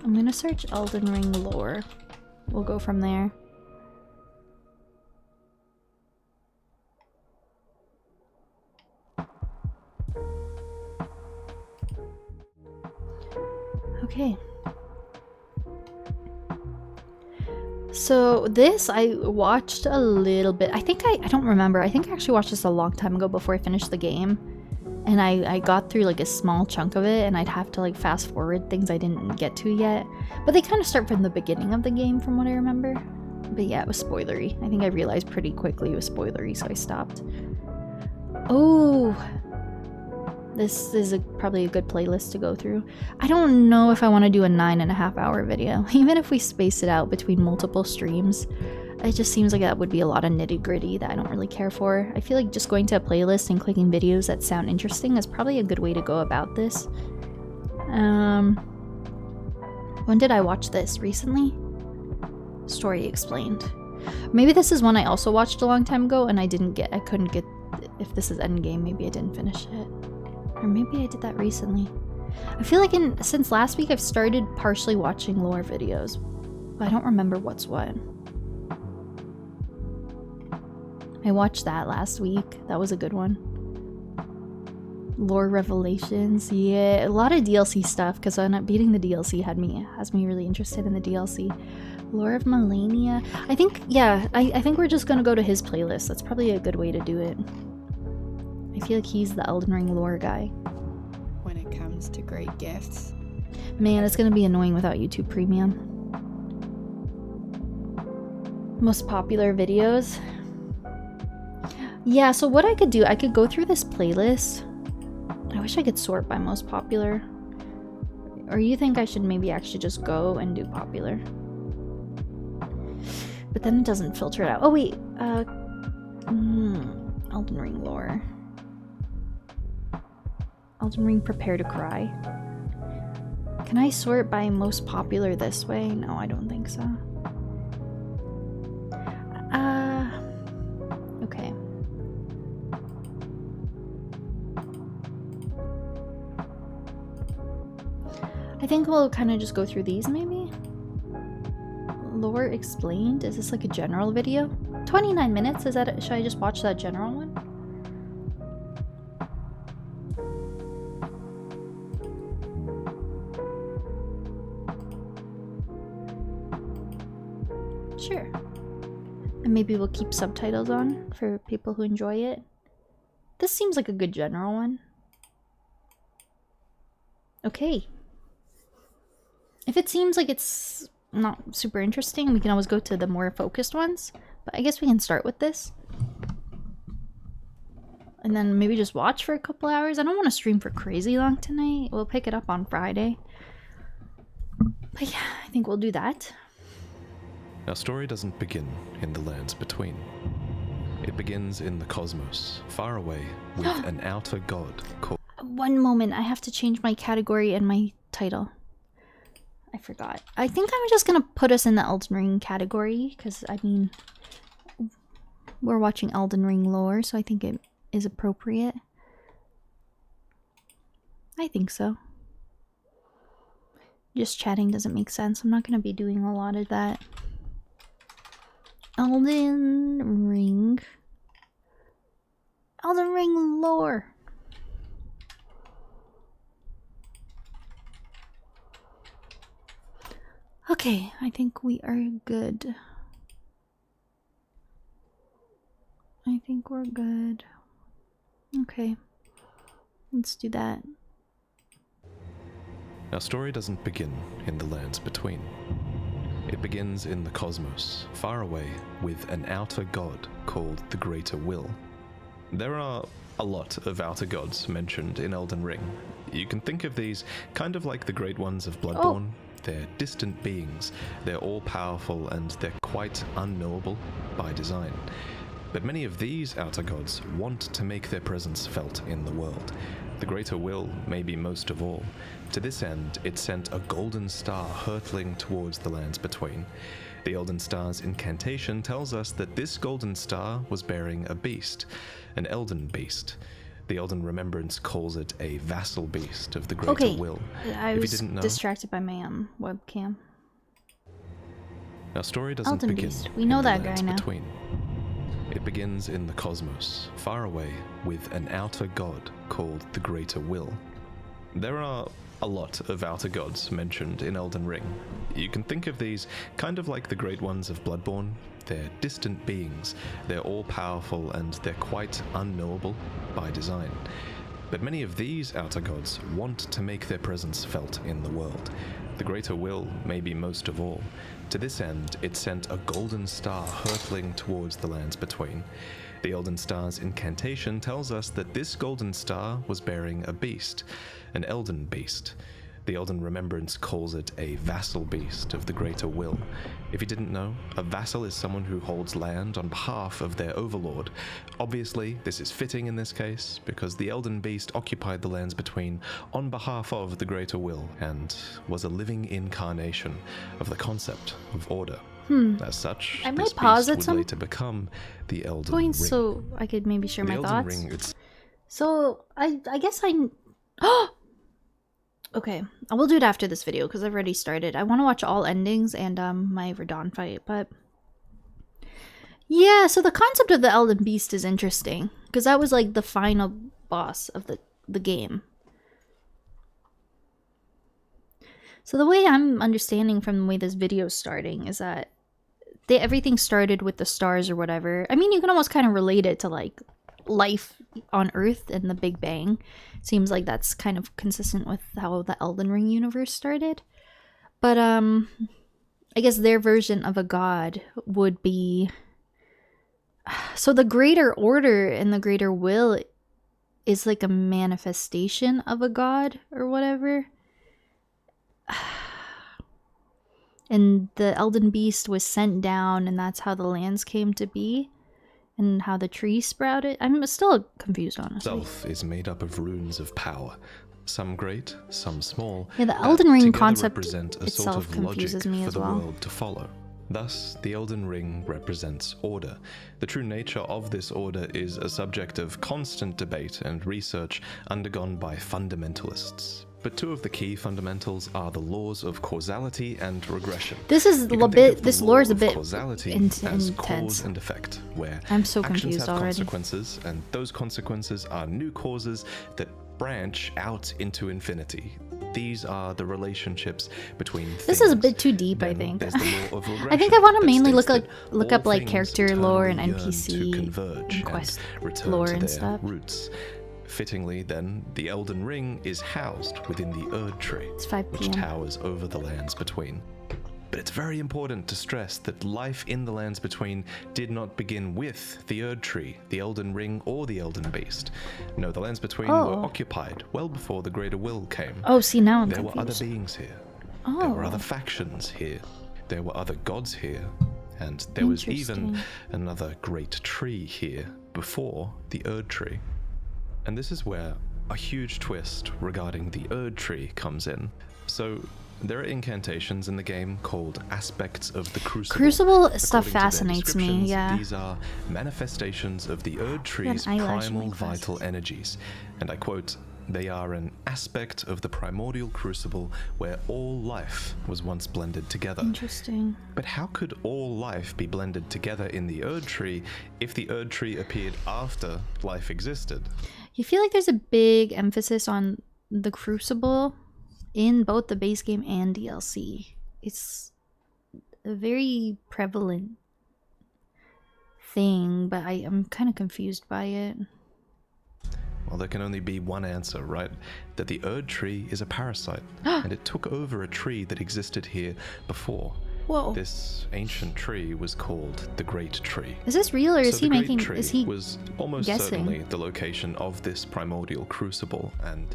I'm gonna search Elden Ring lore. We'll go from there. Okay. So this I watched a little bit. I don't remember. I think I actually watched this a long time ago before I finished the game. And I got through like a small chunk of it, and I'd have to like fast forward things I didn't get to yet. But they kind of start from the beginning of the game from what I remember. But yeah, it was spoilery. I think I realized pretty quickly it was spoilery, so I stopped. Oh, this is probably a good playlist to go through. I don't know if I want to do a 9.5 hour video, even if we space it out between multiple streams. It just seems like that would be a lot of nitty-gritty that I don't really care for. I feel like just going to a playlist and clicking videos that sound interesting is probably a good way to go about this. When did I watch this? Recently? Story Explained. Maybe this is one I also watched a long time ago and I couldn't get, if this is Endgame, maybe I didn't finish it. Or maybe I did that recently. I feel like since last week I've started partially watching lore videos, but I don't remember what's what. I watched that last week. That was a good one. Lore Revelations. Yeah, a lot of DLC stuff because beating the DLC has me really interested in the DLC. Lore of Melania. I think, yeah, I think we're just gonna go to his playlist. That's probably a good way to do it. I feel like he's the Elden Ring lore guy. When it comes to great gifts. Man, it's gonna be annoying without YouTube Premium. Most popular videos. Yeah, so what I could do, I could go through this playlist. I wish I could sort by most popular. Or you think I should maybe actually just go and do popular? But then it doesn't filter it out. Oh wait, Elden Ring lore. Elden Ring Prepare to Cry. Can I sort by most popular this way? No, I don't think so. Okay. I think we'll kind of just go through these maybe. Lore Explained? Is this like a general video? 29 minutes? Is that should I just watch that general one? Sure. And maybe we'll keep subtitles on for people who enjoy it. This seems like a good general one. Okay. If it seems like it's not super interesting, we can always go to the more focused ones. But I guess we can start with this. And then maybe just watch for a couple hours. I don't want to stream for crazy long tonight. We'll pick it up on Friday. But yeah, I think we'll do that. Our story doesn't begin in the lands between. It begins in the cosmos, far away, with an outer god called... One moment, I have to change my category and my title. I forgot. I think I'm just gonna put us in the Elden Ring category, because, I mean, we're watching Elden Ring lore, so I think it is appropriate. I think so. Just chatting doesn't make sense. I'm not gonna be doing a lot of that. Elden Ring. Elden Ring lore. Okay, I think we are good. I think we're good. Okay, let's do that. Our story doesn't begin in the lands between. It begins in the cosmos, far away, with an outer god called the Greater Will. There are a lot of outer gods mentioned in Elden Ring. You can think of these kind of like the Great Ones of Bloodborne. They're distant beings, they're all-powerful, and they're quite unknowable by design. But many of these outer gods want to make their presence felt in the world. The Greater Will, maybe most of all. To this end, it sent a golden star hurtling towards the lands between. The Elden Star's incantation tells us that this golden star was bearing a beast, an Elden beast. The Elden Remembrance calls it a vassal beast of the greater Okay, will. I If you was didn't know, distracted by my webcam. our story doesn't Elden begin Beast. We in know the that guy lands now. between. It begins in the cosmos, far away, with an outer god called the Greater Will. There are a lot of outer gods mentioned in Elden Ring. You can think of these kind of like the Great Ones of Bloodborne. They're distant beings, they're all-powerful, and they're quite unknowable by design. But many of these outer gods want to make their presence felt in the world. The Greater Will, maybe most of all. To this end, it sent a golden star hurtling towards the lands between. The Elden Star's incantation tells us that this golden star was bearing a beast, an Elden beast. The Elden Remembrance calls it a vassal beast of the Greater Will. If you didn't know, a vassal is someone who holds land on behalf of their overlord. Obviously, this is fitting in this case, because the Elden beast occupied the lands between on behalf of the Greater Will, and was a living incarnation of the concept of order. As such, I this might pause beast at would some later become the Elden points Ring. so I could maybe share The my Elden thoughts. Ring, it's So I guess I. Okay, I will do it after this video because I've already started. I want to watch all endings and my Verdon fight, but yeah. So the concept of the Elden Beast is interesting because that was like the final boss of the game. So the way I'm understanding from the way this video is starting is that everything started with the stars or whatever. I mean, you can almost kind of relate it to like life on Earth and the Big Bang. Seems like that's kind of consistent with how the Elden Ring universe started. But I guess their version of a god would be, so the greater order and the greater will is like a manifestation of a god or whatever. And the Elden Beast was sent down, and that's how the lands came to be, and how the tree sprouted. I'm still confused, honestly. Itself is made up of runes of power, some great, some small. Yeah, the that Elden Ring together concept represent a itself sort of confuses logic me for as the well. world to follow. Thus, the Elden Ring represents order. The true nature of this order is a subject of constant debate and research undergone by fundamentalists. But two of the key fundamentals are the laws of causality and regression. This is You a can think bit. of the This law lore is a of bit causality as intense. cause and effect, where I'm so actions confused have already. consequences, and those consequences are new causes that branch out into infinity. These are the relationships between things. This is a bit too deep, I Then think. there's the law of regression I think I want to that mainly states look that up like all character things lore and eternally yearn to NPC converge and quest return lore to and their stuff. roots. Fittingly, then, the Elden Ring is housed within the Erd Tree, It's 5 which p.m. towers over the lands between. But it's very important to stress that life in the lands between did not begin with the Erd Tree, the Elden Ring, or the Elden Beast. No, the lands between were Oh. occupied well before the Greater Will came. Oh, see, now I'm There were other confused. beings here. There were Oh. other factions here. There were other gods here. And there was even Interesting. another great tree here before the Erd Tree. And this is where a huge twist regarding the Erd Tree comes in. So, there are incantations in the game called aspects of the Crucible. Crucible According stuff to their fascinates me, descriptions, yeah. These are manifestations of the Erd Tree's eyelash in my primal glasses. vital energies. And I quote, "They are an aspect of the primordial crucible where all life was once blended together." Interesting. But how could all life be blended together in the Erd Tree if the Erd Tree appeared after life existed? You feel like there's a big emphasis on the Crucible in both the base game and DLC. It's a very prevalent thing, but I'm kind of confused by it. Well, there can only be one answer, right? That the Erd Tree is a parasite, and it took over a tree that existed here before. Whoa. This ancient tree was called the Great Tree. Is this real or is So he the Great making? Tree Is he? was almost guessing? certainly the location of this primordial crucible, and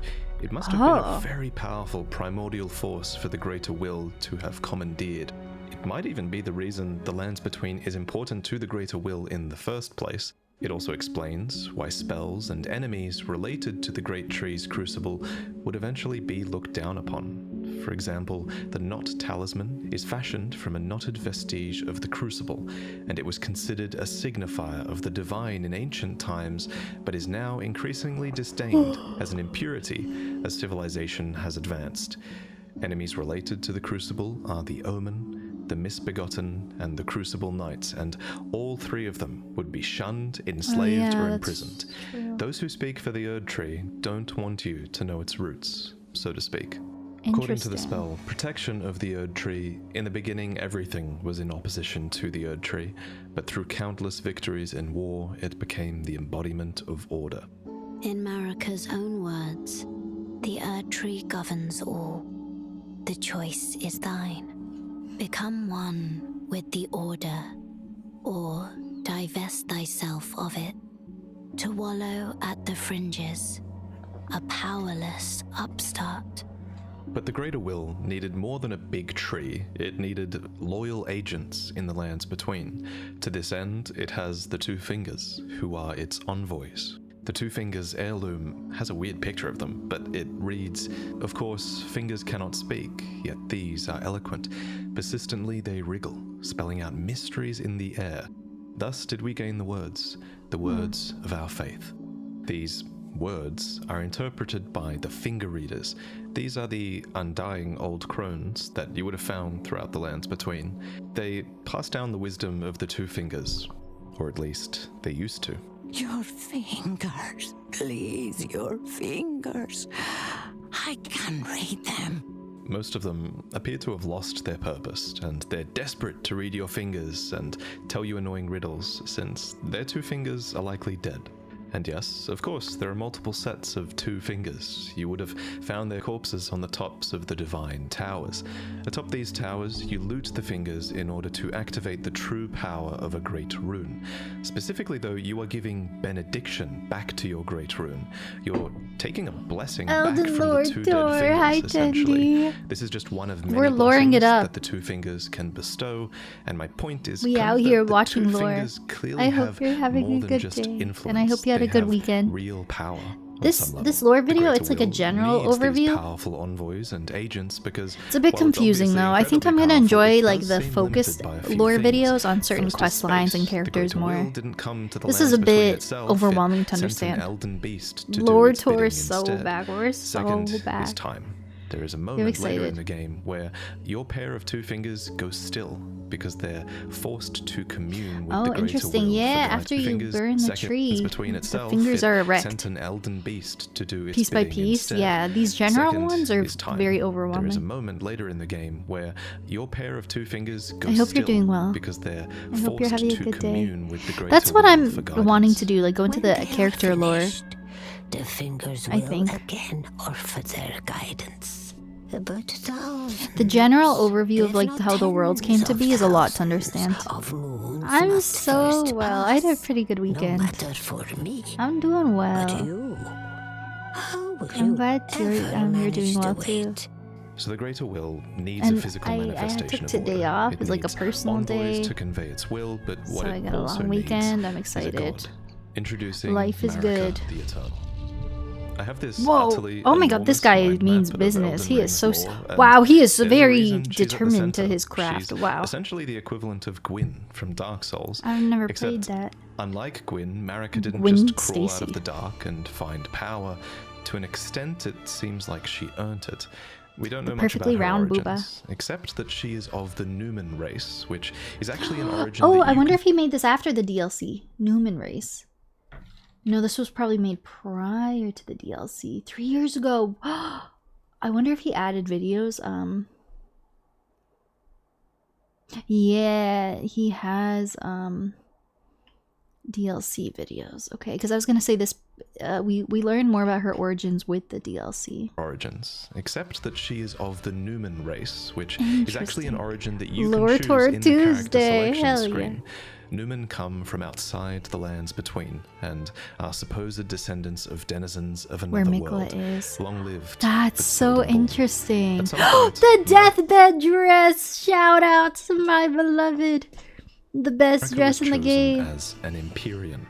it must have been Oh. a very powerful primordial force for the Greater Will to have commandeered. It might even be the reason the lands between is important to the Greater Will in the first place. It also explains why spells and enemies related to the Great Tree's crucible would eventually be looked down upon, For example, the knot talisman is fashioned from a knotted vestige of the crucible, and it was considered a signifier of the divine in ancient times, but is now increasingly disdained as an impurity as civilization has advanced. Enemies related to the crucible are the Omen, the Misbegotten, and the Crucible Knights, and all three of them would be shunned, enslaved, or imprisoned. Those who speak for the Erd Tree don't want you to know its roots, so to speak. According to the spell, protection of the Erd Tree, in the beginning everything was in opposition to the Erd Tree, but through countless victories in war, it became the embodiment of order. In Marika's own words, the Erd Tree governs all. The choice is thine. Become one with the order, or divest thyself of it, to wallow at the fringes, a powerless upstart. But the Greater Will needed more than a big tree. It needed loyal agents in the lands between. To this end, it has the Two Fingers, who are its envoys. The Two Fingers heirloom has a weird picture of them, but it reads, "Of course, fingers cannot speak, yet these are eloquent. Persistently they wriggle, spelling out mysteries in the air. Thus did we gain the words of our faith." These words are interpreted by the finger readers. These are the undying old crones that you would have found throughout the lands between. They pass down the wisdom of the Two Fingers, or at least they used to. Your fingers, please, your fingers. I can read them. Most of them appear to have lost their purpose, and they're desperate to read your fingers and tell you annoying riddles, since their two fingers are likely dead. And yes, of course, there are multiple sets of Two Fingers. You would have found their corpses on the tops of the divine towers. Atop these towers, you loot the fingers in order to activate the true power of a great rune. Specifically, though, you are giving benediction back to your great rune. You're taking a blessing back from the two dead fingers, essentially. This is just one of many blessings that the Two Fingers can bestow, and my point is we out here that watching the Two lore. Fingers clearly I hope have you're having more a than good just day, influence. and I hope you had a good weekend. Real power. This lore video, it's like a general overview. Powerful envoys and agents because it's a bit confusing though. I think I'm gonna enjoy like the focused lore videos on certain quest lines and characters more. This is a bit overwhelming to understand. Lore tour is so backwards, so bad. There is a moment later in the game where your pair of Two Fingers go still because they're forced to commune with the greater interesting. will. Yeah, after you burn the tree, the fingers are erect. Sent an Elden beast to do its piece by piece. Yeah, these general ones are very overwhelming. There is a moment later in the game where your pair of Two Fingers go I hope you're doing well. Because they're I hope you're having a good day. That's what I'm wanting to do, like go into the character lore. The fingers I think again offer their guidance. But the general overview of like how the worlds came to be is a lot to understand. I'm so well. I had a pretty good weekend. I'm doing well. I'm glad you're doing well too. So the Greater Will needs a physical manifestation I took today off. It's like a personal day. To convey its will, but what so I got a long weekend. I'm excited. Introducing life is Marika, good. The Eternal. I have this oh my god, this guy means business. He is so... Wow, he is very determined to his craft. Wow. Essentially the equivalent of Gwyn from Dark Souls. I've never played that. Unlike Gwyn, Marika didn't just crawl out of the dark and find power. To an extent, it seems like she earned it. We don't know much about her origins, except that she is of the Newman race, which is actually an origin I wonder if he made this after the DLC. Newman race. No, this was probably made prior to the DLC. 3 years ago. I wonder if he added videos. Yeah, he has DLC videos. Okay, because I was gonna say this. We learn more about her origins with the DLC. Origins, except that she is of the Newman race, which is actually an origin that you Lore can choose Tour in the Tuesday. character selection Hell screen. Newmen come from outside the lands between, and are supposed descendants of denizens of another world. Is. Long-lived. That's so interesting. The deathbed dress! Shout out to my beloved. The best dress in the game. As an Empyrean.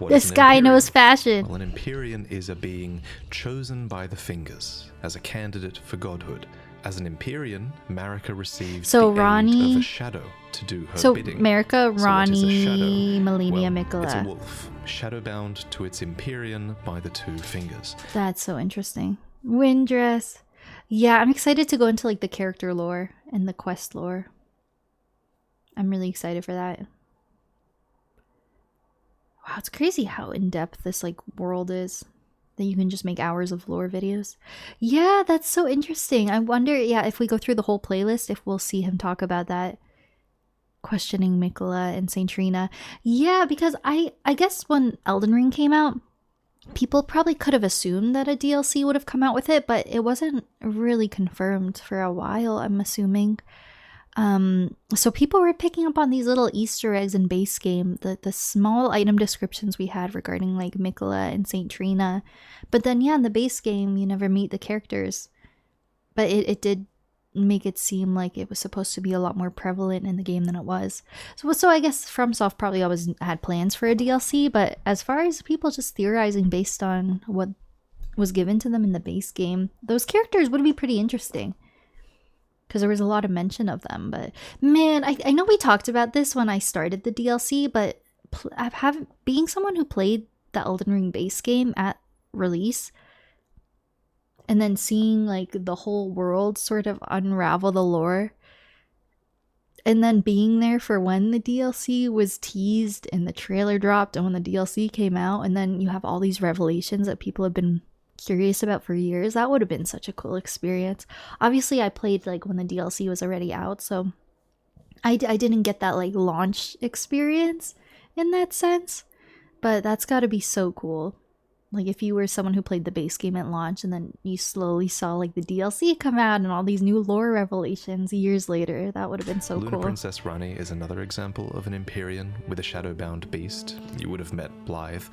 This guy knows fashion. Well, an Empyrean is a being chosen by the Fingers as a candidate for godhood. As an Empyrean, Marika received So the Ronnie- aid of a shadow to do her So bidding. Marika, So what is a shadow? Ronnie, Melania, Well, it's a Mikola. wolf, shadowbound to its Empyrean by the two fingers. That's so interesting. Windress. Yeah, I'm excited to go into like the character lore and the quest lore. I'm really excited for that. Wow, it's crazy how in-depth this like world is. That you can just make hours of lore videos. Yeah, that's so interesting. I wonder, yeah, if we go through the whole playlist, if we'll see him talk about that. Questioning Mikola and Saint Trina. Yeah, because I guess when Elden Ring came out, people probably could have assumed that a DLC would have come out with it, but it wasn't really confirmed for a while, I'm assuming. So people were picking up on these little Easter eggs in base game, the small item descriptions we had regarding like Mikola and Saint Trina. But then yeah, in the base game you never meet the characters. But it did make it seem like it was supposed to be a lot more prevalent in the game than it was. So I guess FromSoft probably always had plans for a DLC, but as far as people just theorizing based on what was given to them in the base game, those characters would be pretty interesting. Because there was a lot of mention of them. But man, I know we talked about this when I started the DLC, but being someone who played the Elden Ring base game at release, and then seeing like the whole world sort of unravel the lore, and then being there for when the DLC was teased and the trailer dropped and when the DLC came out, and then you have all these revelations that people have been curious about for years. That would have been such a cool experience. Obviously I played like when the DLC was already out, so I didn't get that like launch experience in that sense, but that's got to be so cool. Like if you were someone who played the base game at launch and then you slowly saw like the DLC come out and all these new lore revelations years later, that would have been so Luna cool. Princess Rani is another example of an Empyrean with a shadowbound beast. You would have met Blythe.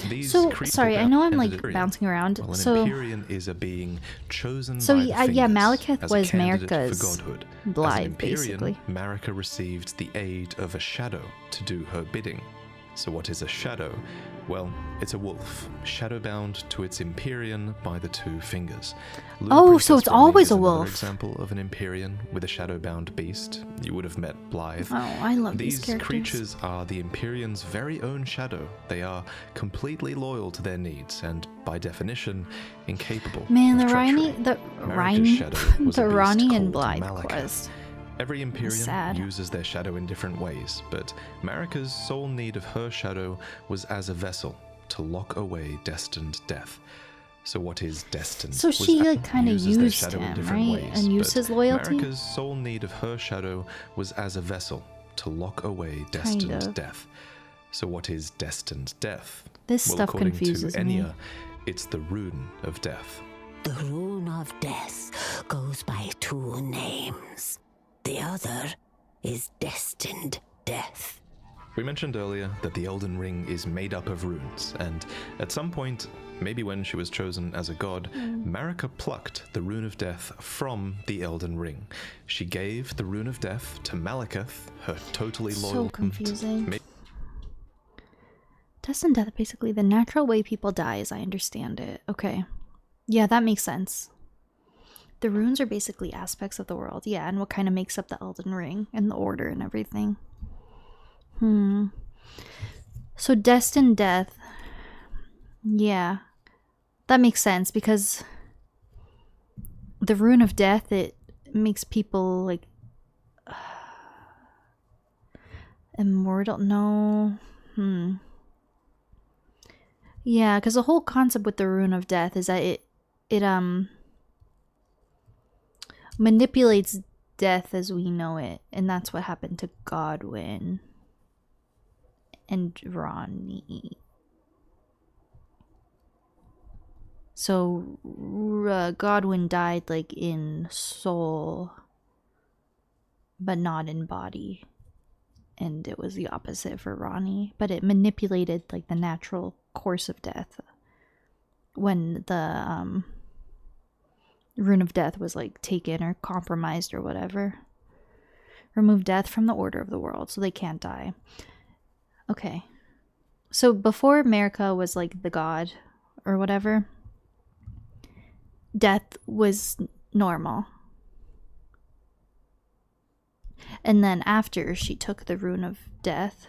These So creatures sorry, I know I'm like Empyrean. bouncing around. Well, an So Empyrean is a being chosen So, by the yeah, fingers Malekith as a was candidate Marika's for godhood. As Blythe, an Empyrean, basically. Marika received the aid of a shadow to do her bidding. So what is a shadow? Well, it's a wolf, shadowbound to its Empyrean by the two fingers. Luna Oh, Princess so it's Rani always is a another wolf. example of an Empyrean with a shadowbound beast. You would have met Blythe. oh, I love these These characters. creatures are the Empyrean's very own shadow. They are completely loyal to their needs and, by definition, incapable Man, of the treachery. Rani, shadow was the a beast Rani and called Blythe Malekith. quest. Every Empyrean sad. uses their shadow in different ways, but Marika's sole need of her shadow was as a vessel to lock away destined death. So what is destined? So was she that like kind of uses their used shadow in him, different right? ways, And used but his loyalty? Marika's sole need of her shadow was as a vessel to lock away destined of. death. So what is destined death? This Well, stuff according confuses to me. Enya, it's the rune of death. The rune of death goes by two names. The other is destined death. We mentioned earlier that the Elden Ring is made up of runes, and at some point, maybe when she was chosen as a god, Marika plucked the rune of death from the Elden Ring. She gave the rune of death to Malekith, her totally loyal... So confusing. Death and death, basically the natural way people die, as I understand it. Okay. Yeah, that makes sense. The runes are basically aspects of the world, yeah, and what kind of makes up the Elden Ring and the order and everything. So destined death. Yeah. That makes sense because the rune of death, it makes people like immortal. No. Yeah, because the whole concept with the rune of death is that it manipulates death as we know it, and that's what happened to Godwyn and Ronnie. So Godwyn died like in soul, but not in body, and it was the opposite for Ronnie. But it manipulated like the natural course of death when the rune of death was like taken or compromised or whatever. Remove death from the order of the world so they can't die. Okay. So before Marika was like the god or whatever, death was normal. And then after she took the rune of death.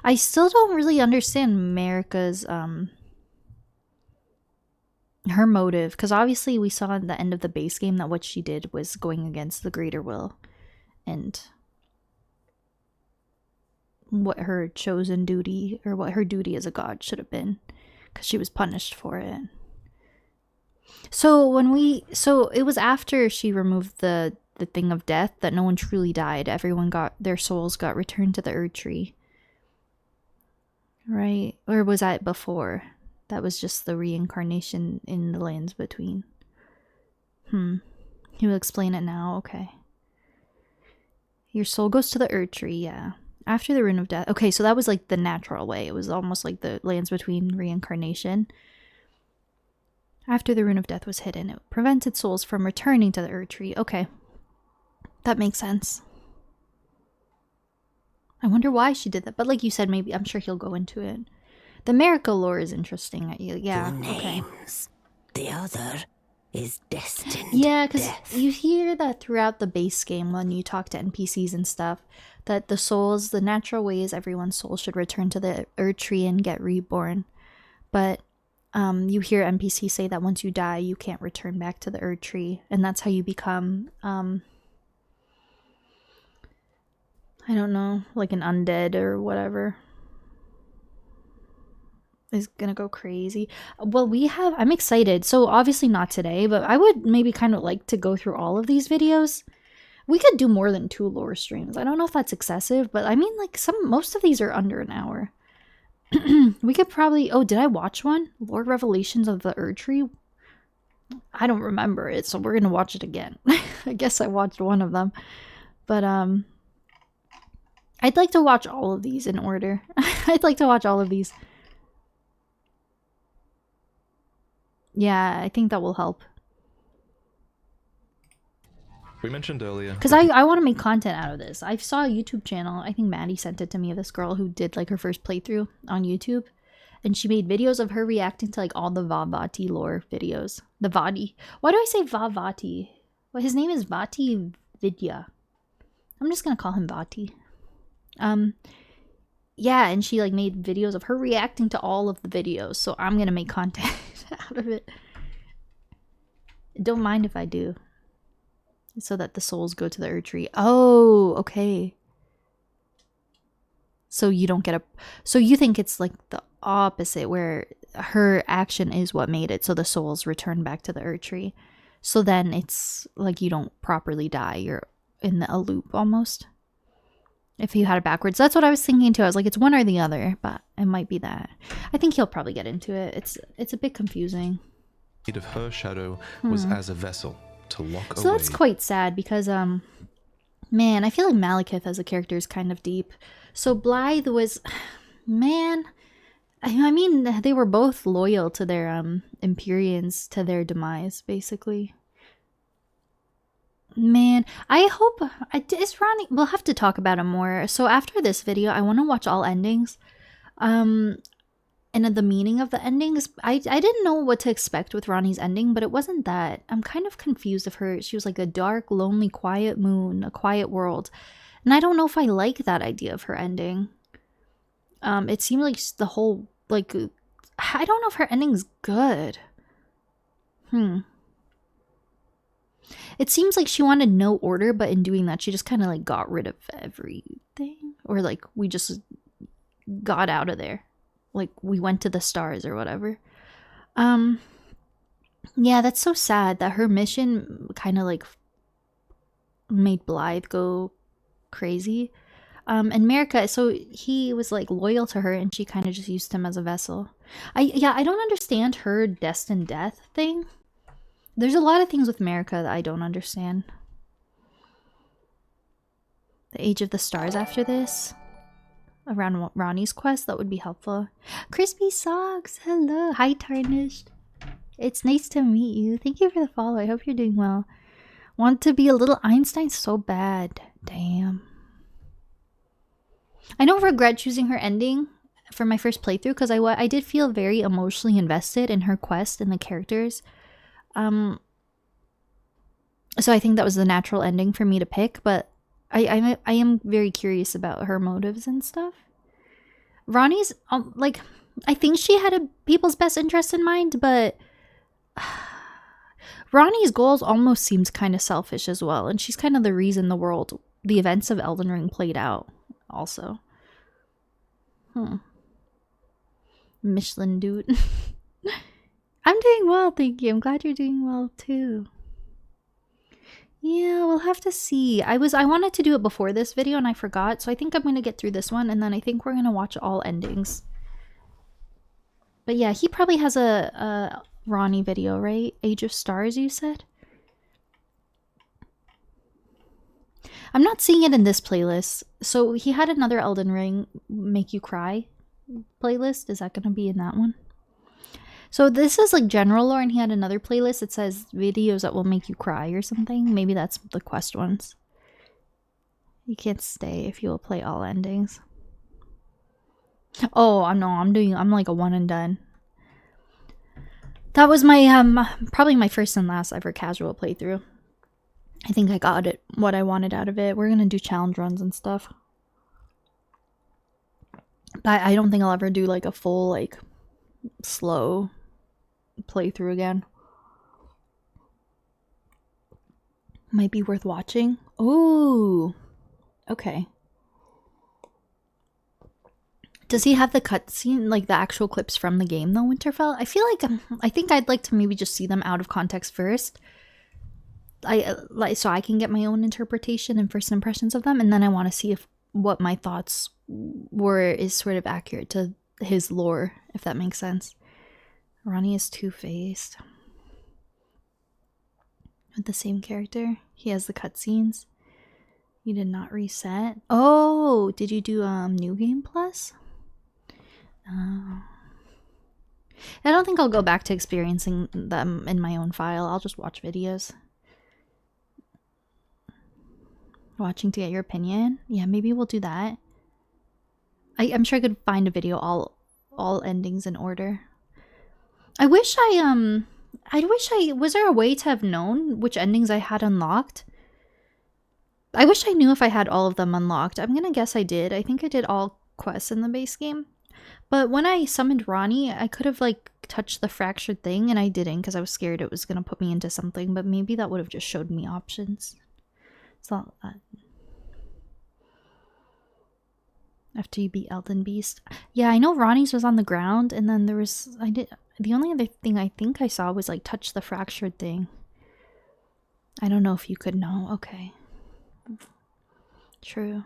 I still don't really understand Marika's her motive, because obviously we saw at the end of the base game that what she did was going against the greater will and what her chosen duty, or what her duty as a god should have been, because she was punished for it. So it was after she removed the thing of death that no one truly died. Everyone got their souls got returned to the Erd Tree, right? Or was that before? That was just the reincarnation in the lands between. He will explain it now. Okay. Your soul goes to the Erd Tree, yeah. After the rune of death. Okay, so that was like the natural way. It was almost like the lands between reincarnation. After the rune of death was hidden, it prevented souls from returning to the Erd Tree. Okay. That makes sense. I wonder why she did that. But like you said, maybe, I'm sure he'll go into it. The Marika lore is interesting. Yeah, Your okay. names. The other is destined. Yeah, because death. you hear that throughout the base game when you talk to NPCs and stuff, that the souls, the natural way is everyone's soul should return to the Erd Tree and get reborn. But you hear NPCs say that once you die, you can't return back to the Erd Tree, and that's how you become, I don't know, like an undead or whatever. Is gonna go crazy. Well, I'm excited. So obviously not today, but I would maybe kind of like to go through all of these videos. We could do more than 2 lore streams. I don't know if that's excessive, but I mean, like, most of these are under an hour. We could probably, oh, did I watch one? Lore Revelations of the Erd Tree? I don't remember it, so we're gonna watch it again. I guess I watched one of them. But I'd like to watch all of these in order. I'd like to watch all of these. Yeah, I think that will help. We mentioned earlier. Because I want to make content out of this. I saw a YouTube channel, I think Maddie sent it to me, of this girl who did like her first playthrough on YouTube. And she made videos of her reacting to like all the Vavati lore videos. The Vati. Why do I say Vavati? Well, his name is Vati Vidya. I'm just going to call him Vati. Yeah, and she like made videos of her reacting to all of the videos. So I'm going to make content out of it. Don't mind if I do. So that the souls go to the Erd Tree. Oh, okay. So you don't get so you think it's like the opposite, where her action is what made it, so the souls return back to the Erd Tree. So then it's like you don't properly die. You're in a loop almost. If you had it backwards. That's what I was thinking too. I was like, it's one or the other, but it might be that. I think he'll probably get into it. It's a bit confusing. Of her shadow was as a vessel to lock So away. that's quite sad because man, I feel like Malekith as a character is kind of deep. So Blythe was, man, I mean, they were both loyal to their Empyreans, to their demise, basically. Man, I hope, is Ronnie, we'll have to talk about him more. So after this video, I want to watch all endings. And the meaning of the endings, I didn't know what to expect with Ronnie's ending, but it wasn't that. I'm kind of confused of her. She was like a dark, lonely, quiet moon, a quiet world. And I don't know if I like that idea of her ending. It seemed like the whole, like, I don't know if her ending's good. It seems like she wanted no order, but in doing that, she just kind of like got rid of everything. Or like, we just got out of there. Like, we went to the stars or whatever. Yeah, that's so sad that her mission kind of like made Blythe go crazy. And Marika, so he was like loyal to her and she kind of just used him as a vessel. I don't understand her destined death thing. There's a lot of things with Marika that I don't understand. The Age of the Stars after this. Around Ronnie's quest, that would be helpful. Crispy Socks, hello. Hi, Tarnished. It's nice to meet you. Thank you for the follow. I hope you're doing well. Want to be a little Einstein so bad. Damn. I don't regret choosing her ending for my first playthrough because I did feel very emotionally invested in her quest and the characters. So I think that was the natural ending for me to pick, but I am very curious about her motives and stuff. Ronnie's like, I think she had people's best interest in mind, but Ronnie's goals almost seems kind of selfish as well, and she's kind of the reason the events of Elden Ring played out also. Michelin dude. I'm doing well, thank you. I'm glad you're doing well too. Yeah, we'll have to see. I wanted to do it before this video and I forgot, so I think I'm gonna get through this one and then I think we're gonna watch all endings. But yeah, he probably has a Ronnie video, right? Age of Stars, you said? I'm not seeing it in this playlist. So he had another Elden Ring Make You Cry playlist. Is that gonna be in that one? So this is like general lore, and he had another playlist that says videos that will make you cry or something. Maybe that's the quest ones. You can't stay if you will play all endings. Oh, I'm like a one and done. That was my probably my first and last ever casual playthrough. I think I got what I wanted out of it. We're gonna do challenge runs and stuff. But I don't think I'll ever do like a full like slow playthrough again. Might be worth watching. Oh, okay. Does he have the cutscene, like the actual clips from the game though, Winterfell? I feel like I think I'd like to maybe just see them out of context first. So I can get my own interpretation and first impressions of them, and then I want to see if what my thoughts is sort of accurate to his lore, if that makes sense. Ronnie is two-faced. With the same character. He has the cutscenes. You did not reset. Oh, did you do New Game Plus? I don't think I'll go back to experiencing them in my own file. I'll just watch videos. Watching to get your opinion. Yeah, maybe we'll do that. I'm sure I could find a video all endings in order. I wish was there a way to have known which endings I had unlocked? I wish I knew if I had all of them unlocked. I'm gonna guess I did. I think I did all quests in the base game. But when I summoned Ronnie, I could have like touched the fractured thing and I didn't because I was scared it was gonna put me into something, but maybe that would have just showed me options. It's not that. After you beat Elden Beast. Yeah, I know Ronnie's was on the ground, and then there was the only other thing I think I saw was like touch the fractured thing. I don't know if you could know. Okay. True.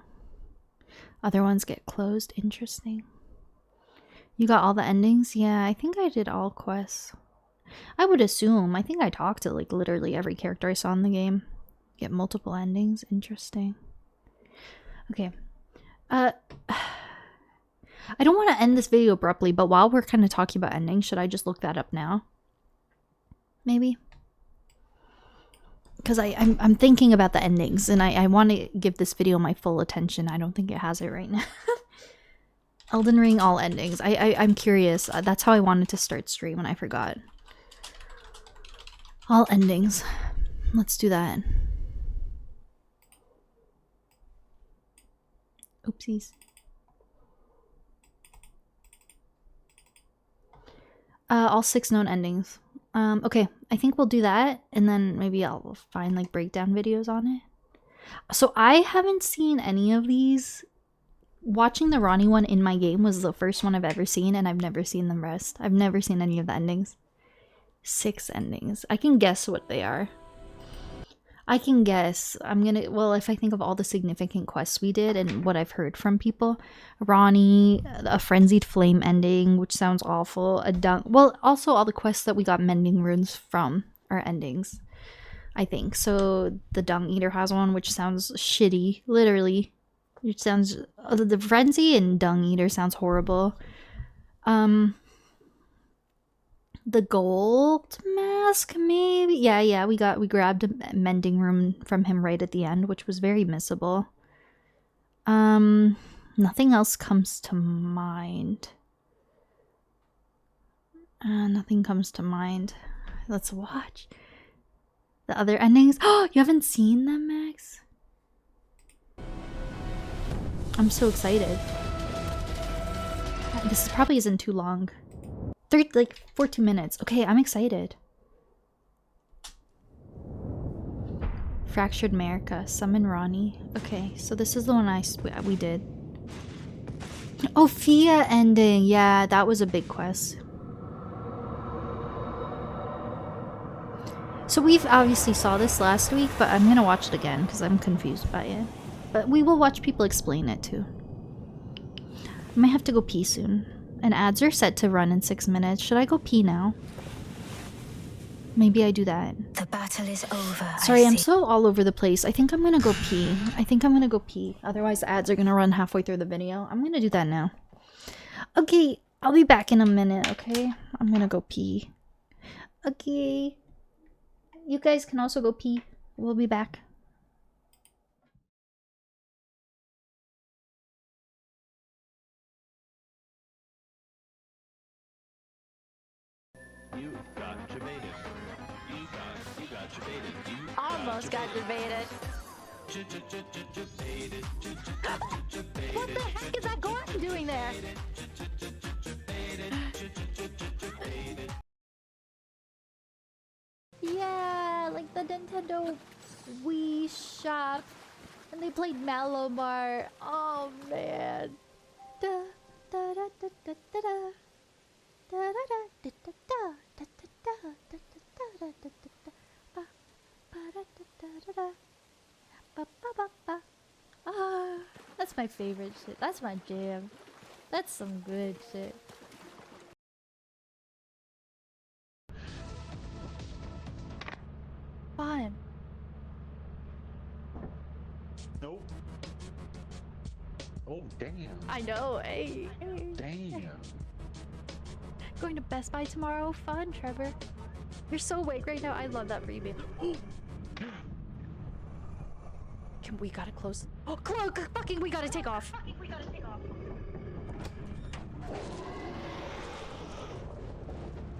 Other ones get closed. Interesting. You got all the endings? Yeah, I think I did all quests. I would assume. I think I talked to like literally every character I saw in the game. Get multiple endings. Interesting. Okay. I don't want to end this video abruptly, but while we're kind of talking about endings, should I just look that up now? Maybe? Because I'm thinking about the endings, and I want to give this video my full attention. I don't think it has it right now. Elden Ring, all endings. I'm curious. That's how I wanted to start stream, and I forgot. All endings. Let's do that. Oopsies. All 6 known endings. Okay, I think we'll do that, and then maybe I'll find like breakdown videos on it. So I haven't seen any of these. Watching the Ronnie one in my game was the first one I've ever seen, and I've never seen the rest. I've never seen any of the endings. 6 endings. I can guess what they are. I can guess. Well, if I think of all the significant quests we did and what I've heard from people. Ronnie, a Frenzied Flame ending, which sounds awful. Well, also all the quests that we got Mending Runes from are endings, I think. So the Dung Eater has one, which sounds shitty, literally. It sounds... the Frenzy and Dung Eater sounds horrible. The Gold Mask, maybe? Yeah, we grabbed a Mending Rune from him right at the end, which was very missable. Nothing else comes to mind. Nothing comes to mind. Let's watch. The other endings. Oh, you haven't seen them, Max? I'm so excited. This probably isn't too long. Like 14 minutes. Okay, I'm excited. Fractured America. Summon Ronnie. Okay, so this is the one we did. Oh, Fia ending. Yeah, that was a big quest. So we've obviously saw this last week, but I'm gonna watch it again because I'm confused by it. But we will watch people explain it too. I might have to go pee soon. And ads are set to run in 6 minutes. Should I go pee now? Maybe I do that. The battle is over. Sorry, I'm so all over the place. I think I'm gonna go pee. Otherwise ads are gonna run halfway through the video. I'm gonna do that now. Okay, I'll be back in a minute, okay? I'm gonna go pee. Okay. You guys can also go pee. We'll be back. You got debated. You got debated. Almost got debated. What the heck is that Gordon doing there? Yeah, like the Nintendo Wii shop. And they played Malomar. Oh man. Da, da, da, da, da, da, da. Da, da, da, da, da, da, da, da, da, da, da, da, da, da. Ba, ba, da, da, da, da, da. Ba, ba, ba, ba. Ah, that's my favorite shit. That's my jam. That's some good shit. Fun. Nope. Oh, damn. I know, hey. Damn. Going to Best Buy tomorrow? Fun, Trevor. You're so awake right now. I love that for you, babe. We gotta close. Oh, fucking, we gotta take off.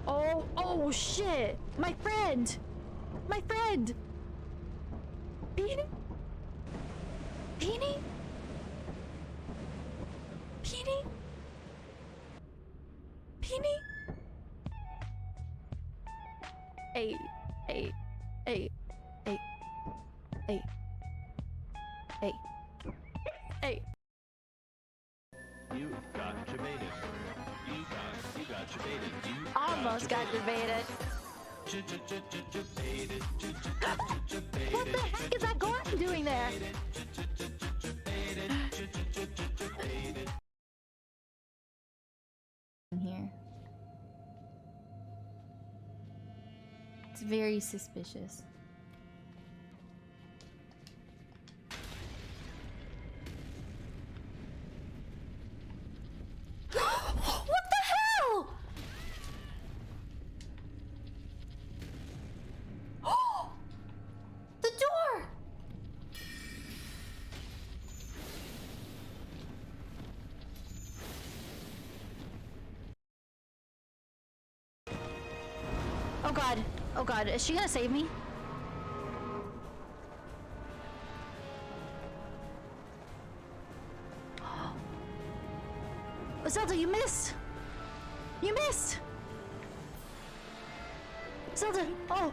Oh shit! My friend! My friend! Beanie? Beanie? Beanie? Beanie? Hey, hey, hey, hey, hey, hey, hey. You got debated. You got debated. Almost got debated. What the heck is that Gordon doing there? In here. It's very suspicious. What the hell? The door! Oh god. Oh god. Is she gonna save me? Zelda, you missed! You missed! Zelda, oh!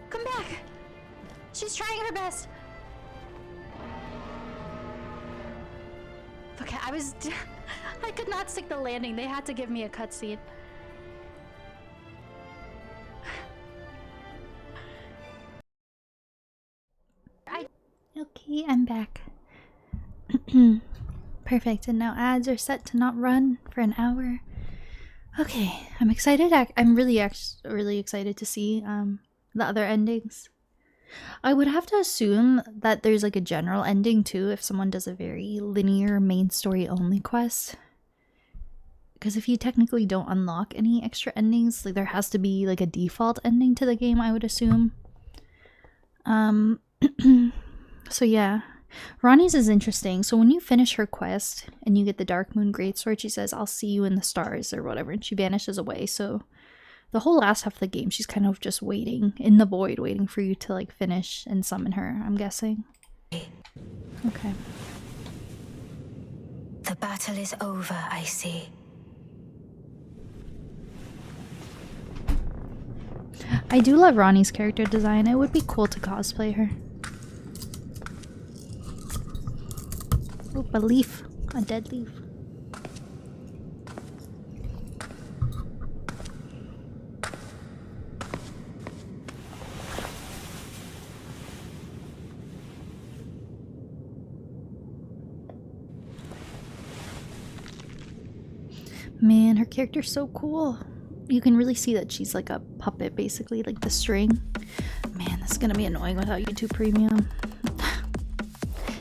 Come back! She's trying her best! Okay, I could not stick the landing. They had to give me a cutscene. Okay, I'm back. Perfect, and now ads are set to not run for an hour. Okay, I'm excited. I'm really excited to see the other endings. I would have to assume that there's like a general ending too if someone does a very linear main story only quest. Because if you technically don't unlock any extra endings, like there has to be like a default ending to the game, I would assume. So yeah. Ronnie's is interesting. So when you finish her quest and you get the Dark Moon Greatsword, she says, "I'll see you in the stars," or whatever, and she vanishes away. So the whole last half of the game, she's kind of just waiting in the void, waiting for you to like finish and summon her, I'm guessing. Okay. The battle is over, I see. I do love Ronnie's character design. It would be cool to cosplay her. Oop, a leaf. A dead leaf. Man, her character's so cool. You can really see that she's like a puppet, basically, like the string. Man, this is gonna be annoying without YouTube Premium.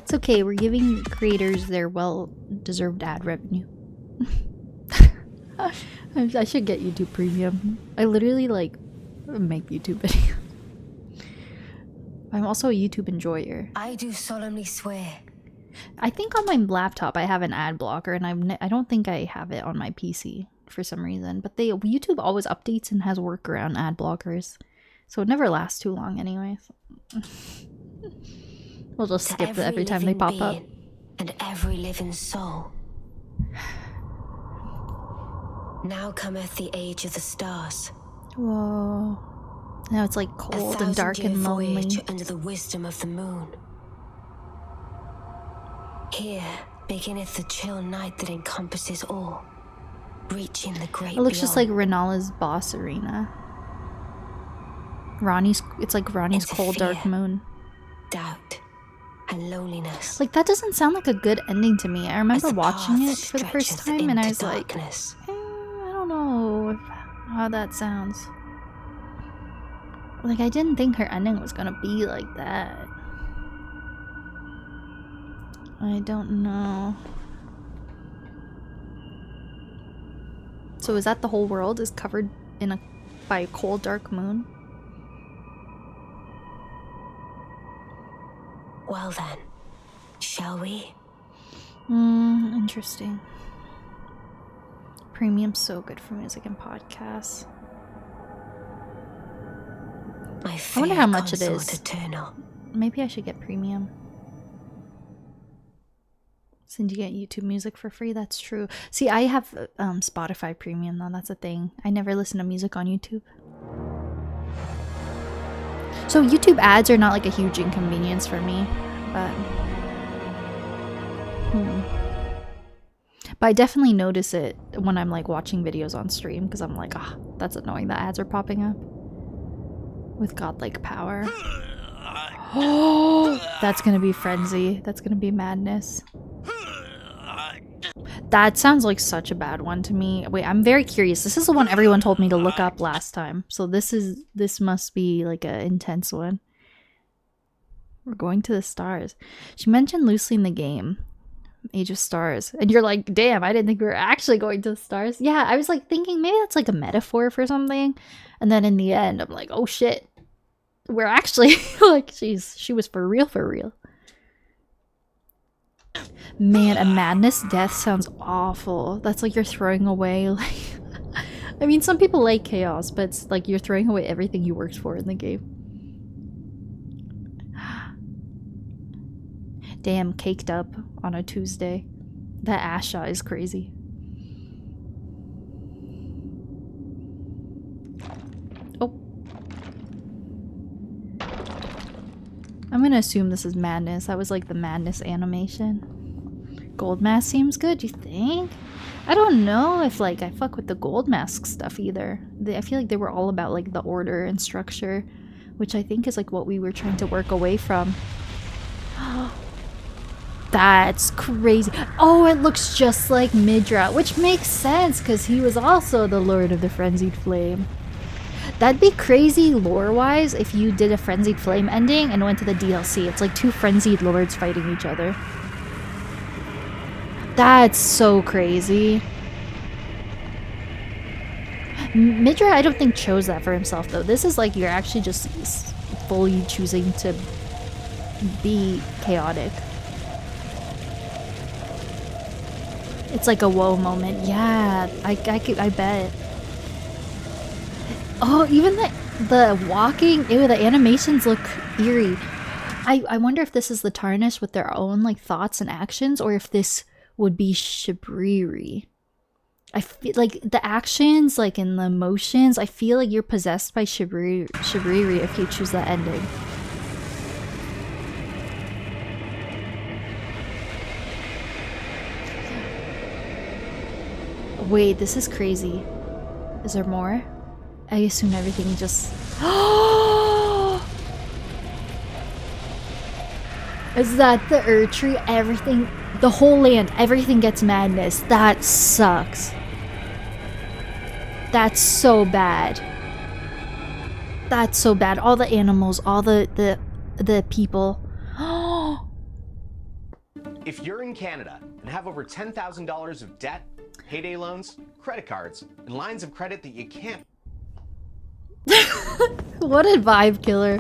It's okay, we're giving creators their well-deserved ad revenue. I should get YouTube Premium. I literally, like, make YouTube videos. I'm also a YouTube enjoyer. I do solemnly swear. I think on my laptop I have an ad blocker, and I don't think I have it on my PC for some reason. But YouTube always updates and has workaround ad blockers, so it never lasts too long, anyways. We'll just skip it every time they pop up. And every living soul. Now cometh the age of the stars. Whoa! Now it's like cold and dark and lonely. Voyage under the wisdom of the moon. Here beginneth the chill night that encompasses all, reaching the great It looks just like beyond. Renala's boss arena. It's like Ronnie's Into cold fear. dark moon. Doubt and loneliness. Like, that doesn't sound like a good ending to me. I remember As the watching path it for the first stretcheth time and I into was like, darkness. I don't know how that sounds. Like, I didn't think her ending was gonna be like that. I don't know. So is that the whole world is covered by a cold dark moon? Well then, shall we? Interesting. Premium's so good for music and podcasts. My I wonder how fair much it consort is. Eternal. Maybe I should get premium. Since you get YouTube music for free, that's true. See, I have Spotify Premium though, that's a thing. I never listen to music on YouTube. So YouTube ads are not like a huge inconvenience for me, but But I definitely notice it when I'm like watching videos on stream because I'm like, that's annoying that ads are popping up. With godlike power. Oh, that's gonna be frenzy. That's gonna be madness. That sounds like such a bad one to me. Wait, I'm very curious. This is the one everyone told me to look up last time. So this must be like an intense one. We're going to the stars. She mentioned loosely in the game. Age of Stars. And you're like, damn, I didn't think we were actually going to the stars. Yeah, I was like thinking maybe that's like a metaphor for something. And then in the end, I'm like, oh shit. We're actually like, she was for real, for real. Man, a madness death sounds awful. That's like you're throwing away like I mean, some people like chaos, but it's like you're throwing away everything you worked for in the game. Damn, caked up on a Tuesday. That ass shot is crazy. Oh. I'm gonna assume this is madness. That was like the madness animation. Gold mask seems good, you think? I don't know if like I fuck with the gold mask stuff either. I feel like they were all about like the order and structure, which I think is like what we were trying to work away from. That's crazy. Oh, it looks just like Midra, which makes sense because he was also the Lord of the Frenzied Flame. That'd be crazy lore-wise if you did a Frenzied Flame ending and went to the DLC. It's like two Frenzied Lords fighting each other. That's so crazy. Midra, I don't think chose that for himself though. This is like you're actually just fully choosing to be chaotic. It's like a whoa moment. Yeah, I bet. Oh, even the walking, ew, the animations look eerie. I wonder if this is the Tarnish with their own like thoughts and actions, or if this would be Shibriri. I feel like the actions, like in the emotions, I feel like you're possessed by Shibriri if you choose that ending. Wait, this is crazy. Is there more? I assume everything just... Is that the Erdtree? Everything... The whole land, everything gets madness. That sucks. That's so bad. That's so bad. All the animals, all the people. If you're in Canada and have over $10,000 of debt, payday loans, credit cards, and lines of credit that you can't... What a vibe killer.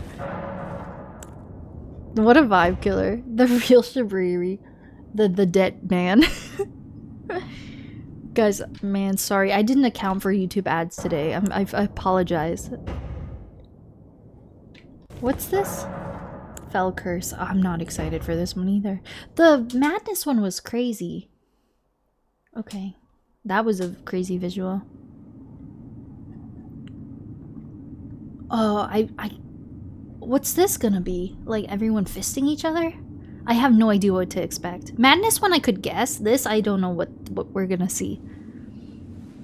What a vibe killer. The real Shibriri. The dead man. Guys, man, sorry. I didn't account for YouTube ads today. I apologize. What's this? Fell Curse. Oh, I'm not excited for this one either. The Madness one was crazy. Okay. That was a crazy visual. Oh, what's this gonna be? Like everyone fisting each other? I have no idea what to expect. Madness one I could guess. This I don't know what we're gonna see.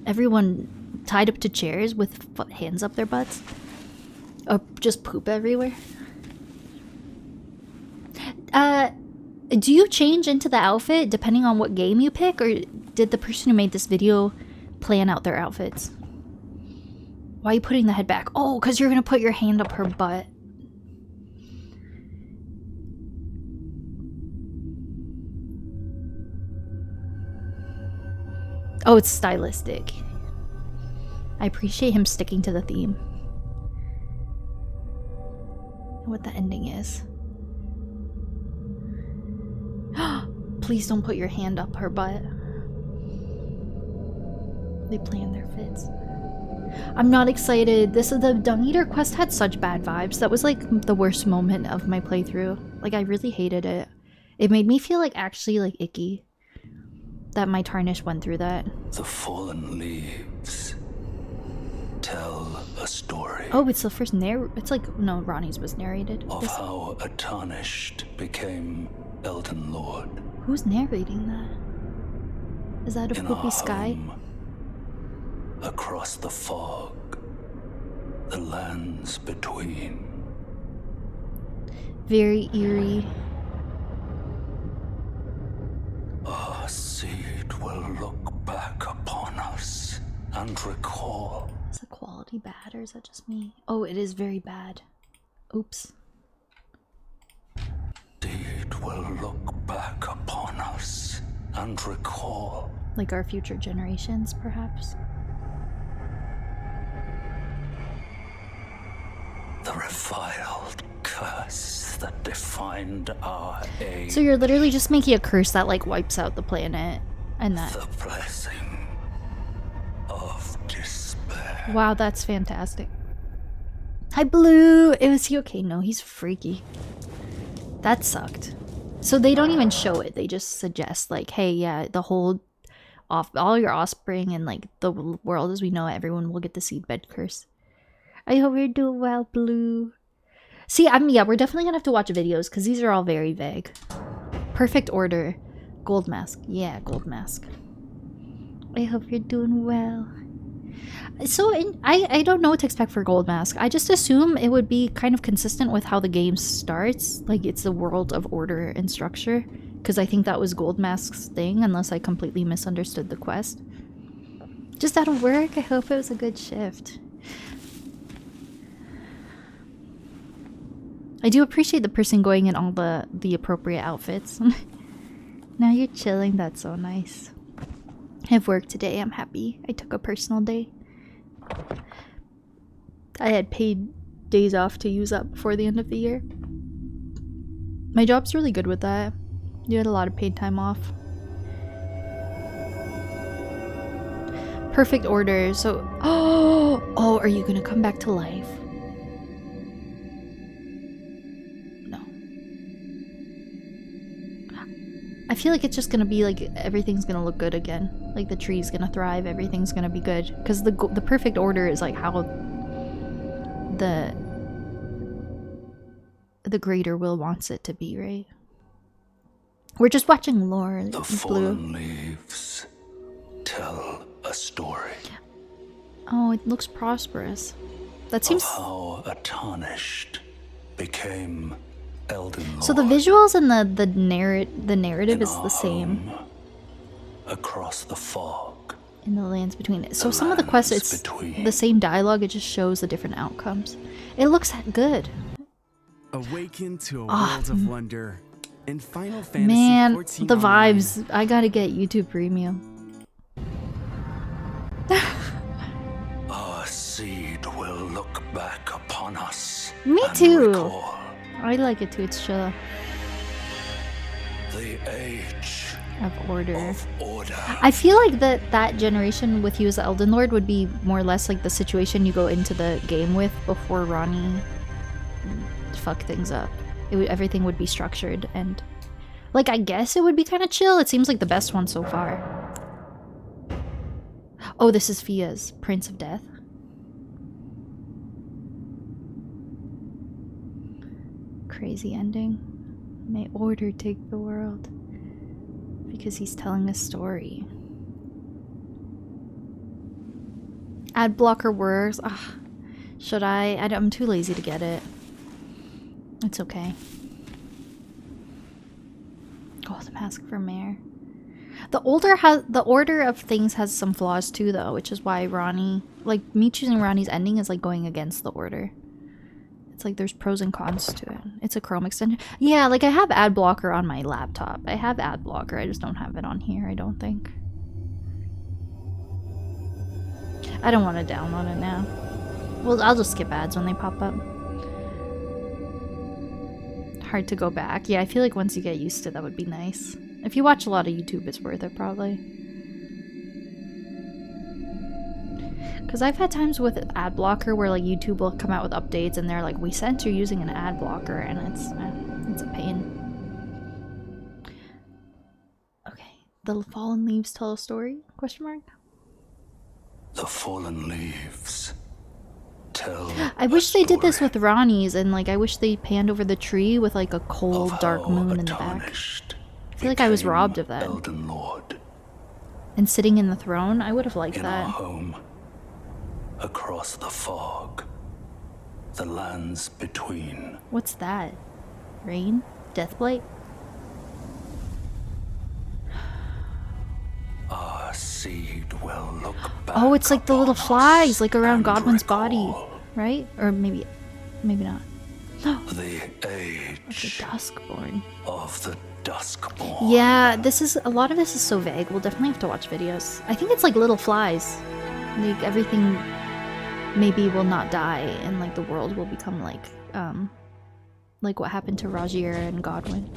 Everyone tied up to chairs with hands up their butts. Or just poop everywhere. Do you change into the outfit depending on what game you pick, or did the person who made this video plan out their outfits? Why are you putting the head back? Oh, because you're gonna put your hand up her butt. Oh, it's stylistic. I appreciate him sticking to the theme. What the ending is. Please don't put your hand up her butt. They plan their fits. I'm not excited. The Dung Eater quest had such bad vibes. That was like the worst moment of my playthrough. Like I really hated it. It made me feel like actually like icky that my tarnish went through that. The fallen leaves tell a story. Oh, it's the first it's like, no, Ronnie's was narrated. Of how a tarnished became Elden Lord. Who's narrating that? Is that a Poopy Sky? Across the fog, the lands between. Very eerie. Our seed will look back upon us and recall. Is the quality bad or is that just me? Oh, it is very bad. Oops. Seed will look back upon us and recall. Like our future generations, perhaps? The reviled curse that defined our age. So you're literally just making a curse that like wipes out the planet and that. The blessing of despair. Wow, that's fantastic. Hi, Blue! Is he okay? No, he's freaky. That sucked. So they don't even show it. They just suggest like, hey, yeah, the whole all your offspring and like the world as we know it, everyone will get the seedbed curse. I hope you're doing well, Blue. See, yeah, we're definitely gonna have to watch videos because these are all very vague. Perfect order. Gold mask. Yeah, gold mask. I hope you're doing well. So, I don't know what to expect for gold mask. I just assume it would be kind of consistent with how the game starts. Like, it's the world of order and structure. Because I think that was gold mask's thing, unless I completely misunderstood the quest. Just out of work, I hope it was a good shift. I do appreciate the person going in all the appropriate outfits. Now you're chilling, that's so nice. I have work today, I'm happy. I took a personal day. I had paid days off to use up before the end of the year. My job's really good with that. You had a lot of paid time off. Perfect order, so... Oh, are you gonna come back to life? I feel like it's just gonna be like everything's gonna look good again. Like the tree's gonna thrive, everything's gonna be good. Because the perfect order is like how the greater will wants it to be, right? We're just watching lore. The fallen leaves tell a story. Oh, it looks prosperous. That seems. Of how a tarnished became Elden Lord. So the visuals and the narrative is the same. Across the fog. In the lands between it. So some of the quests, it's the same dialogue. It just shows the different outcomes. It looks good. Awaken to a world of wonder. In Final Fantasy Man, 14 the Online. vibes. I gotta get YouTube Premium. Our seed will look back upon us. Me and too. recall I like it too. It's chill. the age Of order. of order. I feel like that generation with you as the Elden Lord would be more or less like the situation you go into the game with before Ronnie fuck things up. Everything would be structured and like I guess it would be kind of chill. It seems like the best one so far. Oh, this is Fia's Prince of Death. Crazy ending. May order take the world. Because he's telling a story. Ad blocker works. Ugh. Should I? I'm too lazy to get it. It's okay. Oh, the mask for mayor. The order of things has some flaws too, though, which is why Ronnie, like me choosing Ronnie's ending is like going against the order. It's like there's pros and cons to it. It's a Chrome extension. Yeah, like I have ad blocker on my laptop. I have ad blocker. I just don't have it on here, I don't think. I don't want to download it now. Well, I'll just skip ads when they pop up. Hard to go back. Yeah, I feel like once you get used to it, that would be nice. If you watch a lot of YouTube, it's worth it, probably. Because I've had times with ad blocker where like YouTube will come out with updates and they're like, we sense you're using an ad blocker, and it's a pain. Okay, the fallen leaves tell a story? Question mark. The fallen leaves tell. I wish they did this with Ronnie's, and like I wish they panned over the tree with like a cold dark moon in the back. I feel like I was robbed of that. Elden Lord. And sitting in the throne, I would have liked In our that. home, across the fog, the lands between. What's that? Rain? Deathblight? Our seed will look back. Oh, it's like the little upon flies, us like around and Godwin's recall body, right? Or maybe not. The age The Duskborn. of the Duskborn. Yeah, a lot of this is so vague. We'll definitely have to watch videos. I think it's like little flies. Like everything maybe will not die, and like the world will become like what happened to Rajiera and Godwin.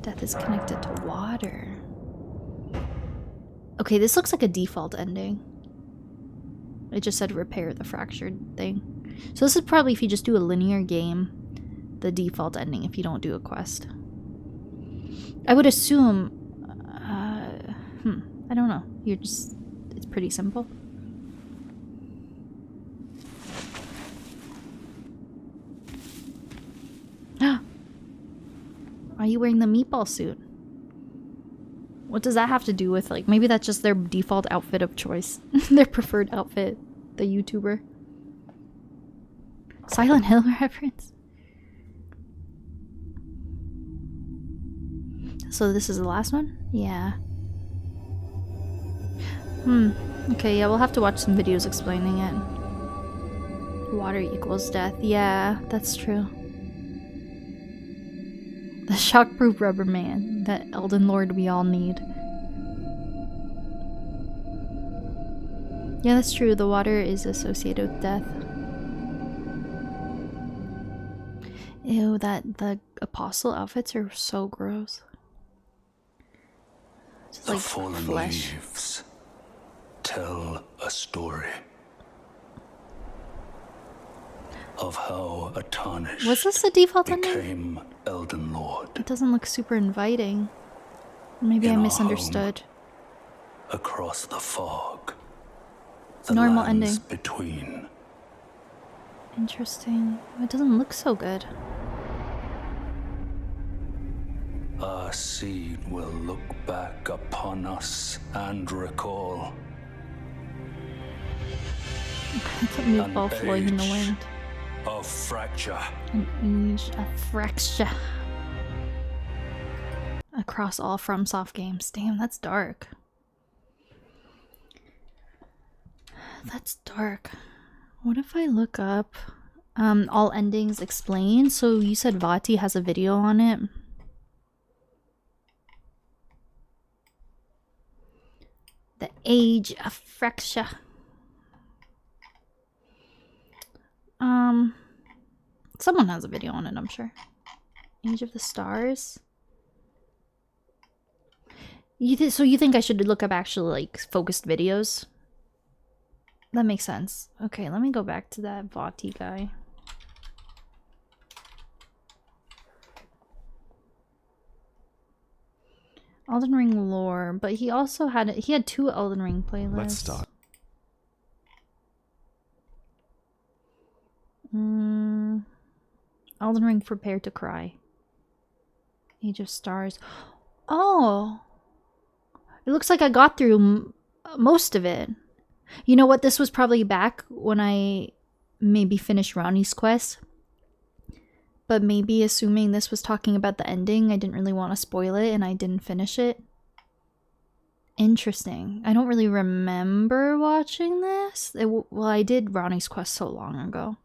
Death is connected to water. Okay, this looks like a default ending. It just said repair the fractured thing. So this is probably if you just do a linear game, the default ending if you don't do a quest. I would assume, I don't know. It's pretty simple. Are you wearing the meatball suit? What does that have to do with, like, maybe that's just their default outfit of choice. Their preferred outfit. The YouTuber. Silent Hill reference. So this is the last one? Yeah. Okay, yeah, we'll have to watch some videos explaining it. Water equals death. Yeah, that's true. The shockproof rubber man. That Elden Lord we all need. Yeah, that's true. The water is associated with death. Ew, the apostle outfits are so gross. Just The like fallen flesh. leaves tell a story of how a tarnished Was this the default ending? became Elden Lord. It doesn't look super inviting. Maybe I in our misunderstood. home, across the fog. The Normal lands ending. between. Interesting. It doesn't look so good. Our seed will look back upon us and recall. It's a new An ball flowing in the age wind. of fracture. An age of fracture. Across all FromSoft games. Damn, that's dark. That's dark. What if I look up all endings explained? So you said Vati has a video on it. The age of fracture. Someone has a video on it, I'm sure. Age of the Stars. So you think I should look up actually like focused videos? That makes sense. Okay, let me go back to that Vati guy. Elden Ring lore, but he also had two Elden Ring playlists. Let's start. Elden Ring Prepare to Cry. Age of Stars. Oh! It looks like I got through most of it. You know what? This was probably back when I maybe finished Ronnie's quest. But maybe assuming this was talking about the ending, I didn't really want to spoil it and I didn't finish it. Interesting. I don't really remember watching this. Well, I did Ronnie's quest so long ago.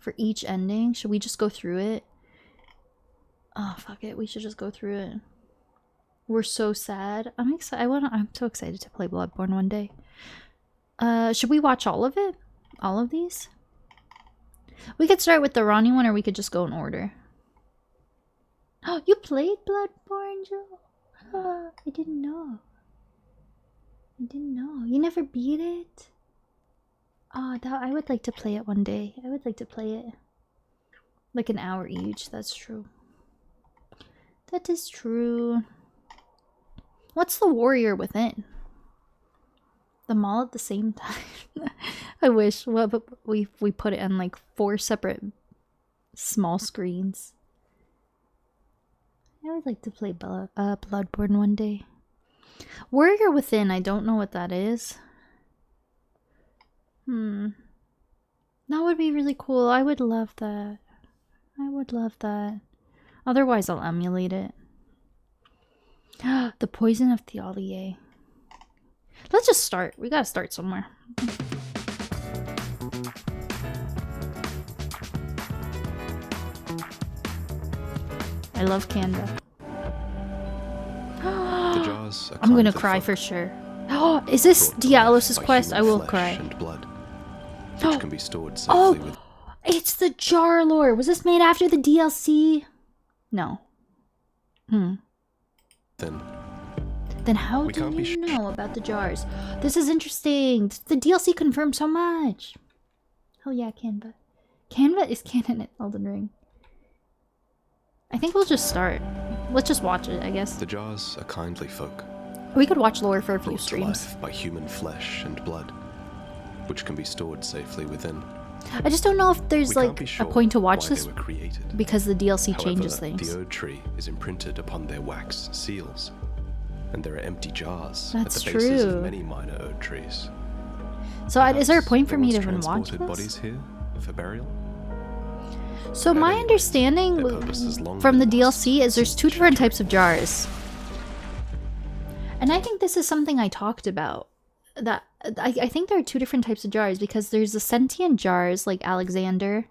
For each ending, should we just go through it? Oh, fuck it. We should just go through it. We're so sad. I'm excited. I'm so excited to play Bloodborne one day. Should we watch all of it? All of these? We could start with the Ronnie one, or we could just go in order. Oh, you played Bloodborne, Joe? Oh, I didn't know. I didn't know. You never beat it? Oh, I would like to play it one day. I would like to play it. Like an hour each. That's true. That is true. What's the warrior within? Them all at the same time. I wish. Well, but we put it on like 4 separate small screens. I would like to play Bloodborne one day. Warrior Within, I don't know what that is. That would be really cool. I would love that. I would love that. Otherwise, I'll emulate it. The Poison of Theolier. Let's just start. We gotta start somewhere. I love Canada. The jars are I'm gonna kindly cry folk, for sure. Oh, is this brought to life Diallos' by quest? I human will flesh cry. and blood, which can be stored safely Oh, with. it's the jar lore. Was this made after the DLC? No. Then Then how We do can't be you know about the jars? This is interesting. The DLC confirmed so much. Hell yeah, Canva. Canva is canon at Elden Ring. I think we'll just start. Let's just watch it, I guess. the jars are kindly folk, We could watch lore for a few brought to streams. life by human flesh and blood, which can be stored safely within. I just don't know if there's We can't like be a sure point to watch why this they were created. because the DLC However, changes things. the Ode Tree is imprinted upon their wax seals, and there are empty jars That's at the bases true. of many minor Ode Trees. So is there a Perhaps point they for me once to even watch transported this? bodies here for burial? So At my any rate, understanding their purpose has long from the been lost DLC is there's since 2 different children. types of jars. And I think this is something I talked about. That I think there are 2 different types of jars because there's the sentient jars like Alexander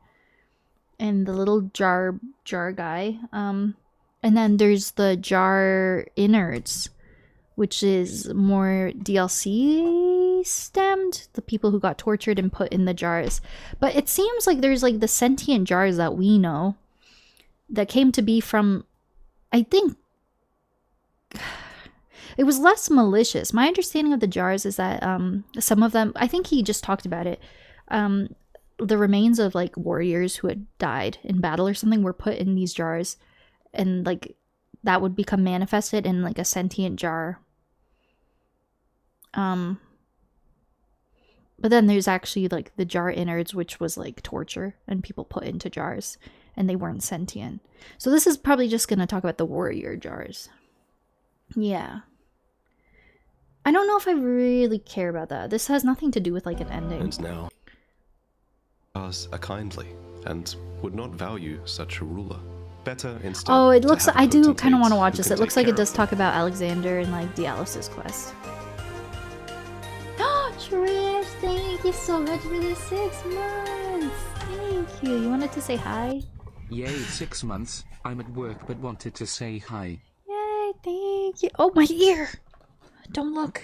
and the little jar guy. And then there's the jar innards, which is more DLC stemmed, the people who got tortured and put in the jars. But it seems like there's like the sentient jars that we know that came to be from, I think, it was less malicious. My understanding of the jars is that some of them, I think he just talked about it, the remains of like warriors who had died in battle or something were put in these jars, and like that would become manifested in like a sentient jar. But then there's actually like the jar innards, which was like torture and people put into jars and they weren't sentient. So this is probably just going to talk about the warrior jars. Yeah. I don't know if I really care about that. This has nothing to do with like an ending. And now, stars are kindly and would not value such a ruler. Better instead. Oh, it to looks. have a I do kind of potentate want to watch who this. can It looks take like it care does of talk about Alexander and like Dialys's quest. Oh, Trish, thank you so much for the 6 months. Thank you. You wanted to say hi? Yay, 6 months. I'm at work but wanted to say hi. Yay, thank you. Oh, my ear. Don't look.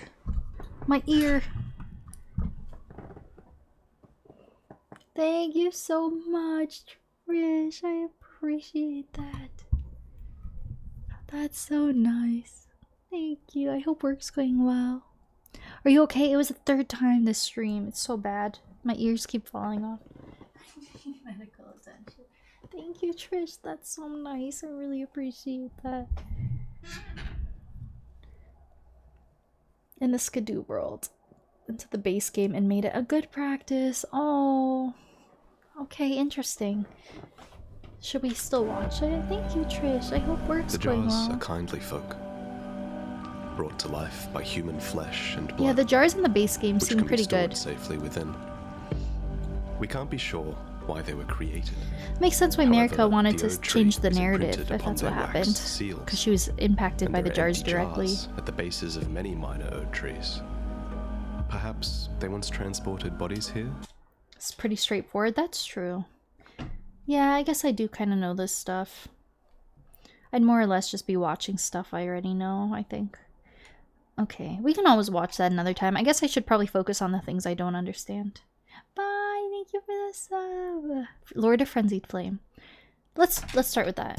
My ear. Thank you so much, Trish. I appreciate that. That's so nice. Thank you. I hope work's going well. Are you okay? It was the 3rd time this stream. It's so bad. My ears keep falling off. I need medical attention. Thank you, Trish. That's so nice. I really appreciate that. In the Skidoo world. Into the base game and made it a good practice. Oh. Okay, interesting. Should we still watch it? Thank you, Trish. I hope work's going well. The jars are kindly folk, brought to life by human flesh and blood. Yeah, the jars in the base game which seem can be pretty stored good. safely within. We can't be sure why they were created. Makes sense why However, Marika wanted the to oak tree change the is narrative, imprinted if upon that's what their waxed happened. seals, Because she was impacted and by the there are jars empty directly. jars at the bases of many minor oak trees. Perhaps they once transported bodies here? It's pretty straightforward. That's true. Yeah, I guess I do kind of know this stuff. I'd more or less just be watching stuff I already know, I think. Okay, we can always watch that another time. I guess I should probably focus on the things I don't understand. Bye, thank you for the sub. Lord of Frenzied Flame. Let's start with that.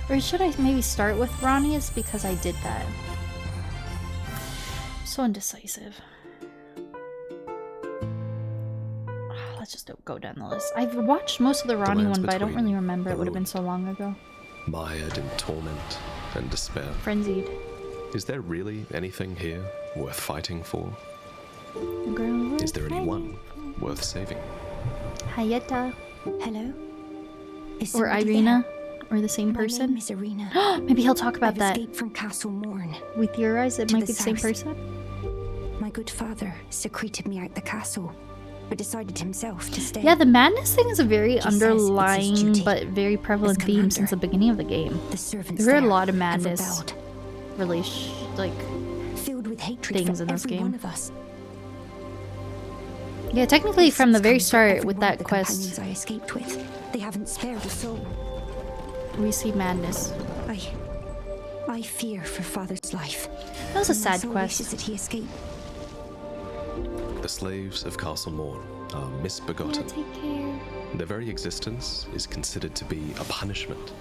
Or should I maybe start with Rania's because I did that? I'm so indecisive. Let's just go down the list. I've watched most of the Rani one, but I don't really remember. It would have been so long ago. Mired in torment and despair. Frenzied. Is there really anything here worth fighting for? Girl, Is there anyone worth saving? Hayeta. Hello? Is Or somebody Irina. there? Or the same My person. name is Irina. Maybe he'll talk about I've that. escaped from Castle Morn. We theorize it To might the be the same south. person. My good father secreted me out the castle, but decided himself to stay. Yeah, the madness thing is a very He says it's his underlying duty but very prevalent as theme since commander. the beginning of the game. The servants There are a there lot of have madness rebelled, filled with hatred things for in this every game. one of us. Yeah, technically This from the has very come to start every with one of that the quest, companions I escaped with. They haven't spared a soul. we see madness. I fear for father's life. That was a And my sad soul quest. wishes that he escape. The slaves of Castle Morn are Yeah, misbegotten. take care. Their very existence is considered to be a punishment.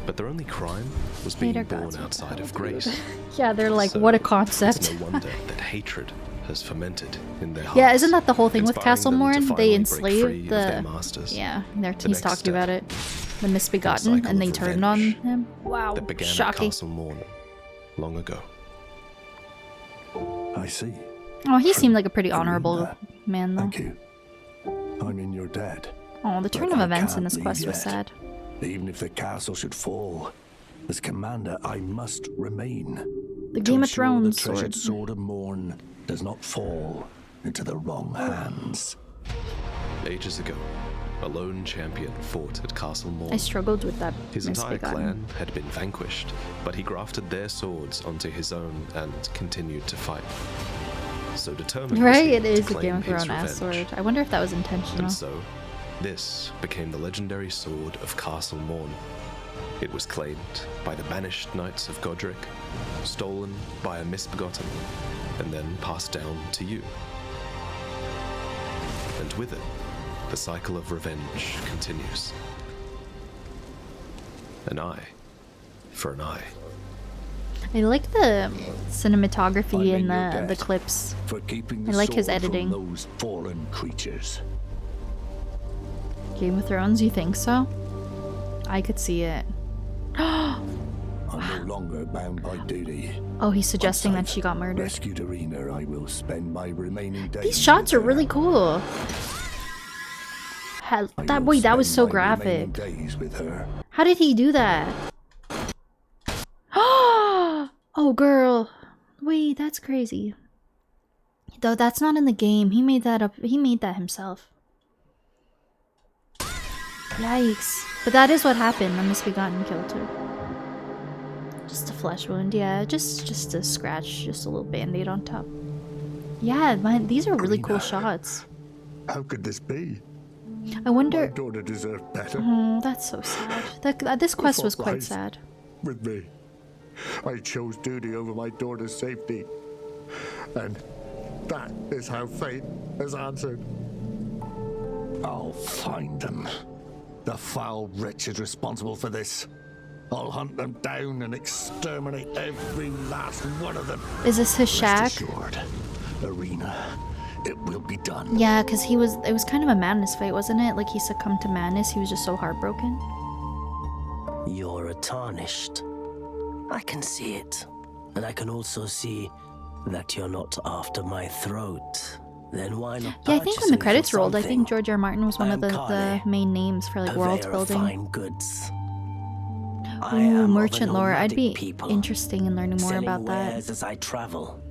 But their only crime was being Hater born gods, what the outside hell, of dude? grace. Yeah, they're like, So, what a It's concept. no wonder that hatred has fermented in their hearts. Yeah, isn't that the whole thing with inspiring Castle them to Morn? They finally break free enslaved of their the... masters. Yeah, The he's next talking step about it. The in a misbegotten, cycle and they of turned on revenge him. Wow, that began at shocking. Castle Morn long ago. I see. Oh, he seemed like a pretty Irina, honorable man, though. Thank you. I'm in your debt. Oh, the turn But of I events in can't this leave quest was yet. sad. Even if the castle should fall, as commander, I must remain. The to Game of ensure Thrones the treasured sword. sword of Morn does not fall into the wrong hands. Ages ago, a lone champion fought at Castle Morn. I struggled with that His entire misbegotten. clan had been vanquished, but he grafted their swords onto his own and continued to fight. So determined was Right, he it is to a Game of claim his Thrones ass revenge. sword. I wonder if that was intentional. And so, this became the legendary sword of Castle Morn. It was claimed by the banished knights of Godric, stolen by a misbegotten, and then passed down to you. And with it, the cycle of revenge continues. An eye for an eye. I like the cinematography I'm in and your the debt clips. for keeping I the like his sword from editing. those fallen creatures. Game of Thrones, you think so? I could see it. I'm no longer bound by duty. Oh, he's suggesting that Once she got I've murdered. rescued Arena, I will spend my remaining days. These shots with are really her. cool. I That will that was spend so my remaining graphic. days with her. How did he do that? Oh, girl. Wait, that's crazy. Though that's not in the game. He made that up. He made that himself. Yikes. But that is what happened. The Misbegotten killed her. Just a flesh wound, yeah. Just a scratch. Just a little band-aid on top. Yeah, these are really cool shots. How could this be? I wonder... My daughter deserved better. Oh, that's so sad. This quest was quite sad. With me. I chose duty over my daughter's safety. And that is how fate has answered. I'll find them. The foul wretches responsible for this. I'll hunt them down and exterminate every last one of them. Is this his shack? Rest assured, Arena, it will be done. Yeah, because it was kind of a madness fight, wasn't it? Like he succumbed to madness. He was just so heartbroken. You're a tarnished. I can see it. And I can also see that you're not after my throat. Then why not? Yeah, I think when the credits rolled, I think George R. R. Martin was one of the main names for like world building. Goods. Ooh, merchant lore. I'd be interesting in learning more about that. As I travel.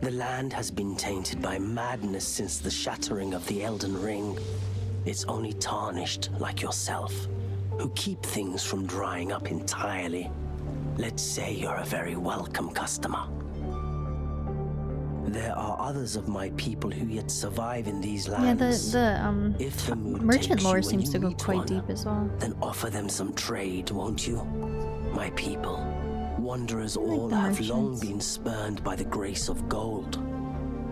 The land has been tainted by madness since the shattering of the Elden Ring. It's only tarnished like yourself, who keep things from drying up entirely. Let's say you're a very welcome customer. There are others of my people who yet survive in these lands. Yeah, the merchant lore seems to go quite deep as well. Then offer them some trade, won't you? My people, wanderers all the have long merchants. been spurned by the grace of gold,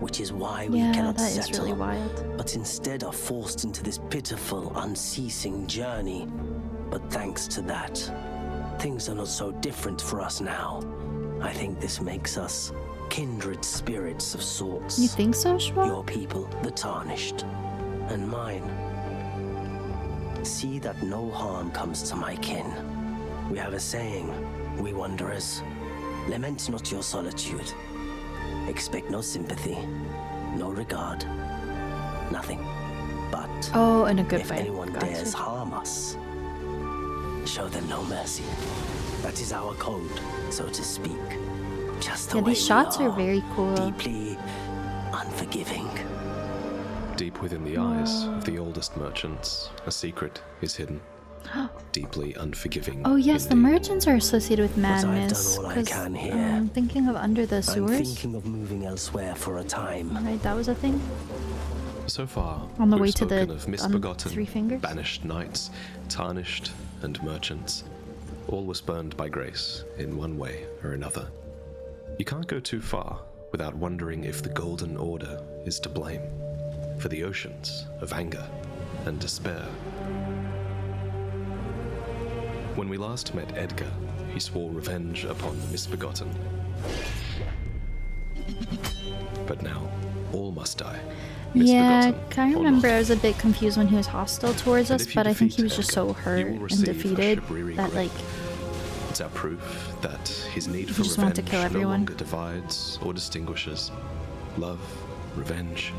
which is why we Yeah, cannot that settle, is really wild. but instead are forced into this pitiful, unceasing journey. But thanks to that, things are not so different for us now. I think this makes us kindred spirits of sorts. You think so, Schwa? Your people, the tarnished, and mine. See that no harm comes to my kin. We have a saying, we wanderers, lament not your solitude. Expect no sympathy, no regard, nothing. But Oh, in a good if way. anyone Gotcha. dares harm us, show them no mercy. That is our code, so to speak. Just the Yeah, way these shots we are very cool. Deeply unforgiving. Deep within the eyes of the oldest merchants, a secret is hidden. Deeply unforgiving. Oh yes, the indeed. merchants are associated with But I've done madness. all I 'Cause, can here. I'm thinking of Under the I'm Sewers. thinking of moving elsewhere for a time. Right, that was a thing. So far, On the we've way to the- spoken of misbegotten, Three Fingers? banished knights, tarnished, and merchants. All were spurned by grace in one way or another. You can't go too far without wondering if the Golden Order is to blame for the oceans of anger and despair. When we last met Edgar, he swore revenge upon the misbegotten. But now, all must die. Yeah, misbegotten I or remember not. I was a bit confused when he was hostile towards And us, if you but I think he defeat was just Edgar, so hurt you will and receive a defeated Shibriri that grave. like It's our proof that his need He for just wanted to revenge kill no everyone. longer divides or distinguishes. Love, revenge,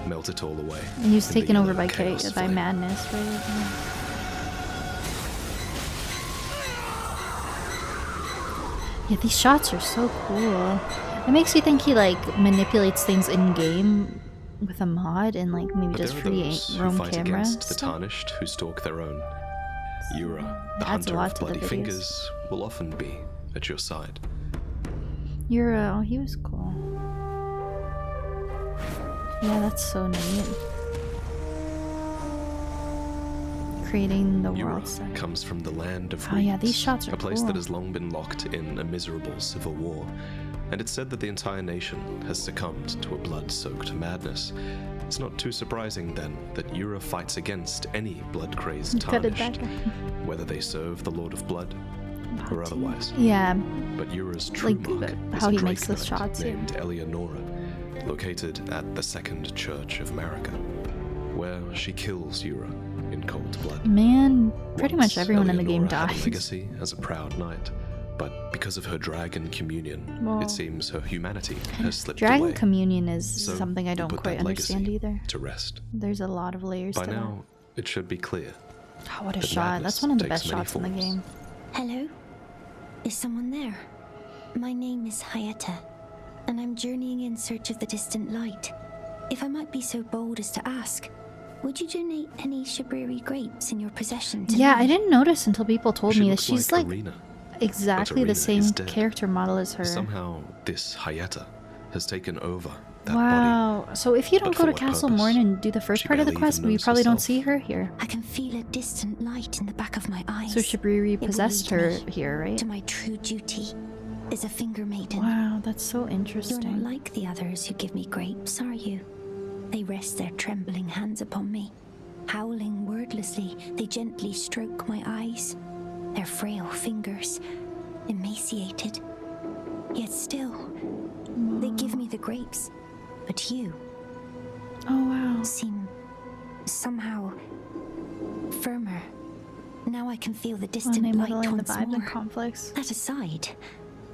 melt it all away. and he was in the taken over yellow by chaos by flame. madness, right? Yeah, these shots are so cool. It makes you think he like manipulates things in game with a mod and like maybe But does there are free those who roam fight camera against the stuff. tarnished who stalk their own. Yura, the Adds a hunter lot of to the bloody videos. fingers, will often be at your side. Oh, he was cool. Yeah, that's so neat. Creating the Yura world set. comes from the land of Oh, yeah, reeds, these shots are a place cool. that has long been locked in a miserable civil war, and it's said that the entire nation has succumbed to a blood-soaked madness. It's not too surprising, then, that Yura fights against any blood-crazed Cut it tarnished, back. whether they serve the Lord of Blood or otherwise. Yeah, But Yura's true like mark is how a he Drake makes those Knight shots. Yeah. named Eleonora, located at the Second Church of Marika, where she kills Yura in cold blood. Man, pretty Once, much everyone in the game Eleonora had a dies. legacy as a proud knight, But because of her dragon communion, Well, it seems her humanity has slipped Dragon away. communion is So something I we don't put quite that understand legacy either. to rest. There's a lot of layers By to now, it should be clear. that. Oh, what a that shot. madness That's one of the takes best many shots in the forms. game. Hello? Is someone there? My name is Hayata, and I'm journeying in search of the distant light. If I might be so bold as to ask, would you donate any Shabriri grapes in your possession to Yeah, me? I didn't notice until people told She me that looks she's like like Arena. exactly Arena the same is dead. character model as her. Somehow, this Hayata has taken over that body. Wow. So if you don't But go for to what Castle purpose? Morn and do the first She part of the barely quest, even we knows probably don't herself. see her here. I can feel a distant light in the back of my eyes. So Shabriri It will possessed lead her me here, right? to my true duty as a finger maiden. Wow, that's so You're not interesting. like the others who give me grapes, are you? They rest their trembling hands upon me. Howling wordlessly, they gently stroke my eyes. Their frail fingers, emaciated. Yet still, they give me the grapes. But you Oh wow. seem somehow firmer. Now I can feel the When distant they light modeling the once vibe more. and conflicts. That aside,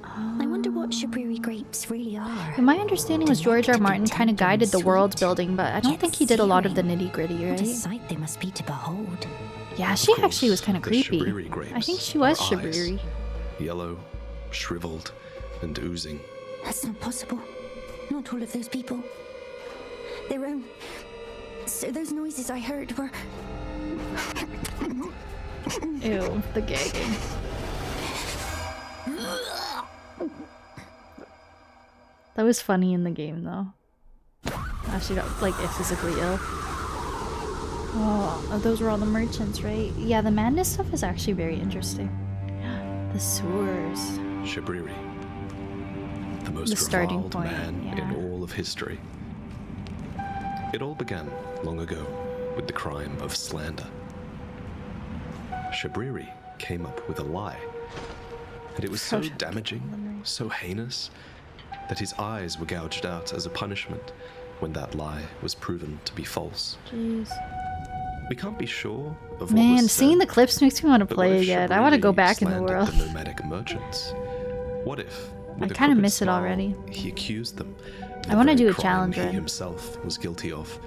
I wonder what Shabriri grapes really are. And my understanding was George R. Martin kind of guided the world building, but I don't Yet think he did a lot of the searing. nitty gritty, What a right? sight they must be to behold. Yeah, she Of actually was course, kind of the creepy. Shabriri grapes I think she was are eyes. Shabriri. Yellow, shriveled, and oozing. That's not possible. Not all of those people. Their own. So those noises I heard were. Ew, the gagging. That was funny in the game, though. She got, like, physically ill. Oh, those were all the merchants, right? Yeah, the madness stuff is actually very interesting. The sewers. Shabriri, the most starting reviled point, man yeah. in all of history. It all began long ago with the crime of slander. Shabriri came up with a lie, and it was so damaging, so heinous, that his eyes were gouged out as a punishment when that lie was proven to be false. Jeez. We can't be sure of what Man, was seeing said, the clips makes me want to but what play if again. I want to go Shabriri back in the slandered world. the nomadic merchants? What if, with I a kinda crooked miss it smile, already. he accused them of I wanna the do very a crime challenge he run. himself was guilty of,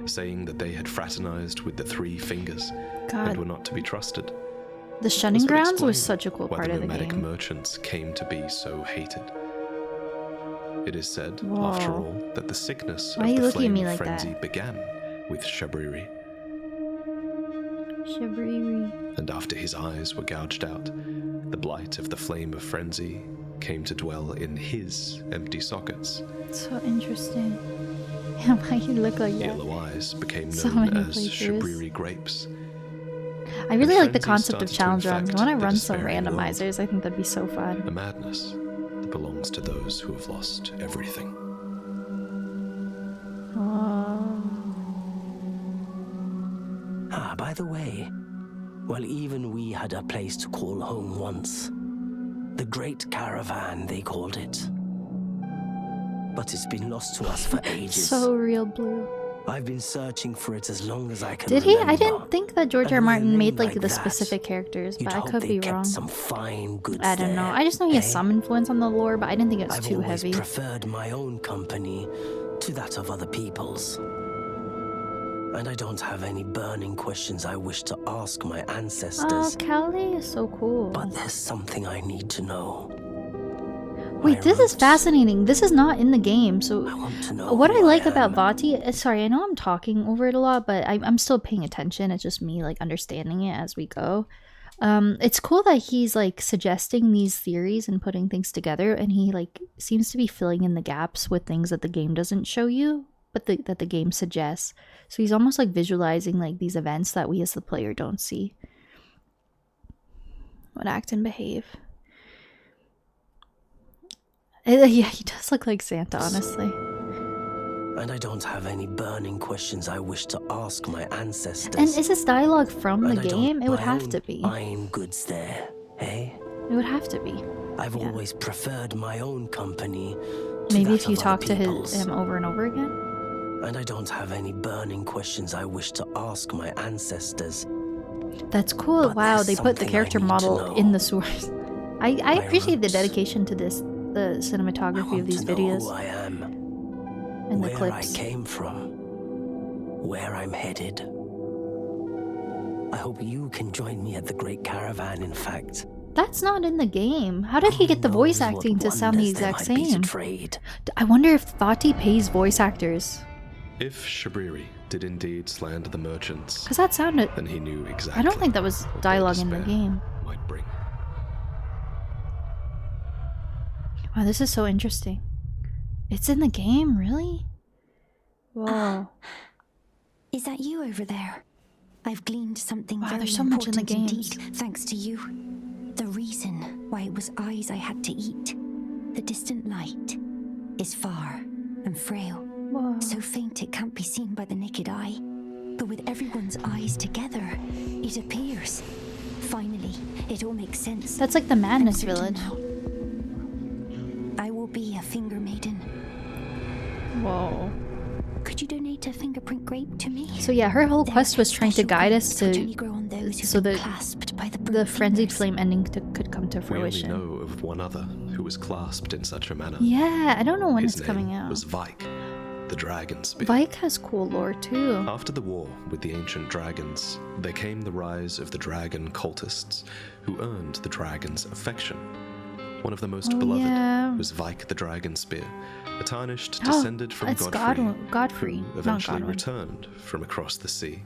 saying that they had fraternized with the Three Fingers God. and were not to be trusted. The shunning This would grounds explain was such a cool why part the of the nomadic game. merchants came to be so hated. It is said, Whoa. after all, that the sickness Why are of you the looking at flame me of like frenzy that? began with Shabriri, Shabriri. and after his eyes were gouged out, the blight of the flame of frenzy came to dwell in his empty sockets. So interesting. Yeah, why you look like that? Yellow eyes became So known many as playthroughs. Shabriri grapes. I really like the frenzy concept of started to challenge runs. I infect want to the run some despairing world. randomizers. I think that'd be so fun. A madness that belongs to those who have lost everything. Ah, by the way, well, even we had a place to call home once. The Great Caravan, they called it. But it's been lost to us for ages. So real blue. I've been searching for it as long as I can Did he? remember. I didn't think that George R. And with a Martin name made like like the that, specific characters, You'd but I hope could they be kept wrong. some fine goods I don't know. there, I just know he has eh? some influence on the lore, but I didn't think it was I've too always heavy. preferred my own company to that of other people's. And I don't have any burning questions I wish to ask my Oh, ancestors. Callie is so cool. But there's something I need to know. Wait, this is fascinating. This is not in the game, so I want to know what I who like am. about Vati, sorry, I know I'm talking over it a lot, but I'm still paying attention. It's just me like understanding it as we go. It's cool that he's like suggesting these theories and putting things together, and he like seems to be filling in the gaps with things that the game doesn't show you, but that the game suggests. So he's almost like visualizing like these events that we as the player don't see. Would act and behave. Yeah, he does look like Santa, honestly. And I don't have any burning questions I wish to ask my ancestors. And is this dialogue from the And I don't game? It would my have own to be. Fine goods there, eh? It would have to be. I've Yeah. always preferred my own company. To Maybe that if you of talk other to people's. him over and over again. And I don't have any burning questions I wish to ask my ancestors. That's cool. But Wow, there's they put the something I character need to model know. in the source. I appreciate the dedication to this, the cinematography of these videos. Who I am, and the where clips. I came from, where I'm headed. I hope you can join me at the Great Caravan, in fact. That's not in the game. How did he get the voice acting to sound the exact same? I wonder if Thati pays voice actors. If Shabriri did indeed slander the merchants, Because that sounded... then he knew exactly. I don't think that was dialogue in the game. Might bring. Wow, this is so interesting. It's in the game, really? Whoa. Is that you over there? I've gleaned something Wow, very there's so much in the important games. indeed, thanks to you. The reason why it was eyes I had to eat, the distant light, is far and frail. Whoa. So faint it can't be seen by the naked eye. But with everyone's eyes together, it appears. Finally, it all makes sense. That's like the Madness I'm certain Village. now. I will be a finger maiden. Whoa. Could you donate a fingerprint grape to me? So yeah, her whole quest was trying to guide us to... so that the the frenzied flame ending could come to We fruition. only know of one other who was clasped in such a manner. Yeah, I don't know when His it's name coming out. was Vike, the dragon spear. Vike has cool lore too. After the war with the ancient dragons, there came the rise of the dragon cultists, who earned the dragon's affection. One of the most beloved was Vike the dragon spear, a tarnished descended from it's Godfrey, not who eventually Godwin. returned from across the sea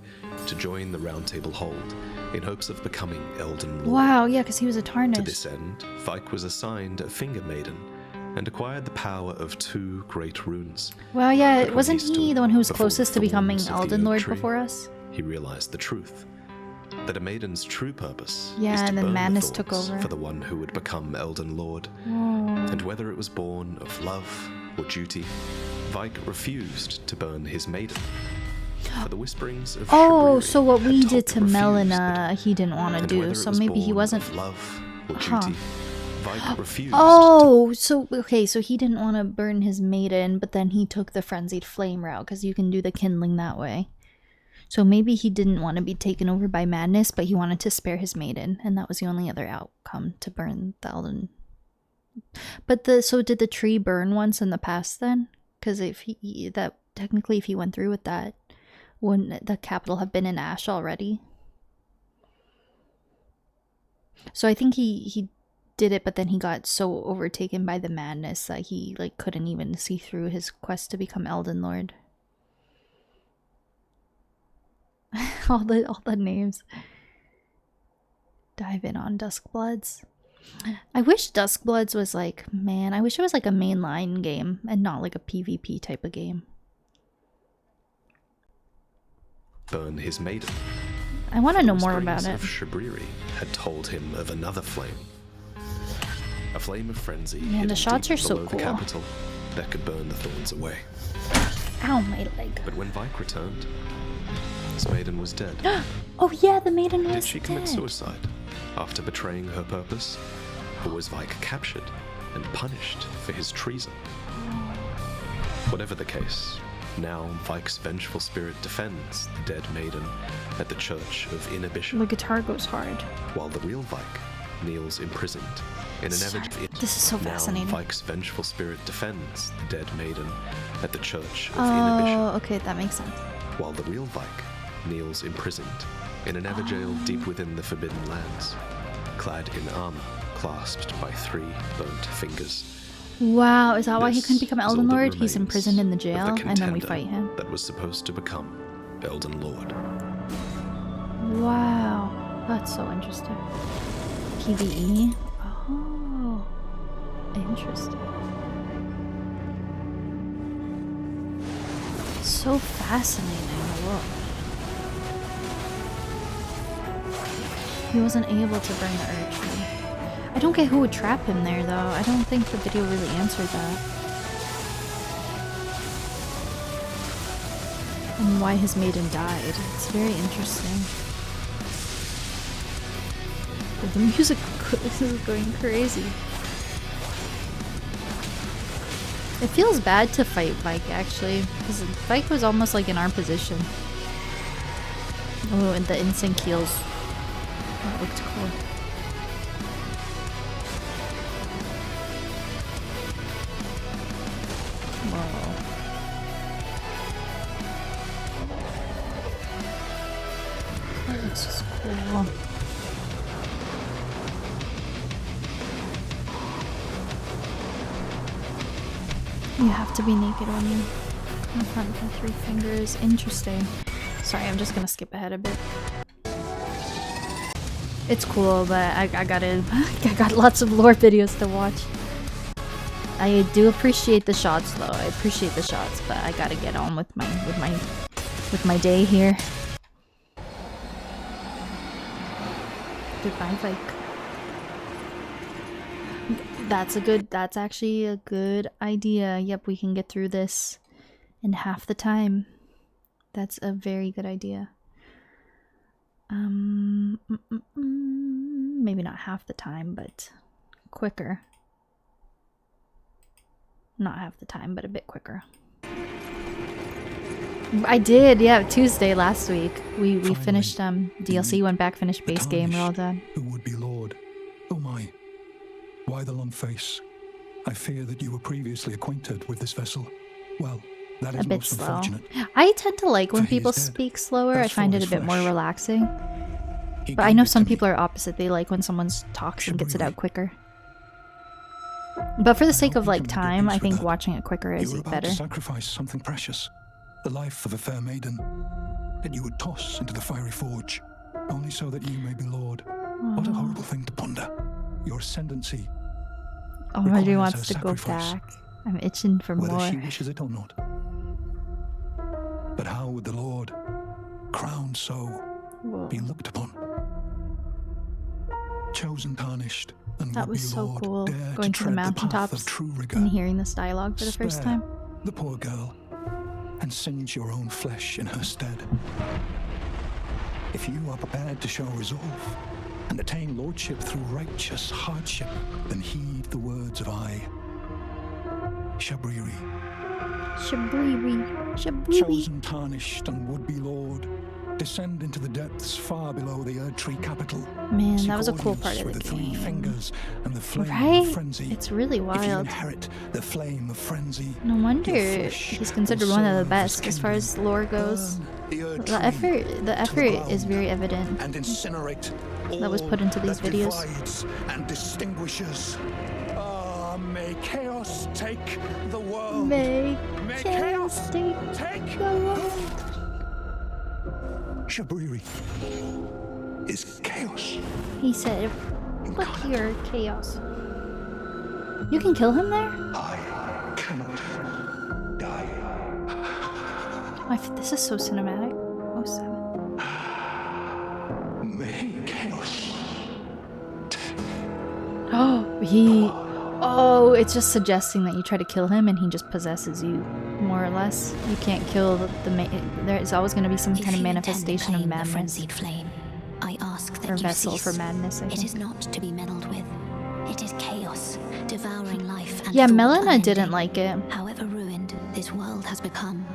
to join the Round Table Hold in hopes of becoming Elden Lord. Wow, yeah, because he was a To tarnished. this end, Vike was assigned a finger maiden and acquired the power of 2 great runes. Well, yeah, But when wasn't he he stood the one who was before the closest to becoming thorns of the Elden oak Lord tree, before us? He realized the truth. That a maiden's true purpose Yeah, is to and then burn the madness took thorns over. for the one who would become Elden Lord. Whoa. And whether it was born of love or duty, Vike refused to burn his maiden. For the whisperings of Oh, Shabriri so what had we told did to refused Melina, he didn't want to and do. whether it So was maybe he born wasn't. of love or Huh. duty, Vike refused. Oh, so okay, so he didn't want to burn his maiden, but then he took the frenzied flame route because you can do the kindling that way. So maybe he didn't want to be taken over by madness, but he wanted to spare his maiden, and that was the only other outcome to burn the Elden. But so did the tree burn once in the past then? Because if technically if he went through with that, wouldn't the capital have been in ash already? So I think he did it, but then he got so overtaken by the madness that he like couldn't even see through his quest to become Elden Lord. all the names. Dive in on Duskbloods. I wish Duskbloods was like, man, I wish it was like a mainline game and not like a PvP type of game. Burn his maiden. I want to know The more about whisperings it. of Shabriri had told him of another flame. A flame of frenzy Man, the hidden shots deep are so below cool. the capital that could burn the thorns away. Ow, my leg. But when Vike returned, his maiden was dead. Oh yeah, the maiden was Did she commit dead. suicide after betraying her purpose? Or was Vike captured and punished for his treason? Whatever the case, now Vike's vengeful spirit defends the dead maiden at the Church of Inhibition, The guitar goes hard. while the real Vike kneels imprisoned in an Sorry, image. this is so fascinating. Now Vike's vengeful spirit defends the dead maiden at the Church of Inhibition, Oh, okay, that makes sense. while the real Vike kneels imprisoned in an Everjail deep within the Forbidden Lands, clad in armor, clasped by 3 burnt fingers. Wow, is that why he This couldn't become is all Elden that Lord? He's remains imprisoned in the of jail, and then we contender fight him. That was supposed to become Elden Lord. Wow, that's so interesting. PvE? Oh, interesting. So fascinating. Look. He wasn't able to burn the urchin. I don't get who would trap him there, though. I don't think the video really answered that. And why his maiden died. It's very interesting. The music is going crazy. It feels bad to fight Vike, actually, because Vike was almost like in our position. Oh, and the instant kills. That looked cool. You have to be naked when you in front of the 3 fingers. Interesting. Sorry, I'm just gonna skip ahead a bit. It's cool, but I got lots of lore videos to watch. I do appreciate the shots though. I appreciate the shots, but I gotta get on with my day here. Goodbye, Vike. That's actually a good idea. Yep, we can get through this in half the time. That's a very good idea. Maybe not half the time, but quicker. Not half the time, but a bit quicker. I did, yeah, Tuesday last week. We finished DLC, went back, finished base game, we're all done. Who would be Lord? Oh my. Why the long face? I fear that you were previously acquainted with this vessel. Well, that is A bit most slow. unfortunate. I tend to like when For he people is dead, speak slower. as I find for it a his bit more flesh. relaxing. He But I gave know it to some me. people are opposite. They like when someone talks and gets it out quicker. But for the sake of like time, I think watching it quicker You is were about better. to sacrifice something precious, the life of a fair maiden, that you would toss into the fiery forge, only so that you may be Lord. What a horrible thing to ponder. Your ascendancy Already requires wants her to go sacrifice, back. I'm itching for whether more. she wishes it or not. But how would the Lord, crowned so, be looked upon? Chosen, tarnished, and That would was be so Lord, cool. dare Going to to the tread the path mountaintops of true rigor. and hearing this dialogue for the first Spare time. the poor girl, and singe your own flesh in her stead. If you are prepared to show resolve and attain lordship through righteous hardship, then heed the words of I, Shabriri, Shabriri. chosen, tarnished, and would-be lord. Descend into the depths far below the Erdtree capital. Man, Seek that was a cool audience part of with the the 3 game. fingers and the flame Right? of frenzy. It's really If you wild. inherit the flame of frenzy, No wonder your flesh he's will considered one of the serve best as as far as lore goes. Burn the Erd The effort ground is very evident. and incinerate That was put into these that videos. divides and distinguishes. Ah, may chaos take the world. May chaos take the world. Shabriri is chaos. He said, "Look here, chaos." You can kill him there? I cannot die. This is so cinematic. Oh, 7. May chaos. Oh, it's just suggesting that you try to kill him and he just possesses you, more or less. You can't kill there's always going to be some kind of manifestation of madness. Frenzied flame, I ask that Or you vessel cease. for madness, I It think. is not to be meddled with. It is chaos, devouring life and Yeah, thought Melina unending. didn't like it. However ruined this world has become,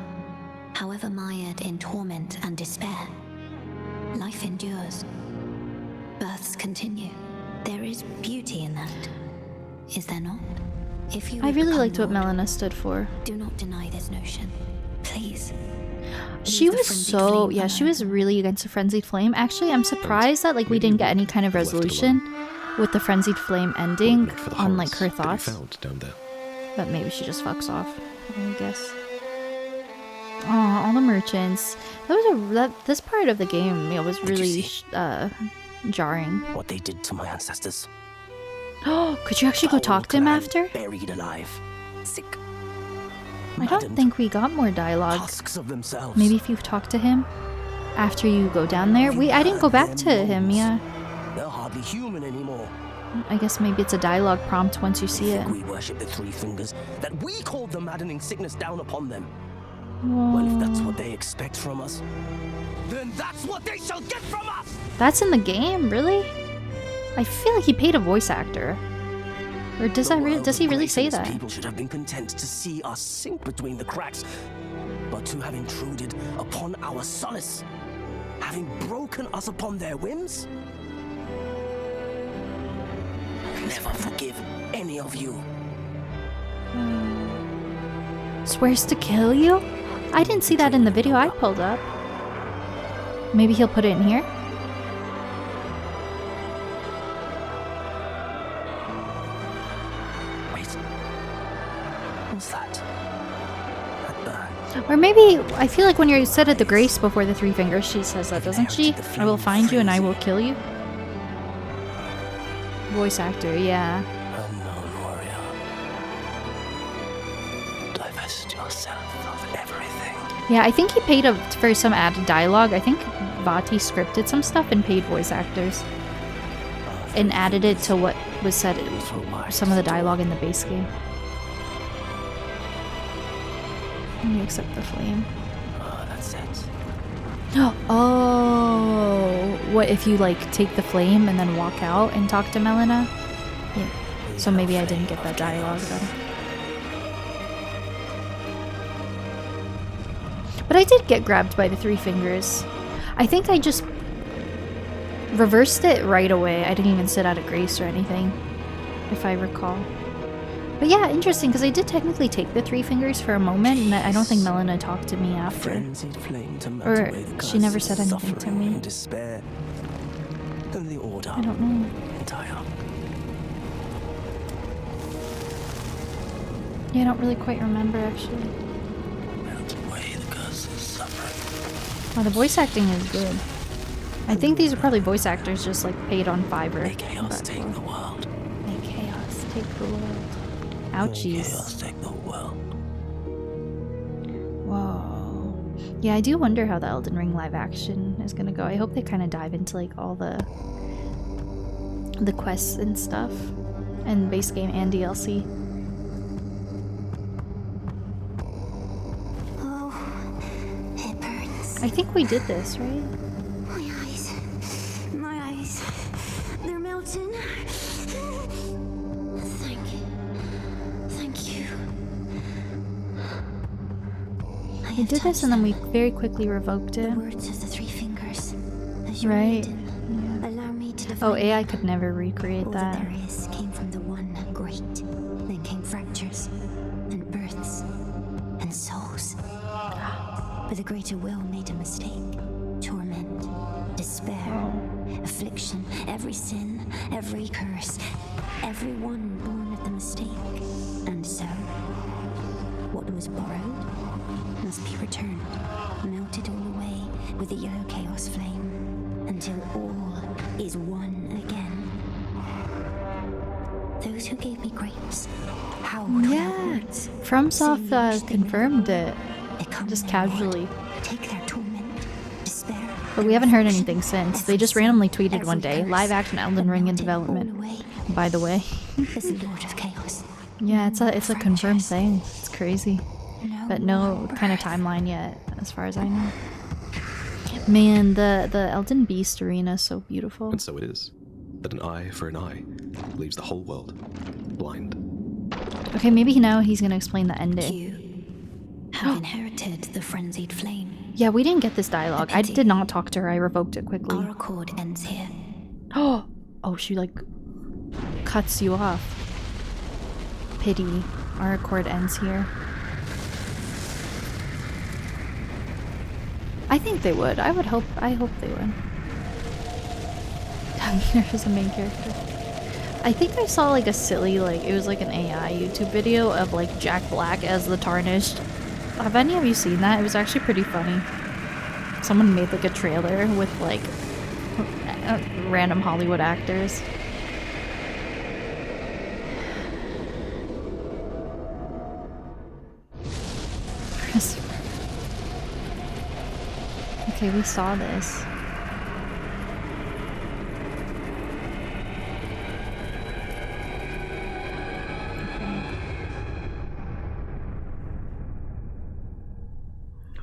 however mired in torment and despair, life endures. Births continue. There is beauty in that. Is there not? If you I would really become liked what Lord, Melina stood for. do not deny this notion. Please. She Leave the was frenzied so, flame yeah, she alone. was really against the Frenzied Flame. Actually, I'm surprised that like we didn't get any kind of resolution with the Frenzied Flame ending Not for the on like her horrors that we thoughts. found down there. But maybe she just fucks off, I guess. Oh, all the merchants. This part of the game, was really jarring. What they did to my ancestors. Oh, could you actually go talk to him after? Buried alive. Sick. I don't think we got more dialogue. Husks of themselves. Maybe if you talk to him after you go down there. I didn't go back to him, yeah. They're hardly human anymore. I guess maybe it's a dialogue prompt once you see it. We worship the 3 fingers that we called the maddening sickness down upon them. Well, if that's what they expect from us, then that's what they shall get from us! That's in the game, really? I feel like he paid a voice actor. Or does he really say that? People should have been content to see us sink between the cracks, but to have intruded upon our solace, having broken us upon their whims? I'll never forgive any of you. Swears to kill you? I didn't see that in the video I pulled up. Maybe he'll put it in here? was that? That bird. Or maybe, I feel like when you're set at the grace before the three fingers, she says that, doesn't she? I will find you and I will kill you. Voice actor, yeah. Unknown warrior. Divest yourself of everything. Yeah, I think he paid for some added dialogue. I think Vati scripted some stuff and paid voice actors. And added it to what was said, some of the dialogue in the base game. When you accept the flame. That's it. Oh, what if you like take the flame and then walk out and talk to Melina? Yeah. So maybe I didn't get that dialogue then. But I did get grabbed by the three fingers. I think I just reversed it right away. I didn't even sit out of grace or anything, if I recall. But yeah, interesting, because I did technically take the three fingers for a moment, and I don't think Melina talked to me after. Or she never said anything to me. Despair. And the order. I don't know. Entire. Yeah, I don't really quite remember, actually. Melt away the curse of suffering. Wow, the voice acting is good. I think these are probably voice actors just like paid on Fiverr. May chaos take the world. May chaos take the world. Ouchies. May chaos take the world. Whoa. Yeah, I do wonder how the Elden Ring live action is gonna go. I hope they kind of dive into like all the quests and stuff, and base game and DLC. Oh, it burns. I think we did this, right? My eyes, they're melting. Thank you. We did this and then we very quickly revoked it. The words of the three fingers. As your Right. maiden, allow me to define Oh, AI could never recreate all that. there is came from the one great. Then came fractures, and births, and souls. But the greater will made a mistake. Torment, despair, affliction, every sin, every curse, every one born of the mistake. And so, what was borrowed must be returned, melted all away with the yellow chaos flame, until all is one again. Those who gave me grapes howled without Yeah, words. FromSoft confirmed it, just casually. Take their torment, despair. But we haven't heard anything since. They just randomly tweeted one day, live action Elden Ring in development. By the way. As the Lord of Chaos. Yeah, it's a confirmed thing. It's crazy. But no kind of timeline yet, as far as I know. Man, the Elden Beast arena is so beautiful. And so it is, that an eye for an eye leaves the whole world blind. Okay, maybe now he's gonna explain the ending. You have inherited the frenzied flame. Yeah, we didn't get this dialogue. I did not talk to her. I revoked it quickly. Our accord ends here. Oh, she like cuts you off. Pity. Our accord ends here. I think they would. I hope they would. Tamir is a main character. I think I saw like a silly, like, it was like an AI YouTube video of like Jack Black as the Tarnished. Have any of you seen that? It was actually pretty funny. Someone made like a trailer with like random Hollywood actors. Okay, we saw this.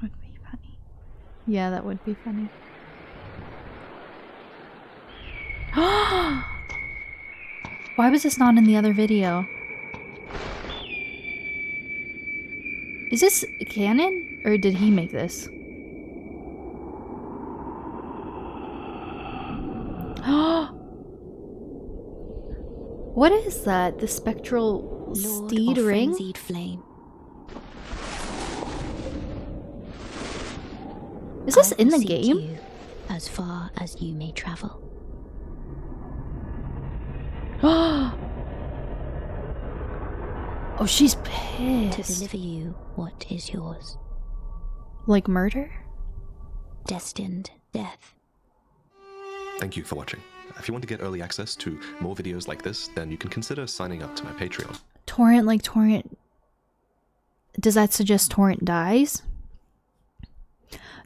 Would be funny. Yeah, that would be funny. Why was this not in the other video? Is this canon? Or did he make this? What is that? The spectral steed ring? Flame. Is this in the game? You as far as you may travel. Oh, she's to pissed. deliver you what is yours. Like murder? Destined death. Thank you for watching. If you want to get early access to more videos like this, then you can consider signing up to my Patreon. Torrent, like Torrent. Does that suggest Torrent dies?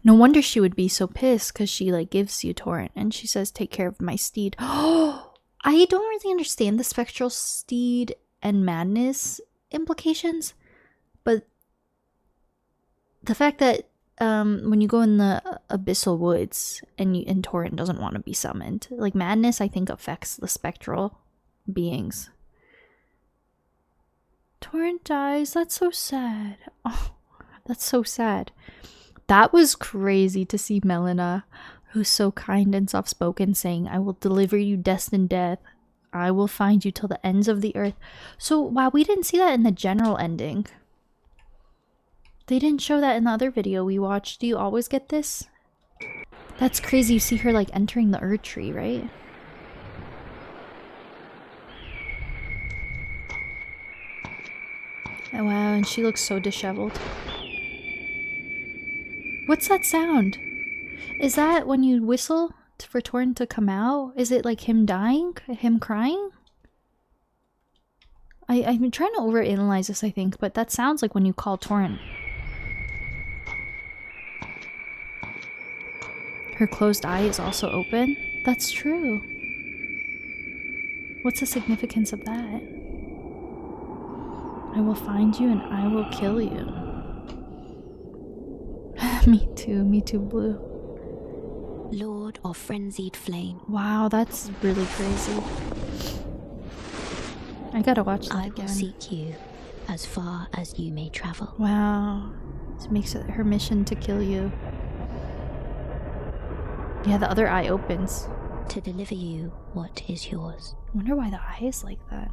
No wonder she would be so pissed, because she like gives you Torrent and she says, take care of my steed. Oh, I don't really understand the spectral steed and madness implications, but the fact that when you go in the abyssal woods and Torrent doesn't want to be summoned, like madness I think affects the spectral beings. Torrent dies. That's so sad. Oh, that's so sad. That was crazy to see Melina, who's so kind and soft-spoken, saying, I will deliver you destined death. I will find you till the ends of the earth. So, wow, we didn't see that in the general ending. They didn't show that in the other video we watched. Do you always get this? That's crazy. You see her, like, entering the Erd Tree, right? Oh, wow, and she looks so disheveled. What's that sound? Is that when you whistle for Torrent to come out? Is it like him dying? Him crying? I've been trying to overanalyze this, I think, but that sounds like when you call Torrent. Her closed eye is also open? That's true. What's the significance of that? I will find you and I will kill you. Me too, Blue. Lord of frenzied flame. Wow, that's really crazy. I gotta watch that I again. will seek you as far as you may travel. Wow. This makes it her mission to kill you. Yeah, the other eye opens. To deliver you what is yours. I wonder why the eye is like that.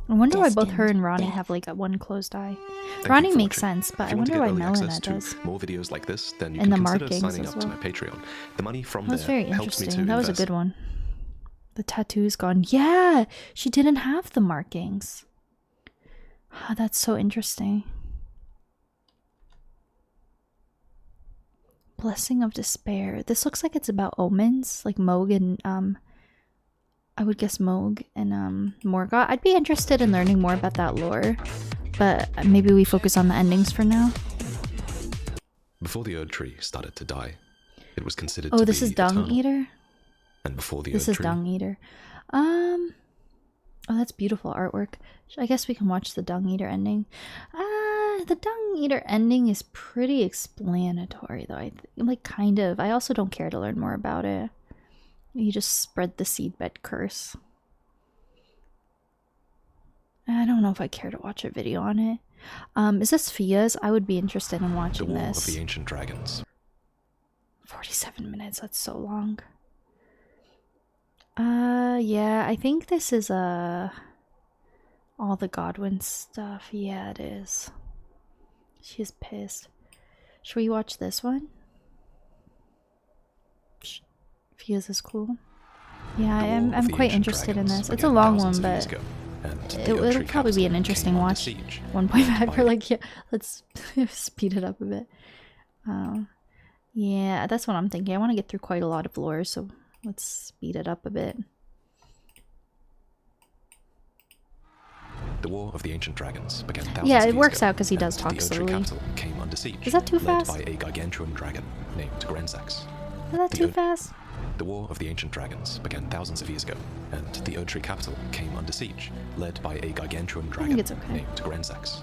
I wonder why both her and Destined Ronnie death. have like a one closed eye. Thank Ronnie you for makes watching. sense, but If I you want to wonder get why early Melina access to does. more videos like this, then you And can the consider markings signing as up to well. my Patreon. The money from That was there very helps me to interesting. That was a invest. good one. The tattoo's gone. Yeah, she didn't have the markings. Ah, that's so interesting. Blessing of Despair. This looks like it's about omens, like Moog and I would guess Moog and Morgoth. I'd be interested in learning more about that lore, but maybe we focus on the endings for now. Before the Erd Tree started to die, it was considered Oh, to this be is Dung eternal. Eater. And before the This Erd is Tree, Dung Eater. Oh, that's beautiful artwork. I guess we can watch the Dung Eater ending. The Dung Eater ending is pretty explanatory, though. Like, kind of. I also don't care to learn more about it. You just spread the seedbed curse. I don't know if I care to watch a video on it. Is this Fia's? I would be interested in the watching War this. of the Ancient Dragons. 47 minutes, that's so long. Yeah, I think this is all the Godwin stuff. Yeah, it is. She's pissed. Should we watch this one? Fia's is cool. Yeah, The War of I'm the quite Ancient interested in Dragons this. It's a began long thousands one, of years but ago, and the it'll Erd Tree probably be an capital interesting came under watch. siege, 1.5, led we're by- like, yeah, let's speed it up a bit. Yeah, that's what I'm thinking. I want to get through quite a lot of lore, so let's speed it up a bit. The War of the Ancient Dragons began thousands Yeah, of it years works ago, out 'cause he does and talk the Erd Tree slowly. capital came under siege. Is that too led fast? by a gargantuan dragon named Grensax. Is that The too Erd- fast? The War of the Ancient Dragons began thousands of years ago, and the Erd Tree capital came under siege, led by a gargantuan dragon it's okay. named Grensax.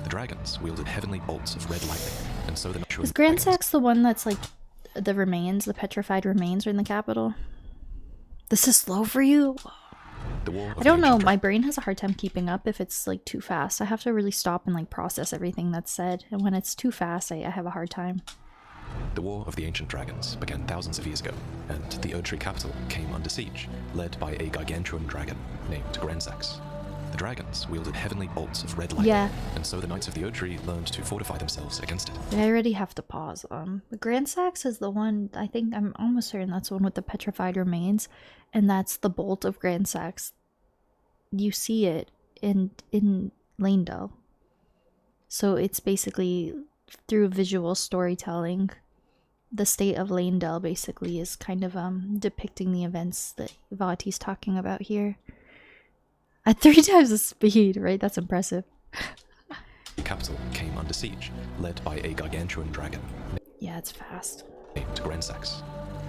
The dragons wielded heavenly bolts of red lightning, and so the Is Grandsax the one that's like the remains, the petrified remains are in the capital? This is slow for you? The War of I don't the know, Ancient my brain has a hard time keeping up if it's like too fast. I have to really stop and like process everything that's said, and when it's too fast, I have a hard time. The War of the Ancient Dragons began thousands of years ago, and the Erd Tree capital came under siege, led by a gargantuan dragon named Grensax. The dragons wielded heavenly bolts of red lightning, Yeah. and so the Knights of the Erd Tree learned to fortify themselves against it. I already have to pause. The Grandsax is the one, I think, I'm almost certain that's the one with the petrified remains, and that's the bolt of Grandsax. You see it in Lanedell. So it's basically through visual storytelling. The state of Lanedell basically is kind of depicting the events that Vati's talking about here. At 3 times the speed, right? That's impressive. The capital came under siege, led by a gargantuan dragon Yeah, it's fast. named Gransax.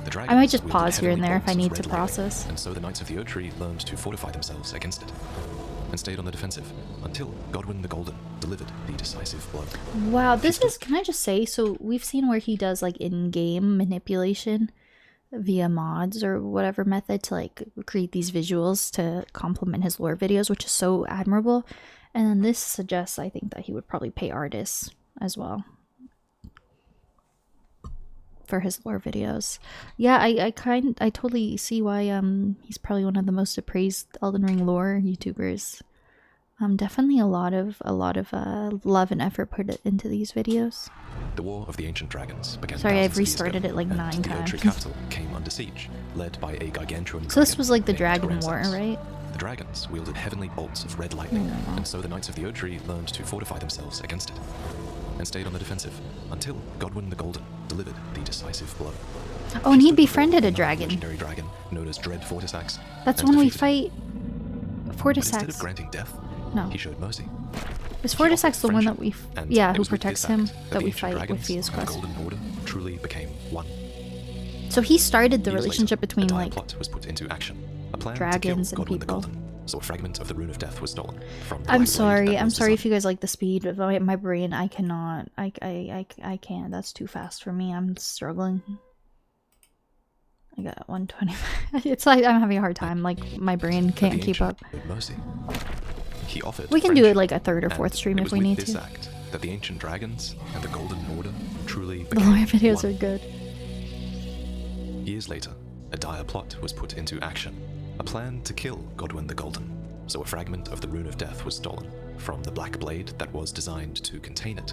The I might just dragons pause here and wielded there if I heavily need to bolts of red lightning, process. And so the Knights of the Oak Tree learned to fortify themselves against it, and stayed on the defensive until Godwin the Golden delivered the decisive blow. Wow, this is, can I just say, so we've seen where he does like in-game manipulation via mods or whatever method to like create these visuals to complement his lore videos, which is so admirable. And then this suggests, I think, that he would probably pay artists as well for his lore videos. Yeah, I totally see why he's probably one of the most appraised Elden Ring lore YouTubers. Definitely a lot of love and effort put into these videos. The War of the Ancient Dragons began. Sorry, I've thousands of years restarted ago, it like and 9 the Oak Tree times. capital came under siege, led by a gargantuan. So this dragon was like the named Dragon War, Gransax. right? The dragons wielded heavenly bolts of red lightning, and so the Knights of the Oak Tree learned to fortify themselves against it, and stayed on the defensive until Godwin the Golden delivered the decisive blow. Oh, and She he stood before befriended a another dragon. legendary dragon known as Dread Fortisax. That's and when we defeated him. fight But instead of Fortisax. granting death, No. he showed mercy. Is He offered Fortisax the one that we, friendship, and yeah, it who was with protects this him act that the we ancient fight with dragons Fia's and the quest? Golden Order truly became one. So he started the Years relationship later, between a dire like plot was put into action. A plan dragons to kill and Godwin the people. Golden, so a fragment of the Rune of Death was stolen from the I'm Black Blade sorry. that I'm was sorry if designed- you guys like the speed, but my brain, I cannot. I can't. That's too fast for me. I'm struggling. I got 120. It's like I'm having a hard time. Like my brain But can't the keep ancient up. showed mercy. He offered We can do it friendship, like a 3rd or and 4th stream it if was we with need this to. act that the ancient dragons and the Golden Order truly The became lore videos one. are good. Years later, a dire plot was put into action. A plan to kill Godwin the Golden, so a fragment of the Rune of Death was stolen from the Black Blade that was designed to contain it.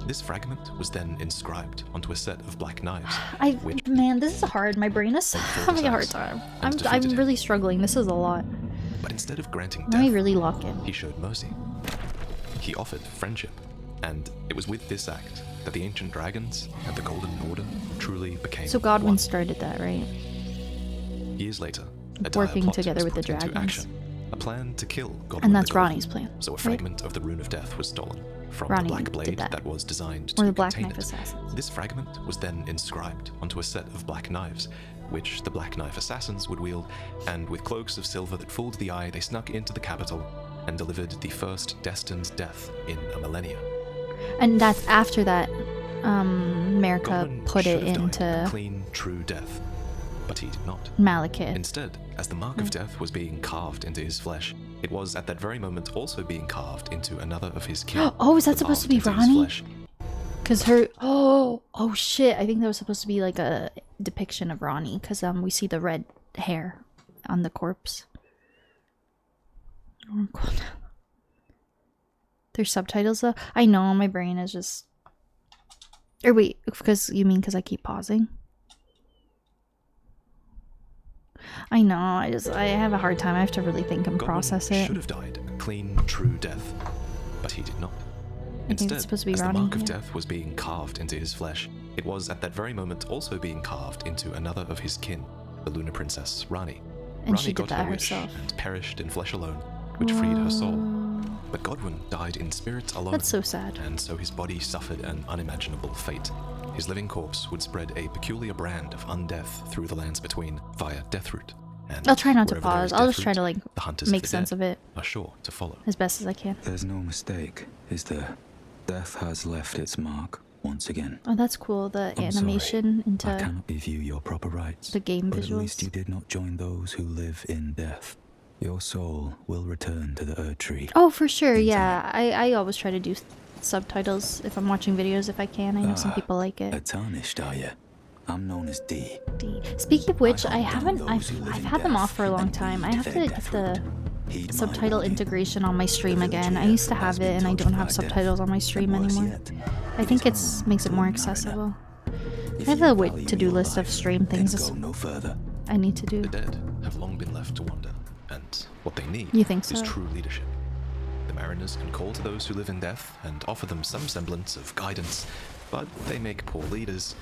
This fragment was then inscribed onto a set of black knives. which Man, this is hard. My brain is having a hard time. I'm really struggling. This is a lot. But instead of granting Let me death, really lock in. he showed mercy. He offered friendship, and it was with this act that the ancient dragons and the Golden Order truly became So Godwin one. started that, right? Years later, a dire Working plot together was with the put into dragons. action. A plan to kill Godwin And that's the Golden, Ronnie's plan, so a right? fragment of the Rune of Death was stolen from Ronnie the Black did Blade that. was designed Or to the Black contain Knife it. Assassins. This fragment was then inscribed onto a set of black knives, which the Black Knife Assassins would wield, and with cloaks of silver that fooled the eye, they snuck into the capital and delivered the first destined death in a millennia. And that's after that, America Godwin put should it have died a into clean, true death, but he did not. Malekith. Instead, as the mark of death was being carved into his flesh, it was at that very moment also being carved into another of his kin. Oh, is that the supposed to be carved into his Ronnie? flesh. Cause her, oh shit! I think that was supposed to be like a depiction of Ronnie, cause we see the red hair on the corpse. Oh, cool. There's subtitles though. I know my brain is just. Or wait, because you mean because I keep pausing? I know. I have a hard time. I have to really think and Godwin process it. should have died a clean, true death, but he did not. I think it's supposed to be as Ronnie, the mark of yeah. death was being carved into his flesh, it was at that very moment also being carved into another of his kin, the Lunar Princess Rani. And Rani she did got that her wish herself. and perished in flesh alone, which freed her soul. But Godwin died in spirit alone. That's so sad. And so his body suffered an unimaginable fate. His living corpse would spread a peculiar brand of undeath through the lands between via Deathroot. And I'll try not to wherever there is pause. I'll just Deathroot, try to like the hunters make the sense dead of it are sure to follow. as best as I can. There's no mistake, is there? Death has left its mark once again. Oh, that's cool. The I'm animation I into cannot give you your proper rights. the game but at least visuals. you did not join those who live in death. Your soul will return to the Erd Tree. Oh, for sure. Yeah, I always try to do subtitles if I'm watching videos if I can. I know some people like A it. tarnished, are you? I'm known as D. Speaking of which, I hunt down haven't. those who live I've in had them death off for a long and time. I heed have to their get the Heed my subtitle warning. integration on my stream The again. I village used to here have has it, been and I don't have tortured by subtitles death, on my stream and worse anymore. yet, I think it it is makes it home more to a accessible. If I have you a value to-do your list of life, stream then things go no further. I need to do. The dead have long been left to wander, and what they need You think is so? true leadership. The mariners can call to those who live in death and offer them some semblance of guidance, but they make poor leaders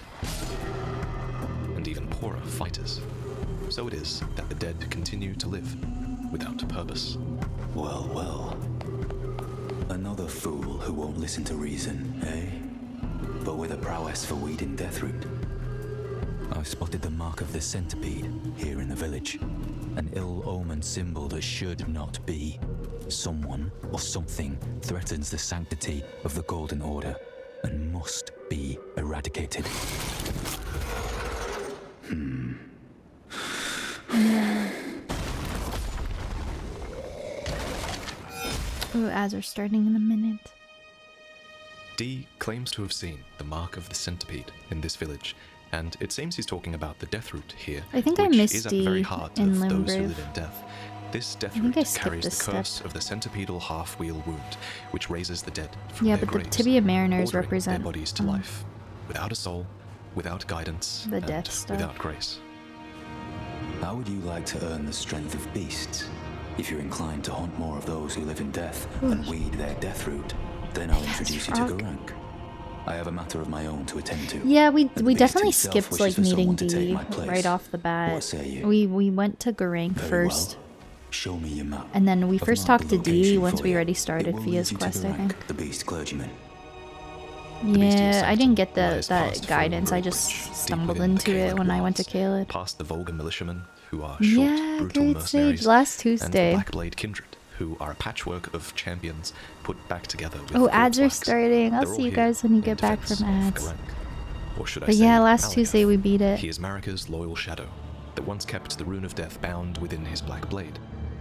and even poorer fighters. So it is that the dead continue to live without purpose. Well, well. Another fool who won't listen to reason, eh? But with a prowess for weeding deathroot. I've spotted the mark of the centipede here in the village. An ill-omened symbol that should not be. Someone or something threatens the sanctity of the Golden Order and must be eradicated. Yeah. Ooh, ads are starting in a minute. Dee claims to have seen the mark of the centipede in this village, and it seems he's talking about the deathroot here, I think I which missed is at the very Dee heart in of those who Limgrave. live in death. This think I deathroot skipped carries this the curse step. of the centipedal half-wheel wound, which raises the dead from Yeah, their but the graves, tibia mariners ordering represent their bodies to life, without a soul, without guidance, the and death stuff. without grace. How would you like to earn the strength of beasts? If you're inclined to hunt more of those who live in death and weed their deathroot, then I'll introduce you to frog. Garank. I have a matter of my own to attend to. Yeah, we and the we beast definitely himself skipped wishes like for meeting someone to take Dee my place. right off the bat. What say you? We went to Garank Very first, well. Show me your map. and then we I've first marked talked the to Dee location once for we you. already It started will Fia's lead you to quest, I Garank, think. the beast clergyman. Yeah, I didn't get lies that past guidance. I Frogbridge, just deep stumbled within the into it Caelid when I went to wilds, Caelid. past the Volga militiamen, who are short, Yeah, brutal great mercenaries, stage last and the Tuesday. Blackblade Kindred, who are a patchwork of champions put back together with Oh, ads are Corpse Wax. starting. I'll They're all see you here guys when you in get back defense from of ads. Garank. Or should I But say yeah, last Malagath. Tuesday we beat it. He is Marika's loyal shadow, that once kept the rune of death bound within his black blade.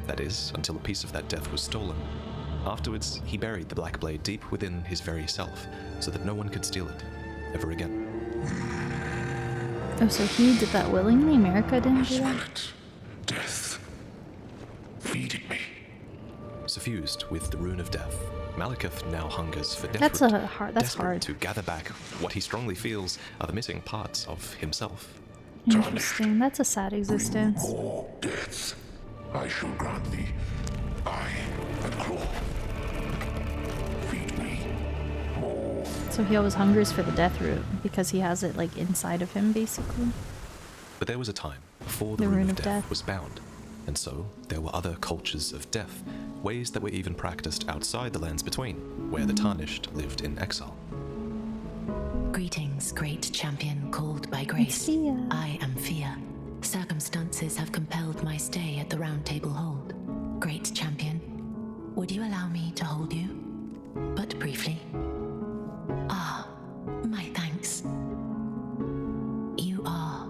That is, until a piece of that death was stolen. Afterwards, he buried the black blade deep within his very self, so that no one could steal it, ever again. Oh, so he did that willingly? America didn't do that? Death. Feeding me. Suffused with the rune of death, Malekith now hungers for death. That's hard. That's desperate hard. to gather back what he strongly feels are the missing parts of himself. Interesting. That's a sad existence. More deaths. I shall grant thee. Eye and claw. Feed me. More. So he always hungers for the death root because he has it like inside of him, basically. But there was a time before the The rune of death was bound, and so there were other cultures of death, ways that were even practiced outside the lands between, where the Tarnished lived in exile. Greetings, great champion called by grace. Fia. I am Fia. Circumstances have compelled my stay at the Round Table Hold. Great champion, would you allow me to hold you? But briefly. Ah, my thanks. You are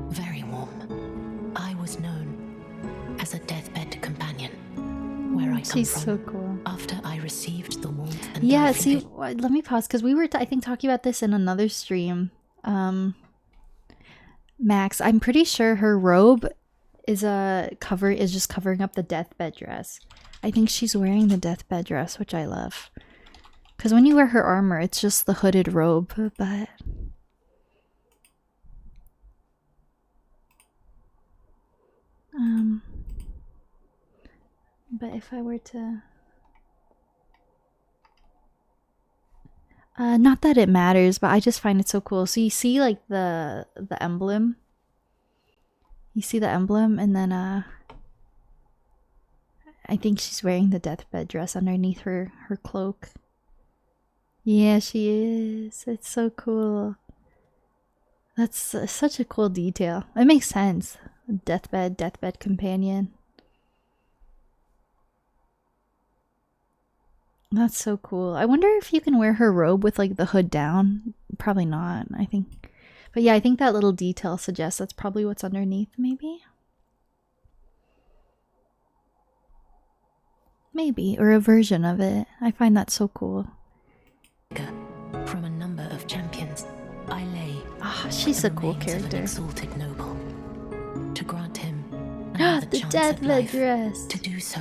very warm. I was known as a deathbed companion, where I come She's from so cool. after I received the warmth and Yeah, loving see, let me pause because we were, I think, talking about this in another stream. Max, I'm pretty sure her robe is just covering up the deathbed dress. I think she's wearing the deathbed dress, which I love. Because when you wear her armor, it's just the hooded robe, but... But if I were to... not that it matters, but I just find it so cool. So you see like the emblem. You see the emblem, and then I think she's wearing the deathbed dress underneath her cloak. Yeah, she is. It's so cool. That's such a cool detail. It makes sense. Deathbed companion. That's so cool. I wonder if you can wear her robe with like the hood down. Probably not, I think. But yeah, I think that little detail suggests that's probably what's underneath, maybe? Maybe, or a version of it. I find that so cool. From a number of champions, I lay. She's a cool character. Of an exalted noble. To grant him another The chance at deathbed life. dress. To do so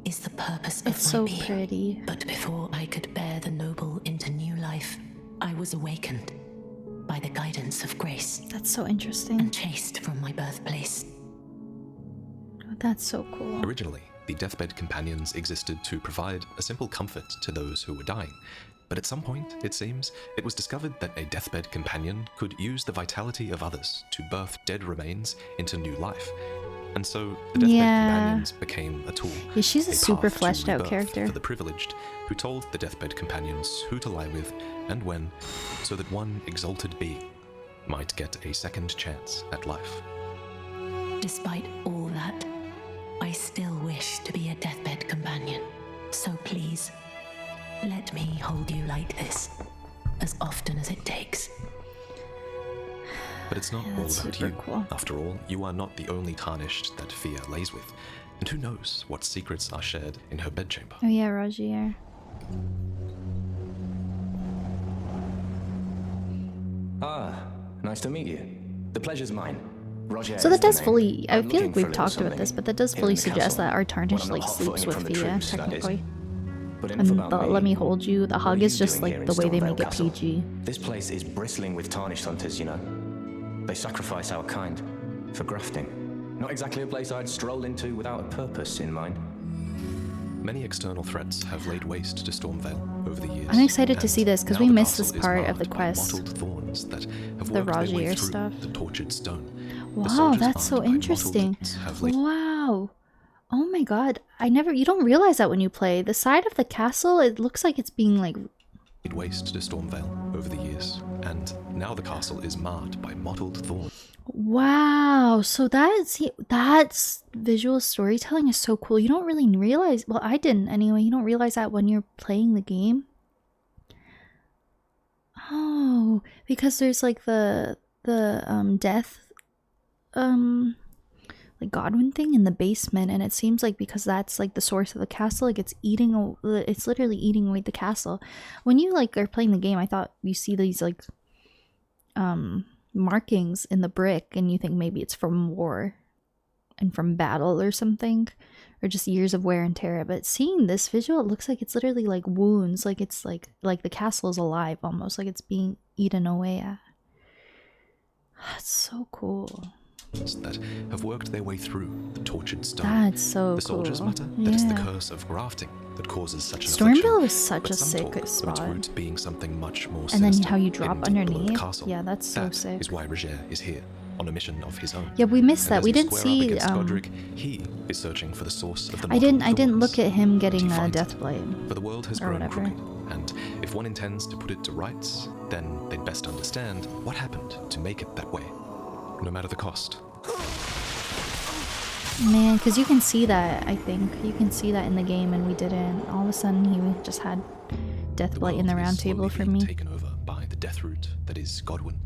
is the purpose of It's my so being. pretty. But before I could bear the noble into new life, I was awakened by the guidance of grace. That's so interesting. And chased from my birthplace. That's so cool. Originally, the deathbed companions existed to provide a simple comfort to those who were dying. But at some point, it seems, it was discovered that a deathbed companion could use the vitality of others to birth dead remains into new life. And so the deathbed companions became a tool. Yeah, she's a super path to fleshed out rebirth character. for the privileged, who told the deathbed companions who to lie with and when, so that one exalted being might get a second chance at life. Despite all that, I still wish to be a deathbed companion. So please, let me hold you like this, as often as it takes. But it's not all about you. Cool. After all, you are not the only tarnished that Fia lays with. And who knows what secrets are shared in her bedchamber. Oh yeah, Rogier. Ah, nice to meet you. The pleasure's mine. Roger. So that does fully, I feel like we've talked about this, but that does fully suggest that our tarnished like sleeps with Fia, technically. And the let me hold you, the hug is just like the way they make it PG. This place is bristling with tarnished hunters, you know. They sacrifice our kind for grafting. Not exactly a place I'd stroll into without a purpose in mind. Many external threats have laid waste to Stormvale over the years. I'm excited to see this because we missed this part of the quest. Thorns that have the Rogier stuff. The tortured stone. Wow, that's so interesting. Wow. Oh my god. You don't realize that when you play. The side of the castle, it looks like it's being like laid waste to Stormvale over the years, and now the castle is marred by mottled thorns. Wow, so that's visual storytelling is so cool. You don't really realize, well, I didn't anyway, you don't realize that when you're playing the game. Oh, because there's like the death like Godwin thing in the basement, and it seems like because that's like the source of the castle, like it's literally eating away the castle. When you like are playing the game, I thought you see these like markings in the brick and you think maybe it's from war and from battle or something, or just years of wear and tear. But seeing this visual, it looks like it's literally like wounds, like it's like the castle is alive, almost like it's being eaten away at. That's so cool. That have worked their way through the tortured stone. That's so the soldiers cool. mutter that it's the curse of grafting that causes such an Stormvale was such a sick Its spot. root being something much more and then sinister, how you drop underneath. The castle. Yeah, that's so that sick. Is why Rogier is here on a mission of his own. Yeah, we missed And that. as We you didn't square see. up against Godric, he is searching for the source of the I didn't thorns. look at him getting a finds death blade. For the world has or grown whatever. crooked, and if one intends to put it to rights, then they'd best understand what happened to make it that way, no matter the cost. Man, because you can see that, I think. You can see that in the game, and we didn't. All of a sudden, he just had Deathblight in the round table for me. Taken over by the death root that is Godwin.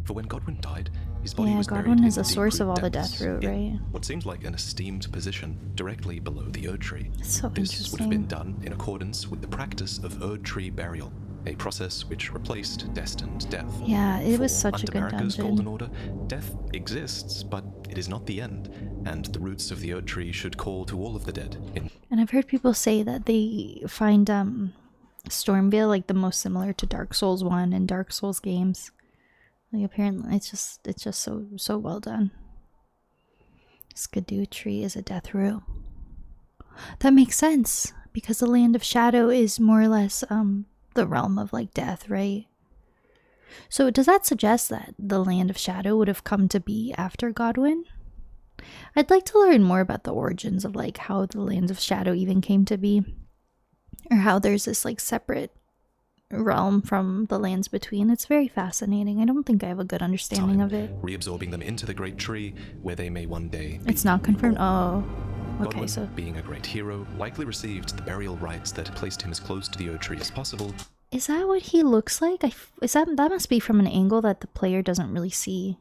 For when Godwin died, his body was buried Godwin is in the source deep of all the depths death root, in right? what seems like an esteemed position directly below the Erd Tree. So this would have been done in accordance with the practice of Erd Tree burial, a process which replaced destined death. Yeah, it was For such a good under Marika's dungeon. Golden Order, death exists, but it is not the end, and the roots of the Erd Tree should call to all of the dead. And I've heard people say that they find Stormvale like the most similar to Dark Souls 1 and Dark Souls games. Like apparently it's just so well done. Skidoo Tree is a death root. That makes sense because the Land of Shadow is more or less the realm of like death, right? So does that suggest that the Land of Shadow would have come to be after Godwin? I'd like to learn more about the origins of like how the Land of Shadow even came to be, or how there's this like separate realm from the lands between. It's very fascinating. I don't think I have a good understanding of it. Reabsorbing them into the Great Tree, where they may one day. It's not confirmed. Oh, okay. Godwin, So being a great hero, likely received the burial rites that placed him as close to the Erd Tree as possible. is that what he looks like? That must be from an angle that the player doesn't really see.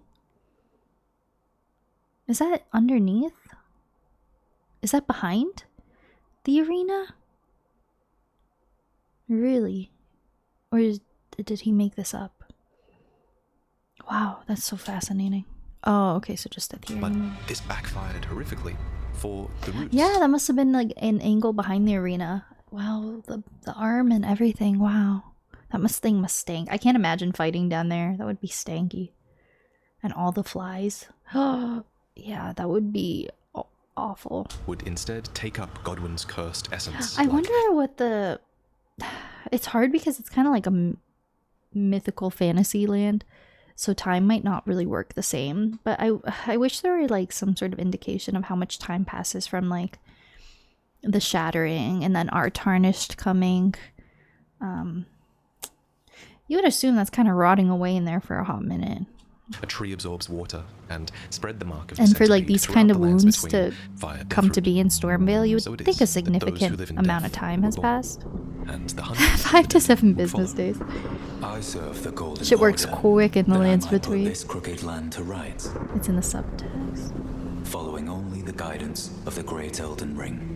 Is that underneath? Is that behind the arena? Really? Or did he make this up? Wow, that's so fascinating. Oh, okay, so just at the But arena. this backfired horrifically for the roots. Yeah, that must have been like an angle behind the arena. Wow, the arm and everything. Wow. Thing must stink. I can't imagine fighting down there. That would be stanky. And all the flies. Oh, yeah, that would be awful. would instead take up Godwin's cursed essence. I wonder what the... It's hard because it's kind of like a mythical fantasy land, so time might not really work the same. But I wish there were like some sort of indication of how much time passes from like the shattering and then our tarnished coming. You would assume that's kind of rotting away in there for a hot minute. A tree absorbs water and spread the mark of And for like centipede these throughout kind of the lands wounds between to via come to Deathroot. be in Stormvale, you would So it think a is that those who significant live in amount death of time has were born, passed. and the hunters 5 to 7 business days. I serve the golden Shit works order, quick in the that I lands might put between. this crooked land to rights, It's in the subtext. following only the guidance of the great Elden Ring.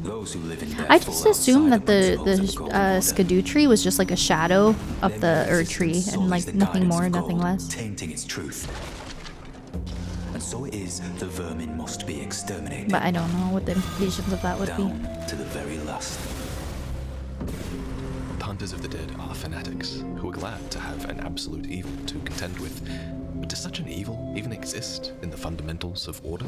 Those who live in death I just fall assumed that outside the principles of golden order. Skidoo tree was just like a shadow of the Erd tree and like The nothing guidance more, of nothing gold, less. tainting its truth. And so it is the vermin must be exterminated. But I don't know what the implications of that would be. Down to the very last. The hunters of the dead are fanatics who are glad to have an absolute evil to contend with. But does such an evil even exist in the fundamentals of order?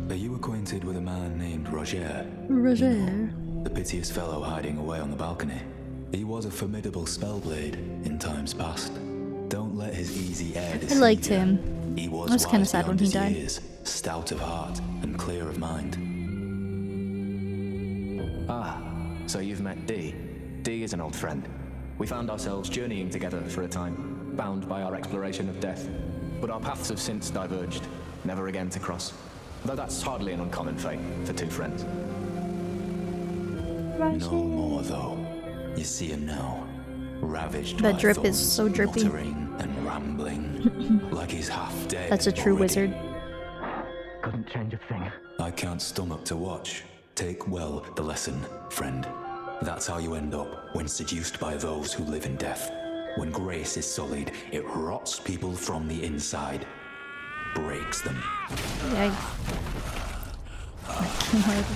Are you acquainted with a man named Roger? Roger. The piteous fellow hiding away on the balcony. He was a formidable spellblade in times past. Don't let his easy air I deceive liked you. him. He was I was kind of wise sad when beyond he his died. years, stout of heart and clear of mind. Ah, so you've met Dee. Dee is an old friend. We found ourselves journeying together for a time, bound by our exploration of death. But our paths have since diverged, never again to cross. Though that's hardly an uncommon fate for two friends. No more, though. You see him now, ravaged That by drip is thoughts, so drippy. muttering and rambling, like he's half dead. That's a true already. wizard. Couldn't change a thing. I can't stomach to watch. Take well the lesson, friend. That's how you end up when seduced by those who live in death. When grace is sullied, it rots people from the inside, breaks them. Yikes.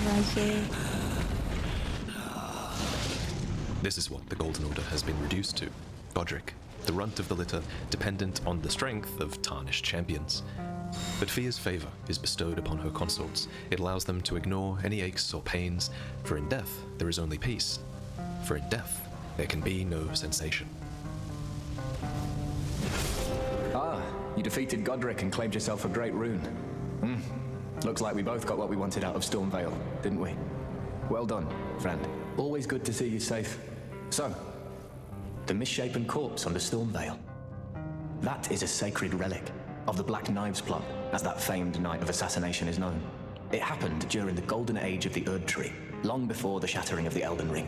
Roger. This is what the Golden Order has been reduced to. Godric, the runt of the litter, dependent on the strength of tarnished champions. But Fia's favor is bestowed upon her consorts. It allows them to ignore any aches or pains, for in death there is only peace. For in death there can be no sensation. Ah, you defeated Godric and claimed yourself a great rune. Looks like we both got what we wanted out of Stormvale, didn't we? Well done, friend. Always good to see you safe. So, the misshapen corpse under Stormvale. That is a sacred relic of the Black Knives plot, as that famed night of assassination is known. It happened during the golden age of the Erd Tree, long before the shattering of the Elden Ring.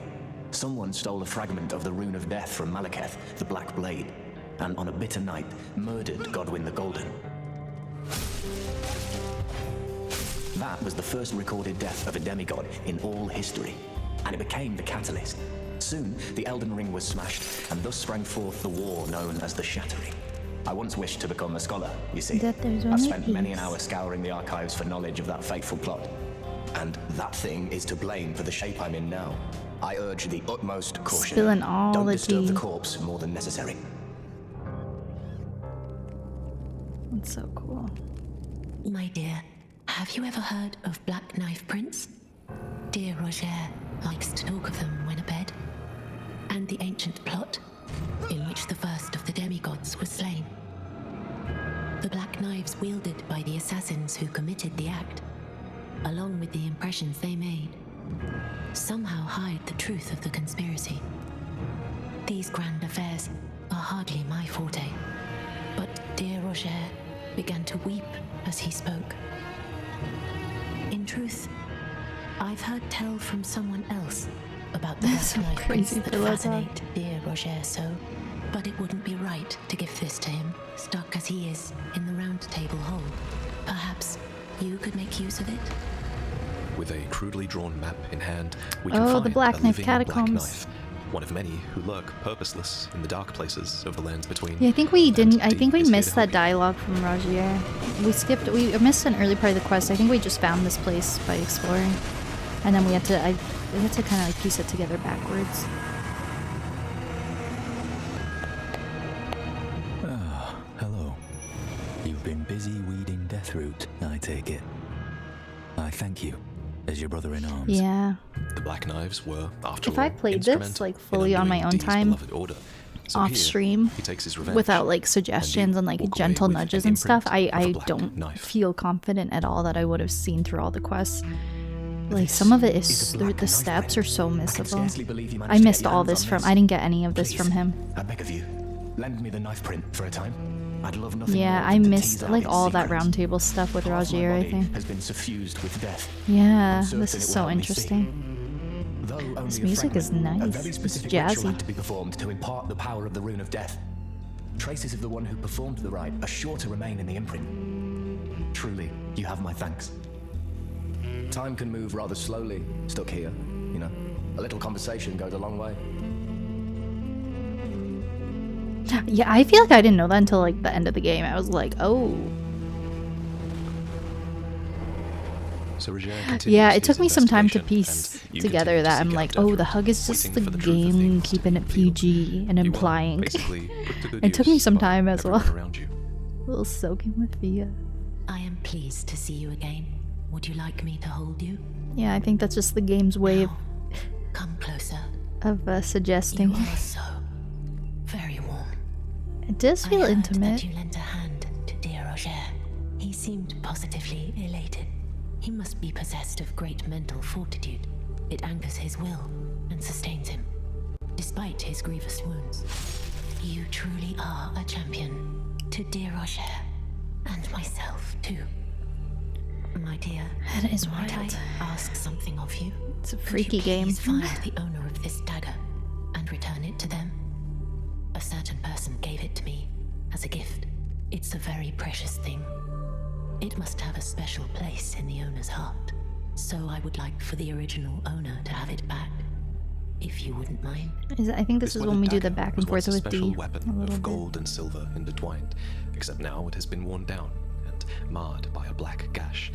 Someone stole a fragment of the Rune of Death from Malekith, the Black Blade, and on a bitter night, murdered Godwyn the Golden. That was the first recorded death of a demigod in all history, and it became the catalyst. Soon, the Elden Ring was smashed, and thus sprang forth the war known as the Shattering. I once wished to become a scholar, you see. I've spent many an hour scouring the archives for knowledge of that fateful plot. And that thing is to blame for the shape I'm in now. I urge the utmost caution. Spilling all Don't the disturb tea. the corpse more than necessary. That's so cool. My dear, have you ever heard of Black Knife Prince? Dear Roger likes to talk of them when abed. And the ancient plot, in which the first of the demigods was slain. The black knives wielded by the assassins who committed the act, along with the impressions they made, somehow hide the truth of the conspiracy. These grand affairs are hardly my forte, but dear Roger began to weep as he spoke. In truth, I've heard tell from someone else about the That's Black so Knife Prince crazy that to let fascinate dear Roger so, but it wouldn't be right to give this to him, stuck as he is in the Round Table Hold. Perhaps you could make use of it? With a crudely drawn map in hand, we can Oh, find the Black a Knife living catacombs. Black Knife, one of many who lurk purposeless in the dark places of the lands between. Yeah, I think we didn't. I Deep think we is here missed to that dialogue from Rogier. We missed an early part of the quest. I think we just found this place by exploring, and then we had to kind of like piece it together backwards. Ah, hello. You've been busy weeding Deathroot, I take it. brother in arms. Yeah. The Black Knives were, after If all, I played this instrumental like in fully on my undoing own Dee's time, beloved order. So off here, stream, he takes his revenge, without like suggestions and like walk away gentle with nudges an and stuff, imprint of a I black don't knife. feel confident at all that I would have seen through all the quests. Like some of it is the steps are so scarcely believe missable. you managed I to missed get your all hands this on from. this. I didn't get any of this Please, from him. I beg of you, lend me the knife print for a time. I'd love nothing Yeah, more I than to missed tease out like its all that secrets. round table stuff with Half my Rogier, I body think. has been suffused with death. Yeah, I'm certain this it is will so help me see. interesting. Though only This a music is fragment, A nice. very It's specific ritual jazzy. had to be performed to impart the power of the rune of death. Traces of the one who performed the rite are sure to remain in the imprint. Truly, you have my thanks. Time can move rather slowly, stuck here, you know. A little conversation goes a long way. Yeah, I feel like I didn't know that until like the end of the game. I was like, oh. So Rogier Yeah, continues it took his me some time to investigation, piece and you together continue to that I'm seek out like, Death oh, the Root, hug is just waiting the for the truth of game things to keeping be it revealed. PG and You are implying. basically put to good It took me use some by time as well. everyone around you. A little soaking with Via. I am pleased to see you again. Would you like me to hold you? Yeah, I think that's just the game's way Come closer. of suggesting. You are so very warm. It does feel I heard intimate. that you lent a hand to dear Roger. He seemed positively elated. He must be possessed of great mental fortitude. It anchors his will and sustains him, despite his grievous wounds. You truly are a champion to dear Roger, and myself too. My dear, That is might I wild. ask something of you? It's a Could freaky you game. please find the owner of this dagger and return it to them? A certain person gave it to me as a gift. It's a very precious thing. It must have a special place in the owner's heart. So I would like for the original owner to have it back, if you wouldn't mind. I think this is when we do the back and was forth once a with special D. weapon a little of bit. gold and silver intertwined, except now it has been worn down and marred by a black gash.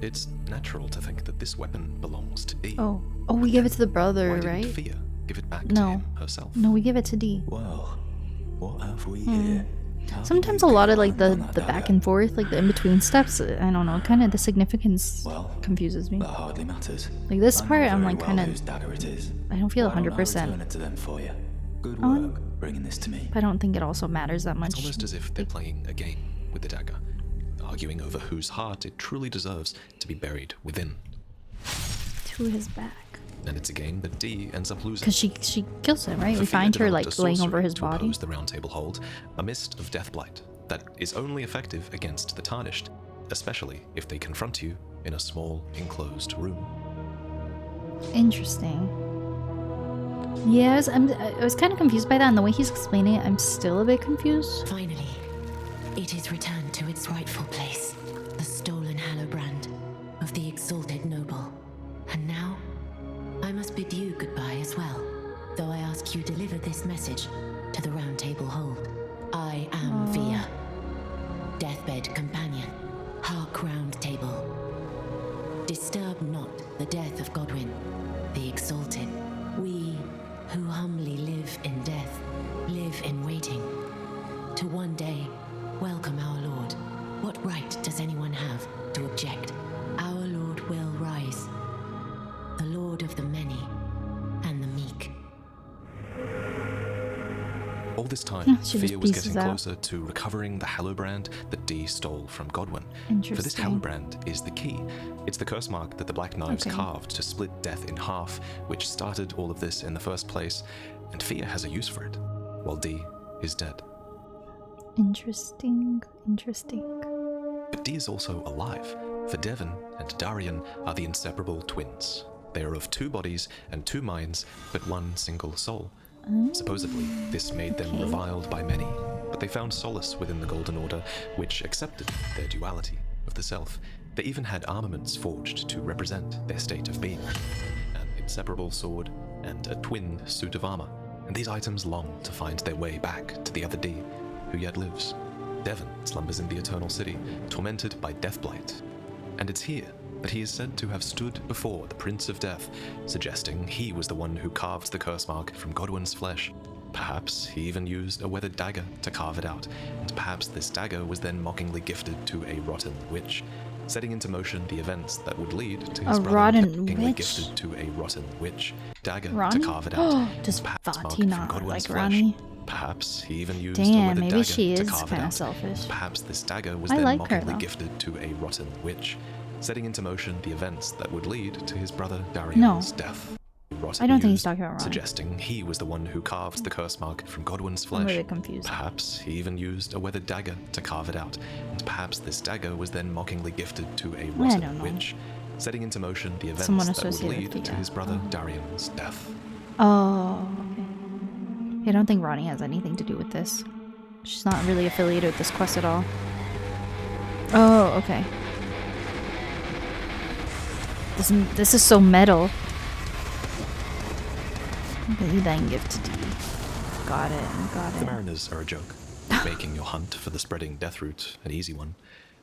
It's natural to think that this weapon belongs to D. Oh, we give it to the brother, Why didn't right? Fia give it back to No, him herself? no, we give it to D. Well, what have we Hmm. here? Sometimes a lot of like the back and forth, like the in between steps, I don't know, kind of the significance confuses me. That hardly matters. Like this I know part, I'm very like well kind whose of, dagger it is. I don't feel Why don't I 100%. return it to them for you? Good Oh. work bringing this to me. I don't think it also matters that much. It's almost as if they're playing a game with the dagger, arguing over whose heart it truly deserves to be buried within. To his back. And it's a game that D ends up losing. Because she kills him, right? For We Fia find her developed like a laying sorcery over his to body. oppose the Round Table hold, a mist of deathblight that is only effective against the tarnished, especially if they confront you in a small enclosed room. Interesting. Yeah, I was kind of confused by that, and the way he's explaining it, I'm still a bit confused. Finally, it is returned to its rightful place, the stolen Hallowbrand of the exalted noble. And now, I must bid you goodbye as well, though I ask you deliver this message to the Round Table Hold. I am Via, deathbed companion, hark Round Table. Disturb not the death of Godwyn, the exalted. We who humbly live in death, live in waiting, to one day welcome our Lord. What right does anyone have to object? Our Lord will rise, the Lord of the many and the meek. All this time, She just Fia was pieces getting out. closer to recovering the Hallowbrand that D stole from Godwyn. For this Interesting. Hallowbrand is the key. It's the curse mark that the Black Knives Okay. carved to split death in half, which started all of this in the first place, and Fia has a use for it, while D is dead. Interesting. But D is also alive, for Devon and Darian are the inseparable twins. They are of two bodies and two minds, but one single soul. Supposedly, this made them reviled by many, but they found solace within the Golden Order, which accepted their duality of the self. They even had armaments forged to represent their state of being. An inseparable sword and a twin suit of armor. And these items long to find their way back to the other D, who yet lives. Devon slumbers in the Eternal City, tormented by Deathblight. And it's here that he is said to have stood before the Prince of Death, suggesting he was the one who carved the curse mark from Godwyn's flesh. Perhaps he even used a weathered dagger to carve it out, and perhaps this dagger was then mockingly gifted to a rotten witch, setting into motion the events that would lead to his A brother rotten being witch? gifted to a rotten witch dagger Ronnie? to carve it out. Does Perhaps mark Vati it from not Godwin's like flesh. Ronnie? Perhaps he even used a Damn, weathered maybe dagger she to is carve it kind of out. selfish. Perhaps this dagger was I then like her, mockingly though. gifted to a rotten witch, setting into motion the events that would lead to his brother Darian's death. I don't think he's talking about Ronnie. Suggesting he was the one who carved the curse mark from Godwin's flesh. I'm really confused. Perhaps he even used a weathered dagger to carve it out, and perhaps this dagger was then mockingly gifted to a rotten witch, setting into motion the events Someone that would associated lead with to the- his brother Darian's death. Oh, okay. I don't think Ronnie has anything to do with this. She's not really affiliated with this quest at all. Oh, okay. This is so metal. The thine gift to D. Got it. The Mariners are a joke, making your hunt for the spreading death root an easy one.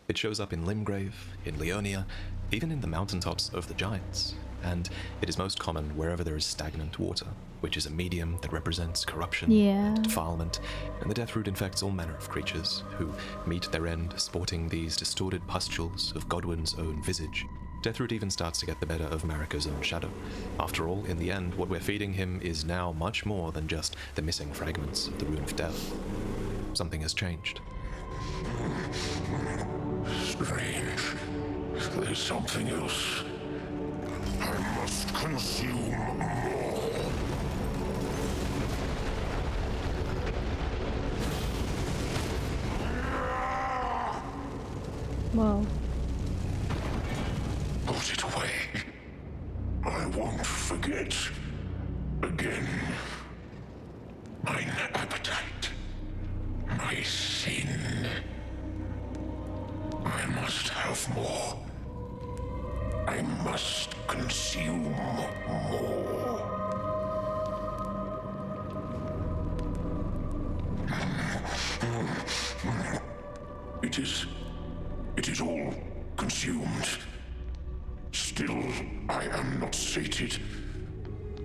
It shows up in Limgrave, in Leonia, even in the mountaintops of the Giants, and it is most common wherever there is stagnant water, which is a medium that represents corruption, defilement, and the death root infects all manner of creatures who meet their end sporting these distorted pustules of Godwin's own visage. Deathroot even starts to get the better of Marika's own shadow. After all, in the end, what we're feeding him is now much more than just the missing fragments of the Rune of Death. Something has changed. Strange. There's something else. I must consume more. Whoa. Put it away. I won't forget. Again. Mine appetite. My sin. I must have more. I must consume more. It is all consumed. Still, I am not sated.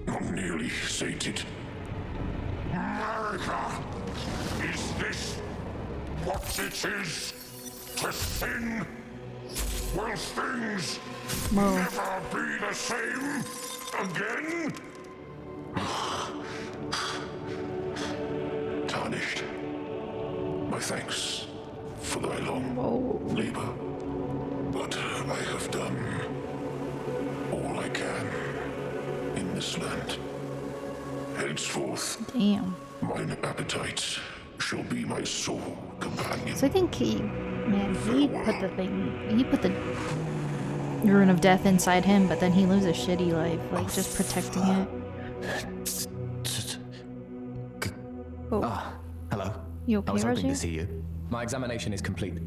Not nearly sated. Marika! Is this what it is to sin? Will things never be the same again? Tarnished. My thanks for thy long labor. But I have done all I can in this land. Henceforth, Damn. mine appetites shall be my sole companion. So I think he put the Rune of Death inside him, but then he lives a shitty life, like just protecting it. Ah, hello. You okay, I was hoping Raju? to see you. My examination is complete.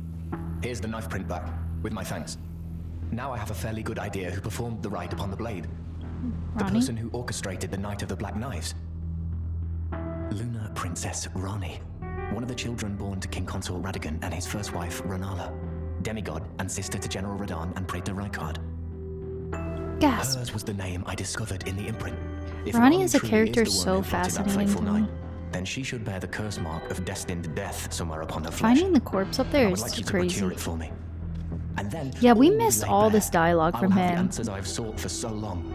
Here's the knife print back, with my thanks. Now I have a fairly good idea who performed the rite upon the blade. The Ronnie? person who orchestrated the Night of the Black Knives. Lunar Princess Rani, one of the children born to King Consort Radigan and his first wife, Ranala. Demigod and sister to General Radahn and Praetor Rykard. Gasp. Hers was the name I discovered in the imprint. If Rani Rani as a truly character is is the one so who plotted that fascinating fateful to me. night, then she should bear the curse mark of destined death somewhere upon her flesh. Finding the corpse up there I would is like you to crazy. procure it for me. And then Yeah, we all will missed lay all bare. this dialogue I from will have the him. answers I've sought for so long.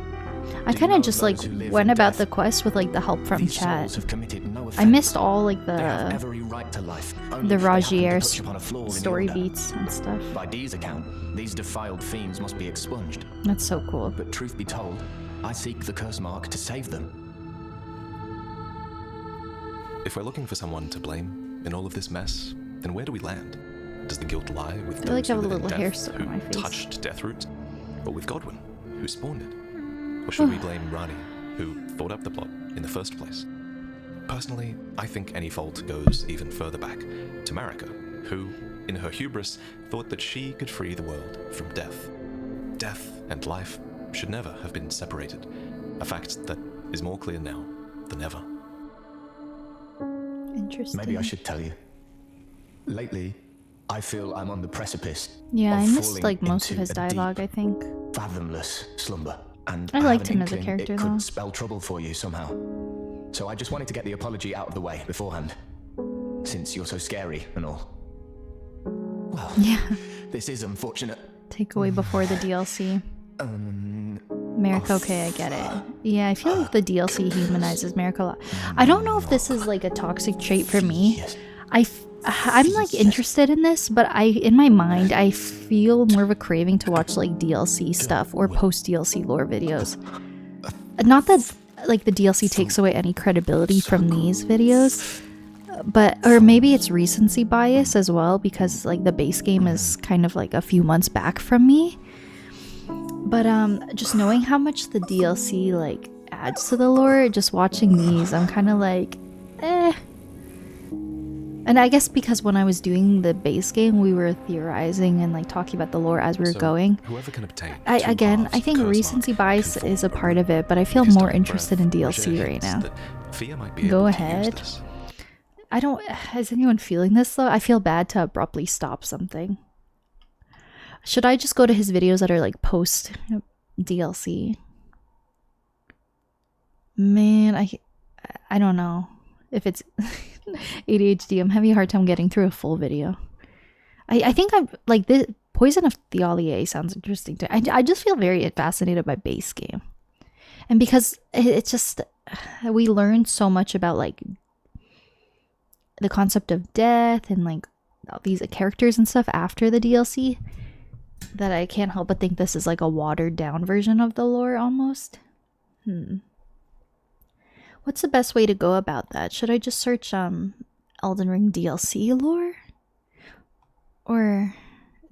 I Do you kind know of just like those who live went in about death? the quest with like the help from These chat. souls have committed no I offense. missed all like They have the every right to life, only the if they happen to Rajier touch upon a flaw in the story order. beats and stuff. By Dee's account, these defiled fiends must be expunged. That's so cool. But truth be told, I seek the curse mark to save them. If we're looking for someone to blame in all of this mess, then where do we land? Does the guilt lie with I feel like those I have who a live in little hair death, stuck who on my face. touched Deathroot, or with Godwin, who spawned it? Or should we blame Rani, who thought up the plot in the first place? Personally, I think any fault goes even further back to Marika, who, in her hubris, thought that she could free the world from death. Death and life should never have been separated, a fact that is more clear now than ever. Interesting. Maybe I should tell you. Lately, I feel I'm on the precipice. Yeah, I of missed falling like most of into his a dialogue, deep, I think. fathomless slumber. And I have liked an him as a inkling character, it could though. spell trouble for you somehow. So I just wanted to get the apology out of the way beforehand. Since you're so scary and all. Well, yeah. This is unfortunate. Take away before the DLC. Merrick, okay, I get it. Yeah, I feel like the DLC humanizes Merrick a lot. I don't know if this is like a toxic trait for me. I'm like interested in this, but in my mind I feel more of a craving to watch like DLC stuff or post DLC lore videos. Not that like the DLC takes away any credibility from these videos, but or maybe it's recency bias as well, because like the base game is kind of like a few months back from me. But just knowing how much the DLC like adds to the lore, just watching these, I'm kind of like, eh. And I guess because when I was doing the base game, we were theorizing and like talking about the lore as we were going. Whoever can obtain I think recency bias is a part of it, but I feel more interested in DLC right now. Go ahead. I don't. Is anyone feeling this though? I feel bad to abruptly stop something. Should I just go to his videos that are like post DLC? Man, I don't know if it's ADHD. I'm having a hard time getting through a full video. I think I'm like this. Poison of Tholier sounds interesting to me. I just feel very fascinated by base game, and because it's just we learned so much about like the concept of death and like all these characters and stuff after the DLC, that I can't help but think this is like a watered down version of the lore almost. What's the best way to go about that? Should I just search Elden Ring DLC lore? Or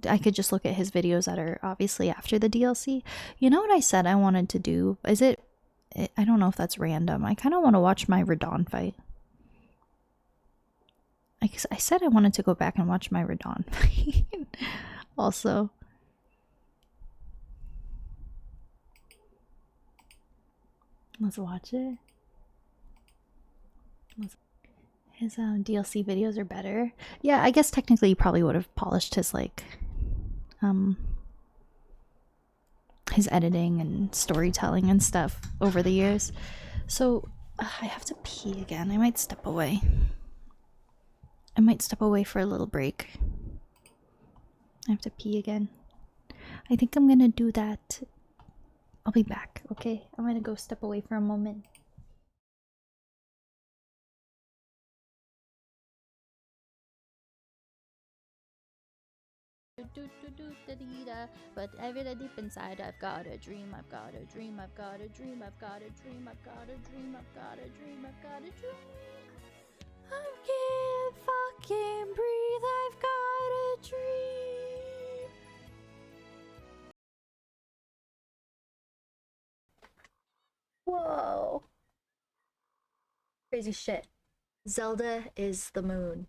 I could just look at his videos that are obviously after the DLC. You know what I said I wanted to do? I don't know if that's random. I kind of want to watch my Radon fight. I said I wanted to go back and watch my Radon fight. Also. Let's watch it. His DLC videos are better. Yeah, I guess technically he probably would have polished his like his editing and storytelling and stuff over the years. So I have to pee again. I might step away. I might step away for a little break. I have to pee again. I think I'm gonna do that. I'll be back, okay? I'm gonna go step away for a moment. But every day deep inside I've got a dream, I've got a dream, I've got a dream, I've got a dream, I've got a dream, I've got a dream, I've got a dream. I can't fucking breathe, I've got a dream. Whoa. Crazy shit. Zelda is the moon.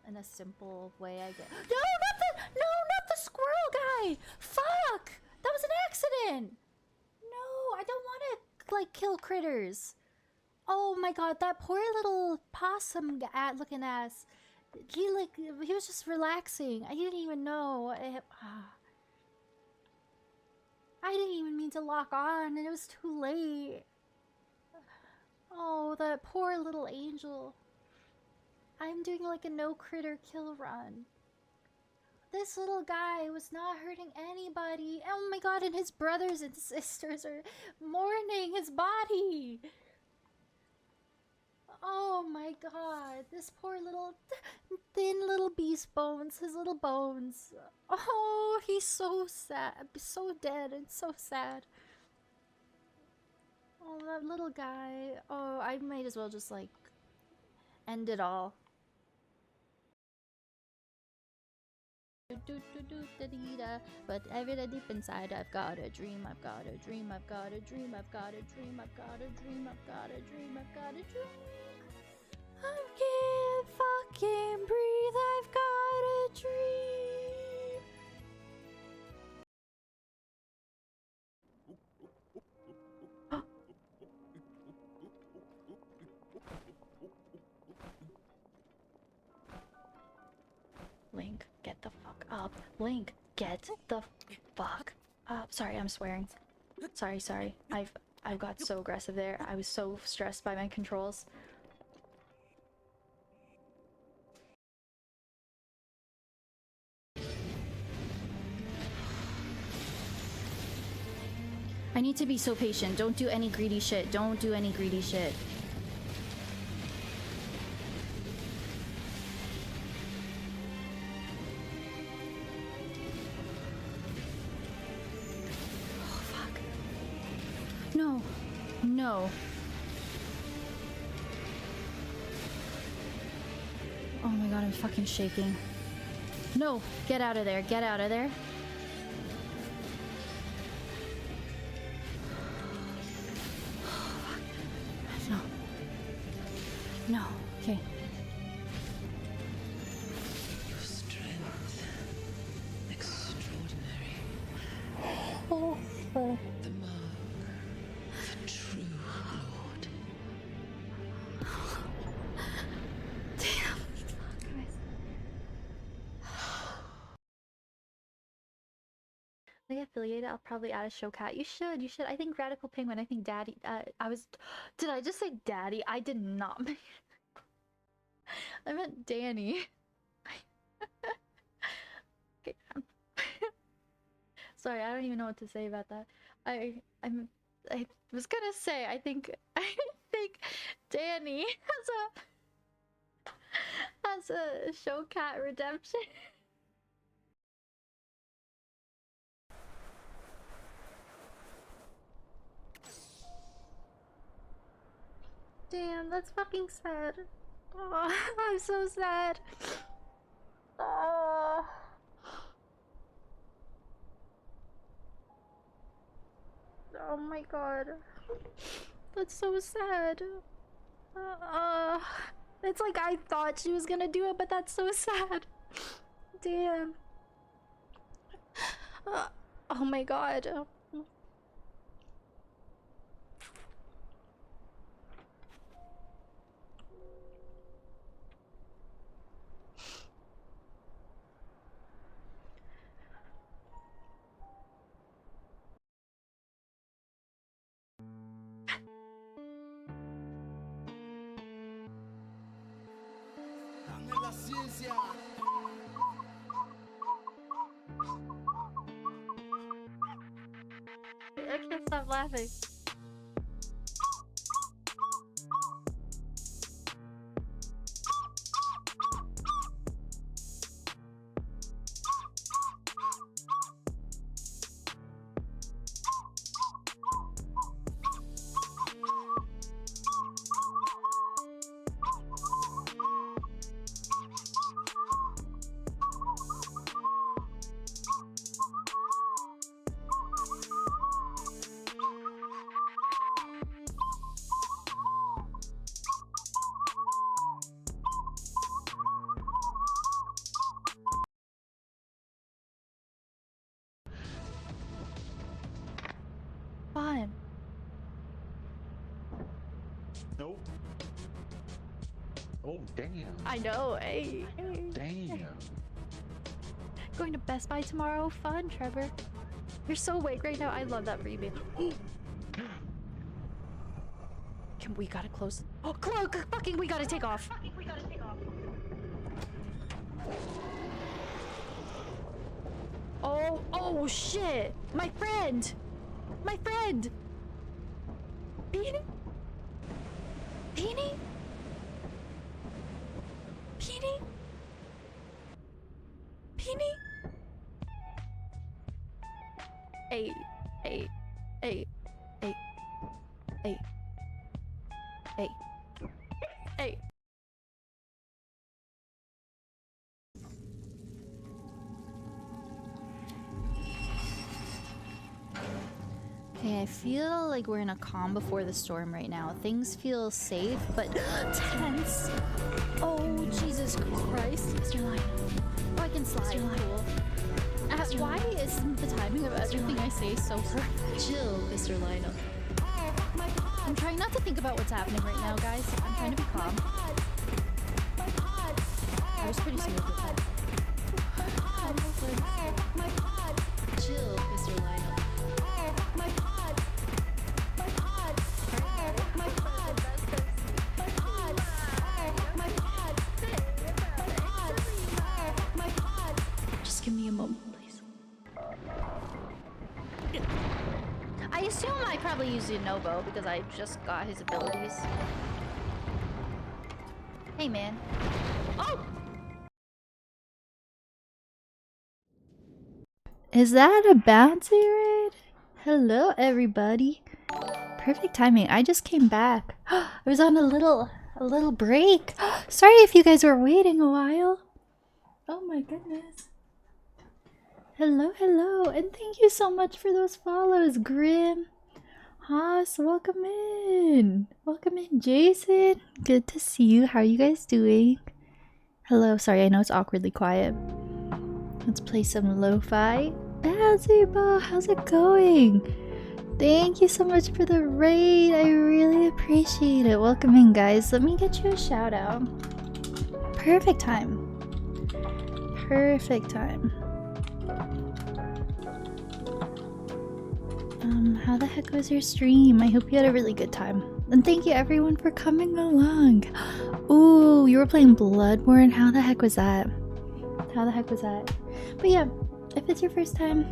In a simple way, I get. No, not the squirrel guy! Fuck! That was an accident! No, I don't want to, like, kill critters. Oh my god, that poor little possum looking ass. He was just relaxing. I didn't even know. I didn't even mean to lock on, and it was too late. Oh, that poor little angel. I'm doing like a no critter kill run. This little guy was not hurting anybody. Oh my god, and his brothers and sisters are mourning his body. Oh my god, this poor little thin little beast bones, his little bones. Oh, he's so sad, so dead and so sad. Oh, that little guy. Oh, I might as well just like end it all. But every day deep inside I've got a dream, I've got a dream, I've got a dream, I've got a dream, I've got a dream, I've got a dream, I've got a dream. I can't fucking breathe, I've got a dream. Link, get the fuck up. Link, get the fuck up. Sorry, I'm swearing. Sorry. I've got so aggressive there. I was so stressed by my controls. I need to be so patient. Don't do any greedy shit. Don't do any greedy shit. Oh, fuck. No. No. Oh my god, I'm fucking shaking. No! Get out of there. Get out of there. No. No. Okay. Strength. Extraordinary. Oh. The mark of a true lord. Damn. They affiliated, I'll probably add a show cat. You should. I think Radical Penguin, I think Daddy, did I just say Daddy? I did not. I meant Danny. Okay. Sorry, I don't even know what to say about that. I was gonna say, I think Danny has a show cat redemption. Damn, that's fucking sad. Oh, I'm so sad. Oh. Oh my god. That's so sad. It's like I thought she was gonna do it, but that's so sad. Damn. Oh my god. I can't stop laughing. Fun. Nope. Oh, damn. I know, hey. Damn. Going to Best Buy tomorrow? Fun, Trevor. You're so awake right now. I love that for you, babe. We gotta close. Oh, fucking, we gotta take off. Oh shit! My friend! My friend! Peony? Peony? Peony? Peony? Hey. Okay, I feel like we're in a calm before the storm right now. Things feel safe, but tense. Oh, Jesus Christ. Mr. Lion. Oh, I can slide. Cool. Why isn't the timing of everything I say so perfect? Chill, Mr. Lionel. I'm trying not to think about what's happening right now, guys. I'm trying to be calm. I was pretty smooth with that. Chill, Mr. Lionel. Just give me a moment, please. I I assume I probably use Yunobo because I just got his abilities. Hey, man. Oh! Is that a bouncy raid? Hello, everybody. Perfect timing. I just came back. I was on a little break. Sorry if you guys were waiting a while. Oh my goodness. Hello, hello, and thank you so much for those follows, Grim. Haas, welcome in. Welcome in, Jason. Good to see you. How are you guys doing? Hello, sorry, I know it's awkwardly quiet. Let's play some lo-fi. Bazibo, how's it going? Thank you so much for the raid. I really appreciate it. Welcome in, guys. Let me get you a shout out. Perfect time. Perfect time. How the heck was your stream? I hope you had a really good time. And thank you everyone for coming along. Ooh, you were playing Bloodborne? How the heck was that? How the heck was that? But yeah, if it's your first time,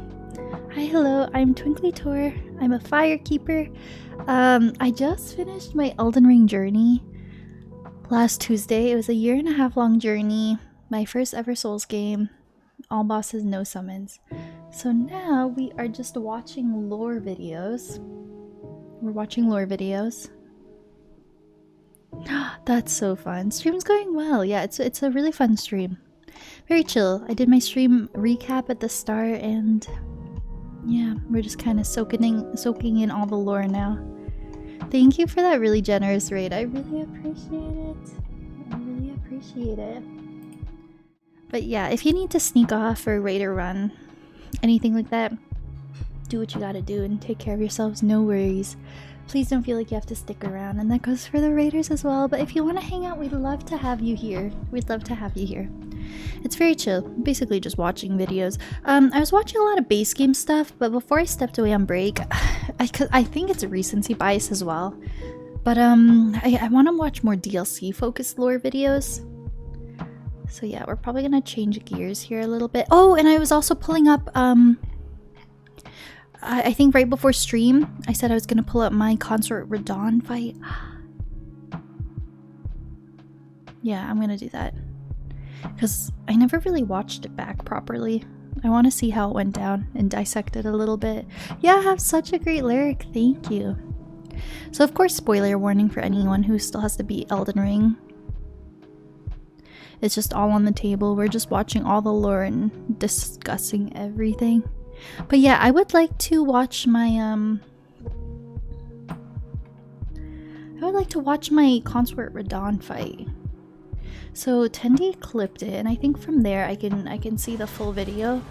hi, hello, I'm TwinklyTor. I'm a firekeeper. I just finished my Elden Ring journey last Tuesday. It was a 1.5 year long journey. My first ever Souls game. All bosses, no summons. So now we are just watching lore videos. We're watching lore videos. That's so fun. Stream's going well. Yeah, it's a really fun stream. Very chill. I did my stream recap at the start, and yeah, we're just kind of soaking in all the lore now. Thank you for that really generous raid. I really appreciate it. I really appreciate it. But yeah, if you need to sneak off or raid or run, anything like that, do what you gotta do and take care of yourselves, no worries. Please don't feel like you have to stick around, and that goes for the raiders as well. But if you want to hang out, we'd love to have you here. We'd love to have you here. It's very chill, basically just watching videos. I was watching a lot of base game stuff, but before I stepped away on break, I think it's a recency bias as well. But I want to watch more DLC focused lore videos. So yeah, we're probably gonna change gears here a little bit. Oh, and I was also pulling up, I think right before stream, I said I was gonna pull up my Consort Radon fight. Yeah, I'm gonna do that. Because I never really watched it back properly. I want to see how it went down and dissect it a little bit. Yeah, I have such a great lyric, thank you. So of course, spoiler warning for anyone who still has to beat Elden Ring. It's just all on the table. We're just watching all the lore and discussing everything. But yeah, I would like to watch my Consort Radon fight. So Tendi clipped it, and I think from there I can see the full video.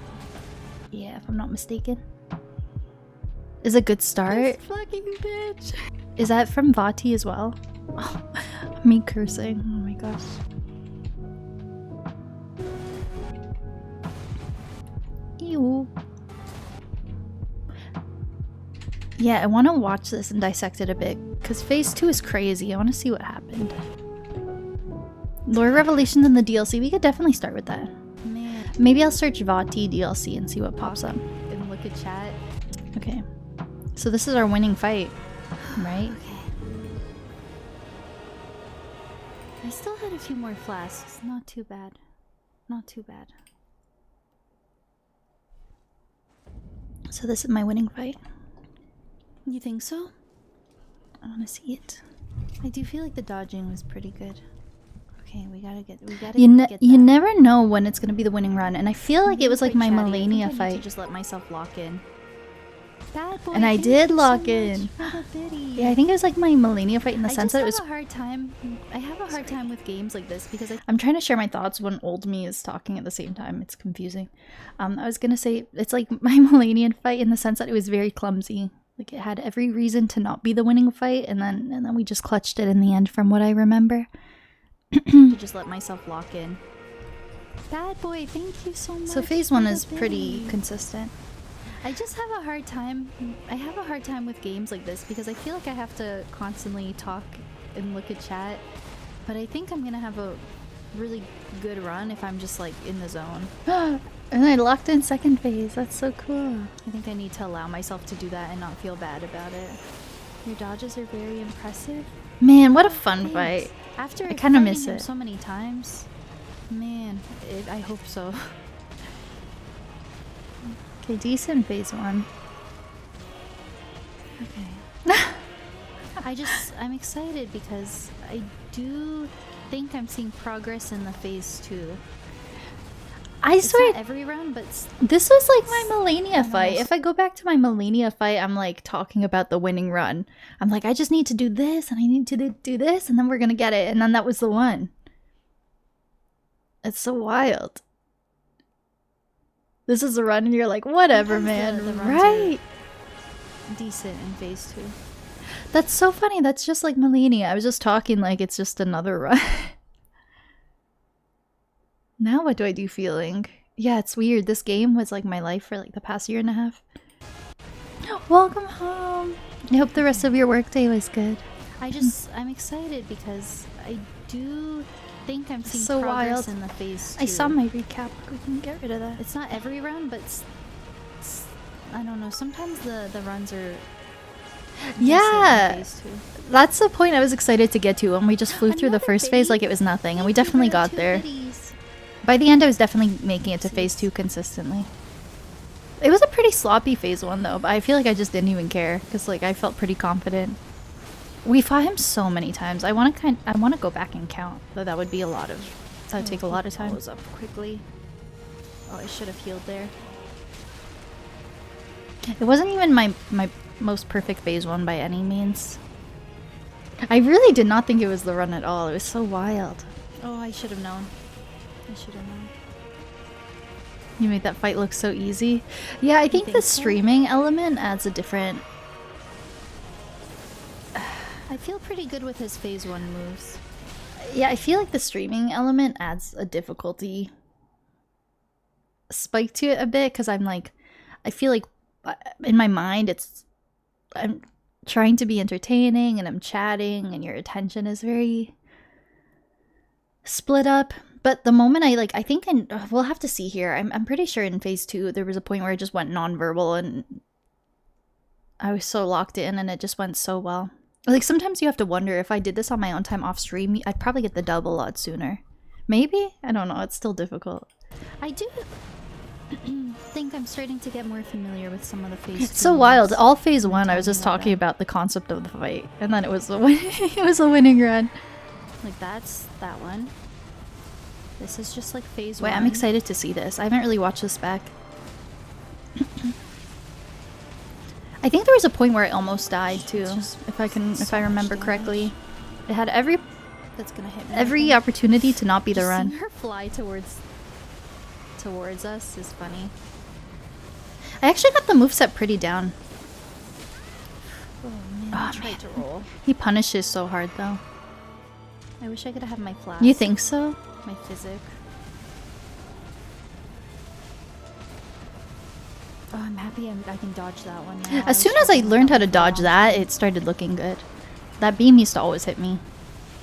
Yeah, if I'm not mistaken. Is a good start. This fucking bitch. Is that from Vati as well? Oh, me cursing. Oh my gosh. Ew. Yeah, I want to watch this and dissect it a bit, because phase 2 is crazy. I want to see what happened. Lore Revelations in the DLC, we could definitely start with that. Man. Maybe I'll search Vati DLC and see what pops up. And look at chat. Okay. So this is our winning fight, right? Okay. I still had a few more flasks. Not too bad. Not too bad. So this is my winning fight. You think so? I want to see it. I do feel like the dodging was pretty good. Okay, we gotta get that. You never know when it's gonna be the winning run, and I feel like it was like my Melania fight. I need to just let myself lock in. Bad boy, and I did lock in. Yeah, I think it was like my Melania fight in the sense that it was. I have a hard time with games like this because I'm trying to share my thoughts when old me is talking at the same time. It's confusing. I was gonna say it's like my Melanian fight in the sense that it was very clumsy. Like it had every reason to not be the winning fight, and then we just clutched it in the end, from what I remember. To just let myself lock in. Bad boy, thank you so much. So phase 1 is pretty consistent. I just have a hard time. I have a hard time with games like this because I feel like I have to constantly talk and look at chat. But I think I'm gonna have a really good run if I'm just like in the zone. And I locked in second phase. That's so cool. I think I need to allow myself to do that and not feel bad about it. Your dodges are very impressive. Man, what a fun Thanks. fight. After I kind of fighting miss him it. so many times. Man, I hope so. Okay, decent phase 1. Okay. I'm excited because I do think I'm seeing progress in the phase 2. I swear, not every round, but this was like my Melania fight. If I go back to my Melania fight, I'm like talking about the winning run. I'm like, I just need to do this, and I need to do this, and then we're gonna get it. And then that was the one. It's so wild. This is a run, and you're like, whatever, man. The runs Right? are decent in phase 2. That's so funny. That's just like Melania. I was just talking like it's just another run. Now what do I do feeling? Yeah, it's weird. This game was like my life for like the past year and a half. Welcome home. I hope the rest of your workday was good. I'm excited because I do think I'm seeing So progress wild. in the phase 2. I saw my recap. We can get rid of that. It's not every round, but I don't know. Sometimes the runs are decent in Yeah, phase 2. that's the point I was excited to get to when we just flew through the first phase like it was nothing, and we definitely got there. By the end, I was definitely making it to phase 2 consistently. It was a pretty sloppy phase 1 though, but I feel like I just didn't even care because like I felt pretty confident. We fought him so many times. I want to go back and count, but that would be a lot of. That would take a lot of time. Follows up quickly. Oh, I should have healed there. It wasn't even my most perfect phase 1 by any means. I really did not think it was the run at all. It was so wild. Oh, I should have known. I should have known. You made that fight look so easy. Yeah, I think the streaming element adds a different... I feel pretty good with his phase 1 moves. Yeah, I feel like the streaming element adds a difficulty spike to it a bit because I'm like, I feel like in my mind I'm trying to be entertaining and I'm chatting and your attention is very split up. But the moment I think we'll have to see here. I'm pretty sure in phase 2 there was a point where it just went nonverbal and I was so locked in and it just went so well. Like sometimes you have to wonder if I did this on my own time off stream, I'd probably get the dub a lot sooner. Maybe? I don't know. It's still difficult. I do think I'm starting to get more familiar with some of the phase 2. It's so wild. All phase 1 I was just talking about the concept of the fight and then it was it was a winning run. Like that's that one. This is just like phase 1. Wait, I'm excited to see this. I haven't really watched this back. I think there was a point where I almost died too, if I remember correctly. It had every that's gonna hit me. Every opportunity to not be the Just run. seeing her fly towards us is funny. I actually got the moveset pretty down. Oh man, I tried to roll. He punishes so hard though. I wish I could have my flash. You think so? My physic. Oh, I'm happy I can dodge that one now. As soon as I learned how to dodge that, it started looking good. That beam used to always hit me.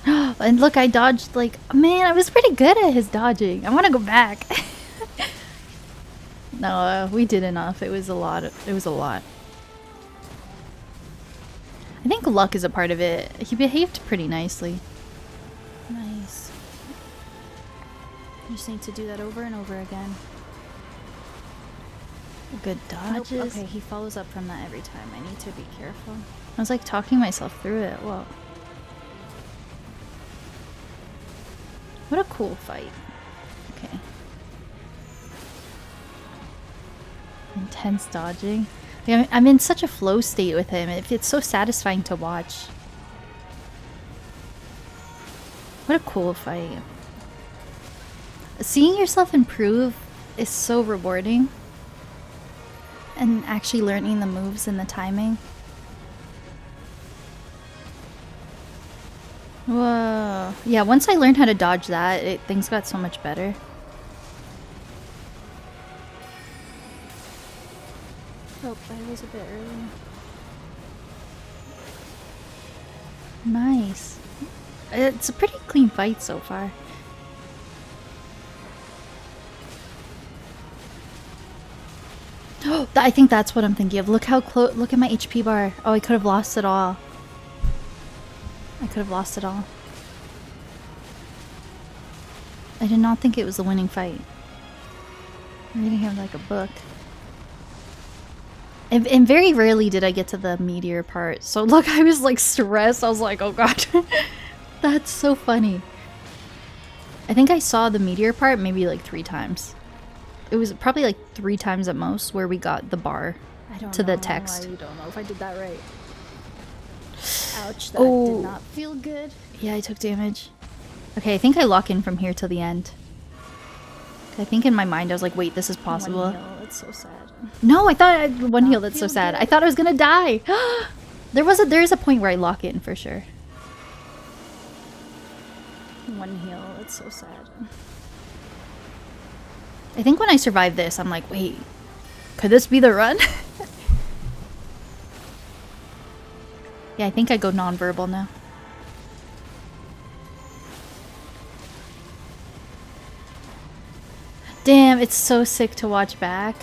And look, I dodged like... Man, I was pretty good at his dodging. I want to go back. No, we did enough. It was a lot. It was a lot. I think luck is a part of it. He behaved pretty nicely. Nice. You just need to do that over and over again. Good Nope. dodges. Okay, he follows up from that every time. I need to be careful. I was like talking myself through it. Whoa. What a cool fight. Okay. Intense dodging. Like, I'm in such a flow state with him. It's so satisfying to watch. What a cool fight. Seeing yourself improve is so rewarding. And actually learning the moves and the timing. Whoa. Yeah, once I learned how to dodge that, things got so much better. Oh, I was a bit early. Nice. It's a pretty clean fight so far. I think that's what I'm thinking of. Look how close. Look at my HP bar. Oh, I could have lost it all. I could have lost it all. I did not think it was the winning fight. I'm reading him like a book. And very rarely did I get to the meteor part. So look, I was like stressed. I was like, oh god. That's so funny. I think I saw the meteor part maybe like 3 times. It was probably like 3 times at most where we got the bar to the text. I don't know if I did that right. Ouch, that Oh. did not feel good. Yeah, I took damage. Okay, I think I lock in from here till the end. I think in my mind I was like, wait, this is possible. One heal, it's so sad. No, I thought I had one heal. That's so feel sad. good. I thought I was gonna die. There is a point where I lock in for sure. One heal, it's so sad. I think when I survive this, I'm like, wait, could this be the run? Yeah, I think I go non-verbal now. Damn, it's so sick to watch back.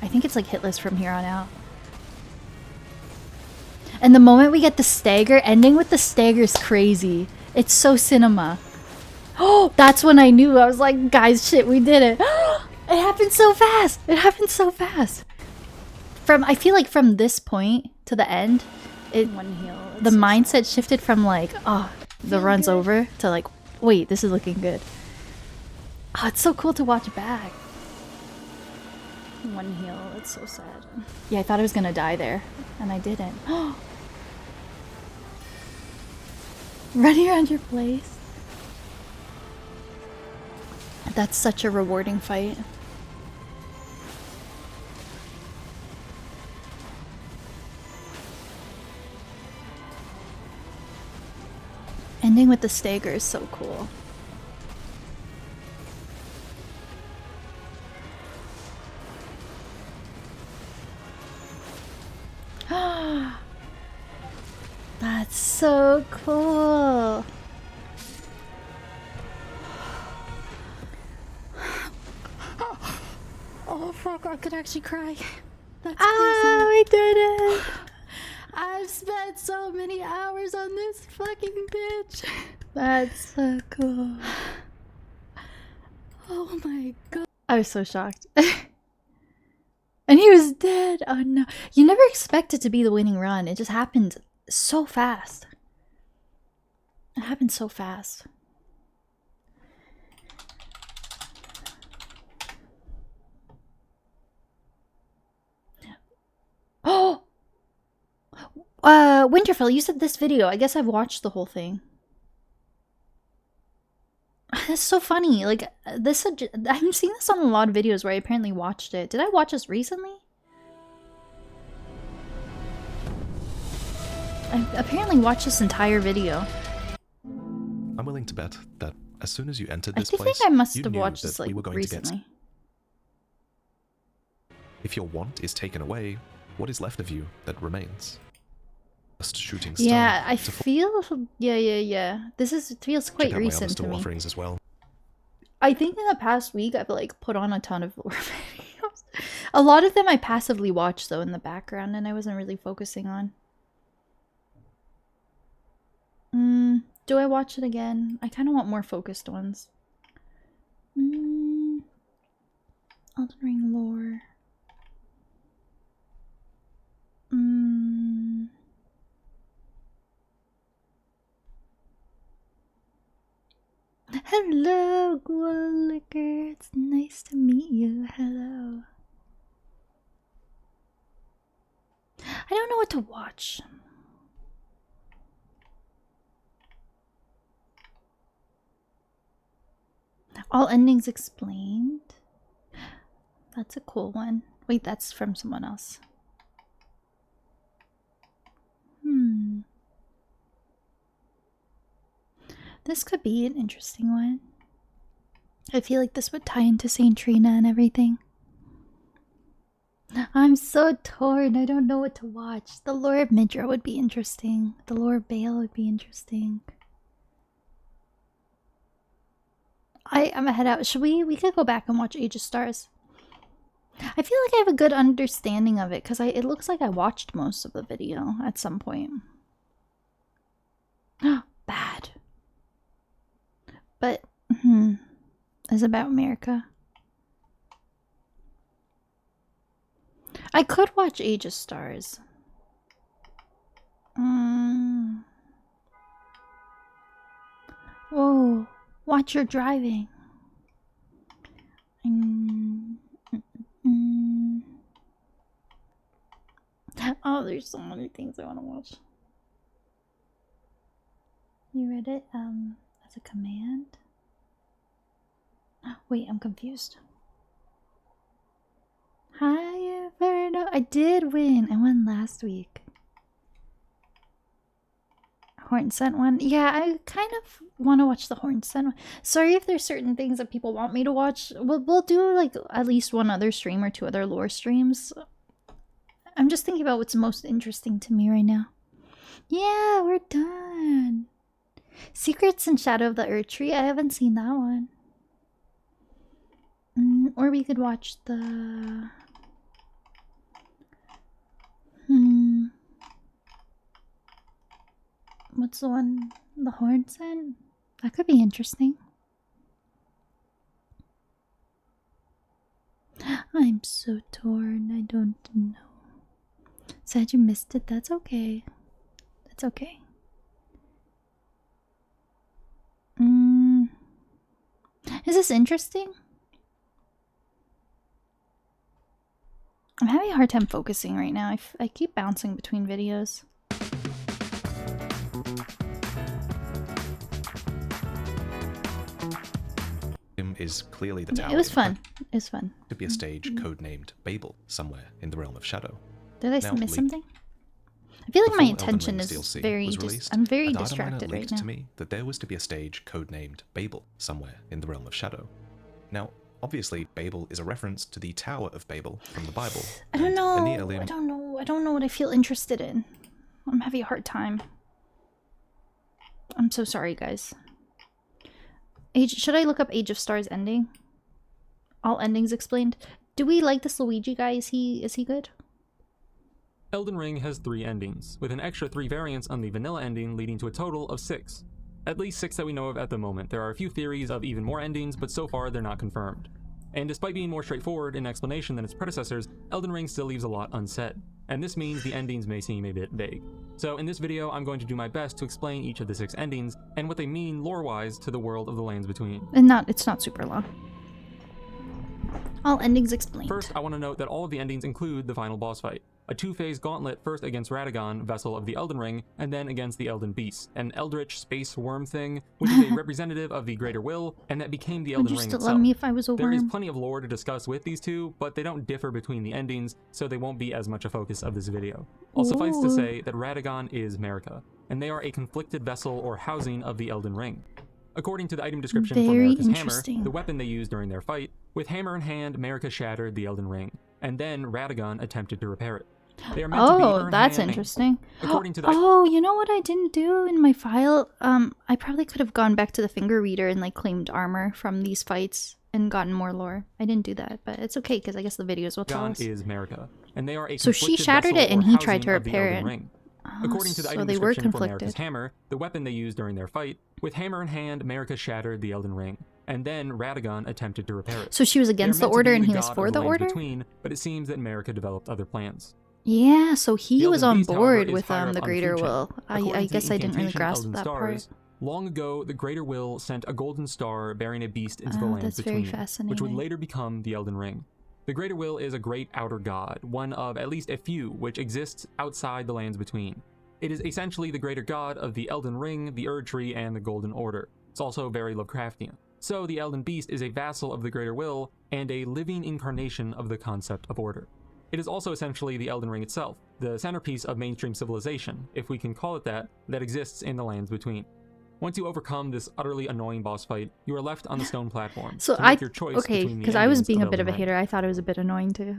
I think it's like hitless from here on out. And the moment we get the stagger, ending with the stagger is crazy. It's so cinema. Oh, that's when I knew. I was like, guys, shit, we did it. It happened so fast. It happened so fast. I feel like from this point to the end, One heal. the mindset shifted from like, oh, the run's over to like, wait, this is looking good. Oh, it's so cool to watch back. One heal, it's so sad. Yeah, I thought I was gonna die there, and I didn't. Running around your place. That's such a rewarding fight. Ending with the stagger is so cool. That's so cool. Oh fuck, I could actually cry. That's I did it. I've spent so many hours on this fucking bitch. That's so cool. Oh my god. I was so shocked. And he was dead. Oh no. You never expect it to be the winning run. It just happened so fast. It happened so fast. Oh! Winterfell, you said this video. I guess I've watched the whole thing. That's so funny. Like, I'm seeing this on a lot of videos where I apparently watched it. Did I watch this recently? I apparently watched this entire video. I'm willing to bet that as soon as you entered I this think place, I must you have knew watched that this like we were going recently. to get. If your want is taken away, what is left of you that remains? Just a shooting star. Yeah, I feel. Yeah. It feels quite Check out my other recent to store me. offerings as well. I think in the past week I've like put on a ton of lore videos. A lot of them I passively watched though in the background, and I wasn't really focusing on. Do I watch it again? I kind of want more focused ones. Elden Ring lore. Hello, Gwalicker. It's nice to meet you. Hello. I don't know what to watch. All endings explained. That's a cool one. Wait, that's from someone else. This could be an interesting one. I feel like this would tie into Saint Trina and everything. I'm so torn. I don't know what to watch. The lore of Midra would be interesting. The lore of Bale would be interesting. I'm gonna head out. Should we? We could go back and watch Age of Stars. I feel like I have a good understanding of it because it looks like I watched most of the video at some point. Bad. But, it's about America. I could watch Age of Stars. Whoa, watch your driving. Oh, there's so many things I want to watch. You read it as a command? Wait, I'm confused. Hi, Inferno. I did win. I won last week. Horn Scent one. Yeah, I kind of want to watch the Horn Scent one. Sorry if there's certain things that people want me to watch. We'll do like at least one other stream or two other lore streams. I'm just thinking about what's most interesting to me right now. Yeah, we're done. Secrets in Shadow of the Earth Tree. I haven't seen that one. Or we could watch the... What's the one? The Horn Scent? That could be interesting. I'm so torn. I don't know. Sad you missed it. That's okay. That's okay. Is this interesting? I'm having a hard time focusing right now. I keep bouncing between videos. Is clearly the tower. It was fun. It was fun. Could be a stage codenamed Babel somewhere in the realm of Shadow. Did I miss something? I feel like my attention is very I'm very distracted right now. To me that there was to be a stage codenamed Babel somewhere in the realm of Shadow. Now, obviously, Babel is a reference to the Tower of Babel from the Bible. I don't know. I don't know. I don't know what I feel interested in. I'm having a hard time. I'm so sorry, guys. Should I look up Age of Stars ending? All endings explained. Do we like this Luigi guy? Is he good? Elden Ring has 3 endings, with an extra 3 variants on the vanilla ending leading to a total of 6. At least 6 that we know of at the moment. There are a few theories of even more endings, but so far they're not confirmed. And despite being more straightforward in explanation than its predecessors, Elden Ring still leaves a lot unsaid. And this means the endings may seem a bit vague. So in this video, I'm going to do my best to explain each of the 6 endings and what they mean lore-wise to the world of the Lands Between. And it's not super long. All endings explained. First, I want to note that all of the endings include the final boss fight. A 2-phase gauntlet first against Radagon, Vessel of the Elden Ring, and then against the Elden Beast, an eldritch space worm thing, which is a representative of the Greater Will, and that became the Elden Ring itself. Would you still love me if I was a worm? There is plenty of lore to discuss with these two, but they don't differ between the endings, so they won't be as much a focus of this video. I'll suffice to say that Radagon is Marika, and they are a conflicted vessel or housing of the Elden Ring. According to the item description for Marika's hammer, the weapon they used during their fight, with hammer in hand, Marika shattered the Elden Ring, and then Radagon attempted to repair it. They are meant to be that's interesting. According to you know what I didn't do in my file? I probably could have gone back to the finger reader and like claimed armor from these fights and gotten more lore. I didn't do that, but it's okay because I guess the videos will tell us. Is Marika, and they are a so she shattered it and he tried to repair it. According to the item description for Marika's hammer, the weapon they used during their fight, with hammer in hand, Marika shattered the Elden Ring, and then Radagon attempted to repair it. So she was against the order and he was for the order? But it seems that Marika developed other plans. Yeah, so he was on board with the Greater Will. I guess I didn't really grasp that part. Long ago, the Greater Will sent a golden star bearing a beast into the lands between, which would later become the Elden Ring. The Greater Will is a great outer god, one of at least a few which exists outside the lands between. It is essentially the greater god of the Elden Ring, the Erd Tree, and the Golden Order. It's also very Lovecraftian. So the Elden Beast is a vassal of the Greater Will and a living incarnation of the concept of order. It is also essentially the Elden Ring itself, the centerpiece of mainstream civilization, if we can call it that exists in the lands between. Once you overcome this utterly annoying boss fight, you are left on the stone platform. So because I was being a bit of a hater, I thought it was a bit annoying too,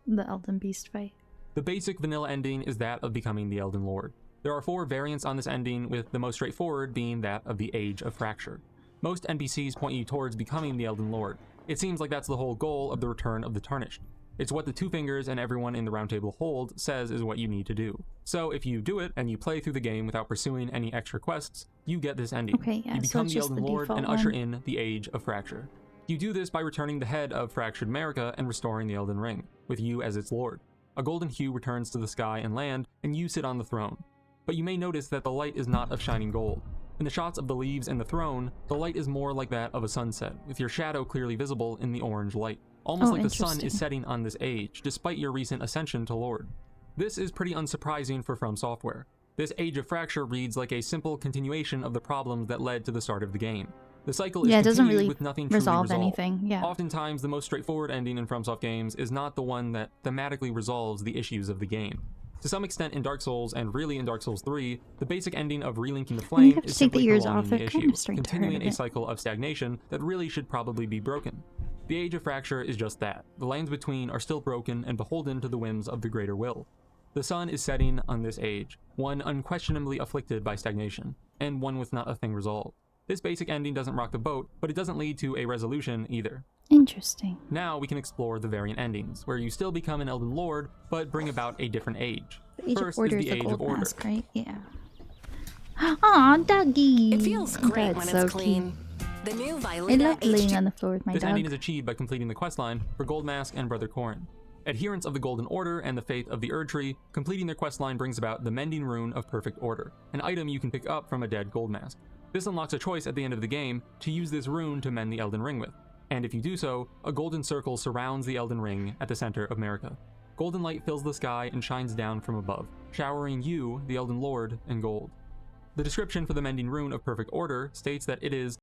the Elden Beast fight. The basic vanilla ending is that of becoming the Elden Lord. There are 4 variants on this ending, with the most straightforward being that of the Age of Fracture. Most NPCs point you towards becoming the Elden Lord. It seems like that's the whole goal of the Return of the Tarnished. It's what the two fingers and everyone in the round table hold says is what you need to do. So if you do it and you play through the game without pursuing any extra quests, you get this ending. Okay, yeah, you become so the Elden Lord and one. usher in the Age of Fracture. You do this by returning the head of fractured America and restoring the Elden Ring, with you as its lord. A golden hue returns to the sky and land, and you sit on the throne. But you may notice that the light is not of shining gold. In the shots of the leaves and the throne, the light is more like that of a sunset, with your shadow clearly visible in the orange light. Almost like the sun is setting on this age, despite your recent ascension to Lord. This is pretty unsurprising for From Software. This Age of Fracture reads like a simple continuation of the problems that led to the start of the game. The cycle is continued with nothing truly resolved. Anything. Yeah. Oftentimes, the most straightforward ending in FromSoft games is not the one that thematically resolves the issues of the game. To some extent in Dark Souls, and really in Dark Souls 3, the basic ending of relinking the flame is simply prolonging the issue, continuing a cycle of stagnation that really should probably be broken. The Age of Fracture is just that. The lands between are still broken and beholden to the whims of the greater will. The sun is setting on this age, one unquestionably afflicted by stagnation, and one with not a thing resolved. This basic ending doesn't rock the boat, but it doesn't lead to a resolution either. Interesting. Now we can explore the variant endings, where you still become an Elden Lord, but bring about a different age. The Age First of Order is the Age of Order. Mask, right? Yeah. Aw, Dougie! It feels great That's when so it's clean. Cute. The new I Violeta love laying on the floor with my This dog. ending is achieved by completing the questline for Gold Mask and Brother Corrin. Adherents of the Golden Order and the Faith of the Erd Tree, completing their questline brings about the Mending Rune of Perfect Order, an item you can pick up from a dead Gold Mask. This unlocks a choice at the end of the game to use this rune to mend the Elden Ring with, and if you do so, a golden circle surrounds the Elden Ring at the center of Marika. Golden light fills the sky and shines down from above, showering you, the Elden Lord, in gold. The description for the Mending Rune of Perfect Order states that it is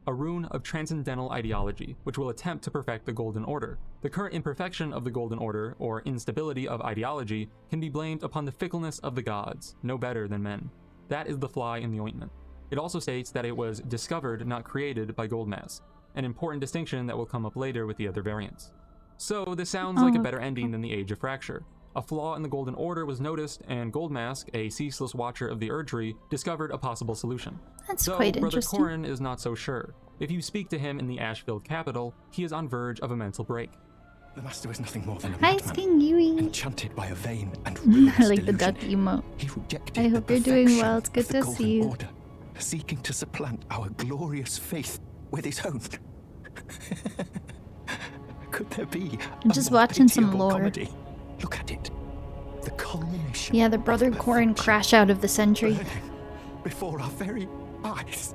a rune of transcendental ideology, which will attempt to perfect the Golden Order. The current imperfection of the Golden Order, or instability of ideology, can be blamed upon the fickleness of the gods, no better than men. That is the fly in the ointment. It also states that it was discovered, not created, by Goldmask, an important distinction that will come up later with the other variants. So this sounds like a better ending than the Age of Fracture. A flaw in the Golden Order was noticed, and Goldmask, a ceaseless watcher of the Erd Tree, discovered a possible solution. That's Though quite Brother interesting. Corrin is not so sure. If you speak to him in the ash-filled capital, he is on verge of a mental break. The Master is nothing more than a Hi, madman, Sking Yui. enchanted by a vain and ruinous I like the delusion. duck emote. He rejected I the hope you're doing perfection well. It's good of the to Golden see you. Order, seeking to supplant our glorious faith with his own. Could there be I'm a just more watching some pitiable lore. comedy? Look at it. The culmination Yeah, the Brother Corrin crash out of the century. burning before our very eyes.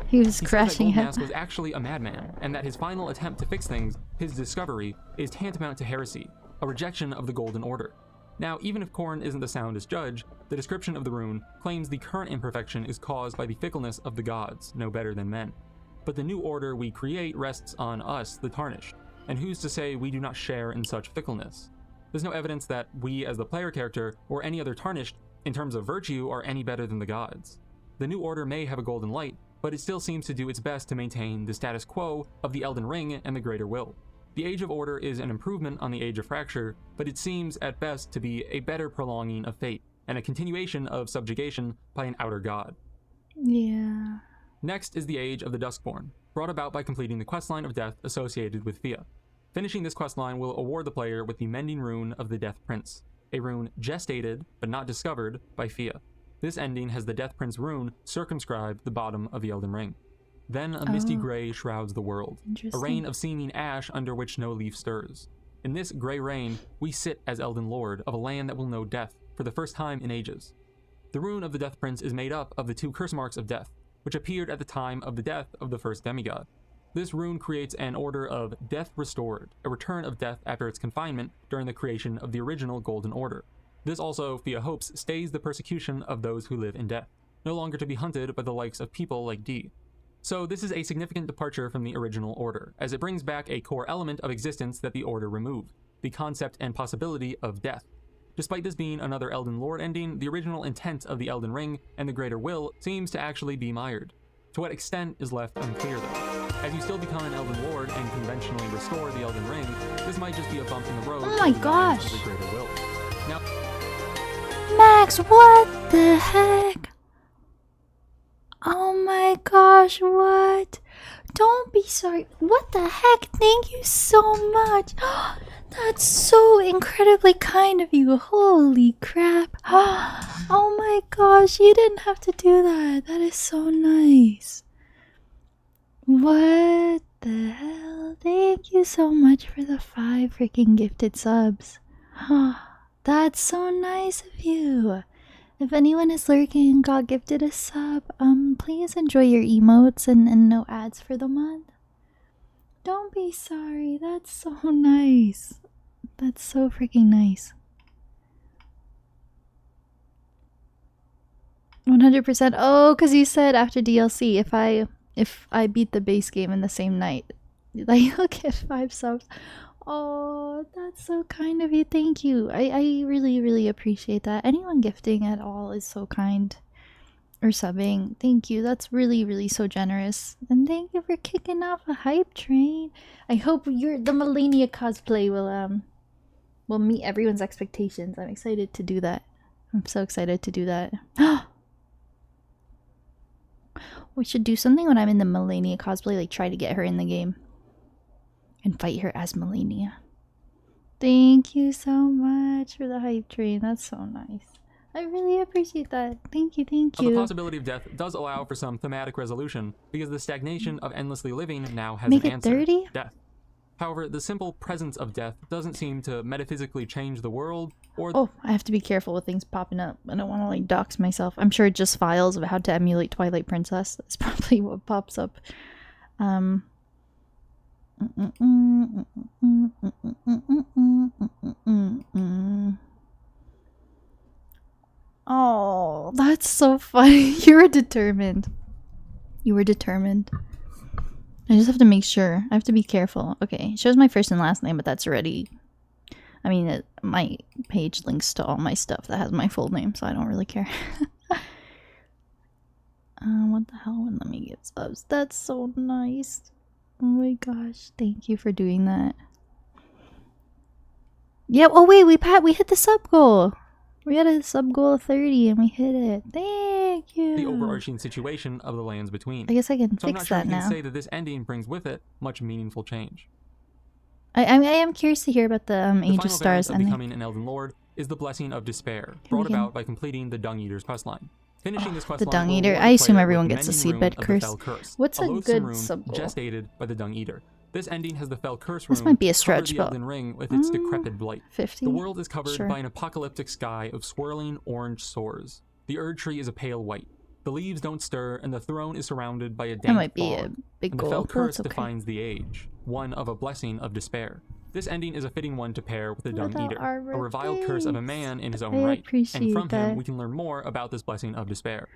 He was He crashing said that out. Goldmask was actually a madman, and that his final attempt to fix things, his discovery, is tantamount to heresy, a rejection of the Golden Order. Now, even if Corrin isn't the soundest judge, the description of the rune claims the current imperfection is caused by the fickleness of the gods, no better than men. But the new order we create rests on us, the Tarnished, and who's to say we do not share in such fickleness? There's no evidence that we, as the player character, or any other Tarnished, in terms of virtue, are any better than the gods. The new order may have a golden light, but it still seems to do its best to maintain the status quo of the Elden Ring and the Greater Will. The Age of Order is an improvement on the Age of Fracture, but it seems at best to be a better prolonging of fate, and a continuation of subjugation by an outer god. Yeah. Next is the Age of the Duskborn, brought about by completing the questline of death associated with Fia. Finishing this questline will award the player with the Mending Rune of the Death Prince, a rune gestated, but not discovered, by Fia. This ending has the Death Prince rune circumscribe the bottom of the Elden Ring. Then a misty gray shrouds the world, a rain of seeming ash under which no leaf stirs. In this gray rain, we sit as Elden Lord of a land that will know death for the first time in ages. The rune of the Death Prince is made up of the two curse marks of death, which appeared at the time of the death of the first demigod. This rune creates an order of Death Restored, a return of death after its confinement during the creation of the original Golden Order. This also, Fia hopes, stays the persecution of those who live in death, no longer to be hunted by the likes of people like Dee. So this is a significant departure from the original Order, as it brings back a core element of existence that the Order removed, the concept and possibility of death. Despite this being another Elden Lord ending, the original intent of the Elden Ring and the Greater Will seems to actually be mired. To what extent is left unclear though. As you still become an Elden Lord and conventionally restore the Elden Ring, this might just be a bump in the road. Oh my gosh! Of the greater will. Now, Max, what the heck? Oh my gosh, what? Don't be sorry. What the heck? Thank you so much. That's so incredibly kind of you. Holy crap. Oh my gosh, you didn't have to do that. That is so nice. What the hell? Thank you so much for the 5 freaking gifted subs. That's so nice of you. If anyone is lurking and got gifted a sub, please enjoy your emotes and no ads for the month. Don't be sorry. That's so nice. That's so freaking nice. 100%. Oh, because you said after DLC, if I beat the base game in the same night, like you'll get 5 subs. Oh, that's so kind of you. Thank you. I really, really appreciate that. Anyone gifting at all is so kind. Or subbing. Thank you. That's really, really so generous. And thank you for kicking off a hype train. I hope the Millennia cosplay will meet everyone's expectations. I'm excited to do that. I'm so excited to do that. We should do something when I'm in the Millennia cosplay, like try to get her in the game. And fight her as Millennia. Thank you so much for the hype train. That's so nice. I really appreciate that. Thank you, thank you. The possibility of death does allow for some thematic resolution, because the stagnation of endlessly living now has Make an it answer. 30? Death. However, the simple presence of death doesn't seem to metaphysically change the world, or... Oh, I have to be careful with things popping up. I don't want to, like, dox myself. I'm sure just files of how to emulate Twilight Princess. That's probably what pops up. Oh, that's so funny. You were determined. You were determined. I just have to make sure. I have to be careful. Okay, it shows my first and last name, but that's already... I mean, my page links to all my stuff that has my full name, so I don't really care. What the hell? Let me get subs. That's so nice. Oh my gosh, thank you for doing that. Yep. Oh wait, we hit the sub goal. We had a sub goal of 30 and we hit it. Thank you. The overarching situation of the lands between. I guess I can so fix I'm not sure that we now. can say that this ending brings with it much meaningful change. I am curious to hear about the Age of Stars of ending. becoming an Elden Lord is the blessing of despair, brought about by completing the Dung Eater's questline. Finishing this questline, the Dung Eater. I assume everyone gets a seedbed curse. What's a good sub goal? Gestated by the Dung Eater. This ending has the fell curse This rune might be a stretch, cover the but Elden Ring with its decrepit blight. 50? The world is covered Sure. by an apocalyptic sky of swirling orange sores. The Erd tree is a pale white. The leaves don't stir, and the throne is surrounded by a dank might be a fog. big And goal, the fell but curse it's okay. defines the age, one of a blessing of despair. This ending is a fitting one to pair with the Dung Little Eater, Arbor, a reviled curse of a man in his own I right. appreciate And from that. him, we can learn more about this blessing of despair.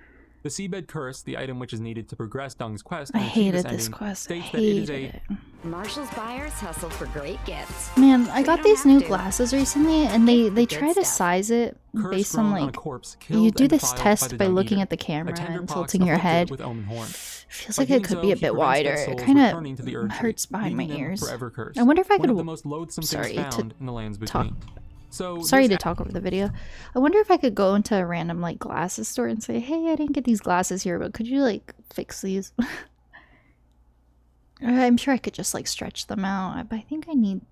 The Seabed Curse, the item which is needed to progress Dung's quest I and achieve hated this this ending, quest. I states that it is hated a Marshall's buyers hustle for great gifts. Man, I got don't these have new to. glasses recently, and they good try to stuff. size it curse based on thrown a like corpse you killed do and this defiled by test the by Dung looking Eater, at the a camera tender and pox tilting your afflicted head. with omen horn. Feels By like it doing could so, be a he bit prevents dead wider. It souls kind returning to the of Erd tree, hurts behind my leaving them ears. forever cursed. I wonder if I One could. of the most loathsome things found in the lands between. So Sorry this to talk over the video. I wonder if I could go into a random like glasses store and say, "Hey, I didn't get these glasses here, but could you like fix these?" I'm sure I could just like stretch them out, but I think I need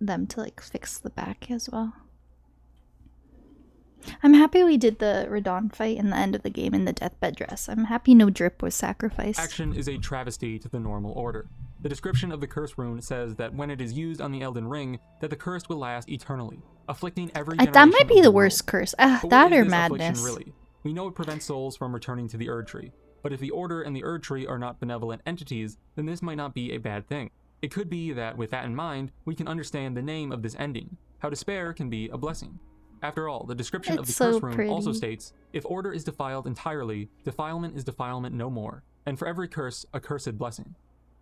them to like fix the back as well. I'm happy we did the Radon fight in the end of the game in the deathbed dress. I'm happy no drip was sacrificed. action is a travesty to the normal order. The description of the curse rune says that when it is used on the Elden Ring, that the curse will last eternally, afflicting every generation That might be of the world. worst curse. That But what or is this affliction madness. really? We know it prevents souls from returning to the Erd tree, but if the Order and the Erd tree are not benevolent entities, then this might not be a bad thing. It could be that with that in mind, we can understand the name of this ending, how despair can be a blessing. After all, the description of the It's so curse rune also pretty. states, if order is defiled entirely, defilement is defilement no more, and for every curse, a cursed blessing.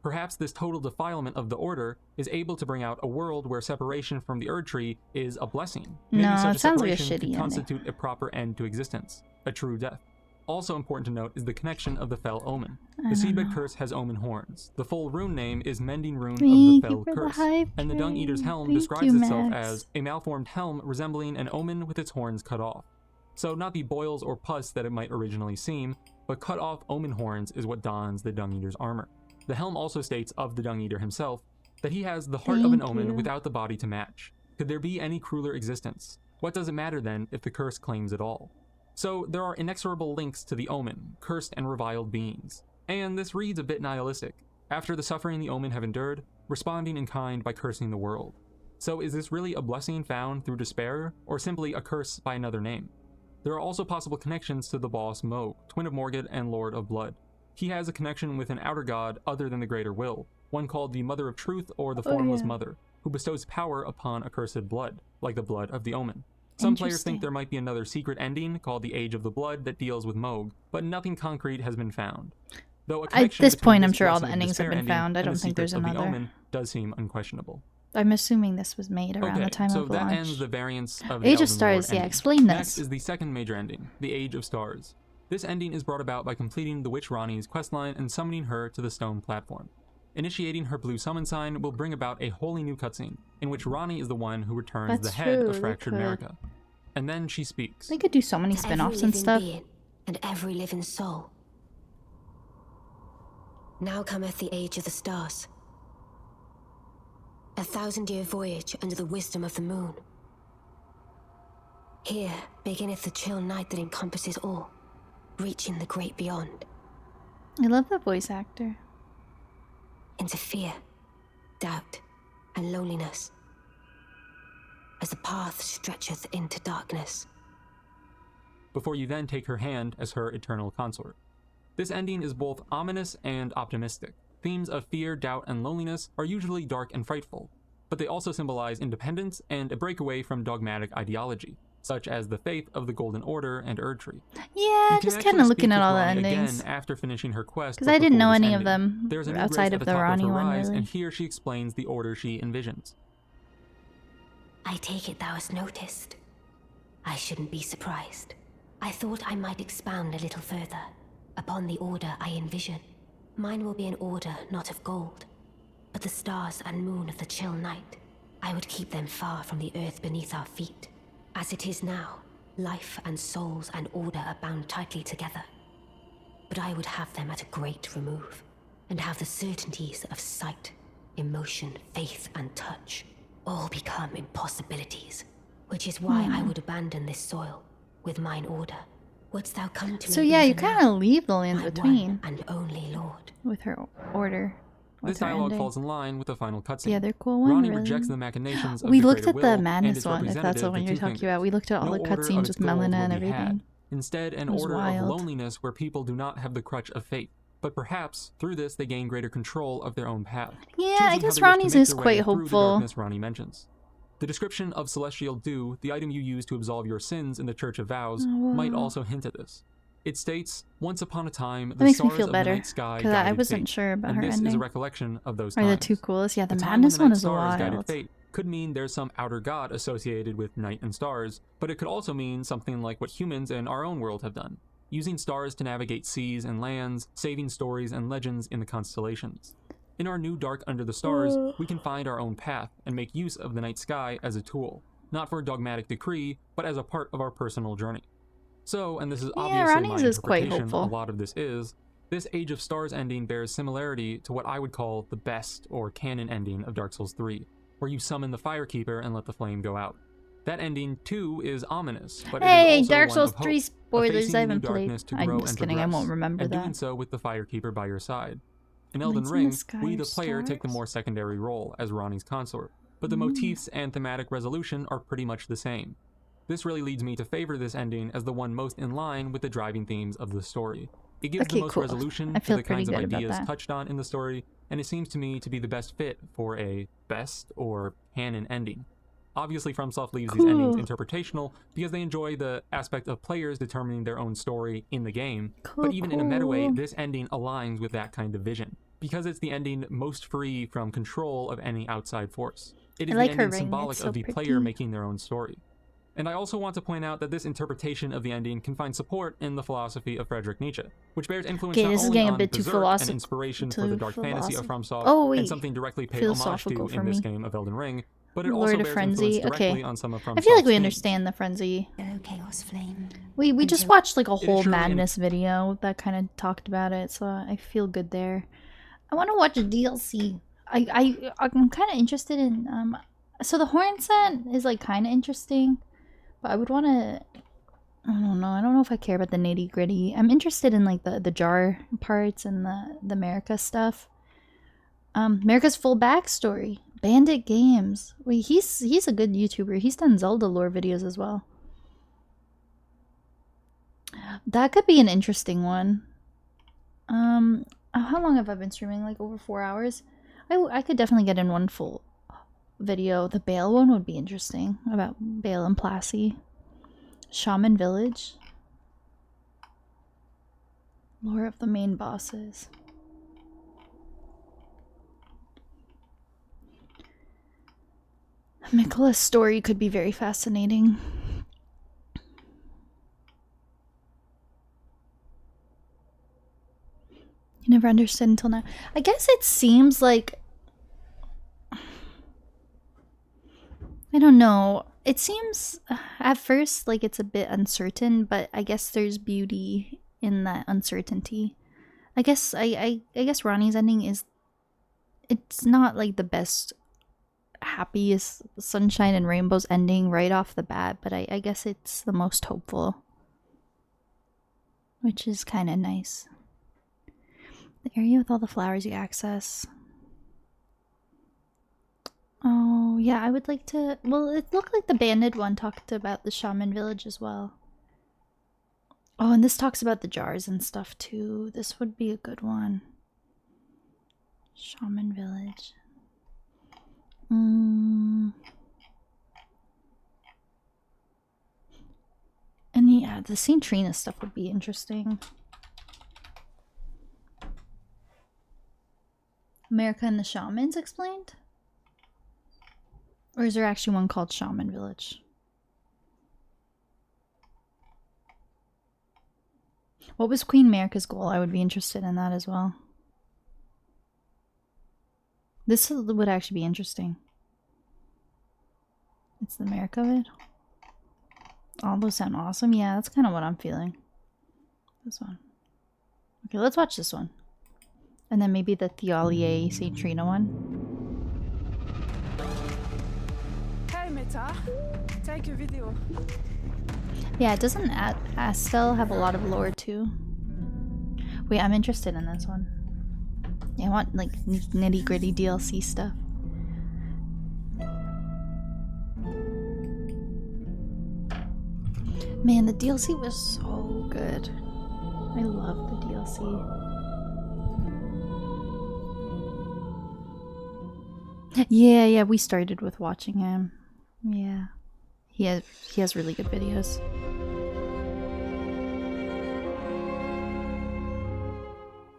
Perhaps this total defilement of the order is able to bring out a world where separation from the Erd tree is a blessing. Maybe No, such it sounds like a separation shitty could ending. constitute a proper end to existence, a true death. Also important to note is the connection of the Fell Omen. The Seedbed Curse has omen horns. The full rune name is Mending Rune of the Fell Curse. And the Dung Eater's helm describes itself as a malformed helm resembling an omen with its horns cut off. So not the boils or pus that it might originally seem, but cut off omen horns is what dons the Dung Eater's armor. The helm also states of the Dung Eater himself that he has the heart of an omen without the body to match. Could there be any crueler existence? What does it matter then if the curse claims it all? So there are inexorable links to the omen, cursed and reviled beings. And this reads a bit nihilistic. After the suffering the omen have endured, responding in kind by cursing the world. So is this really a blessing found through despair, or simply a curse by another name? There are also possible connections to the boss Moog, Twin of Morgott and Lord of Blood. He has a connection with an outer god other than the Greater Will, one called the Mother of Truth or the Formless Mother, who bestows power upon accursed blood, like the blood of the omen. Some players think there might be another secret ending called the Age of the Blood that deals with Moog, but nothing concrete has been found. Though At this point, I'm sure all the endings have been found. I don't think there's another. Omen does seem unquestionable. I'm assuming this was made around the time of launch. So that ends the variants of the Age of Elden Stars, Lord yeah, ending. explain this. Next is the second major ending, the Age of Stars. This ending is brought about by completing the Witch Ranni's questline and summoning her to the stone platform. Initiating her blue summon sign will bring about a wholly new cutscene, in which Ranni is the one who returns the head of Fractured America. And then she speaks. They could do so many spin-offs and stuff. Being, and every living soul. Now cometh the Age of the Stars. 1,000-year voyage under the wisdom of the moon. Here beginneth the chill night that encompasses all, reaching the great beyond. I love the voice actor. Into fear, doubt, and loneliness, as the path stretcheth into darkness. Before you then take her hand as her eternal consort. This ending is both ominous and optimistic. Themes of fear, doubt, and loneliness are usually dark and frightful, but they also symbolize independence and a breakaway from dogmatic ideology, such as the faith of the Golden Order and Erdtree. Yeah, just kind of looking at all the endings. Again after finishing her quest, because I didn't know any of them There's a new outside grace of at the top Ranni her one, rise, really. And here she explains the order she envisions. I take it thou hast noticed. I shouldn't be surprised. I thought I might expound a little further upon the order I envision. Mine will be an order not of gold, but the stars and moon of the chill night. I would keep them far from the earth beneath our feet. As it is now, life and souls and order are bound tightly together. But I would have them at a great remove, and have the certainties of sight, emotion, faith, and touch all become impossibilities, which is why I would abandon this soil with mine order. Wouldst thou come to me? So yeah, you even kind now, of leave the lands my between one and only Lord. with her order. This dialogue falls in line with the final cutscene. The other cool one, Ranni really. rejects the machinations of We the looked Greater at the Will Madness and its one, if that's the representative, one you're Two talking Fingers. about. We looked at all No the order of cutscenes its with gold Melina will and be everything. had. Instead, an It was order wild. of loneliness where people do not have the crutch of fate. But perhaps, through this, they gain greater control of their own path. Yeah, choosing I how guess they wish to Ranni's make is their way quite through the hopeful. darkness Ranni mentions. The description of Celestial Dew, the item you use to absolve your sins in the Church of Vows, might also hint at this. It states, once upon a time, That the makes me stars feel of better, the night sky 'cause I guided wasn't fate, sure about and her this is a ending. recollection of those Or times. the two coolest. Yeah, the time when Madness the one night is stars guided wild. fate could mean there's some outer god associated with night and stars, but it could also mean something like what humans in our own world have done, using stars to navigate seas and lands, saving stories and legends in the constellations. In our new Dark Under the Stars, we can find our own path and make use of the night sky as a tool, not for a dogmatic decree, but as a part of our personal journey. So, and this is obviously Ranni's my is quite interpretation, hopeful. a lot of this is, this Age of Stars ending bears similarity to what I would call the best or canon ending of Dark Souls 3, where you summon the Firekeeper and let the flame go out. That ending, too, is ominous, but Hey, it is also Dark one Souls of hope, 3 of spoilers, facing I the new haven't played. darkness to I'm grow just and kidding, I won't progress, remember and that. doing so with the Firekeeper by your side. In Elden Links in the Ring, Sky we of the player take the Stars? more secondary role as Ranni's consort, but the motifs and thematic resolution are pretty much the same. This really leads me to favor this ending as the one most in line with the driving themes of the story. It gives Okay, the most cool. resolution I to feel the pretty kinds of good about ideas that. touched on in the story, and it seems to me to be the best fit for a best or canon ending. Obviously, FromSoft leaves these endings interpretational because they enjoy the aspect of players determining their own story in the game, but even in a meta way, this ending aligns with that kind of vision, because it's the ending most free from control of any outside force. It is I like the her ending ring, symbolic it's so of the pretty. player making their own story. And I also want to point out that this interpretation of the ending can find support in the philosophy of Friedrich Nietzsche, which bears influence not only on Berserk and inspiration for the dark fantasy of FromSoft, and something directly paid homage to in this game of Elden Ring, but it also bears influence directly on some of FromSoft's I feel like we themes. understand the frenzy. We just watched like a whole madness video that kind of talked about it, so I feel good there. I want to watch a DLC. I'm kind of interested in so the horn set is like kind of interesting, but I would want to. I don't know if I care about the nitty gritty. I'm interested in like the jar parts and the America stuff. America's full backstory. Bandit Games. Wait, he's a good YouTuber. He's done Zelda lore videos as well. That could be an interesting one. How long have I been streaming? Like over 4 hours? I could definitely get in one full video. The Bale one would be interesting. About Bale and Plassey. Shaman Village. Lore of the main bosses. Mikola's story could be very fascinating. You never understood until now. I guess it seems like... I don't know. It seems at first like it's a bit uncertain, but I guess there's beauty in that uncertainty. I guess I guess Ronnie's ending is... It's not like the best... happiest sunshine and rainbows ending right off the bat, but I guess it's the most hopeful, which is kind of nice. The area with all the flowers you access. Oh yeah, I would like to. Well, it looked like the banded one talked about the shaman village as well. Oh, and this talks about the jars and stuff too. This would be a good one. Shaman village. And yeah, the St. Trina stuff would be interesting. America and the Shamans explained? Or is there actually one called Shaman Village? What was Queen America's goal? I would be interested in that as well. This would actually be interesting. It's the America of it. All those sound awesome. Yeah, that's kind of what I'm feeling. This one. Okay, let's watch this one. And then maybe the Thialier St. Trina one. Hey Meta, take a video. Yeah, doesn't Astel have a lot of lore too? Wait, I'm interested in this one. Yeah, I want like nitty gritty DLC stuff. Man, the DLC was so good. I love the DLC. Yeah, we started with watching him. Yeah. He has really good videos.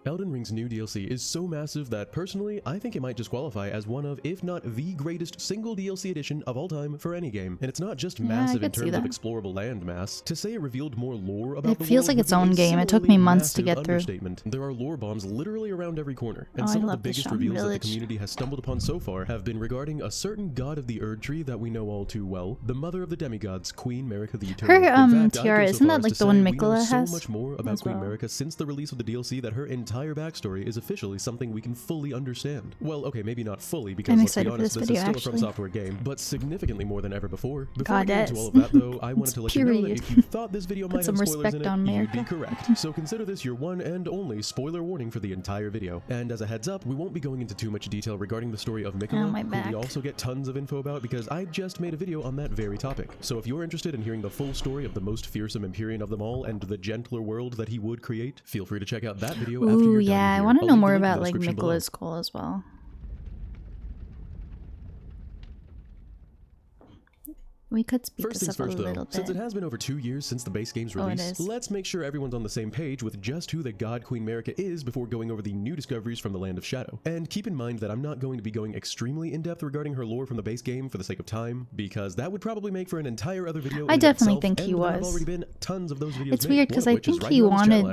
Elden Ring's new DLC is so massive that personally, I think it might just qualify as one of, if not the greatest single DLC edition of all time for any game. And it's not just massive in terms of explorable land mass. To say it revealed more lore about the world, it feels like its own game. It took me months to get through. There are lore bombs literally around every corner, and some of the biggest reveals that the community has stumbled upon so far have been regarding a certain god of the Erd Tree that we know all too well, the mother of the demigods, Queen Marika the Eternal. Her tiara, isn't that like the one Mikola has? So much more about Queen Marika since the release of the DLC that her entire backstory is officially something we can fully understand. Well, okay, maybe not fully, because let's be honest, this is still a From Software game, but significantly more than ever before. Before we get into all of that, though, I wanted to let you know that if you thought this video might have spoilers in it, you'd be correct. So consider this your one and only spoiler warning for the entire video. And as a heads up, we won't be going into too much detail regarding the story of Mikola, who we also get tons of info about because I just made a video on that very topic. So if you're interested in hearing the full story of the most fearsome Empyrean of them all and the gentler world that he would create, feel free to check out that video after you're done here. I want to know more about like Mikola's goal as well. We could speed First this things up first, a little bit. since it has been over 2 years since the base game's release, let's make sure everyone's on the same page with just who the God Queen Marika is before going over the new discoveries from the Land of Shadow. And keep in mind that I'm not going to be going extremely in-depth regarding her lore from the base game for the sake of time, because that would probably make for an entire other video. I definitely think he was. There have already been tons of those videos. It's weird because I think he wanted,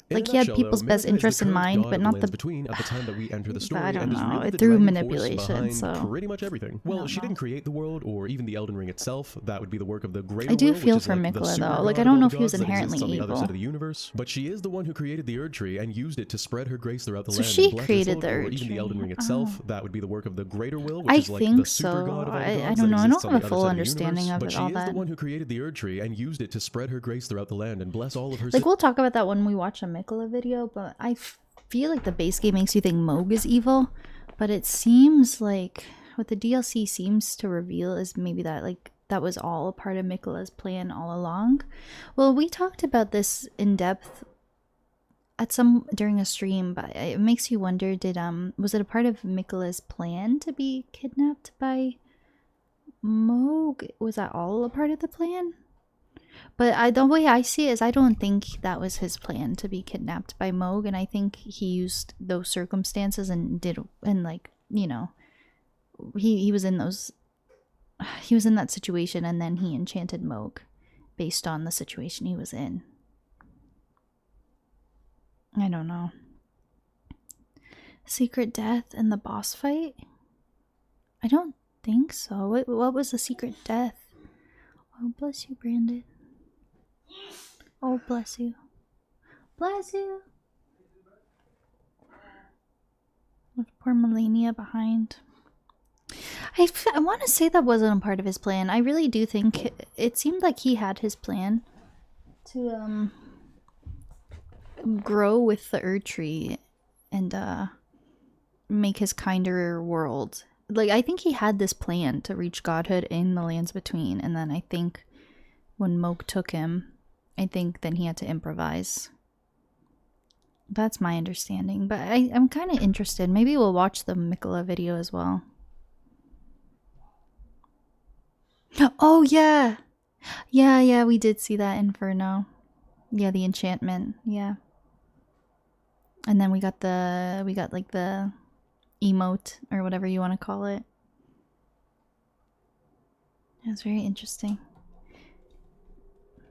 like, he had people's best interests in mind, but not the. Between at the time that we enter the story, I don't and know. really Through manipulation, so pretty much everything. Well, she didn't create the world or even the Elden Ring itself. That would be the work of the Greater I do Will, feel for Miquella though. Like, I don't know if he was inherently on the evil. other side of the universe, but she is the one who created the Erd Tree and used it to spread her grace throughout the land. So she and bless created the or Erd even Tree. the Elden Ring itself. That would be the work of the Greater Will, which I is like think the super god of all I gods don't know. that I don't exists on have the a full other side understanding of of the universe. it all But she is that. the one who created the Erd Tree and used it to spread her grace throughout the land and bless all of her. Like, we'll talk about that when we watch a Miquella video, but I feel like the base game makes you think Mohg is evil, but it seems like what the DLC seems to reveal is maybe that, like, that was all a part of Miquella's plan all along. Well, we talked about this in depth at during a stream, but it makes you wonder, was it a part of Miquella's plan to be kidnapped by Mohg? Was that all a part of the plan? But the way I see it is I don't think that was his plan to be kidnapped by Mohg, and I think he used those circumstances and like, you know, he was in that situation, and then he enchanted Mohg based on the situation he was in. I don't know. Secret death in the boss fight? I don't think so. What was the secret death? Oh, bless you, Brandon. Oh, bless you. Bless you. Left poor Melania behind. I want to say that wasn't a part of his plan. I really do think it seemed like he had his plan to grow with the Erd Tree and make his kinder world. Like, I think he had this plan to reach godhood in the Lands Between, and then I think when Mohg took him, I think then he had to improvise. That's my understanding, but I'm kind of interested. Maybe we'll watch the Miquella video as well. Oh yeah, yeah, we did see that Inferno. Yeah, the enchantment. Yeah, and then we got like the emote or whatever you want to call it. That's very interesting.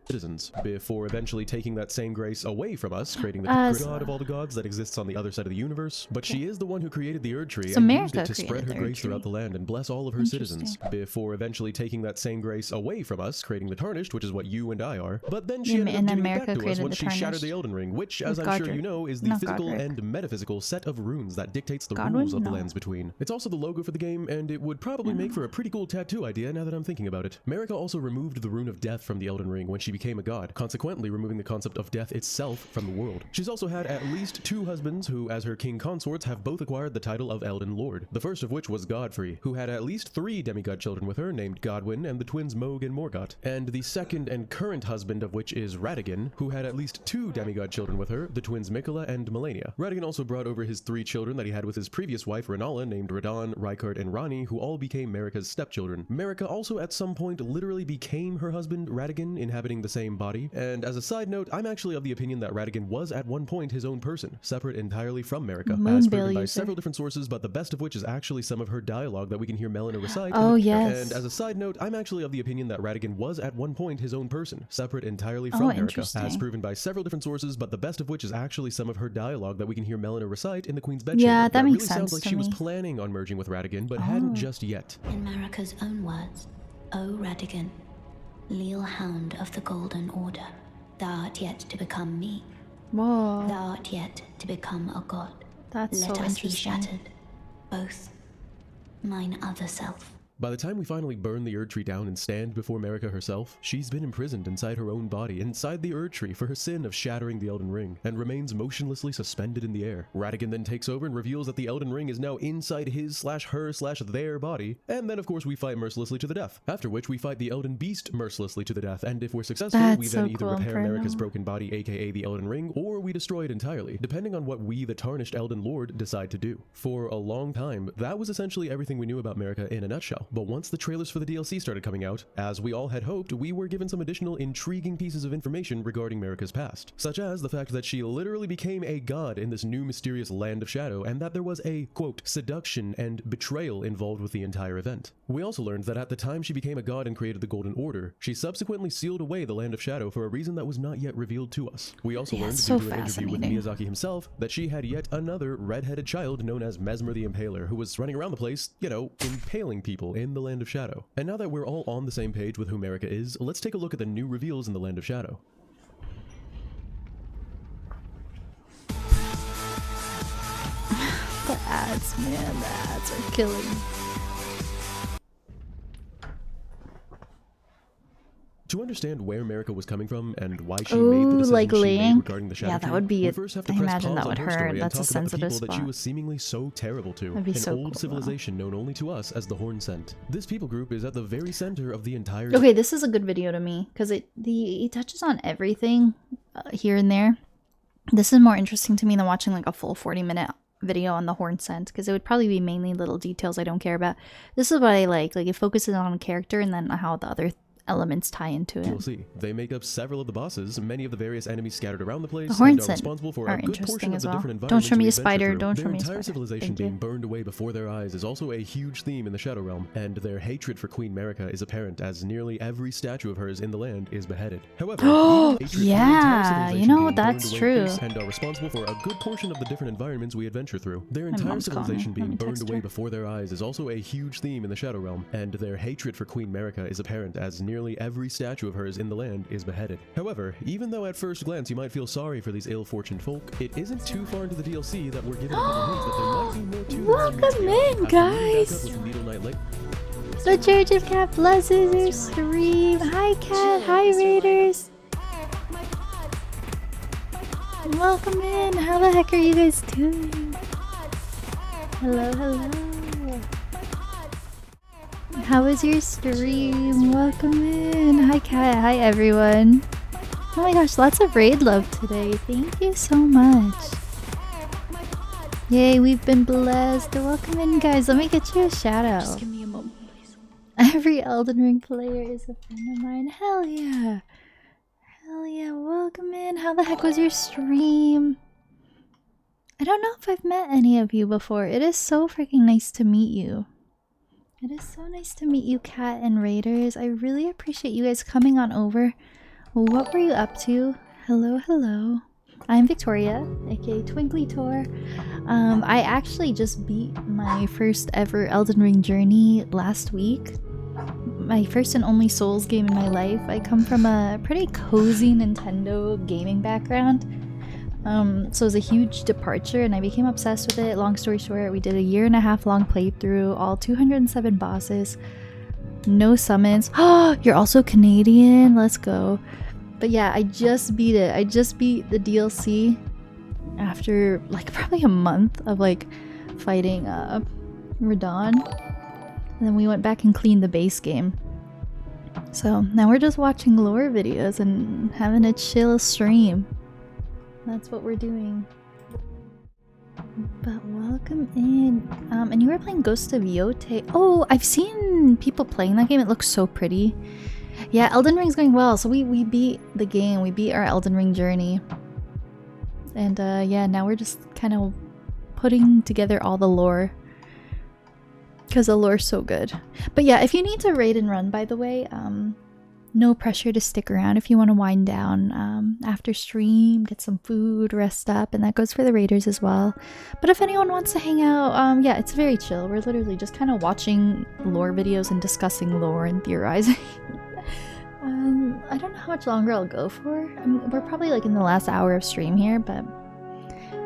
Citizens, before eventually taking that same grace away from us, creating the god of all the gods that exists on the other side of the universe. But she is the one who created the Erd Tree and used it to spread her grace throughout the land and bless all of her citizens. Before eventually taking that same grace away from us, creating the Tarnished, which is what you and I are. But then she ended up giving it back to us once she shattered the Elden Ring, which, as I'm sure you know, is the physical and metaphysical set of runes that dictates the rules of the Lands Between. It's also the logo for the game, and it would probably make for a pretty cool tattoo idea now that I'm thinking about it. Marika also removed the rune of death from the Elden Ring when she became a god, consequently removing the concept of death itself from the world. She's also had at least 2 husbands who, as her king consorts, have both acquired the title of Elden Lord, the first of which was Godfrey, who had at least 3 demigod children with her named Godwyn and the twins Mohg and Morgott, and the second and current husband of which is Radagon, who had at least 2 demigod children with her, the twins Miquella and Melania. Radagon also brought over his 3 children that he had with his previous wife Renala named Radon, Rykard, and Rani, who all became Marika's stepchildren. Marika also at some point literally became her husband Radagon, inhabiting the same body. And as a side note, I'm actually of the opinion that Radagon was at one point his own person, separate entirely from Marika, as proven by several different sources, but the best of which is actually some of her dialogue that we can hear Melina recite. Oh, yes. And as a side note, I'm actually of the opinion that Radagon was at one point his own person, separate entirely from Marika, as proven by several different sources, but the best of which is actually some of her dialogue that we can hear Melina recite in the Queen's Bedchamber. Yeah, that makes really sense sounds like to she was me. planning on merging with Radagon, but hadn't just yet. In Marika's own words, O Radagon, leal hound of the Golden Order, thou art yet to become me. Whoa. Thou art yet to become a god. That's Let so us be interesting. shattered, both. Mine other self. By the time we finally burn the Erd Tree down and stand before Marika herself, she's been imprisoned inside her own body, inside the Erd Tree for her sin of shattering the Elden Ring, and remains motionlessly suspended in the air. Radagon then takes over and reveals that the Elden Ring is now inside his/her/their body, and then of course we fight mercilessly to the death. After which we fight the Elden Beast mercilessly to the death, and if we're successful, we then either repair Marika's broken body, aka the Elden Ring, or we destroy it entirely, depending on what we, the Tarnished Elden Lord, decide to do. For a long time, that was essentially everything we knew about Marika in a nutshell. But once the trailers for the DLC started coming out, as we all had hoped, we were given some additional intriguing pieces of information regarding Marika's past, such as the fact that she literally became a god in this new mysterious land of shadow, and that there was a, quote, seduction and betrayal involved with the entire event. We also learned that at the time she became a god and created the Golden Order, she subsequently sealed away the land of shadow for a reason that was not yet revealed to us. We also learned, due to an interview with Miyazaki himself, that she had yet another red-headed child known as Mesmer the Impaler, who was running around the place, you know, impaling people in the Land of Shadow. And now that we're all on the same page with who Marika is, let's take a look at the new reveals in the Land of Shadow. The ads, man, the ads are killing me. To understand where Marika was coming from and why she made the decision like she laying? made regarding the Shadow Yeah, that would be. we first have to I press imagine pause that would on her story hurt. and That's a talk about the sensitive people that she spot. was seemingly so terrible to. That'd be An so old cool, though. civilization known only to us as the Horn Scent. This people group is at the very center of the entire. Okay, this is a good video to me because it touches on everything here and there. This is more interesting to me than watching like a full 40-minute video on the Horn Scent, because it would probably be mainly little details I don't care about. This is what I like it focuses on a character and then how the other elements tie into it. DLC. They make up several of the bosses, many of the various enemies scattered around the place, The Horn and are Scent responsible for are a good portion interesting of as the well. different Don't environments show me we a adventure spider, through. don't show Their me a entire spider. civilization Thank being you. burned away before their eyes is also a huge theme in the Shadow Realm, and their hatred for Queen Marika is apparent as nearly every statue of hers in the land is beheaded. However, even hatred for the entire Yeah, civilization you know, being that's burned away true. increase and are responsible for a good portion of the different environments we adventure through. Their My entire mom's calling civilization me. Let being me burned text away her. before their eyes is also a huge theme in the Shadow Realm, and their hatred for Queen Marika is apparent as nearly every statue of hers in the land is beheaded. However, even though at first glance you might feel sorry for these ill-fortuned folk, it isn't too far into the DLC that we're given a couple hints that there might be more to them. Welcome in, guys. The Church of Cat blesses your stream. Hi, Cat. Hi, Raiders. Welcome in. How the heck are you guys doing? Hello, hello. How was your stream? Welcome in. Hi, Cat. Hi, everyone. Oh my gosh, lots of raid love today. Thank you so much. Yay, we've been blessed. Welcome in, guys. Let me get you a shout out. Just give me a moment, please. Every Elden Ring player is a friend of mine. Hell yeah. Hell yeah. Welcome in. How the heck was your stream? I don't know if I've met any of you before. It is so freaking nice to meet you. It is so nice to meet you, Cat and Raiders. I really appreciate you guys coming on over. What were you up to? Hello, hello. I'm Victoria, aka TwinklyTor. I actually just beat my first ever Elden Ring journey last week. My first and only Souls game in my life. I come from a pretty cozy Nintendo gaming background. So it was a huge departure and I became obsessed with it. Long story short, we did a 1.5 year long playthrough, all 207 bosses, no summons. Oh, you're also Canadian? Let's go. But yeah, I just beat it. I just beat the DLC after like probably a month of like fighting Radon. And then we went back and cleaned the base game. So now we're just watching lore videos and having a chill stream. That's what we're doing. But welcome in. And you were playing Ghost of Yote. Oh, I've seen people playing that game. It looks so pretty. Yeah, Elden Ring's going well. So we beat the game. We beat our Elden Ring journey. And yeah, now we're just kind of putting together all the lore. Because the lore's so good. But yeah, if you need to raid and run, by the way, no pressure to stick around if you want to wind down after stream, get some food, rest up, and that goes for the raiders as well. But if anyone wants to hang out, yeah, it's very chill. We're literally just kind of watching lore videos and discussing lore and theorizing. I don't know how much longer I'll go for. We're probably like in the last hour of stream here, but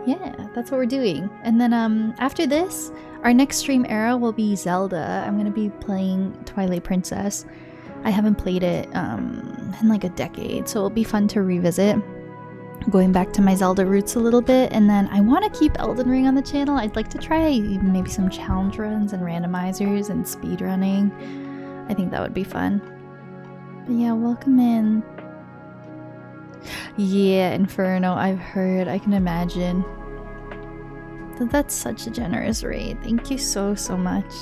yeah, that's what we're doing. And then after this, our next stream era will be Zelda. I'm going to be playing Twilight Princess. I haven't played it in like a decade, so it'll be fun to revisit. Going back to my Zelda roots a little bit, and then I want to keep Elden Ring on the channel. I'd like to try maybe some challenge runs and randomizers and speedrunning. I think that would be fun. But yeah, welcome in. Yeah, Inferno, I've heard. I can imagine. That's such a generous raid. Thank you so much.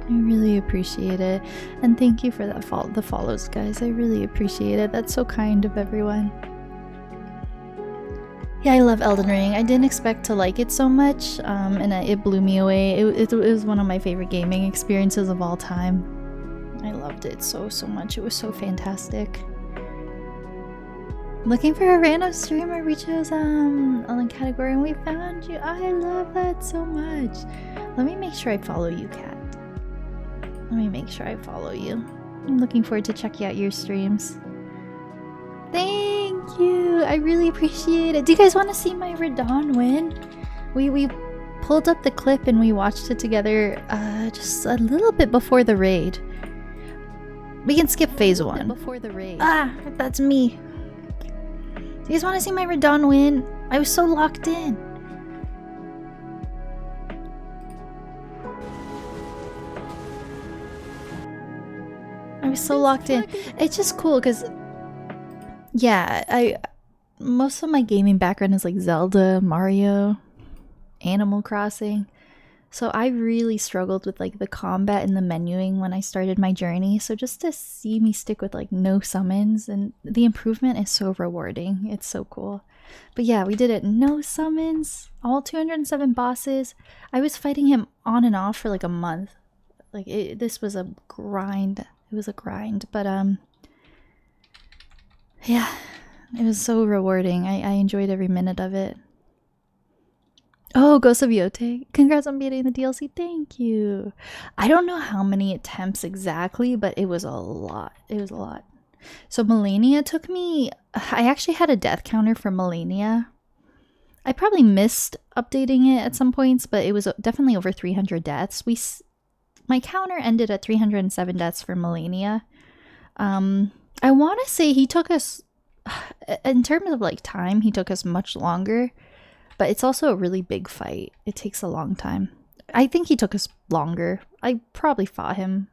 I really appreciate it. And thank you for that the follows, guys. I really appreciate it. That's so kind of everyone. Yeah, I love Elden Ring. I didn't expect to like it so much, and it blew me away. It was one of my favorite gaming experiences of all time. I loved it so much. It was so fantastic. Looking for a random streamer, we chose Elden category and we found you. I love that so much. Let me make sure I follow you, Kat. Let me make sure I follow you. I'm looking forward to checking out your streams. Thank you. I really appreciate it. Do you guys want to see my Radon win? We pulled up the clip and we watched it together just a little bit before the raid. We can skip phase 1. Before the raid. Ah, that's me. You guys want to see my Radon win? I was so locked in. I was so locked in. It's just cool because, yeah, most of my gaming background is like Zelda, Mario, Animal Crossing. So I really struggled with like the combat and the menuing when I started my journey. So just to see me stick with like no summons, and the improvement is so rewarding. It's so cool. But yeah, we did it. No summons, all 207 bosses. I was fighting him on and off for like a month. Like this was a grind. It was a grind, but yeah, it was so rewarding. I enjoyed every minute of it. Oh, Ghost of Yote. Congrats on beating the DLC. Thank you. I don't know how many attempts exactly, but it was a lot. It was a lot. So Melania took me... I actually had a death counter for Melania. I probably missed updating it at some points, but it was definitely over 300 deaths. My counter ended at 307 deaths for Melania. I want to say he took us... In terms of like time, he took us much longer. But it's also a really big fight. It takes a long time. I think he took us longer. I probably fought him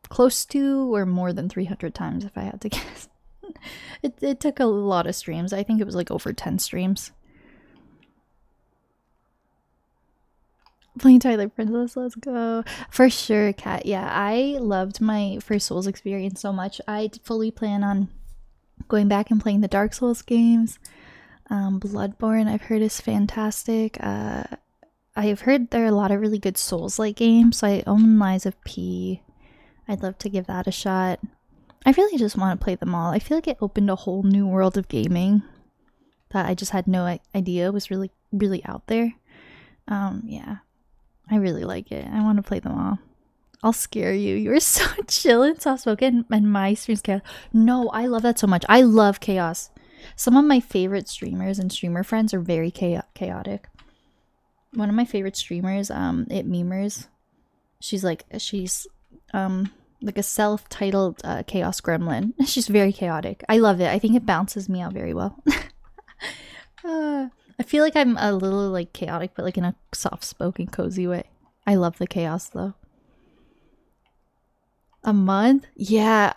close to or more than 300 times if I had to guess. It took a lot of streams. I think it was like over 10 streams. Playing Twilight Princess, let's go. For sure, Kat. Yeah, I loved my first Souls experience so much. I fully plan on going back and playing the Dark Souls games. Bloodborne I've heard is fantastic. I've heard there are a lot of really good Souls-like games, so I own Lies of P. I'd love to give that a shot. I really just want to play them all. I feel like it opened a whole new world of gaming that I just had no idea was really, really out there. Yeah, I really like it. I want to play them all. I'll scare you. You're so chill and soft-spoken, and my streams chaos. No, I love that so much. I love chaos. Some of my favorite streamers and streamer friends are very chaotic. One of my favorite streamers, Memers, she's like a self-titled chaos gremlin. She's very chaotic. I love it. I think it balances me out very well. I feel like I'm a little like chaotic, but like in a soft-spoken, cozy way. I love the chaos though. A month? Yeah.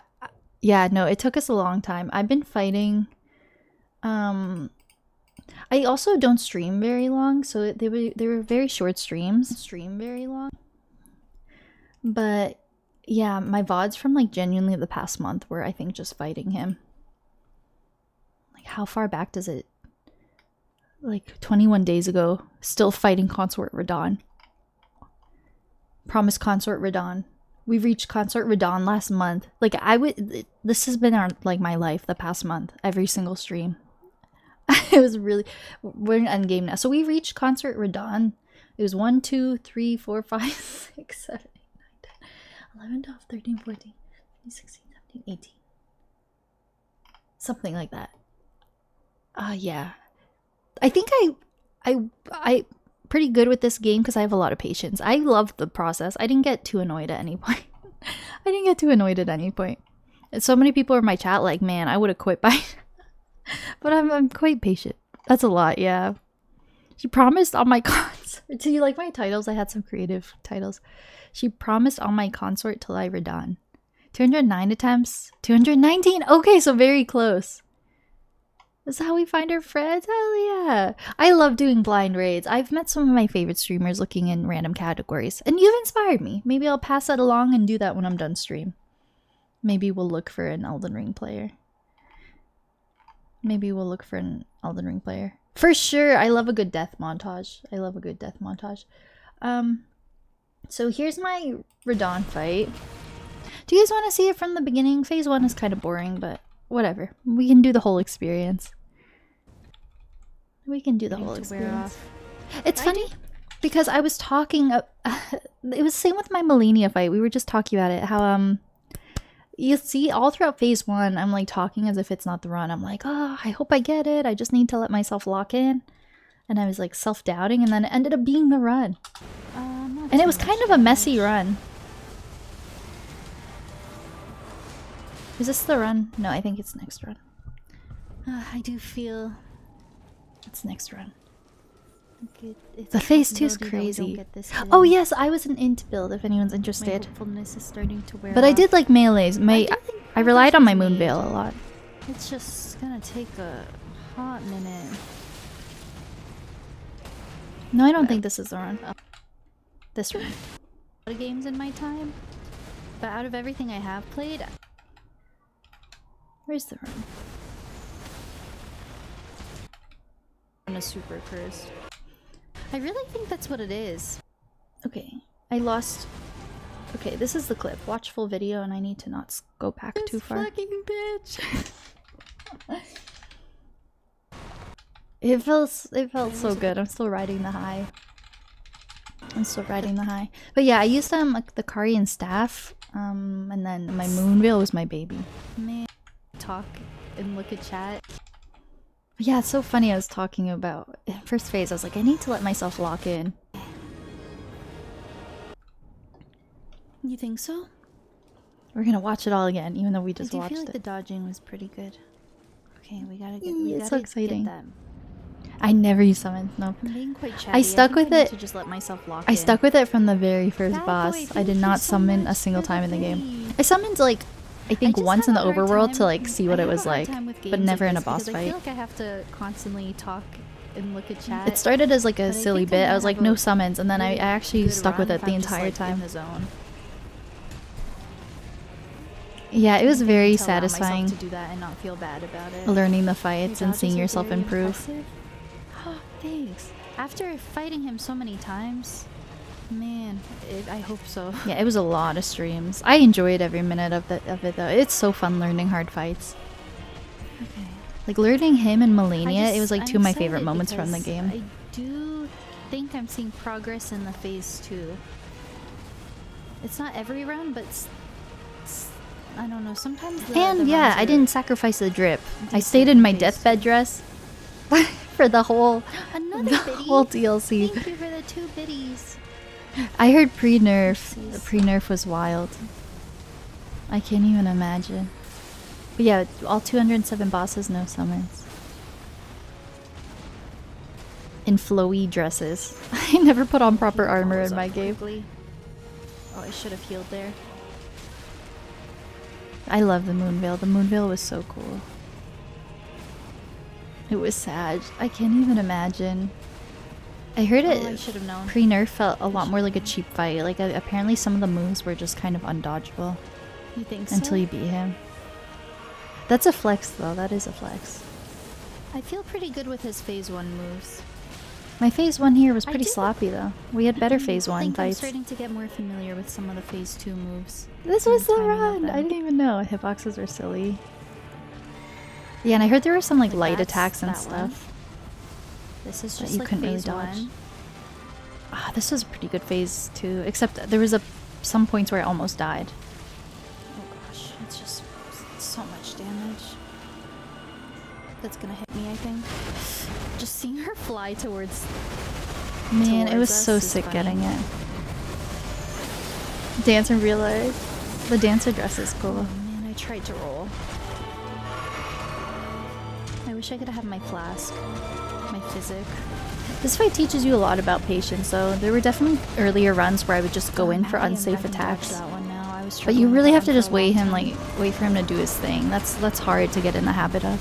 No, it took us a long time. I've been fighting. I also don't stream very long, so they were very short streams. But yeah, my VODs from like genuinely the past month were, I think, just fighting him. Like how far back does it? Like 21 days ago, still fighting Consort Radon. Promised Consort Radon. We reached Consort Radon last month. Like this has been my life the past month. Every single stream. It was really, we're in endgame now. So we reached Consort Radon. It was 1, 2, 3, 4, 5, 6, 7, 8, 9, 10, 11, 12, 13, 14, 15, 16, 17, 18. Something like that. Yeah. I think I pretty good with this game because I have a lot of patience. I love the process. I didn't get too annoyed at any point. And so many people in my chat like, man, I would have quit by but I'm quite patient. That's a lot, yeah. She promised on my consort. Do you like my titles? I had some creative titles. She promised on my consort till I Radon. 209 attempts. 219. Okay, so very close. This is how we find our friends. Hell yeah. I love doing blind raids. I've met some of my favorite streamers looking in random categories. And you've inspired me. Maybe I'll pass that along and do that when I'm done stream. Maybe we'll look for an Elden Ring player. Maybe we'll look for an Elden Ring player. For sure. I love a good death montage. I love a good death montage. So here's my Radon fight. Do you guys want to see it from the beginning? Phase 1 is kind of boring, but whatever. We can do the whole experience. We can do the whole experience. It's funny because I was talking. It was the same with my Melania fight. We were just talking about it. How you see all throughout phase 1, I'm like talking as if it's not the run. I'm like, oh, I hope I get it. I just need to let myself lock in. And I was like self-doubting, and then it ended up being the run. And it was kind of a messy run. Is this the run? No, I think it's next run. I do feel it's next run. It's the phase 2 is crazy. Oh yes, I was an int build if anyone's interested. My hopefulness is starting to wear but I off. did like melees. I relied on my moon veil a lot. It's just gonna take a hot minute. No, I don't think this is the run. This run. A lot of games in my time, but out of everything I have played, where's the run? I'm a super cursed. I really think that's what it is. Okay, I lost. Okay, this is the clip. Watch full video, and I need to not go back too far. Fucking bitch. It felt so good. I'm still riding the high. But yeah, I used like the Karian staff, and then my moon veil was my baby. Man, talk and look at chat. Yeah, it's so funny. I was talking about in first phase. I was like, I need to let myself lock in. You think so? We're gonna watch it all again, even though we just watched it. I feel like the dodging was pretty good. Okay, we gotta get. It's so exciting. Get them. I never use summons. No. I'm being quite chatty. I stuck with it. To just let myself lock I in. stuck with it from the very first Bad boss. boy, I did not summon a single time in the game. I summoned like I think once in the overworld to like see what it was like, but never in a boss fight. I feel like I have to constantly talk and look at chat. It started as like a silly bit. I was like, no summons, and then I actually stuck with it the entire time. Yeah, it was very satisfying to do that and not feel bad about it. Learning the fights and seeing yourself improve. Thanks. After fighting him so many times, man, I hope so. Yeah, it was a lot of streams. I enjoyed every minute of it though. It's so fun learning hard fights. Okay. Like learning him and Melania, it was like two of my favorite moments from the game. I do think I'm seeing progress in the phase 2. It's not every run, but I don't know. Sometimes I didn't sacrifice the drip. I stayed in my deathbed dress for the whole whole DLC. Thank you for the 2 biddies. I heard pre-nerf. The pre-nerf was wild. I can't even imagine. But yeah, all 207 bosses, no summons. In flowy dresses. I never put on proper armor in my game. Oh, I should have healed there. I love the moon veil. The moon veil was so cool. It was sad. I can't even imagine. I heard it pre-nerf felt a lot more like a cheap fight. Like apparently some of the moves were just kind of undodgeable. You think so? Until you beat him. That's a flex though. That is a flex. I feel pretty good with his phase 1 moves. My phase 1 here was pretty sloppy though. We had better phase 1 fights. I'm starting to get more familiar with some of the phase 2 moves. This was the run! I didn't even know. Hitboxes were silly. Yeah, and I heard there were some like light attacks and stuff. This is that just you like couldn't really phase dodge. 1. Ah, this was a pretty good phase 2, except there was some points where I almost died. Oh gosh, it's just so much damage. That's gonna hit me, I think. Just seeing her fly towards. Man, it was so sick getting it. Dance in real life. The dancer dress is cool. Oh man, I tried to roll. I wish I could have my flask. My physic. This fight teaches you a lot about patience, though. There were definitely earlier runs where I would just go in for unsafe attacks. But you really have to just wait for him to do his thing. That's hard to get in the habit of.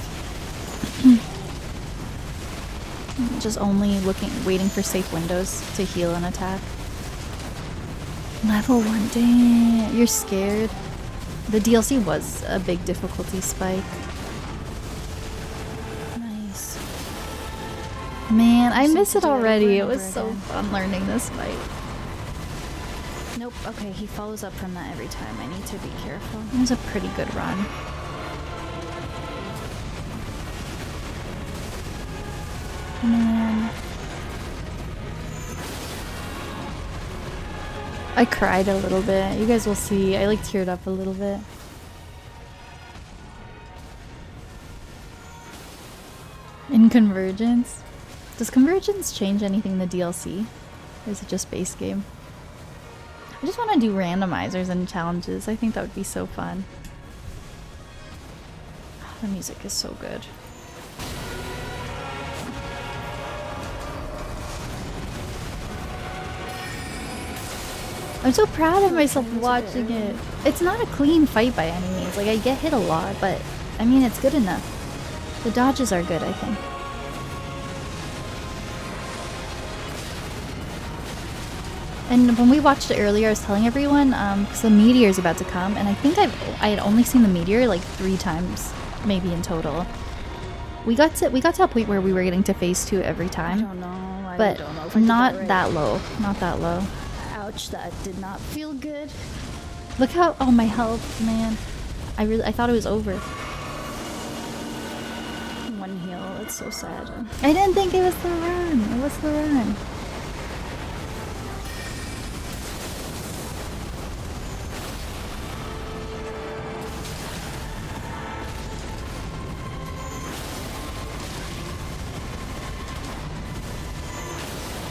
Just only waiting for safe windows to heal an attack. Level 1, dang, you're scared. The DLC was a big difficulty spike. Nice. Man, I miss it already. It was so fun learning this fight. Nope, okay, he follows up from that every time. I need to be careful. It was a pretty good run. Man. I cried a little bit. You guys will see. I like teared up a little bit. In Convergence? Does Convergence change anything in the DLC? Or is it just base game? I just want to do randomizers and challenges. I think that would be so fun. The music is so good. I'm so proud of myself watching it. It's not a clean fight by any means. Like, I get hit a lot, but I mean, it's good enough. The dodges are good, I think. And when we watched it earlier, I was telling everyone, because the meteor is about to come, and I think I had only seen the meteor like 3 times, maybe in total. We got to a point where we were getting to phase 2 every time. I don't know. But don't know if I did not right. that low. Not that low. Ouch, that did not feel good. Look how my health, man. I thought it was over. One heal, it's so sad. I didn't think it was the run. It was the run.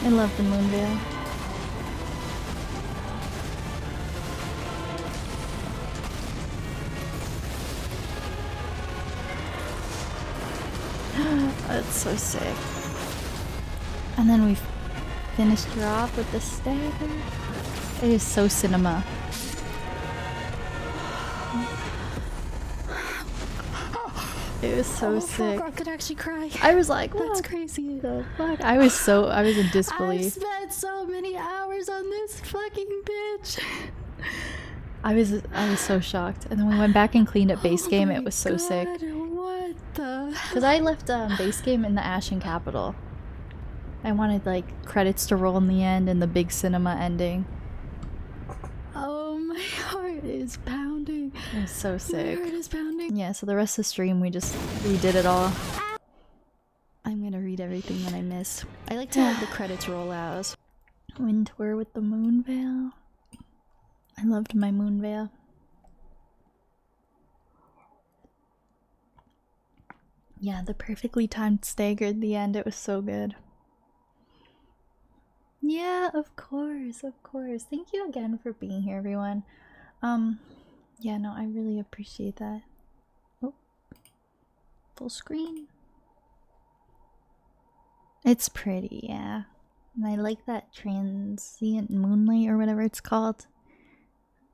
I love the moon veil. That's so sick. And then we finished her off with the stagger. It is so cinema. It was so sick. I could actually cry. I was like, what that's crazy. The fuck? I was in disbelief. I've spent so many hours on this fucking bitch. I was so shocked. And then we went back and cleaned up base game. It was so sick. What the? Because I left base game in the Ashen Capital. I wanted like credits to roll in the end and the big cinema ending. Oh, my heart is pounding. It was so sick. My heart is pounding. Yeah, so the rest of the stream we just redid it all. I'm gonna read everything that I missed. I like to have the credits roll out. Wind tour with the moon veil. I loved my moon veil. Yeah, the perfectly timed stagger at the end. It was so good. Yeah, of course, of course. Thank you again for being here, everyone. Yeah, no, I really appreciate that. Oh, full screen. It's pretty, yeah. And I like that transient moonlight or whatever it's called.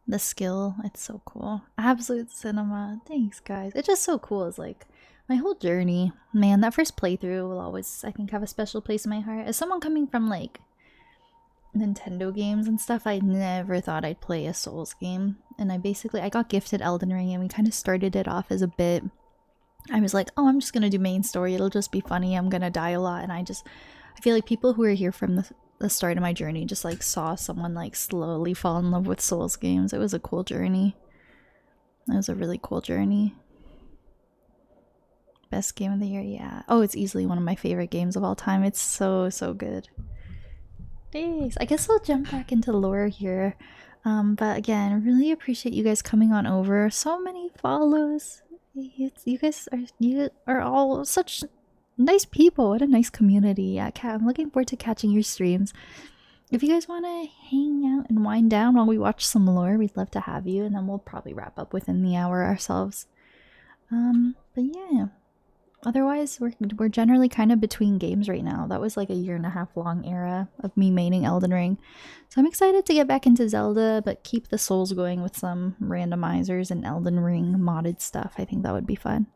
The skill, it's so cool. Absolute cinema. Thanks, guys. It's just so cool. It's like my whole journey. Man, that first playthrough will always, I think, have a special place in my heart. As someone coming from like Nintendo games and stuff, I never thought I'd play a Souls game. And I got gifted Elden Ring and we kind of started it off as a bit. I was like, oh, I'm just gonna do main story. It'll just be funny. I'm gonna die a lot. And I feel like people who are here from the start of my journey just like saw someone like slowly fall in love with Souls games. It was a cool journey. It was a really cool journey. Best game of the year, yeah. Oh, it's easily one of my favorite games of all time. It's so good. Thanks. I guess I'll jump back into lore here. But again, really appreciate you guys coming on over. So many follows. You guys are all such nice people. What a nice community. Yeah, Kat, I'm looking forward to catching your streams. If you guys want to hang out and wind down while we watch some lore, we'd love to have you. And then we'll probably wrap up within the hour ourselves. But yeah. Otherwise, we're generally kind of between games right now. That was like a 1.5 year long era of me maining Elden Ring. So I'm excited to get back into Zelda, but keep the Souls going with some randomizers and Elden Ring modded stuff. I think that would be fun.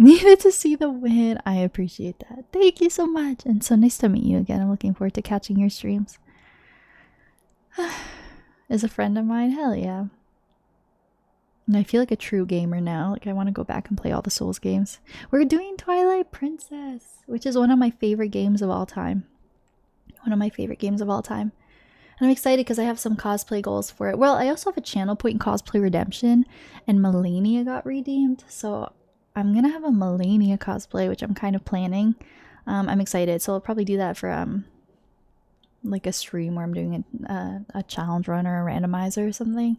Needed to see the win. I appreciate that. Thank you so much. And so nice to meet you again. I'm looking forward to catching your streams. Is a friend of mine. Hell yeah. And I feel like a true gamer now. Like I want to go back and play all the Souls games. We're doing Twilight Princess, which is one of my favorite games of all time. One of my favorite games of all time. And I'm excited because I have some cosplay goals for it. Well, I also have a channel point in Cosplay Redemption, and Melania got redeemed. So I'm going to have a Melania cosplay, which I'm kind of planning. I'm excited. So I'll probably do that for like a stream where I'm doing a challenge run or a randomizer or something.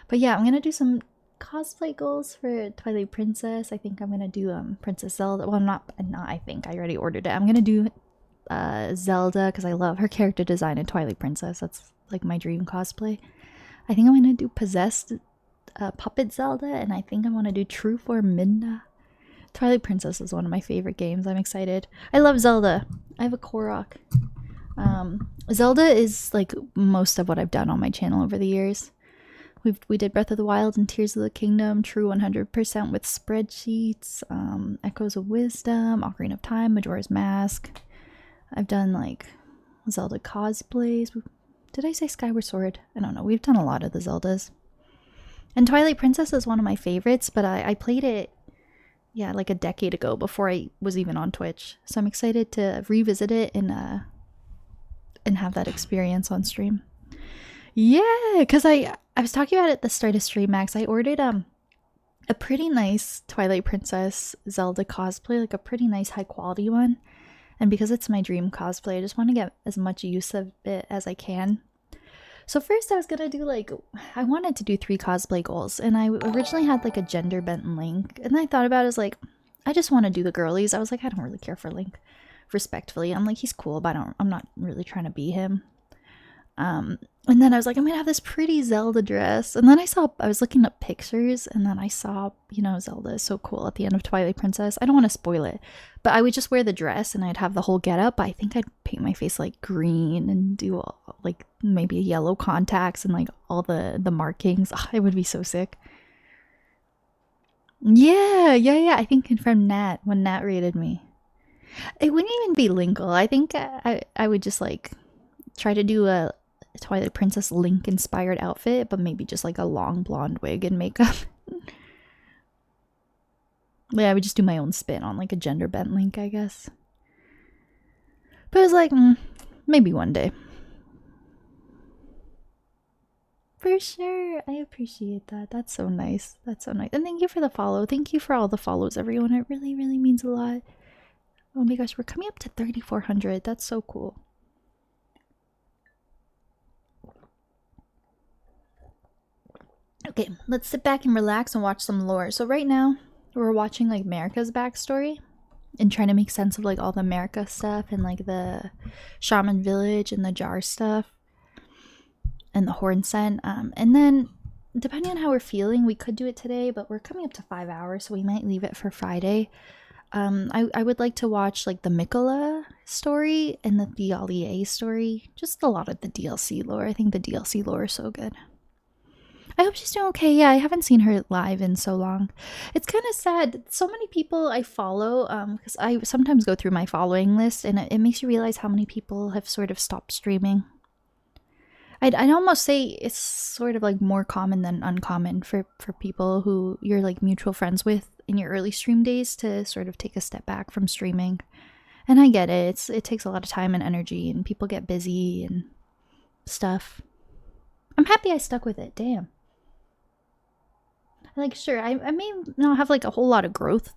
But yeah, I'm going to do some cosplay goals for Twilight Princess. I think I'm going to do Princess Zelda. Well, not I think. I already ordered it. I'm going to do Zelda because I love her character design in Twilight Princess. That's like my dream cosplay. I think I'm going to do Possessed Puppet Zelda, and I think I want to do True Form Midna. Twilight Princess is one of my favorite games. I'm excited. I love Zelda. I have a Korok. Zelda is like most of what I've done on my channel over the years. We did Breath of the Wild and Tears of the Kingdom, True 100% with spreadsheets, Echoes of Wisdom, Ocarina of Time, Majora's Mask. I've done like Zelda cosplays. Did I say Skyward Sword? I don't know. We've done a lot of the Zeldas. And Twilight Princess is one of my favorites, but I played it, yeah, like a decade ago before I was even on Twitch. So I'm excited to revisit it and have that experience on stream. Yeah, because I was talking about it at the start of Stream Max. I ordered a pretty nice Twilight Princess Zelda cosplay, like a pretty nice high quality one. And because it's my dream cosplay, I just want to get as much use of it as I can. So first I was gonna do I wanted to do 3 cosplay goals, and I originally had like a gender bent Link, and I thought about it as like, I just want to do the girlies. I was like, I don't really care for Link, respectfully. I'm like, he's cool, but I'm not really trying to be him. And then I was like, I'm gonna have this pretty Zelda dress, and then I was looking up pictures, and then I saw, you know, Zelda is so cool at the end of Twilight Princess. I don't want to spoil it, but I would just wear the dress and I'd have the whole getup. I think I'd paint my face like green and do like maybe yellow contacts and like all the markings. Oh, it would be so sick. Yeah. I think from Nat, when Nat rated me, it wouldn't even be Linkle. I think I would just like try to do a Twilight Princess Link inspired outfit, but maybe just like a long blonde wig and makeup. Yeah, I would just do my own spin on like a gender bent Link, I guess. But I was like, maybe one day. For sure. I appreciate that. That's so nice. That's so nice. And thank you for the follow. Thank you for all the follows, everyone. It really, really means a lot. Oh my gosh, we're coming up to 3,400. That's so cool. Okay, let's sit back and relax and watch some lore. So right now, we're watching like Marika's backstory and trying to make sense of like all the Marika stuff and like the Shaman Village and the Jar stuff and the Horn Scent. And then, depending on how we're feeling, we could do it today, but we're coming up to 5 hours, so we might leave it for Friday. I would like to watch like the Mikola story and the Thialie story. Just a lot of the DLC lore. I think the DLC lore is so good. I hope she's doing okay. Yeah, I haven't seen her live in so long. It's kind of sad. So many people I follow, because I sometimes go through my following list, and it makes you realize how many people have sort of stopped streaming. I'd almost say it's sort of like more common than uncommon for people who you're like mutual friends with in your early stream days to sort of take a step back from streaming. And I get it. It takes a lot of time and energy, and people get busy and stuff. I'm happy I stuck with it. Damn. Like, sure, I may not have like a whole lot of growth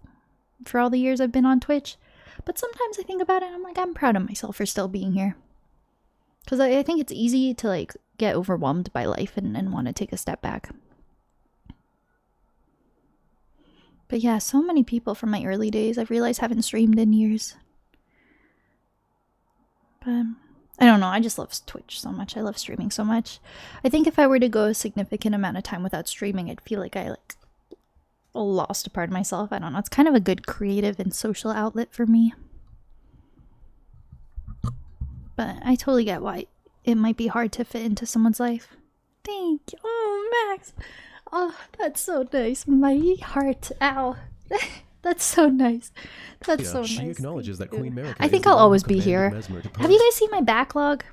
for all the years I've been on Twitch, but sometimes I think about it and I'm like, I'm proud of myself for still being here. Because I think it's easy to like get overwhelmed by life and want to take a step back. But yeah, so many people from my early days I've realized haven't streamed in years. But I don't know, I just love Twitch so much. I love streaming so much. I think if I were to go a significant amount of time without streaming, I'd feel like I like lost a part of myself. I don't know. It's kind of a good creative and social outlet for me. But I totally get why it might be hard to fit into someone's life. Thank you. Oh, Max. Oh, that's so nice. My heart. Ow. That's so nice. That's so nice. She acknowledges that Queen Marika I think I'll always be here. Have you guys seen my backlog?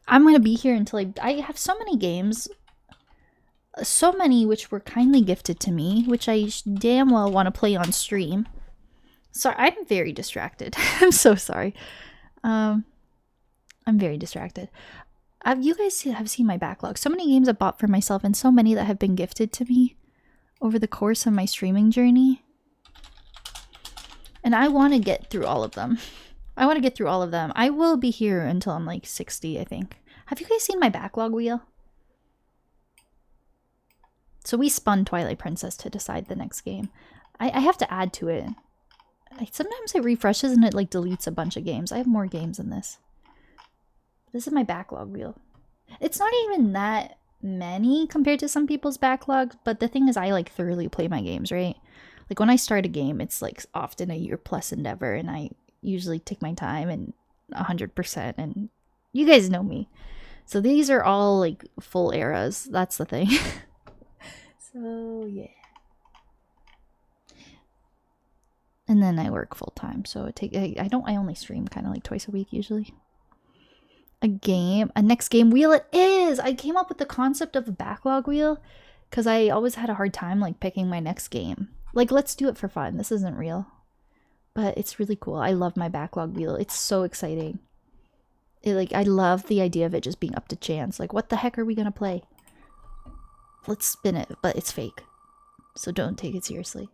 I'm gonna be here until I have so many games. So many which were kindly gifted to me, which I damn well want to play on stream. Sorry, I'm very distracted. I'm so sorry. I'm very distracted. You guys have seen my backlog. So many games I bought for myself and so many that have been gifted to me over the course of my streaming journey. And I want to get through all of them. I want to get through all of them. I will be here until I'm like 60, I think. Have you guys seen my backlog wheel? So we spun Twilight Princess to decide the next game. I have to add to it. Sometimes it refreshes and it like deletes a bunch of games. I have more games than this. This is my backlog wheel. It's not even that many compared to some people's backlogs, but the thing is I like thoroughly play my games, right? Like when I start a game, it's like often a year plus endeavor and I usually take my time and 100%, and you guys know me. So these are all like full eras. That's the thing. So yeah. And then I work full time, so I only stream kind of like twice a week usually. A next game wheel it is! I came up with the concept of a backlog wheel because I always had a hard time like picking my next game. Like, let's do it for fun. This isn't real. But it's really cool. I love my backlog wheel. It's so exciting. I love the idea of it just being up to chance. Like, what the heck are we gonna play? Let's spin it, but it's fake. So don't take it seriously.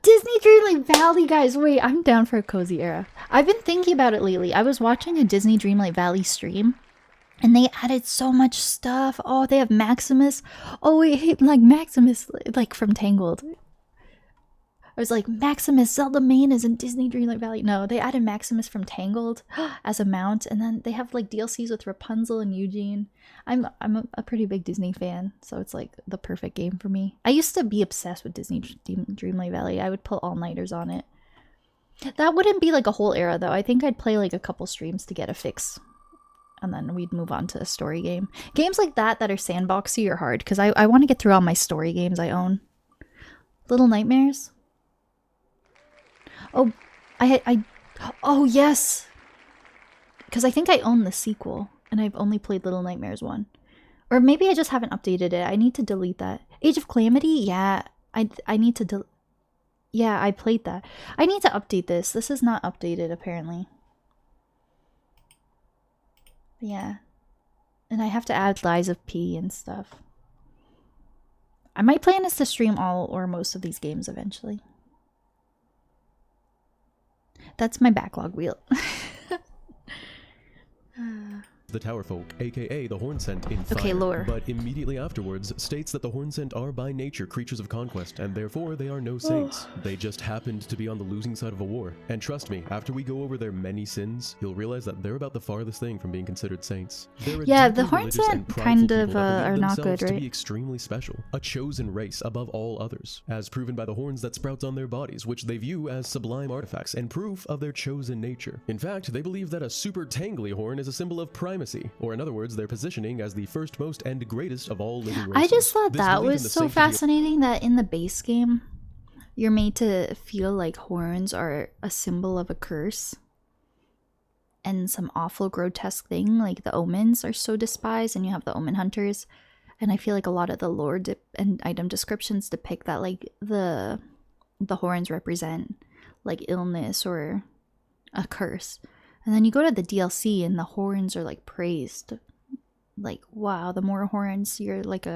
Disney Dreamlight Valley, guys! Wait, I'm down for a cozy era. I've been thinking about it lately. I was watching a Disney Dreamlight Valley stream, and they added so much stuff. Oh, they have Maximus. Oh, wait, like Maximus, like from Tangled. I was like, Maximus, Zelda Main is in Disney Dreamlight Valley. No, they added Maximus from Tangled as a mount, and then they have like DLCs with Rapunzel and Eugene. I'm a pretty big Disney fan, so it's like the perfect game for me. I used to be obsessed with Disney Dreamlight Valley. I would pull all-nighters on it. That wouldn't be like a whole era though. I think I'd play like a couple streams to get a fix, and then we'd move on to a story game. Games like that are sandboxy are hard because I want to get through all my story games I own. Little Nightmares. Oh, oh yes! Because I think I own the sequel, and I've only played Little Nightmares 1. Or maybe I just haven't updated it. I need to delete that. Age of Calamity? Yeah, I need to yeah, I played that. I need to update this. This is not updated, apparently. But yeah. And I have to add Lies of P and stuff. My plan is to stream all or most of these games eventually. That's my backlog wheel. The Tower Folk, aka the Hornsent in Fire, okay, lore. But immediately afterwards states that the Hornsent are by nature creatures of conquest, and therefore they are no saints. They just happened to be on the losing side of a war. And trust me, after we go over their many sins, you'll realize that they're about the farthest thing from being considered saints. Yeah, the Hornsent kind of are not good, right? To be extremely special, a chosen race above all others, as proven by the horns that sprouts on their bodies, which they view as sublime artifacts and proof of their chosen nature. In fact, they believe that a super tangly horn is a symbol of primacy, or in other words, their positioning as the first, most, and greatest of all living races. I just thought that was so fascinating that in the base game, you're made to feel like horns are a symbol of a curse and some awful grotesque thing, like the omens are so despised, and you have the omen hunters, and I feel like a lot of the lore and item descriptions depict that like the horns represent like illness or a curse. And then you go to the DLC and the horns are like praised. Like, wow, the more horns, you're like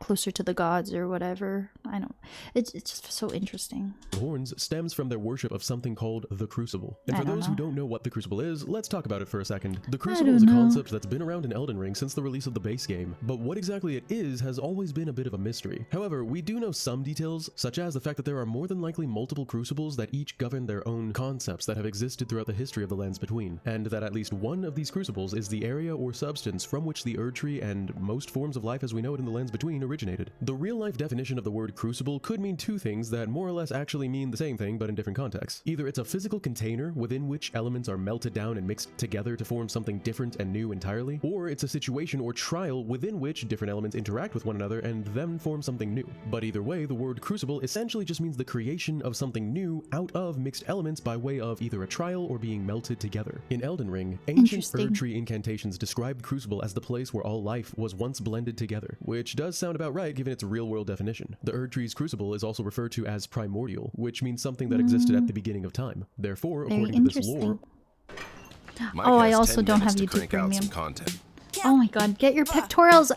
closer to the gods or whatever. I don't, it's just so interesting. The horns stems from their worship of something called the Crucible. And for those who don't know what the Crucible is, let's talk about it for a second. The Crucible is a concept that's been around in Elden Ring since the release of the base game, but what exactly it is has always been a bit of a mystery. However, we do know some details, such as the fact that there are more than likely multiple Crucibles that each govern their own concepts that have existed throughout the history of the Lands Between, and that at least one of these Crucibles is the area or substance from which the Erd Tree and most forms of life as we know it in the Lands Between originated. The real-life definition of the word crucible could mean two things that more or less actually mean the same thing but in different contexts. Either it's a physical container within which elements are melted down and mixed together to form something different and new entirely, or it's a situation or trial within which different elements interact with one another and then form something new. But either way, the word crucible essentially just means the creation of something new out of mixed elements by way of either a trial or being melted together. In Elden Ring, ancient Erdtree incantations described crucible as the place where all life was once blended together, which does sound about right given its real-world definition. The Erdtree's crucible is also referred to as primordial, which means something that existed at the beginning of time. Therefore, according to this lore... Oh, I also don't have YouTube Premium. Oh my god, get your pectorals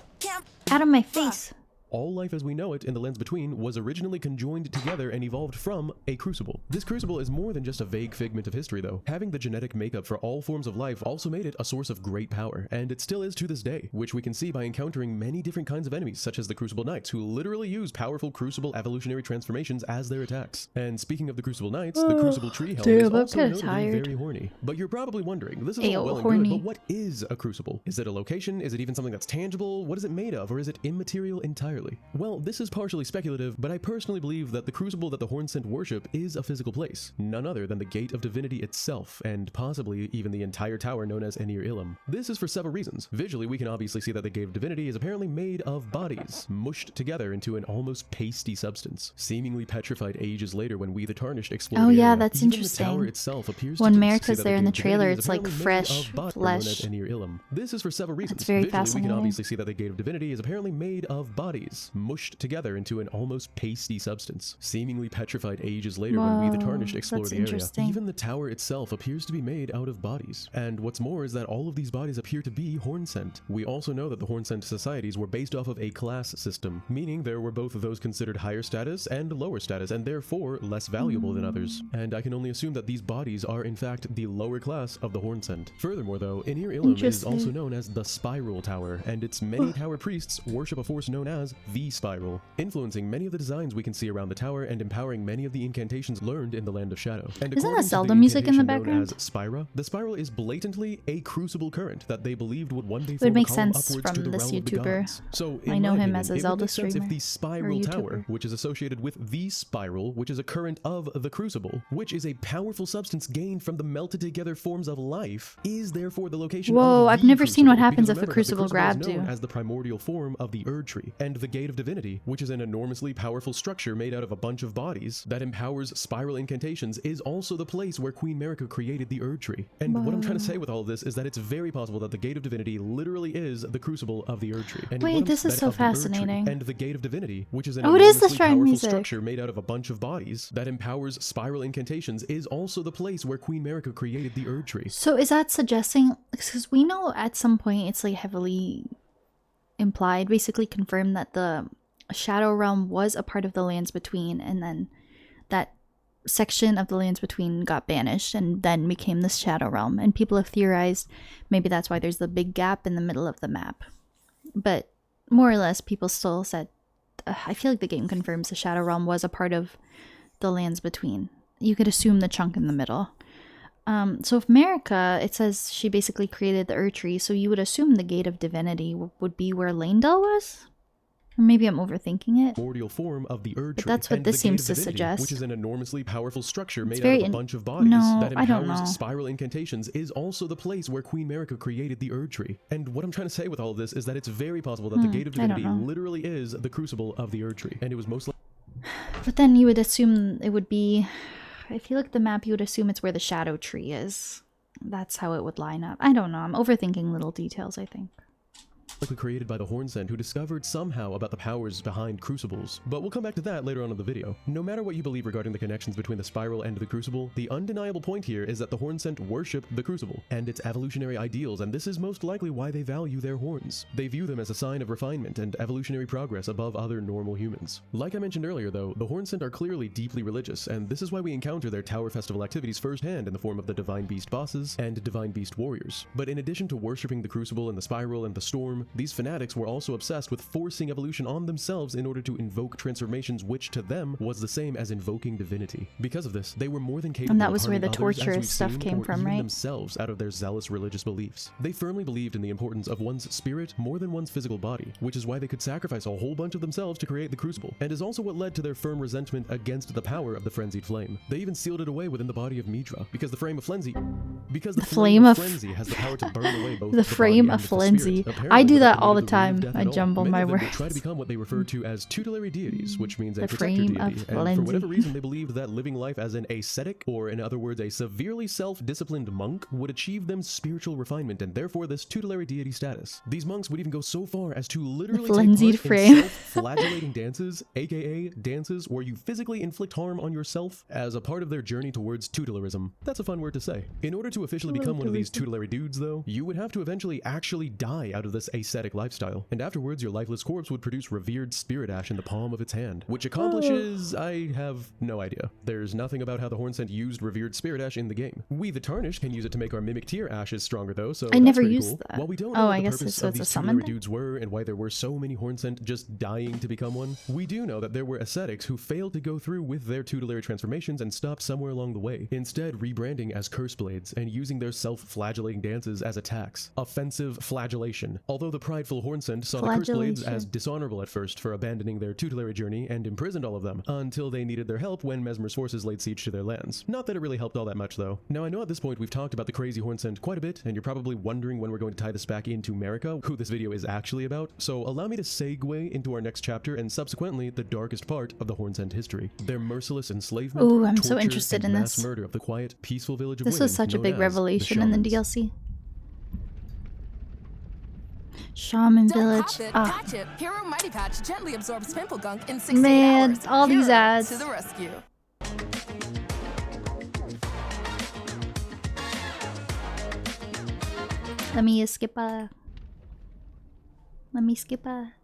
out of my face. All life as we know it in the lands between was originally conjoined together and evolved from a crucible. This crucible is more than just a vague figment of history though. Having the genetic makeup for all forms of life also made it a source of great power, and it still is to this day, which we can see by encountering many different kinds of enemies such as the Crucible Knights, who literally use powerful crucible evolutionary transformations as their attacks. And speaking of the Crucible Knights, the Crucible Tree Helm is also known to be very horny. But you're probably wondering, this is all well and good, but what is a crucible? Is it a location? Is it even something that's tangible? What is it made of? Or is it immaterial entirely? Well, this is partially speculative, but I personally believe that the crucible that the Hornsent worship is a physical place, none other than the Gate of Divinity itself, and possibly even the entire tower known as Enir Ilum. This is for several reasons. Visually, we can obviously see that the Gate of Divinity is apparently made of bodies, mushed together into an almost pasty substance, seemingly petrified ages later when we the Tarnished explore the area. Yeah, that's even interesting. The tower itself appears when to America's there in the trailer, it's like fresh flesh. Enir Ilum. This is for several reasons. That's very Visually, fascinating. we can obviously see that the Gate of Divinity is apparently made of bodies, mushed together into an almost pasty substance, seemingly petrified ages later when we the Tarnished explore the area. Even the tower itself appears to be made out of bodies. And what's more is that all of these bodies appear to be Hornsent. We also know that the Hornsent societies were based off of a class system, meaning there were both of those considered higher status and lower status, and therefore less valuable than others. And I can only assume that these bodies are in fact the lower class of the Hornsent. Furthermore though, Enir Ilum is also known as the Spiral Tower, and its many tower priests worship a force known as the Spiral, influencing many of the designs we can see around the tower and empowering many of the incantations learned in the Land of Shadow. And isn't that Zelda music in the background? As Spira, the Spiral is blatantly a crucible current that they believed would one day it would make form a column sense upwards from to the this realm of the YouTuber. gods. So I know him opinion, as a Zelda streamer. If the Spiral Tower, which is associated with the Spiral, which is a current of the Crucible, which is a powerful substance gained from the melted together forms of life, is therefore the location Whoa, of I've the never seen what happens Because if a remember, crucible the grabs is known you. as the primordial form of the Erdtree, and the Gate of Divinity, which is an enormously powerful structure made out of a bunch of bodies that empowers spiral incantations, is also the place where Queen Marika created the Erdtree. And what I'm trying to say with all of this is that it's very possible that the Gate of Divinity literally is the crucible of the Erdtree. And wait, this is so fascinating. And the Gate of Divinity, which is an it is the enormously shrine powerful music. structure made out of a bunch of bodies that empowers spiral incantations, is also the place where Queen Marika created the Erdtree. So is that suggesting, because we know at some point it's like heavily implied, basically confirmed that the Shadow Realm was a part of the Lands Between, and then that section of the Lands Between got banished and then became the Shadow Realm, and people have theorized maybe that's why there's the big gap in the middle of the map. But more or less people still said, I feel like the game confirms the Shadow Realm was a part of the Lands Between. You could assume the chunk in the middle. So if Marika, it says she basically created the Erdtree, so you would assume the Gate of Divinity would be where Leyndell was? Or maybe I'm overthinking it. Primordial form of the Erdtree, But that's what this seems to suggest. Which is an enormously powerful structure made very out of a bunch of bodies that I don't know. empowers spiral incantations, is also the place where Queen Marika created the Erdtree. And what I'm trying to say with all of this is that it's very possible that the Gate of Divinity literally is the crucible of the Erdtree, and it was most likely. But then you would assume it would be, I feel like the map, you would assume it's where the Shadow Tree is. That's how it would line up. I don't know. I'm overthinking little details, I think. Likely created by the Hornsent, who discovered somehow about the powers behind crucibles. But we'll come back to that later on in the video. No matter what you believe regarding the connections between the Spiral and the Crucible, the undeniable point here is that the Hornsent worship the Crucible and its evolutionary ideals, and this is most likely why they value their horns. They view them as a sign of refinement and evolutionary progress above other normal humans. Like I mentioned earlier though, the Hornsent are clearly deeply religious, and this is why we encounter their tower festival activities firsthand in the form of the Divine Beast bosses and Divine Beast warriors. But in addition to worshipping the Crucible and the Spiral and the Storm, these fanatics were also obsessed with forcing evolution on themselves in order to invoke transformations, which to them was the same as invoking divinity. Because of this, they were more than capable and that of was where the harming others, torturous stuff came from, right? Themselves out of their zealous religious beliefs. They firmly believed in the importance of one's spirit more than one's physical body, which is why they could sacrifice a whole bunch of themselves to create the crucible, and is also what led to their firm resentment against the power of the frenzied flame. They even sealed it away within the body of Midra, because the flame of frenzy has the power to burn away both the flame of frenzy. I do that all the time. I jumble my words. Try to become what they refer to as tutelary deities, which means a protector deity, and for whatever reason they believed that living life as an ascetic, or in other words a severely self-disciplined monk, would achieve them spiritual refinement and therefore this tutelary deity status. These monks would even go so far as to literally take part in self-flagellating dances, aka dances where you physically inflict harm on yourself as a part of their journey towards tutelarism. That's a fun word to say. In order to officially become one of these tutelary dudes though, you would have to eventually actually die out of this ascetic lifestyle, and afterwards your lifeless corpse would produce revered spirit ash in the palm of its hand, which accomplishes, I have no idea. There's nothing about how the Hornsent used revered spirit ash in the game. We the Tarnished can use it to make our mimic tier ashes stronger though, so I never pretty used cool. that. While we don't know what I the guess purpose so of it's a these summon tutelary dudes were and why there were so many Hornsent just dying to become one, we do know that there were ascetics who failed to go through with their tutelary transformations and stopped somewhere along the way, instead rebranding as curse blades and using their self-flagellating dances as attacks. Offensive flagellation. Although the prideful Hornsent saw the curse blades as dishonorable at first for abandoning their tutelary journey and imprisoned all of them, until they needed their help when Mesmer's forces laid siege to their lands. Not that it really helped all that much though. Now I know at this point we've talked about the crazy Hornsent quite a bit, and you're probably wondering when we're going to tie this back into America, who this video is actually about, so allow me to segue into our next chapter and subsequently the darkest part of the Hornsent history. Their merciless enslavement, ooh, I'm so interested in mass this. murder of the quiet, peaceful village of This was such a big revelation in the DLC. Shaman Village. Patch it. Hero Mighty Patch gently absorbs pimple gunk in 68 Man, hours. all these Hero ads. to the rescue. Let me skip the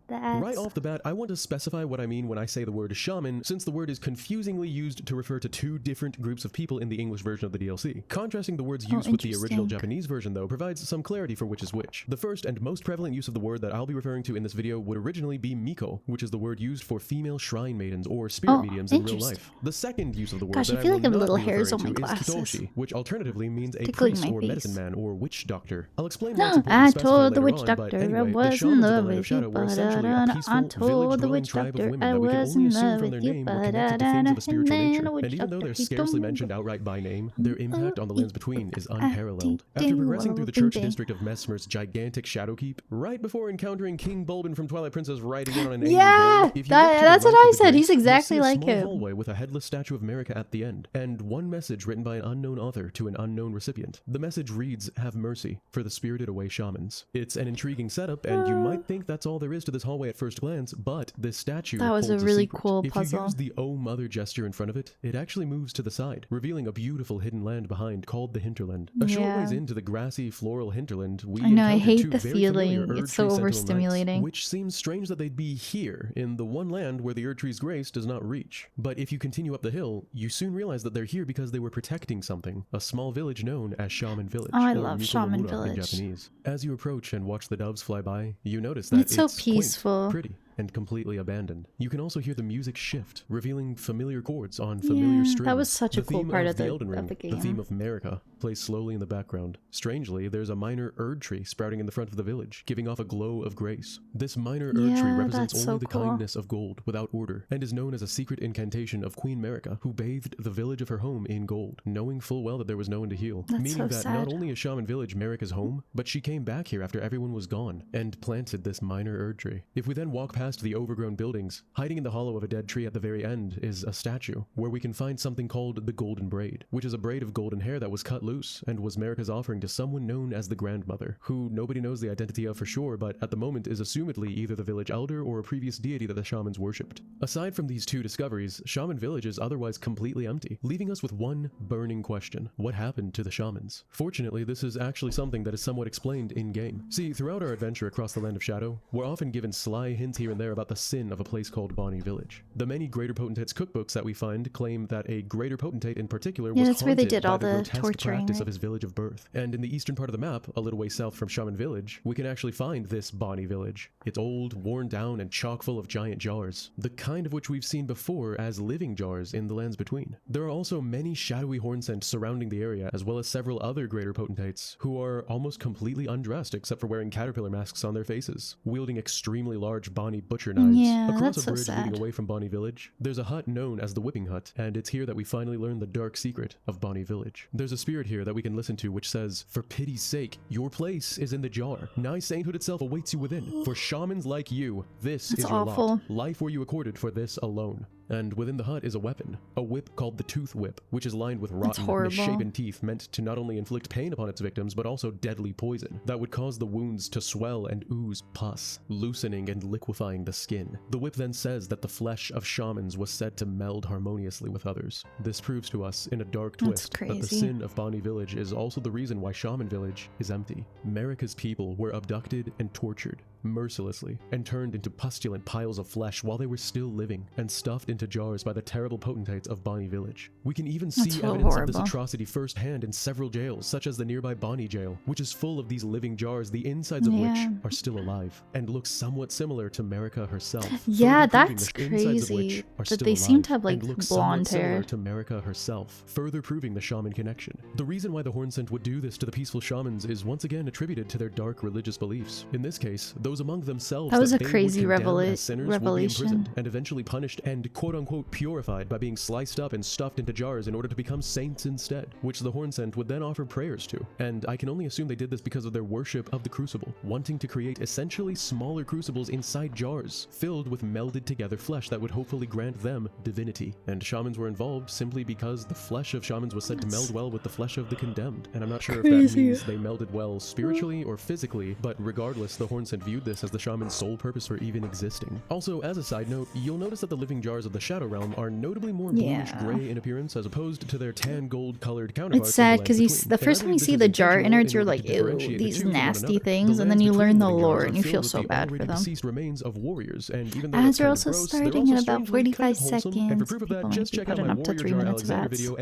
ads. Right off the bat, I want to specify what I mean when I say the word shaman, since the word is confusingly used to refer to two different groups of people in the English version of the DLC. Contrasting the words used with the original Japanese version, though, provides some clarity for which is which. The first and most prevalent use of the word that I'll be referring to in this video would originally be miko, which is the word used for female shrine maidens or spirit mediums in real life. The second use of the word that I will not be referring to is kitoshi, which alternatively means a priest or medicine man or witch doctor. I'll explain what's important to specify later on, but anyway, the shamans of the Land of Shadow were essentially a peaceful, village-dwelling tribe of women that we can only assume from their name were connected to things of a spiritual nature, and even though they're scarcely mentioned outright by name, their impact on the lands between is unparalleled. After progressing through the church district of Mesmer's gigantic Shadowkeep, right before encountering King Bulbin from Twilight Princess riding in on an angry bull, that's what I said. He's exactly like him. Hallway with a headless statue of Marika at the end, and one message written by an unknown author to an unknown recipient. The message reads, "Have mercy for the spirited away shamans." It's an intriguing setup, and you might think that's all there is to this hallway at first glance, but this statue was a really cool puzzle. If you use the "Oh Mother" gesture in front of it, it actually moves to the side, revealing a beautiful hidden land behind called the Hinterland. A short ways into the grassy, floral hinterland, we I hate two the very feeling. It's so overstimulating. Which seems strange that they'd be here, in the one land where the Erdtree's grace does not reach. But if you continue up the hill, you soon realize that they're here because they were protecting something, a small village known as Shaman Village. Oh, I love Shaman Village. In Japanese. As you approach and watch the doves fly by, you notice that it's so peaceful, quaint, pretty, and completely abandoned. You can also hear the music shift, revealing familiar chords on familiar strings. That was such a cool part of the Elden Ring, game. The theme of Marika plays slowly in the background. Strangely, there's a minor Erd tree sprouting in the front of the village, giving off a glow of grace. This minor Erd tree represents only the kindness of gold without order, and is known as a secret incantation of Queen Marika, who bathed the village of her home in gold, knowing full well that there was no one to heal. Meaning that not only is Shaman Village Marika's home, but she came back here after everyone was gone, and planted this minor Erd tree. If we then walk past the overgrown buildings, hiding in the hollow of a dead tree at the very end is a statue, where we can find something called the Golden Braid, which is a braid of golden hair that was cut loose, and was Marika's offering to someone known as the Grandmother, who nobody knows the identity of for sure, but at the moment is assumedly either the village elder or a previous deity that the shamans worshipped. Aside from these two discoveries, Shaman Village is otherwise completely empty, leaving us with one burning question: what happened to the shamans? Fortunately, this is actually something that is somewhat explained in-game. See, throughout our adventure across the Land of Shadow, we're often given sly hints here and and there about the sin of a place called Bonny Village. The many Greater Potentates cookbooks that we find claim that a Greater Potentate in particular was that's where they did by all the the grotesque torturing, practice right? of his village of birth. And in the eastern part of the map, a little way south from Shaman Village, we can actually find this Bonny Village. It's old, worn down, and chock full of giant jars, the kind of which we've seen before as living jars in the Lands Between. There are also many shadowy hornsent surrounding the area, as well as several other Greater Potentates, who are almost completely undressed except for wearing caterpillar masks on their faces, wielding extremely large Bonny butcher knives. Yeah, Across that's a bridge so sad. leading away from Bonny Village, there's a hut known as the Whipping Hut, and it's here that we finally learn the dark secret of Bonny Village. There's a spirit here that we can listen to which says, "For pity's sake, your place is in the jar. Nigh sainthood itself awaits you within. For shamans like you, this That's is your awful. lot. Life were you accorded for this alone." And within the hut is a weapon, a whip called the Tooth Whip, which is lined with rotten, horrible. misshapen teeth meant to not only inflict pain upon its victims, but also deadly poison that would cause the wounds to swell and ooze pus, loosening and liquefying the skin. The whip then says that the flesh of shamans was said to meld harmoniously with others. This proves to us, in a dark twist, that the crazy. sin of Bonny Village is also the reason why Shaman Village is empty. America's people were abducted and tortured mercilessly and turned into pustulent piles of flesh while they were still living and stuffed into jars by the terrible potentates of Bonny Village. We can even see That's so evidence of horrible. this atrocity firsthand in several jails, such as the nearby Bonny jail, which is full of these living jars, the insides of Yeah. which are still alive and look somewhat similar to America herself. Yeah, further proving that's the insides of which crazy are that still they seem to alive have like and look somewhat blonde similar hair. to America herself, further proving the shaman connection. The reason why the Hornsent would do this to the peaceful shamans is once again attributed to their dark religious beliefs. In this case, those among themselves That was a they would crazy condemn as sinners would be revelation. imprisoned and eventually punished and quote-unquote purified by being sliced up and stuffed into jars in order to become saints instead, which the Hornsent would then offer prayers to. And I can only assume they did this because of their worship of the crucible, wanting to create essentially smaller crucibles inside jars, filled with melded together flesh that would hopefully grant them divinity. And shamans were involved simply because the flesh of shamans was said to meld well with the flesh of the condemned. And I'm not sure if that Crazy. means they melded well spiritually or physically, but regardless, the Hornsent viewed this as the shaman's sole purpose for even existing. Also, as a side note, you'll notice that the living jars of the Shadow Realm are notably more bluish-gray in appearance as opposed to their tan gold-colored counterparts. It's sad because because the first time you see the jar innards, you're like, ew, these nasty things, and then you learn the lore and you feel so bad for them. Deceased remains of warriors, and even though Ads that's are kind of also gross, they're starting in also about strangely 45 kind of wholesome. seconds. And for proof of People that, might just be check out putting my up to Warrior 3 Jar minutes of Alexander ads. video,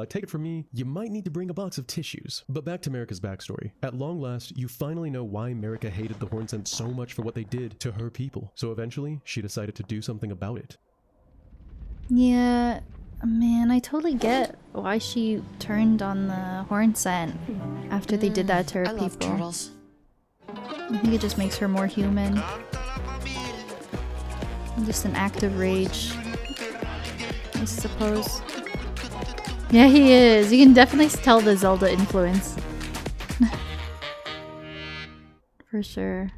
and take it from me, you might need to bring a box of tissues. But back to Marika's backstory. At long last, you finally know why Marika hated the Hornsent so much for what they did to her people. So eventually, she decided to do something about it. Yeah, man, I totally get why she turned on the Hornsent after they did that to her I people. love turtles. I think it just makes her more human. Just an act of rage, I suppose. Yeah, he is. You can definitely tell the Zelda influence. For sure.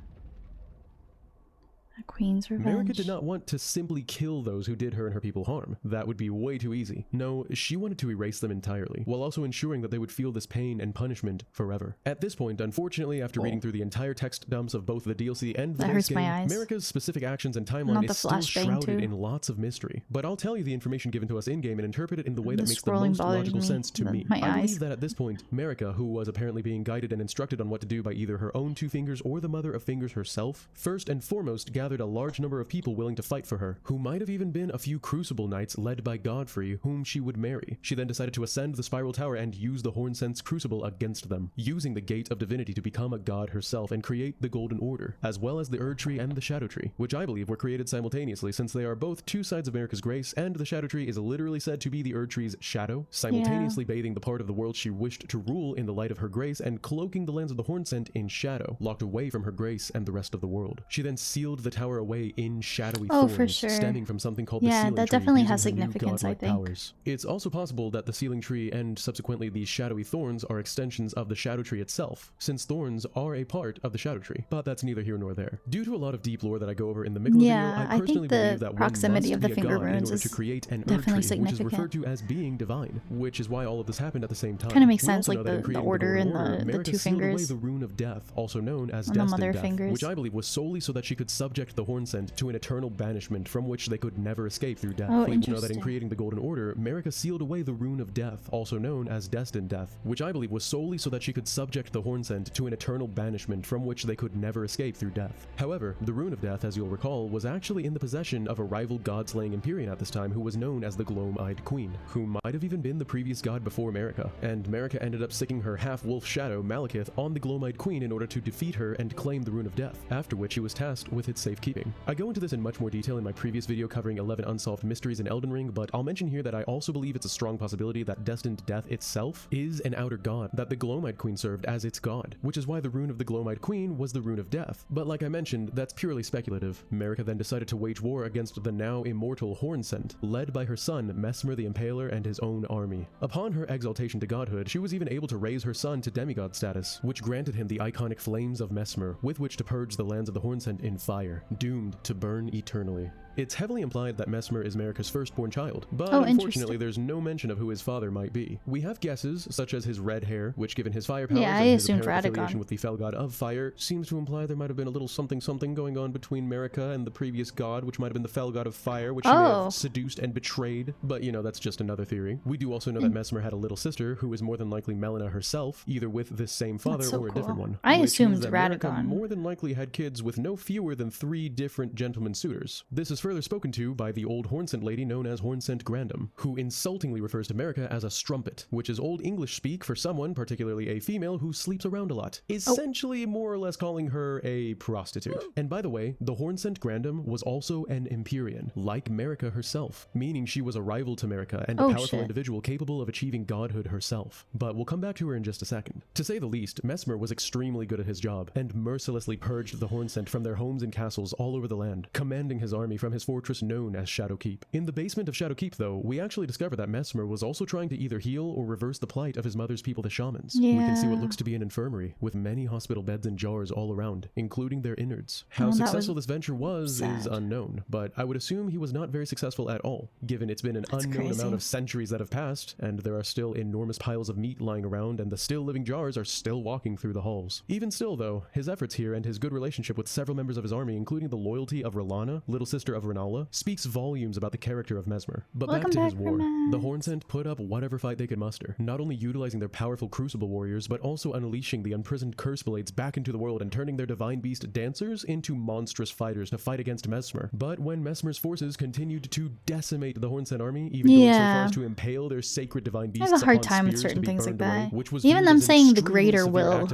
A Queen's Revenge. Marika did not want to simply kill those who did her and her people harm. That would be way too easy. No, she wanted to erase them entirely, while also ensuring that they would feel this pain and punishment forever. At this point, unfortunately, after reading through the entire text dumps of both the DLC and the That base hurts my game, eyes. Marika's specific actions and timeline Not the is still flashbang, shrouded too. in lots of mystery. But I'll tell you the information given to us in-game and interpret it in the way that The makes the scrolling most bothers logical me. sense to me. My I eyes. believe that at this point, Marika, who was apparently being guided and instructed on what to do by either her own two fingers or the Mother of Fingers herself, first and foremost gathered a large number of people willing to fight for her, who might have even been a few Crucible Knights led by Godfrey, whom she would marry. She then decided to ascend the Spiral Tower and use the Hornsent's Crucible against them, using the Gate of Divinity to become a god herself and create the Golden Order, as well as the Erd Tree and the Shadow Tree, which I believe were created simultaneously since they are both two sides of Marika's grace, and the Shadow Tree is literally said to be the Erd Tree's shadow, simultaneously bathing the part of the world she wished to rule in the light of her grace and cloaking the lands of the Hornsent in shadow, locked away from her grace and the rest of the world. She then sealed the tower away in shadowy Oh, thorns, for sure. stemming from something called the Yeah, Sealing that Tree, definitely using has her new significance, I godlike think. powers. It's also possible that the Sealing Tree and subsequently the Shadowy Thorns are extensions of the Shadow Tree itself, since thorns are a part of the Shadow Tree, but that's neither here nor there. Due to a lot of deep lore that I go over in the Miklo Yeah, video, I I personally think the believe that proximity one of must the be a finger god in runes order is to create an Erd definitely Tree, which is significant. referred to as being divine, which is why all of this happened at the same time. Kinda makes We sense, also like know that in the creating order Golden and Order, the Marika two sealed away fingers. the Rune of Death, also known as On the Destined mother Death, fingers. which I believe was solely so that she could subject the the Hornsent to an eternal banishment from which they could never escape through death. Oh, We know that in interesting. creating the Golden Order, Marika sealed away the Rune of Death, also known as Destined Death, which I believe was solely so that she could subject the Hornsent to an eternal banishment from which they could never escape through death. However, the Rune of Death, as you'll recall, was actually in the possession of a rival god-slaying Empyrean at this time who was known as the Gloam-Eyed Queen, who might have even been the previous god before Marika, and Marika ended up sicking her half-wolf shadow, Malekith, on the Gloam-Eyed Queen in order to defeat her and claim the Rune of Death, after which she was tasked with its safekeeping. I go into this in much more detail in my previous video covering 11 unsolved mysteries in Elden Ring, but I'll mention here that I also believe it's a strong possibility that Destined Death itself is an outer god that the Gloam-Eyed Queen served as its god, which is why the Rune of the Gloam-Eyed Queen was the Rune of Death. But like I mentioned, that's purely speculative. Marika then decided to wage war against the now immortal Hornsent, led by her son Messmer the Impaler and his own army. Upon her exaltation to godhood, she was even able to raise her son to demigod status, which granted him the iconic flames of Messmer, with which to purge the lands of the Hornsent in fire, doomed to burn eternally. It's heavily implied that Messmer is Marika's firstborn child, but unfortunately there's no mention of who his father might be. We have guesses, such as his red hair, which given his fire powers and his apparent affiliation with the fell god of fire, seems to imply there might have been a little something going on between Marika and the previous god, which might have been the fell god of fire, which she may have seduced and betrayed, but you know, that's just another theory. We do also know that Messmer had a little sister who is more than likely Melina herself, either with this same father or a different one. I assumed Marika more than likely had kids with no fewer than 3 different gentleman suitors. This is further spoken to by the old Hornsent lady known as Hornsent Grandam, who insultingly refers to Marika as a strumpet, which is Old English speak for someone, particularly a female, who sleeps around a lot, essentially more or less calling her a prostitute. And by the way, the Hornsent Grandam was also an Empyrean, like Marika herself, meaning she was a rival to Marika and a powerful individual capable of achieving godhood herself. But we'll come back to her in just a second. To say the least, Messmer was extremely good at his job, and mercilessly purged the Hornsent from their homes and castles all over the land, commanding his army from his fortress known as Shadowkeep. In the basement of Shadowkeep, though, we actually discover that Messmer was also trying to either heal or reverse the plight of his mother's people, the shamans. We can see what looks to be an infirmary, with many hospital beds and jars all around, including their innards. How successful this venture was is unknown, but I would assume he was not very successful at all, given it's been an unknown amount of centuries that have passed, and there are still enormous piles of meat lying around, and the still living jars are still walking through the halls. Even still, though, his efforts here and his good relationship with several members of his army, including the loyalty of R'hllana, little sister of Rennala, speaks volumes about the character of Messmer. But back to his war. The Hornsent put up whatever fight they could muster, not only utilizing their powerful crucible warriors, but also unleashing the imprisoned curse blades back into the world and turning their divine beast dancers into monstrous fighters to fight against Messmer. But when Messmer's forces continued to decimate the Hornsent army, even going so far as to impale their sacred divine beasts, I have a hard time with certain things like that. Even them saying the greater will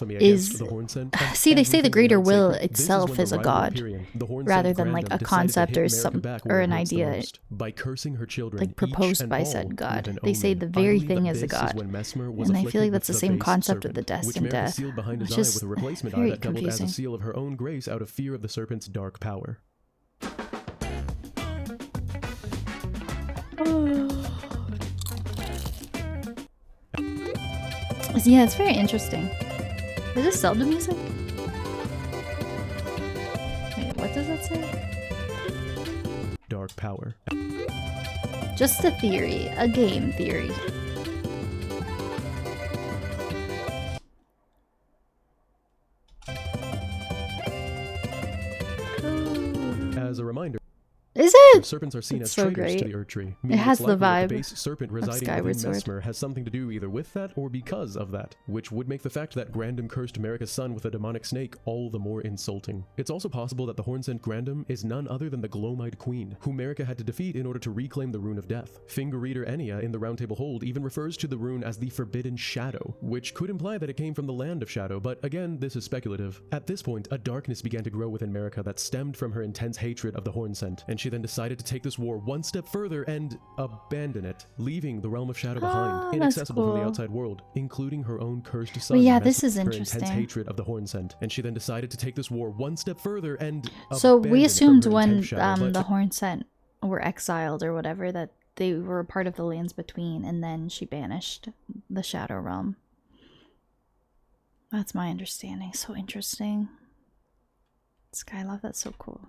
is see, they say the greater will itself is a god rather than like a concept or some or an idea by cursing her children, like proposed by said god. They say the very thing is a god, and I feel like that's the same concept with the Destined Death, which is very confusing. As a seal of her own grace out of fear of the serpent's dark power. Yeah, it's very interesting. Is this Zelda music? Wait, what does that say? Dark power. Just a theory, a game theory. As a reminder, is it? Serpents are seen as so traitors great. to the Erd Tree. It has the vibe. The base serpent residing within Messmer has something to do either with that or because of that, which would make the fact that Grandam cursed Marika's son with a demonic snake all the more insulting. It's also possible that the Hornsent Grandam is none other than the Gloam-Eyed Queen, who Marika had to defeat in order to reclaim the Rune of Death. Finger Reader Enya in the Round Table Hold even refers to the rune as the Forbidden Shadow, which could imply that it came from the Land of Shadow, but again, this is speculative. At this point, a darkness began to grow within Marika that stemmed from her intense hatred of the Hornsent, and she then decided to take this war one step further and abandon it, leaving the realm of shadow behind, inaccessible from the outside world, including her own cursed son. Well, yeah, this is interesting. Her intense hatred of the Hornsent, and she then decided to take this war one step further and so we assumed when the Hornsent were exiled or whatever that they were a part of the Lands Between, and then she banished the Shadow Realm. That's my understanding. So interesting. Skylove, that's so cool.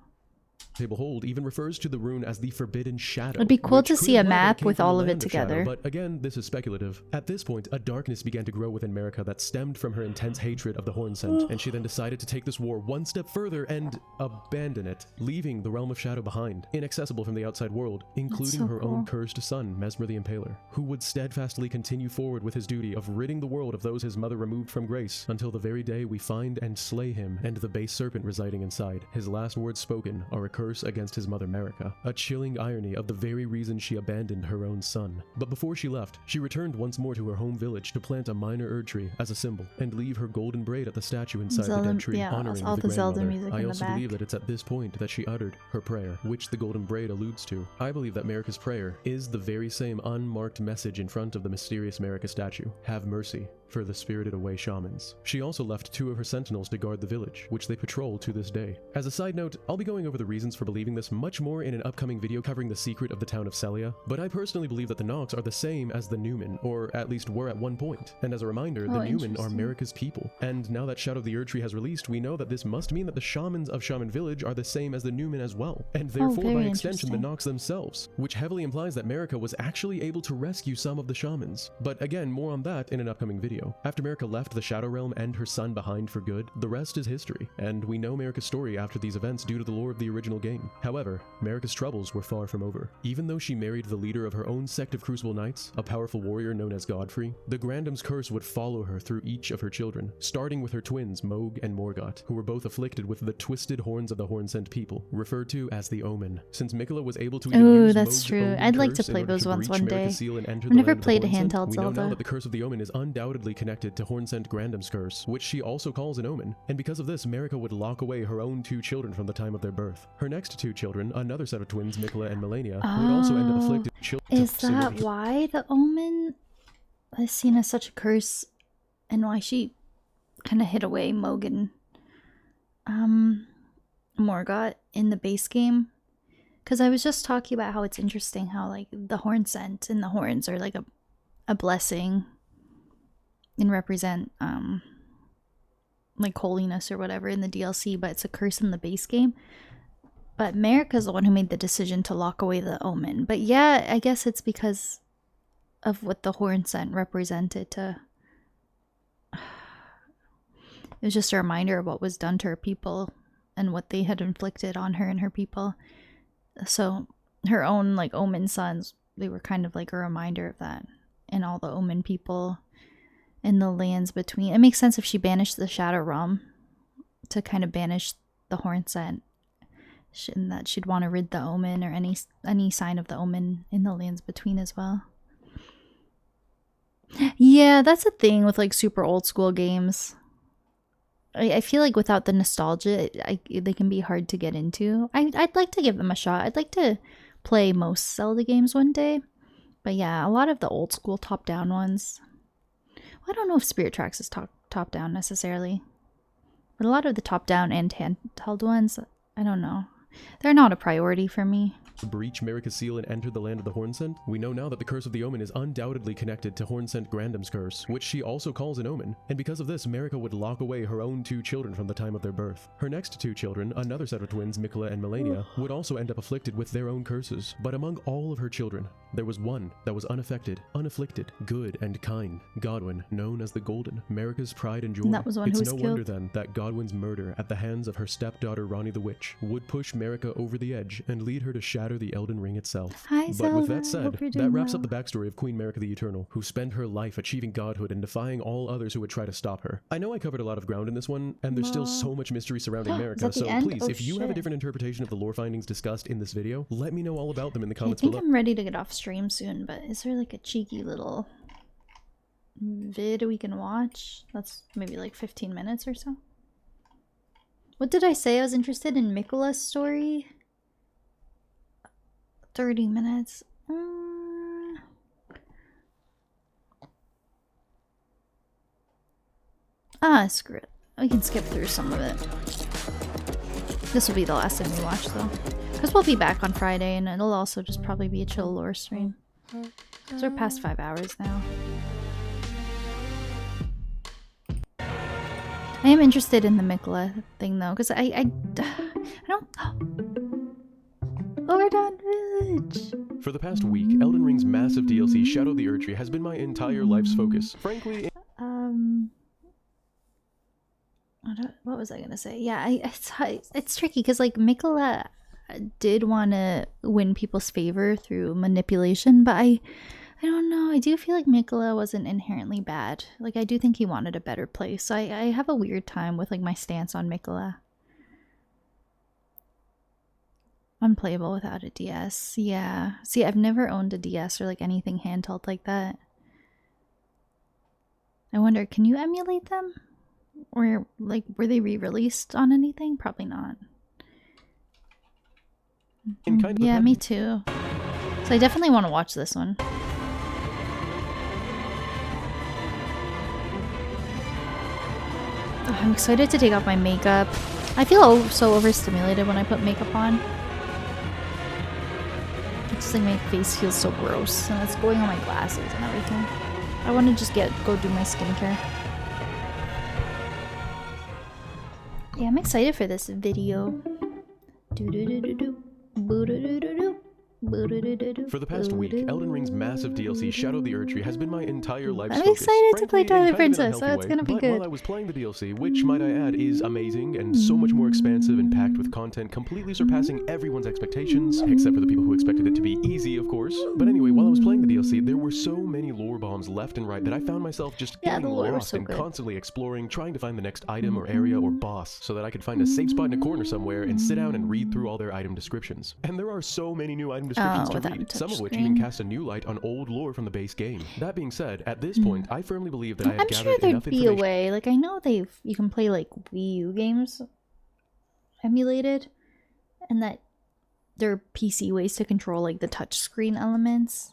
Table Hold even refers to the rune as the Forbidden Shadow. It'd be cool which to see a could imply that map came with from the all of it Land Shadow, together. but again, this is speculative. At this point, a darkness began to grow within Marika that stemmed from her intense hatred of the Horn Scent, and she then decided to take this war one step further and abandon it, leaving the Realm of Shadow behind, inaccessible from the outside world, including so her own cursed son, Mesmer the Impaler, who would steadfastly continue forward with his duty of ridding the world of those his mother removed from grace, until the very day we find and slay him and the base serpent residing inside. His last words spoken are a curse against his mother Marika, a chilling irony of the very reason she abandoned her own son. But before she left, she returned once more to her home village to plant a minor Erd tree as a symbol, and leave her golden braid at the statue inside the dead tree, honoring all the the Zelda grandmother. music I in the also back. believe that it's at this point that she uttered her prayer, which the golden braid alludes to. I believe that Marika's prayer is the very same unmarked message in front of the mysterious Marika statue. Have mercy for the spirited away shamans. She also left 2 of her sentinels to guard the village, which they patrol to this day. As a side note, I'll be going over the reasons for believing this much more in an upcoming video covering the secret of the town of Celia, but I personally believe that the Nox are the same as the Newmen, or at least were at one point. And as a reminder, the Newmen are Marika's people. And now that Shadow of the Erd Tree has released, we know that this must mean that the shamans of Shaman Village are the same as the Newmen as well, and therefore by extension the Nox themselves, which heavily implies that Marika was actually able to rescue some of the shamans. But again, more on that in an upcoming video. After Marika left the Shadow Realm and her son behind for good, the rest is history, and we know Marika's story after these events due to the lore of the original game. However, Marika's troubles were far from over. Even though she married the leader of her own sect of Crucible Knights, a powerful warrior known as Godfrey, the Grandam's curse would follow her through each of her children, starting with her twins Moog and Morgott, who were both afflicted with the twisted horns of the Horn-Sent people, referred to as the Omen. Since Mikola was able to even use that's Moog's true. Omen I'd like curse to play in order those ones breach one day. Marika's seal and enter I've the never land of the played a Horn-Sent, handheld we know Zelda. now that the curse of the Omen is undoubtedly connected to Horn-Sent Grandam's curse, which she also calls an omen, and because of this, Marika would lock away her own 2 children from the time of their birth. Her next 2 children, another set of twins, Mikola and Melania, would also end up afflicted with children. Is that why the Omen is seen as such a curse, and why she kind of hid away Moog and Morgott in the base game? Because I was just talking about how it's interesting how like the Horn Scent and the horns are like a blessing and represent like holiness or whatever in the DLC, but it's a curse in the base game. But Marika's the one who made the decision to lock away the Omen. But yeah, I guess it's because of what the Horn Scent represented to... It was just a reminder of what was done to her people and what they had inflicted on her and her people. So her own like Omen sons, they were kind of like a reminder of that. And all the Omen people in the lands between. It makes sense if she banished the Shadow Realm to kind of banish the Horn Scent. And that she'd want to rid the Omen or any sign of the Omen in the lands between as well. Yeah, that's the thing with like super old school games. I feel like without the nostalgia, they can be hard to get into. I'd like to give them a shot. I'd like to play most Zelda games one day. But yeah, a lot of the old school top-down ones. Well, I don't know if Spirit Tracks is top-down necessarily. But a lot of the top-down and handheld ones, I don't know. They're not a priority for me. Breach Marika's seal and enter the land of the Horn-Sent, we know now that the curse of the Omen is undoubtedly connected to Horn-Sent Grandam's curse, which she also calls an omen, and because of this, Marika would lock away her own 2 children from the time of their birth. Her next 2 children, another set of twins, Mikola and Melania, would also end up afflicted with their own curses, but among all of her children, there was one that was unaffected, unafflicted, good and kind, Godwyn, known as the Golden, Marika's pride and joy. And that was one who was It's no killed. wonder then that Godwyn's murder at the hands of her stepdaughter Rani the Witch would push Marika over the edge and lead her to shatter the Elden Ring itself. Hi, But with Zelda. that said, Hope you're that doing wraps well. up the backstory of Queen Marika the Eternal, who spent her life achieving godhood and defying all others who would try to stop her. I know I covered a lot of ground in this one, and there's still so much mystery surrounding Is Marika, that the so end? please, Oh, if you have a shit. different interpretation of the lore findings discussed in this video, let me know all about them in the I comments think below. I'm ready to get off stream soon, but is there like a cheeky little vid we can watch? That's maybe like 15 minutes or so. What did I say? I was interested in Mikola's story? 30 minutes. Screw it. We can skip through some of it. This will be the last thing we watch though. Because we'll be back on Friday and it'll also just probably be a chill lore stream. Because we're past 5 hours now. I am interested in the Mikola thing though, because I don't... Lordon Village. For the past week, Elden Ring's massive DLC Shadow of the Erdtree has been my entire life's focus. Frankly, what was I gonna say? Yeah, it's tricky because like Miquella did want to win people's favor through manipulation, but I don't know. I do feel like Miquella wasn't inherently bad. Like I do think he wanted a better place. So I have a weird time with like my stance on Miquella. Unplayable without a DS. Yeah. See, I've never owned a DS or like anything handheld like that. I wonder, can you emulate them? Or like, were they re-released on anything? Probably not. Yeah, me too. So I definitely want to watch this one. Oh, I'm excited to take off my makeup. I feel so overstimulated when I put makeup on. It's just like my face feels so gross and it's going on my glasses and everything. I want to just go do my skincare. Yeah, I'm excited for this video. For the past week, Elden Ring's massive DLC Shadow of the Erdtree has been my entire life's I'm focus. excited to play Frankly, Twilight in kind of an Princess, so it's unhealthy gonna be way, good. But while I was playing the DLC, which might I add is amazing and so much more expansive and packed with content completely surpassing everyone's expectations, except for the people who expected it to be easy, of course. But anyway, while I was playing the DLC, there were so many lore bombs left and right that I found myself just getting lost and constantly exploring, trying to find the next item or area or boss so that I could find a safe spot in a corner somewhere and sit down and read through all their item descriptions. And there are so many new item descriptions to read, some of which even cast a new light on old lore from the base game. That being said, at this point, I firmly believe that I have gathered enough information. I'm sure there'd be a way. Like I know you can play like Wii U games emulated, and that there are PC ways to control like the touchscreen elements.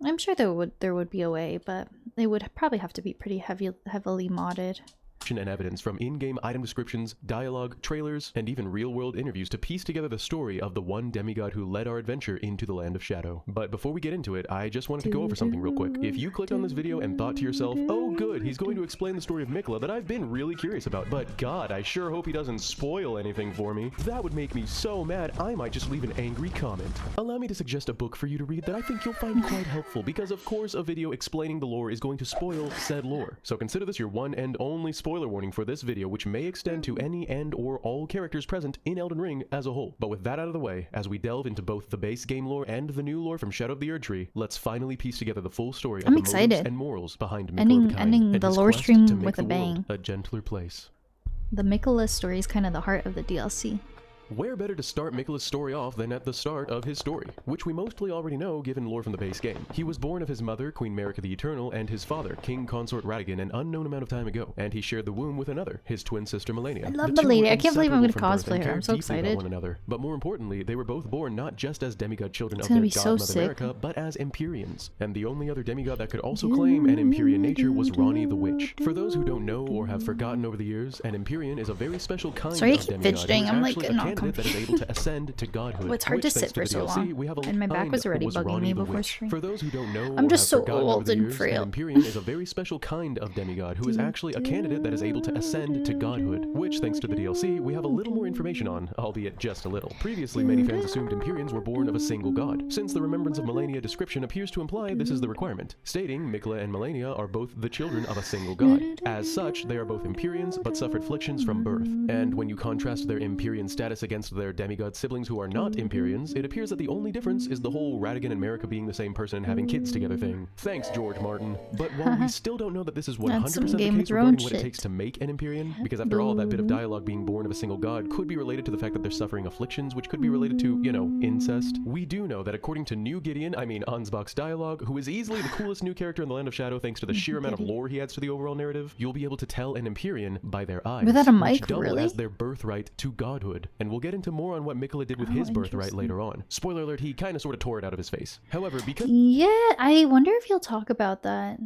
I'm sure there would be a way, but they would probably have to be pretty heavily modded. And evidence from in-game item descriptions, dialogue, trailers, and even real-world interviews to piece together the story of the one demigod who led our adventure into the Land of Shadow. But before we get into it, I just wanted to go over something real quick. If you clicked on this video and thought to yourself, oh good, he's going to explain the story of Miquella that I've been really curious about, but god, I sure hope he doesn't spoil anything for me. That would make me so mad, I might just leave an angry comment. Allow me to suggest a book for you to read that I think you'll find quite helpful, because of course a video explaining the lore is going to spoil said lore. So consider this your one and only spoiler warning for this video, which may extend to any and or all characters present in Elden Ring as a whole. But with that out of the way, as we delve into both the base game lore and the new lore from Shadow of the Erdtree, let's finally piece together the full story of the motives and morals behind Miquella the Kind, ending and the his lore quest stream to make with the a bang. world a gentler place. The Miquella story is kind of the heart of the DLC. Where better to start Miquella's story off than at the start of his story, which we mostly already know given lore from the base game. He was born of his mother, Queen Marika the Eternal, and his father, King Consort Radagon, an unknown amount of time ago, and he shared the womb with another, his twin sister Malenia. I love Malenia. I can't believe I'm going to cosplay her. I'm so excited. One another. But more importantly, they were both born not just as demigod children of their god Mother Marika, but as Empyreans. And the only other demigod that could also claim an Empyrean nature was Ranni the Witch. For those who don't know or have forgotten over the years, an Empyrean is a very special kind of demigod. Sorry, I keep fidgeting. I'm like not comfy. That is able to ascend to godhood. Well, it's hard to sit for so long, and my back was already bugging me before stream. For those who don't know, I'm just so old and frail. Empyrean is a very special kind of demigod who is actually a candidate that is able to ascend to godhood, which, thanks to the DLC, we have a little more information on, albeit just a little. Previously, many fans assumed Empyreans were born of a single god, since the Remembrance of Malenia description appears to imply this is the requirement, stating Miquella and Malenia are both the children of a single god. As such, they are both Empyreans, but suffered afflictions from birth. And when you contrast their Empyrean status against their demigod siblings who are not Empyreans, it appears that the only difference is the whole Radagon and Marika being the same person and having kids together thing. Thanks, George Martin. But while we still don't know that this is 100% the case regarding what it takes to make an Empyrean, because after all, that bit of dialogue being born of a single god could be related to the fact that they're suffering afflictions, which could be related to, you know, incest. We do know that according to New Gideon, Ansbach's dialogue, who is easily the coolest new character in the Land of Shadow thanks to the sheer amount of lore he adds to the overall narrative, you'll be able to tell an Empyrean by their eyes, without a mic, which double really? as their birthright to godhood. And we'll get into more on what Miquella did with his birthright later on. Spoiler alert, he kind of sort of tore it out of his face. However, because... Yeah, I wonder if you'll talk about that.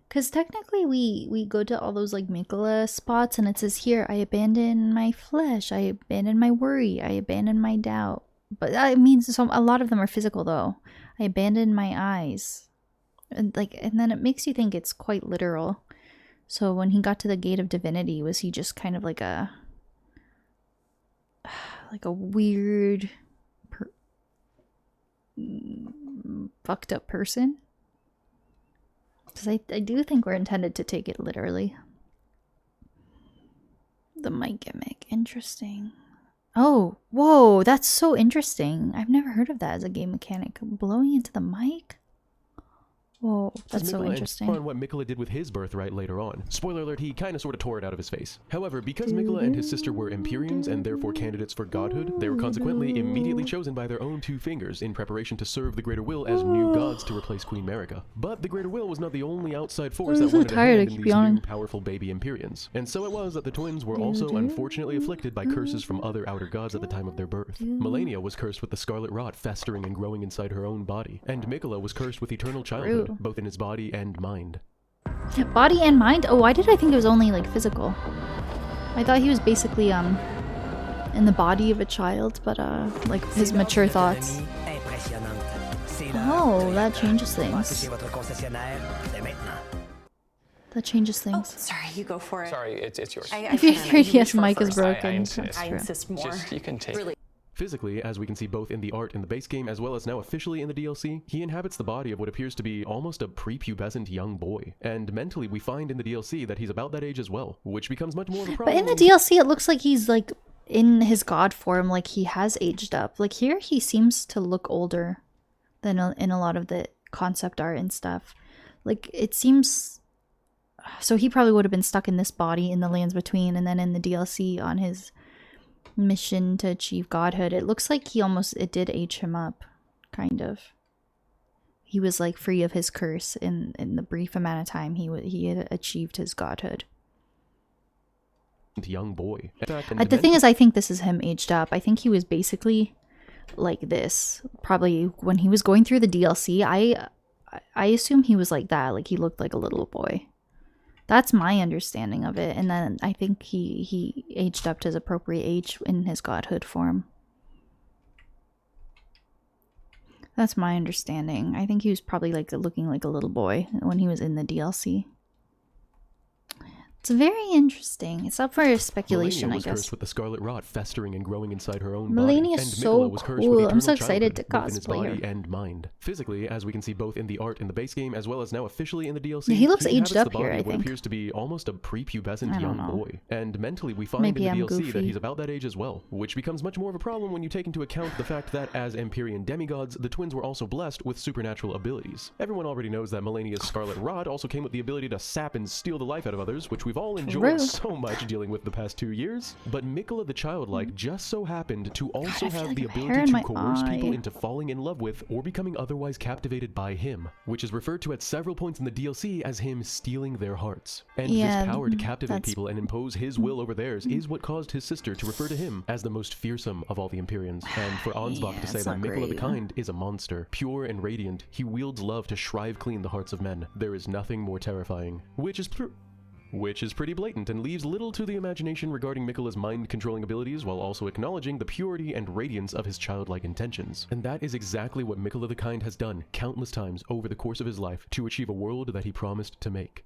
Because technically we go to all those like Miquella spots and it says here, I abandon my flesh, I abandon my worry, I abandon my doubt. But that means a lot of them are physical though. I abandon my eyes. And then it makes you think it's quite literal. So when he got to the Gate of Divinity, was he just kind of like a weird fucked up person. Because I do think we're intended to take it literally. The mic gimmick. Interesting. Oh, whoa, that's so interesting. I've never heard of that as a game mechanic. Blowing into the mic? Whoa, that's so interesting. On what Mikola did with his birthright later on. Spoiler alert, he kind of sort of tore it out of his face. However, because Mikola and his sister were Empyreans and therefore candidates for godhood, they were consequently immediately chosen by their own two fingers in preparation to serve the Greater Will as new gods to replace Queen Marika. But the Greater Will was not the only outside force that wanted a hand in these new powerful baby Empyreans. And so it was that the twins were also unfortunately afflicted by curses from other outer gods at the time of their birth. Melania was cursed with the scarlet rot festering and growing inside her own body, and Mikola was cursed with eternal childhood, both in his body and mind. Body and mind? Oh, why did I think it was only like physical? I thought he was basically in the body of a child, but like his mature thoughts. Oh, that changes things. That changes things. Oh, sorry, you go for it. Sorry, it's yours. If your 3DS mic is broken, I insist more. Just, you can take it. Physically, as we can see both in the art in the base game as well as now officially in the DLC, he inhabits the body of what appears to be almost a prepubescent young boy. And mentally, we find in the DLC that he's about that age as well, which becomes much more of a problem. But in the DLC, it looks like he's like in his god form, like he has aged up. Like here, he seems to look older than in a lot of the concept art and stuff. Like it seems... So he probably would have been stuck in this body in the Lands Between, and then in the DLC on his mission to achieve godhood, it looks like it did age him up, kind of. He was like free of his curse in the brief amount of time he had achieved his godhood. Young boy. The thing is, I think this is him aged up. I think he was basically like this probably when he was going through the DLC. I assume he was like that, like he looked like a little boy. That's my understanding of it, and then I think he aged up to his appropriate age in his godhood form. That's my understanding. I think he was probably like looking like a little boy when he was in the DLC. It's very interesting. It's up for speculation, Melania was I guess. cursed with the scarlet rot festering and growing inside her own Melania body. is so cool. I'm so excited to both in his cosplay body her. and mind. Physically, as we can see both in the art in the base game as well as now officially in the DLC, Yeah, he looks inhabits aged up the body here, I of what think. appears to be almost a prepubescent I don't young know. boy. And mentally, we find Maybe in the I'm DLC that goofy. he's about that age as well, which becomes much more of a problem when you take into account the fact that as Empyrean demigods, the twins were also blessed with supernatural abilities. Everyone already knows that Melania's scarlet rot also came with the ability to sap and steal the life out of others, which we've all enjoyed True. so much dealing with the past 2 years. But Mikola the Childlike just so happened to also have the hair ability in to my coerce people eye. into falling in love with or becoming otherwise captivated by him, which is referred to at several points in the DLC as him stealing their hearts. And Yeah, this power to captivate that's- people and impose his will over theirs is what caused his sister to refer to him as the most fearsome of all the Empyreans, and for Ansbach to say it's that not Mikola the great. Kind is a monster, pure and radiant. He wields love to shrive clean the hearts of men. There is nothing more terrifying. Which is pretty blatant and leaves little to the imagination regarding Mikola's mind-controlling abilities while also acknowledging the purity and radiance of his childlike intentions. And that is exactly what Mikola the Kind has done countless times over the course of his life to achieve a world that he promised to make.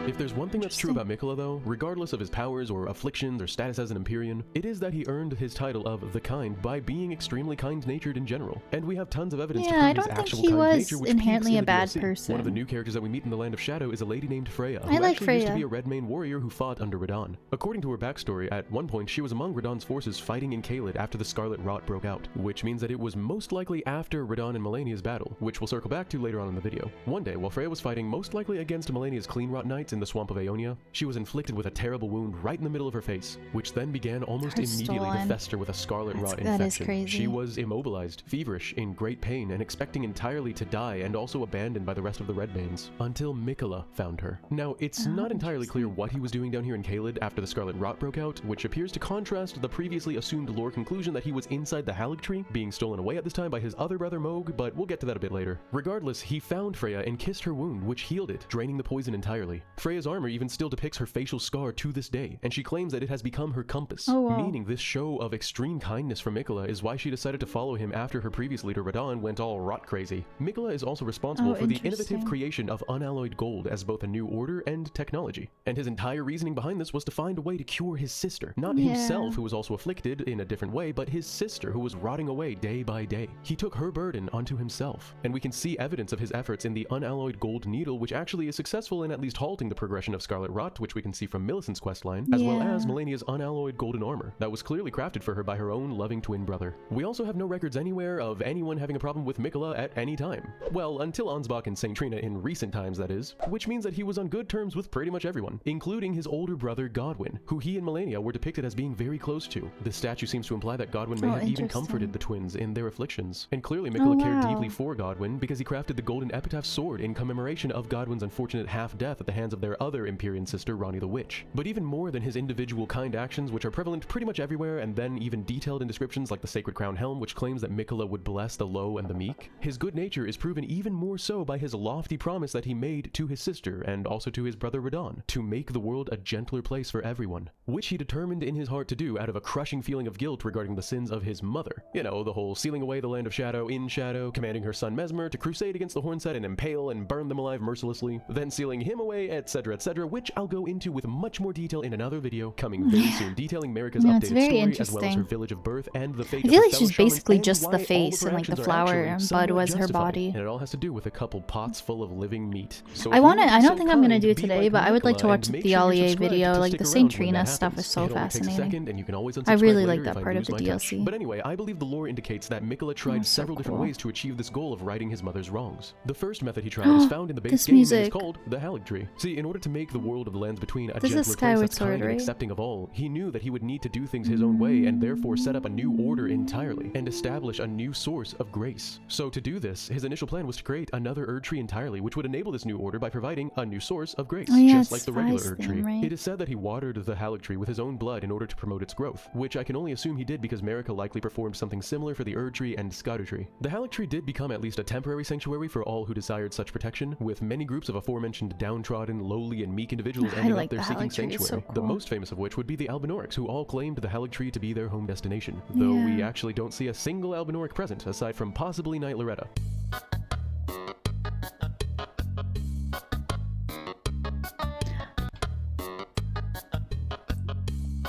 If there's one thing that's true about Mikola though, regardless of his powers or afflictions or status as an Empyrean, it is that he earned his title of the Kind by being extremely kind-natured in general. And we have tons of evidence to Yeah, I prove his don't think actual he kind was nature, which inherently peaks in a the bad DLC. person. One of the new characters that we meet in the Land of Shadow is a lady named Freya, who I like actually used to Freya. be a Red Mane warrior who fought under Radahn. According to her backstory, at one point she was among Radahn's forces fighting in Caelid after the Scarlet Rot broke out, which means that it was most likely after Radahn and Melania's battle, which we'll circle back to later on in the video. One day, while Freya was fighting most likely against Melania's Clean Rot Knights in the Swamp of Aeonia, she was inflicted with a terrible wound right in the middle of her face, which then began almost immediately to Stolen. fester with a Scarlet Rot That is infection. crazy. She was immobilized, feverish, in great pain, and expecting entirely to die and also abandoned by the rest of the Redmanes, until Mikola found her. Now, it's not entirely clear what he was doing down here in Caelid after the Scarlet Rot broke out, which appears to contrast the previously assumed lore conclusion that he was inside the Halig Tree, being stolen away at this time by his other brother Moog, but we'll get to that a bit later. Regardless, he found Freya and kissed her wound, which healed it, draining the poison entirely. Freya Freya's armor even still depicts her facial scar to this day, and she claims that it has become her compass. Oh, wow. Meaning this show of extreme kindness from Miquella is why she decided to follow him after her previous leader Radahn went all rot crazy. Miquella is also responsible for the innovative creation of unalloyed gold as both a new order and technology. And his entire reasoning behind this was to find a way to cure his sister. Not himself, who was also afflicted in a different way, but his sister, who was rotting away day by day. He took her burden onto himself. And we can see evidence of his efforts in the unalloyed gold needle, which actually is successful in at least halting the progression of Scarlet Rot, which we can see from Millicent's questline, as well as Malenia's unalloyed golden armor that was clearly crafted for her by her own loving twin brother. We also have no records anywhere of anyone having a problem with Miquella at any time. Well, until Ansbach and St. Trina in recent times, that is, which means that he was on good terms with pretty much everyone, including his older brother Godwyn, who he and Malenia were depicted as being very close to. This statue seems to imply that Godwyn may have even comforted the twins in their afflictions. And clearly Miquella cared deeply for Godwyn because he crafted the golden epitaph sword in commemoration of Godwyn's unfortunate half-death at the hands of their other Empyrean sister, Ranni the Witch. But even more than his individual kind actions, which are prevalent pretty much everywhere and then even detailed in descriptions like the Sacred Crown Helm, which claims that Miquella would bless the low and the meek, his good nature is proven even more so by his lofty promise that he made to his sister and also to his brother Radahn to make the world a gentler place for everyone, which he determined in his heart to do out of a crushing feeling of guilt regarding the sins of his mother. You know, the whole sealing away the land of shadow in shadow, commanding her son Mesmer to crusade against the Hornset and impale and burn them alive mercilessly, then sealing him away, etc., which I'll go into with much more detail in another video coming very soon, detailing Marika's updated story as well as her village of birth and the fate I of feel her like she's fellow basically shamans just and the why face all of her and like the actions are flower actually and Bud somewhat was her justified. body. And it all has to do with a couple pots full of living meat. So I don't think I'm gonna do it today, but I would like to watch the Allier video. Like the St. Trina stuff is so fascinating. And you can always I really like later that if part I of the lose my touch. DLC. But anyway, I believe the lore indicates that Miquella tried several different ways to achieve this goal of righting his mother's wrongs. The first method he tried is found in the base game and is called the Haligtree. See, in order to make the world of the Lands Between a gentler place that's kind and accepting of all, he knew that he would need to do things his own way and therefore set up a new order entirely and establish a new source of grace. So to do this, his initial plan was to create another Erd Tree entirely, which would enable this new order by providing a new source of grace, just like the regular Erd Tree. Right? It is said that he watered the Haligtree with his own blood in order to promote its growth, which I can only assume he did because Marika likely performed something similar for the Erd Tree and Scatter Tree. The Haligtree did become at least a temporary sanctuary for all who desired such protection, with many groups of aforementioned downtrodden, lowly, and meek individuals ending up there seeking sanctuary. The most famous of which would be the Albinaurics, who all claimed the Haligtree to be their home destination, though we actually don't see a single Albinauric present, aside from possibly Knight Loretta.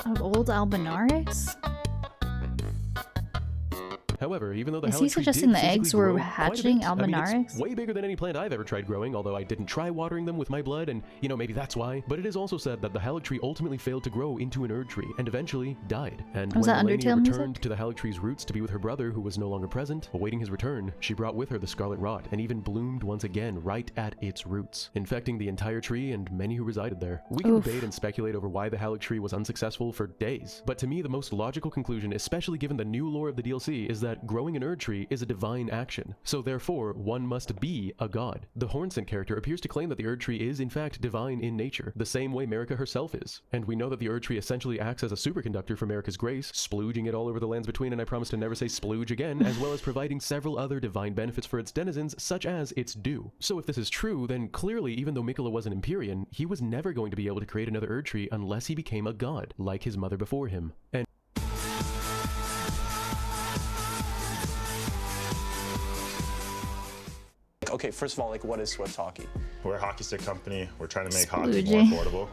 Of old Albinaurics? However, even though the Is he suggesting the eggs were hatching Albinaurics? It's way bigger than any plant I've ever tried growing, although I didn't try watering them with my blood, and, you know, maybe that's why. But it is also said that the Haligtree ultimately failed to grow into an Erd Tree, and eventually died. And when Malenia returned to the Haligtree's roots to be with her brother, who was no longer present, awaiting his return, she brought with her the Scarlet Rot, and even bloomed once again right at its roots, infecting the entire tree and many who resided there. We can debate and speculate over why the Haligtree was unsuccessful for days, but to me the most logical conclusion, especially given the new lore of the DLC, is that growing an Erd Tree is a divine action, so therefore one must be a god. The Hornsent character appears to claim that the Erd Tree is in fact divine in nature, the same way Marika herself is. And we know that the Erd Tree essentially acts as a superconductor for Marika's grace, splooging it all over the Lands Between, and I promise to never say splooge again, as well as providing several other divine benefits for its denizens, such as its due. So if this is true, then clearly even though Miquella was an Empyrean, he was never going to be able to create another Erd Tree unless he became a god, like his mother before him. And okay, first of all, like, what is Swift Hockey? We're a hockey stick company. We're trying to make hockey more affordable.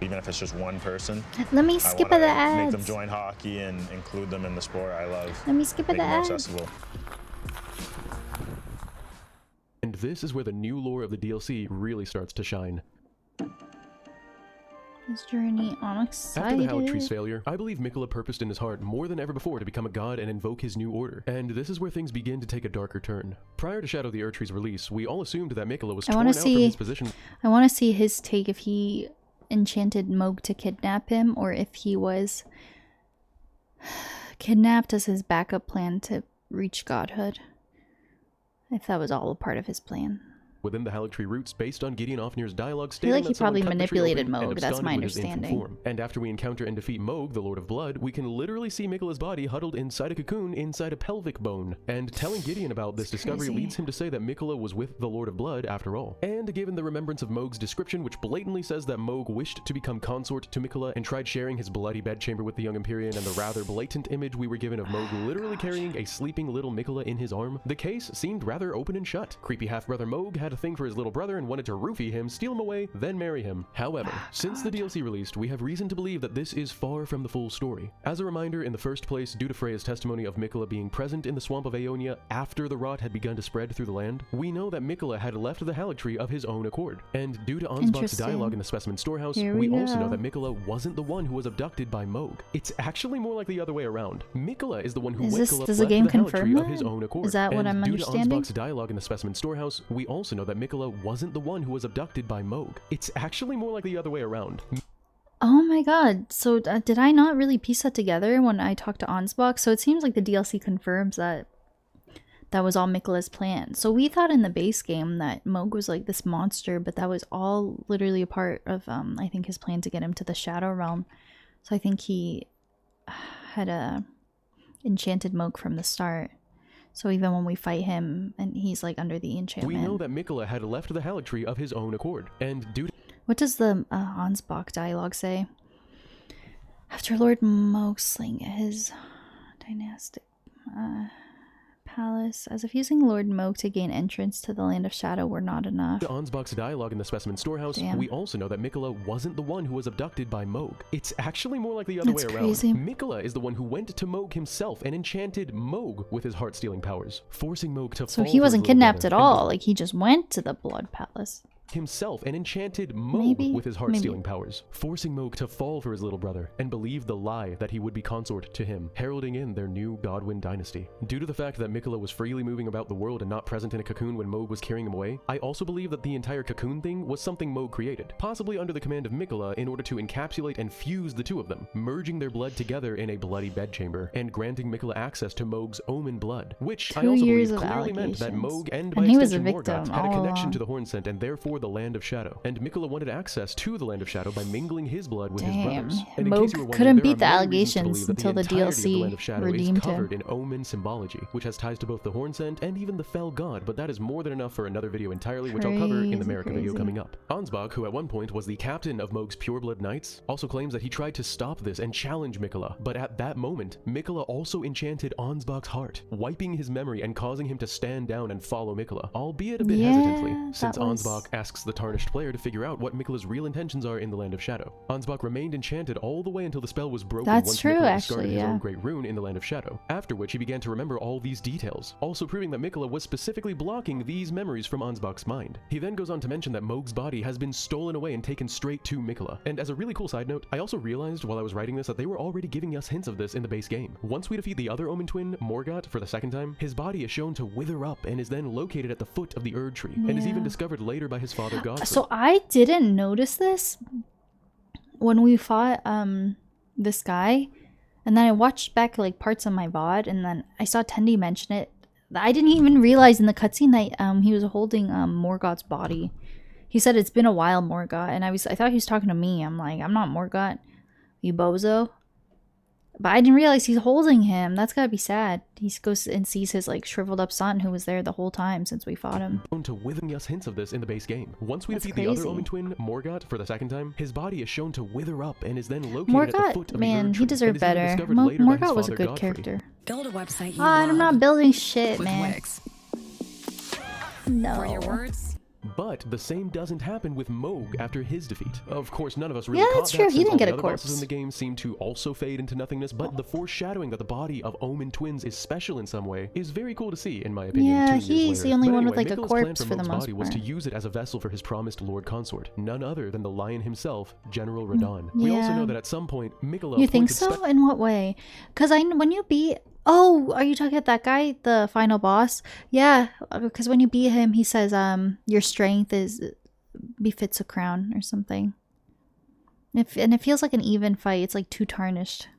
Even if it's just one person. Let me skip the ads. Make them join hockey and include them in the sport I love. Let me skip the ads. More accessible. And this is where the new lore of the DLC really starts to shine. His journey, I'm excited. After the Haligtree's failure, I believe Miquella purposed in his heart more than ever before to become a god and invoke his new order. And this is where things begin to take a darker turn. Prior to Shadow the Erd Tree's release, we all assumed that Miquella was torn out from his position. I want to see his take if he enchanted Mohg to kidnap him, or if he was kidnapped as his backup plan to reach godhood. If that was all a part of his plan. within the Haligtree roots based on Gideon Ofnir's dialogue I feel stating like he that someone probably cut the tree manipulated open and Moog, that's absconded my with his infant understanding. form. And after we encounter and defeat Moog, the Lord of Blood, we can literally see Miquella's body huddled inside a cocoon inside a pelvic bone. And telling Gideon about this discovery leads him to say that Miquella was with the Lord of Blood after all. And given the remembrance of Moog's description, which blatantly says that Moog wished to become consort to Miquella and tried sharing his bloody bedchamber with the young Empyrean, and the rather blatant image we were given of Moog literally carrying a sleeping little Miquella in his arm, the case seemed rather open and shut. Creepy half-brother Moog had a thing for his little brother and wanted to roofie him, steal him away, then marry him. However, since the DLC released, we have reason to believe that this is far from the full story. As a reminder, in the first place, due to Freya's testimony of Miquella being present in the swamp of Aeonia after the rot had begun to spread through the land, we know that Miquella had left the Haligtree of his own accord. And due to Ansbach's dialogue in the Specimen Storehouse, we also know that Miquella wasn't the one who was abducted by Moog. It's actually more like the other way around. Miquella is the one who left the Haligtree of his own accord. Is that what I'm understanding? Due to Ansbach's dialogue in the Specimen Storehouse, we also know that Miquella wasn't the one who was abducted by Moog. It's actually more like the other way around. Oh my god, so did I not really piece that together when I talked to Ansbach? So it seems like the DLC confirms that that was all Miquella's plan. So we thought in the base game that Moog was like this monster, but that was all literally a part of, I think, his plan to get him to the Shadow Realm. So I think he had enchanted Moog from the start. So even when we fight him and he's like under the enchantment. We know that Miquella had left the Haligtree of his own accord. And due to what does the Ansbach dialogue say? After Lord Moog slaying his dynastic palace, as if using Lord Moog to gain entrance to the Land of Shadow were not enough. To Ansbach's dialogue in the Specimen Storehouse, we also know that Miquella wasn't the one who was abducted by Moog. It's actually more like the other way around. Miquella is the one who went to Moog himself and enchanted Moog with his heart-stealing powers, forcing Moog to So he wasn't kidnapped at all, like he just went to the Blood Palace. Himself and enchanted Moog with his heart-stealing powers, forcing Moog to fall for his little brother and believe the lie that he would be consort to him, heralding in their new Godwin dynasty. Due to the fact that Miquella was freely moving about the world and not present in a cocoon when Moog was carrying him away, I also believe that the entire cocoon thing was something Moog created, possibly under the command of Miquella in order to encapsulate and fuse the two of them, merging their blood together in a bloody bedchamber, and granting Miquella access to Moog's omen blood, which I also believe clearly meant that Moog and by extension Morgoth had a connection to the Hornsent and therefore the Land of Shadow, and Miquella wanted access to the Land of Shadow by mingling his blood with his brothers. And in case you were wondering, couldn't beat the allegations until the DLC Land of Shadow redeemed is covered him. in omen symbology, which has ties to both the Hornsent and even the Fell God, but that is more than enough for another video entirely, which I'll cover in the America video coming up. Ansbach, who at one point was the captain of Moog's Pureblood Knights, also claims that he tried to stop this and challenge Miquella, but at that moment, Miquella also enchanted Ansbach's heart, wiping his memory and causing him to stand down and follow Miquella, albeit a bit hesitantly, since Ansbach asks the tarnished player to figure out what Miquella's real intentions are in the Land of Shadow. Ansbach remained enchanted all the way until the spell was broken once Miquella discarded his own great rune in the Land of Shadow, after which he began to remember all these details, also proving that Miquella was specifically blocking these memories from Ansbach's mind. He then goes on to mention that Moog's body has been stolen away and taken straight to Miquella. And as a really cool side note, I also realized while I was writing this that they were already giving us hints of this in the base game. Once we defeat the other Omen twin, Morgoth, for the second time, his body is shown to wither up and is then located at the foot of the Erd Tree, and is even discovered later by his father Godfrey. So I didn't notice this when we fought this guy, and then I watched back like parts of my VOD, and then I saw Tendi mention it. I didn't even realize in the cutscene that he was holding Morgoth's body. He said it's been a while, Morgoth, and I thought he was talking to me. I'm like, I'm not Morgoth, you bozo. But I didn't realize he's holding him. That's gotta be sad. He goes and sees his like shriveled up son who was there the whole time since we fought him. To withering us hints of this in the base game. Once we defeat the other Omen twin, Morgoth, for the second time, his body is shown to wither up and is then located at the foot of the Erd Tree. He deserved better. Morgoth was a good character. Build a website you I'm not building shit, man. No. For your words. But the same doesn't happen with Moog after his defeat. Of course, none of us really that's caught true. that, He since didn't all get the a other corpse. bosses in the game seem to also fade into nothingness, but the foreshadowing that the body of Omen twins is special in some way is very cool to see, in my opinion. Yeah, 2 years he's later. the only But one anyway, with like a Miquella's plan corpse for for the Moog's most body was part. to use it as a vessel for his promised Lord Consort, none other than the Lion himself, General Radahn. We also know that at some point, Miquella You think so? In what way? Because when you beat... Oh, are you talking about that guy, the final boss? Yeah, because when you beat him, he says, your strength befits a crown or something. And it feels like an even fight. It's like two tarnished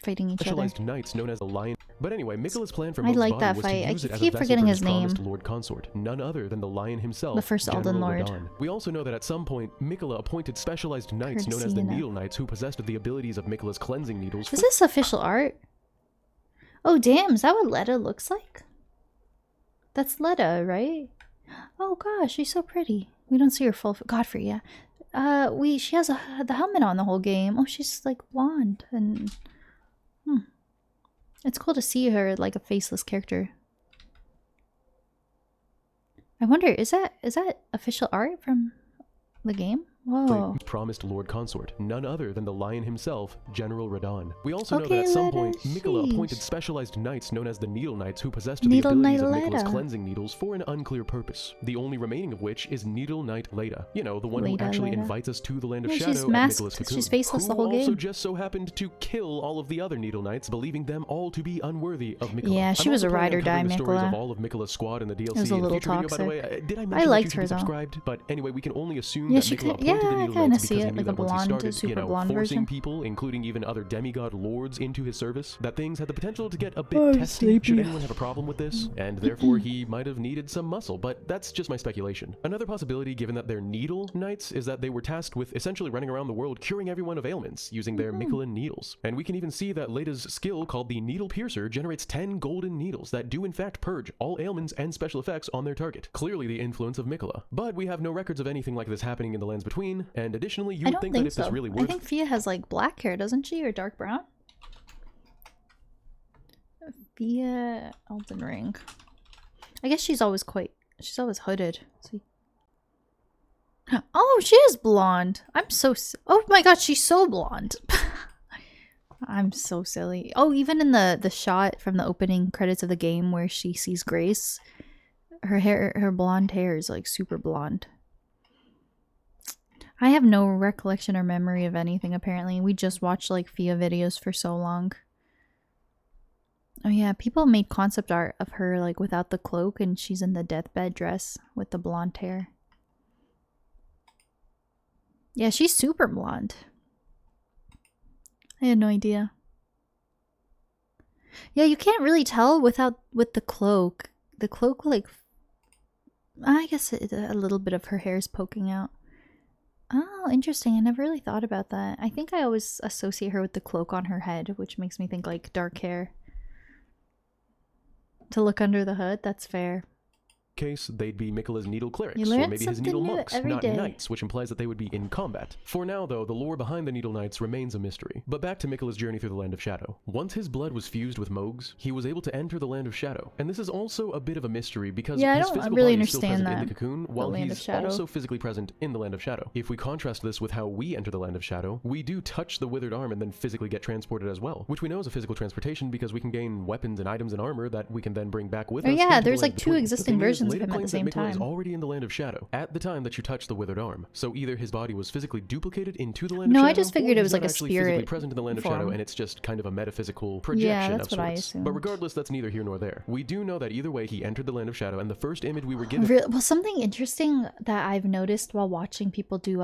fighting each other. Specialized knights known as the Lion. But anyway, Miquella's plan for I Mohg's like body that was fight. to I use it as keep a vessel forgetting for his name. promised Lord Consort, none other than the Lion himself, The first General Elden Lord. Radahn. We also know that at some point, Miquella appointed specialized knights known as the Needle Knights who possessed the abilities of Miquella's cleansing needles. Is this official art? Oh damn, is that what Letta looks like? That's Letta, right? Oh gosh, she's so pretty. We don't see her full Godfrey, yeah. She has the helmet on the whole game. Oh, she's like blonde and it's cool to see her like a faceless character. I wonder, is that official art from the game? Whoa. Promised Lord Consort, none other than the Lion himself, General Radahn. We also know that at some point, Miquella appointed specialized knights known as the Needle Knights who possessed the abilities of Miquella's cleansing needles for an unclear purpose, the only remaining of which is Needle Knight Leda. You know, the one who actually invites us to the Land of Shadow she's at masked. Miquella's cocoon. She's faceless the whole Who also game. just so happened to kill all of the other Needle Knights, believing them all to be unworthy of Miquella. Yeah, she was a ride or die the stories of Miquella. all of Miquella's squad in the DLC. It was a little video, toxic. by the way. Did I mention liked that you her should be though. subscribed? But anyway, we can only assume Yeah, that she Miquella could, yeah, appointed the I Needle kind of Knights see because he it, knew like a that once he blonde, started, super blonde forcing version. people, including even other demigod lords, into his service, that things had the potential to get a bit testy should anyone have a problem with this, and therefore he might have needed some muscle, but that's just my speculation. Another possibility, given that they're Needle Knights, is that they were tasked with essentially running around the world curing everyone of ailments using their Miquellan needles. And we can even see that Leda's skill, called the Needle Piercer, generates 10 golden needles that do in fact purge all ailments and special effects on their target. Clearly the influence of Miquella. But we have no records of anything like this happening in the Lands Between, and additionally, you would think that if this really I think Fia has like black hair, doesn't she, or dark brown? Fia Elden Ring. I guess she's always hooded. See? Oh, she is blonde. Oh my god, she's so blonde. I'm so silly. Oh, even in the shot from the opening credits of the game where she sees Grace, her blonde hair is like super blonde. I have no recollection or memory of anything, apparently. We just watched like Fia videos for so long. Oh yeah, people made concept art of her like without the cloak and she's in the deathbed dress with the blonde hair. Yeah, she's super blonde. I had no idea. Yeah, you can't really tell with the cloak. The cloak, like, I guess a little bit of her hair is poking out. Oh, interesting. I never really thought about that. I think I always associate her with the cloak on her head, which makes me think like dark hair. To look under the hood, that's fair. Case, they'd be Miquella's needle clerics, You or learn maybe his something needle new monks, every not day. knights, which implies that they would be in combat. For now, though, the lore behind the Needle Knights remains a mystery. But back to Miquella's journey through the Land of Shadow. Once his blood was fused with Mohg's, he was able to enter the Land of Shadow. And this is also a bit of a mystery because his physical really body is still understand present in that, the cocoon, while Land of he's Shadow. also physically present in the Land of Shadow. If we contrast this with how we enter the Land of Shadow, we do touch the withered arm and then physically get transported as well, which we know is a physical transportation because we can gain weapons and items and armor that we can then bring back with us. Yeah, into the there's Land like two Between. existing The thing is, versions of Leda him at the claims that same Miquella time. is already in the Land of Shadow at the time that you touch the withered arm. So either his body was physically duplicated into the Land of No, Shadow, I just figured or it was he's like not a actually physically spirit present in the Land of form. Shadow, and it's just kind of a metaphysical projection Yeah, that's of what I sorts. assumed. But regardless, that's neither here nor there. We do know that either way, he entered the Land of Shadow, and the first image we were given. Well, something interesting that I've noticed while watching people do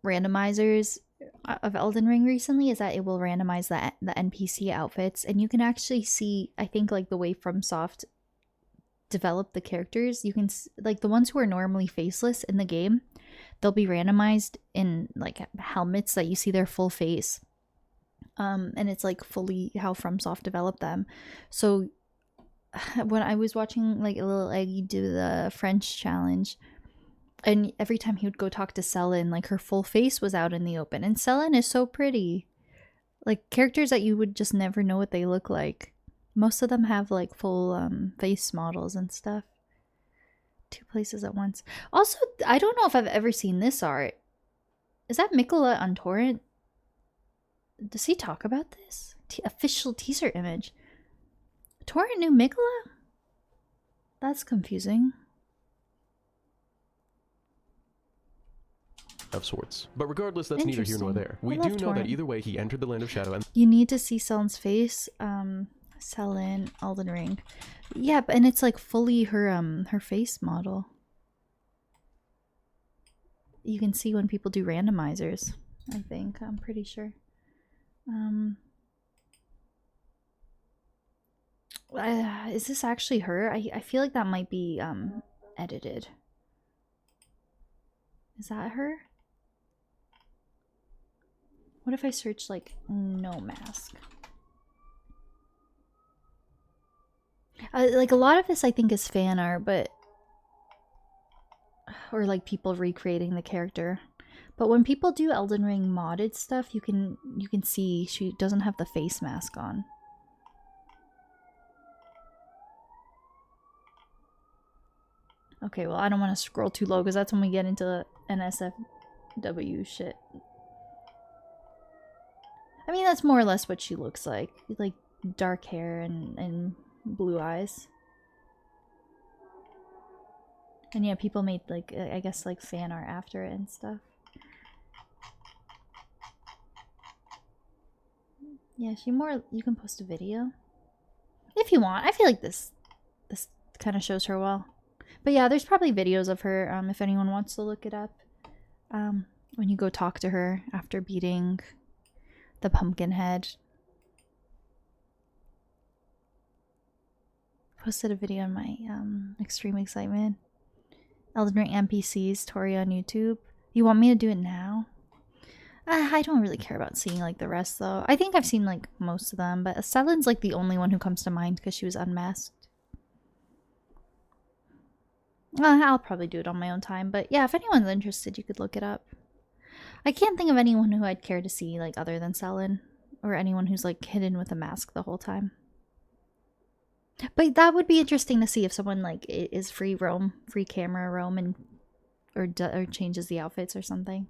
randomizers of Elden Ring recently is that it will randomize the NPC outfits, and you can actually see, I think, like the way FromSoft develop the characters. You can like the ones who are normally faceless in the game, they'll be randomized in like helmets that you see their full face. And it's like fully how FromSoft developed them. So when I was watching like a little Eggy do the French challenge, and every time he would go talk to Selene, like her full face was out in the open, and Selene is so pretty. Like characters that you would just never know what they look like. Most of them have like full face models and stuff. 2 places at once. Also, I don't know if I've ever seen this art. Is that Miquella on Torrent? Does he talk about this? Official teaser image. Torrent knew Miquella? That's confusing. Of sorts. But regardless, that's neither here nor there. We do know that either way, he entered the Land of Shadow, and You need to see Selene's face. Selene, Elden Ring. Yeah, and it's like fully her face model. You can see when people do randomizers, I think. I'm pretty sure. Is this actually her? I feel like that might be edited. Is that her? What if I search like no mask? Like a lot of this I think is fan art, but or like people recreating the character. But when people do Elden Ring modded stuff, you can see she doesn't have the face mask on. Okay, well I don't want to scroll too low because that's when we get into NSFW shit. I mean, that's more or less what she looks like dark hair and blue eyes. And yeah, people made like I guess like fan art after it and stuff. Yeah, you can post a video if you want. I feel like this kind of shows her well. But yeah, there's probably videos of her if anyone wants to look it up. When you go talk to her after beating the pumpkin head. Posted a video on my extreme excitement. Elden Ring NPCs, Tori on YouTube. You want me to do it now? I don't really care about seeing like the rest though. I think I've seen like most of them, but Selen's like the only one who comes to mind because she was unmasked. I'll probably do it on my own time, but yeah, if anyone's interested, you could look it up. I can't think of anyone who I'd care to see like other than Selen, or anyone who's like hidden with a mask the whole time. But that would be interesting to see if someone like is free camera roam, and or changes the outfits or something.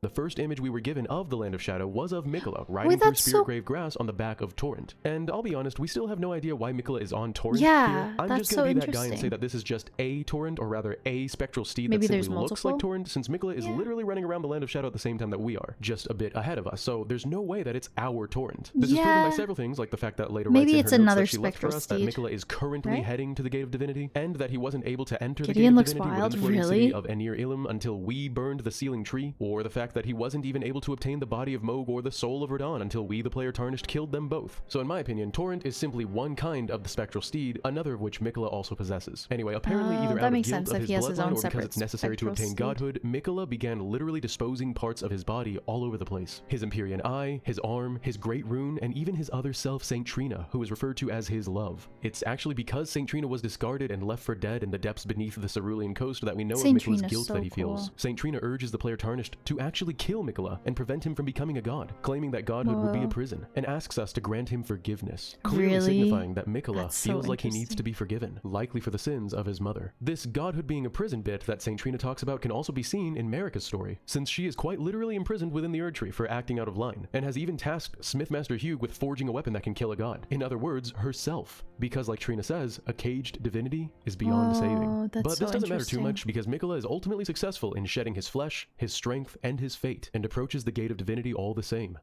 The first image we were given of the Land of Shadow was of Miquella riding through Spiritgrave grass on the back of Torrent. And I'll be honest, we still have no idea why Miquella is on Torrent here. I'm just going to be that guy and say that this is just a Torrent, or rather a spectral steed that simply looks like Torrent, since Miquella is literally running around the Land of Shadow at the same time that we are, just a bit ahead of us. So there's no way that it's our Torrent. This is proven by several things, like the fact that later writes in her notes that she left for us that Miquella is currently heading to the Gate of Divinity, and that he wasn't able to enter the Gate of Divinity within the floating city of Anir Ilum until we burned the sealing tree, or the fact that he wasn't even able to obtain the body of Mohg or the soul of Radahn until we, the player tarnished, killed them both. So in my opinion, Torrent is simply one kind of the spectral steed, another of which Miquella also possesses. Anyway, apparently either out of guilt of his bloodline or because it's necessary to obtain godhood, Miquella began literally disposing parts of his body all over the place. His Empyrean eye, his arm, his great rune, and even his other self, Saint Trina, who is referred to as his love. It's actually because Saint Trina was discarded and left for dead in the depths beneath the Cerulean coast that we know of Miquella's guilt that he feels. Saint Trina urges the player tarnished to actually kill Miquella and prevent him from becoming a god, claiming that godhood would be a prison, and asks us to grant him forgiveness, clearly signifying that Miquella feels like he needs to be forgiven, likely for the sins of his mother. This godhood being a prison bit that Saint Trina talks about can also be seen in Marika's story, since she is quite literally imprisoned within the Erdtree for acting out of line, and has even tasked Smithmaster Hugh with forging a weapon that can kill a god. In other words, herself, because like Trina says, a caged divinity is beyond saving. But this doesn't matter too much, because Miquella is ultimately successful in shedding his flesh, his strength, and his fate, and approaches the Gate of Divinity all the same.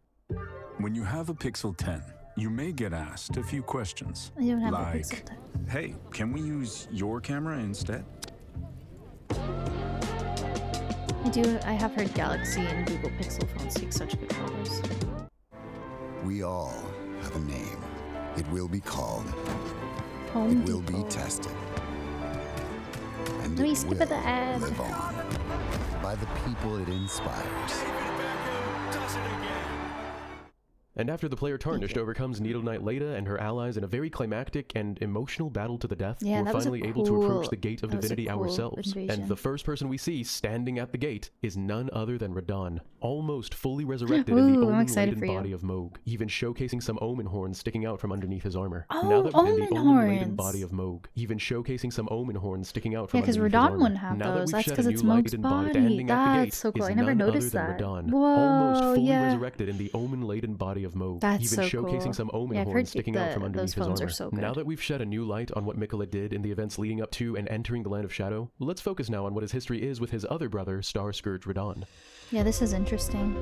When you have a Pixel 10, you may get asked a few questions. I don't have like, a Pixel 10. Hey, can we use your camera instead? I have heard Galaxy and Google Pixel phones take such good photos. We all have a name. It will be called. Home it will Depot. be tested. And Let me it skip will the ad. live on by the people it inspires. And after the player tarnished overcomes Needle Knight Leda and her allies in a very climactic and emotional battle to the death, we're finally able to approach the Gate of Divinity ourselves. And the first person we see standing at the gate is none other than Radahn, almost fully resurrected in the omen-laden body of Mohg, even showcasing some omen horns sticking out from underneath his armor. Now that we're in the omen-laden body of Mohg, even showcasing some omen horns sticking out from underneath his armor. Yeah, because Radahn wouldn't have those. That's because it's Mohg's body. That's so cool. I never noticed that. Radahn, Whoa, almost fully resurrected in the omen-laden body of Mohg, that's even so showcasing cool. some omen horns sticking out from underneath his armor. So now that we've shed a new light on what Miquella did in the events leading up to and entering the Land of Shadow, let's focus now on what his history is with his other brother, Star Scourge Radahn. Yeah, this is interesting.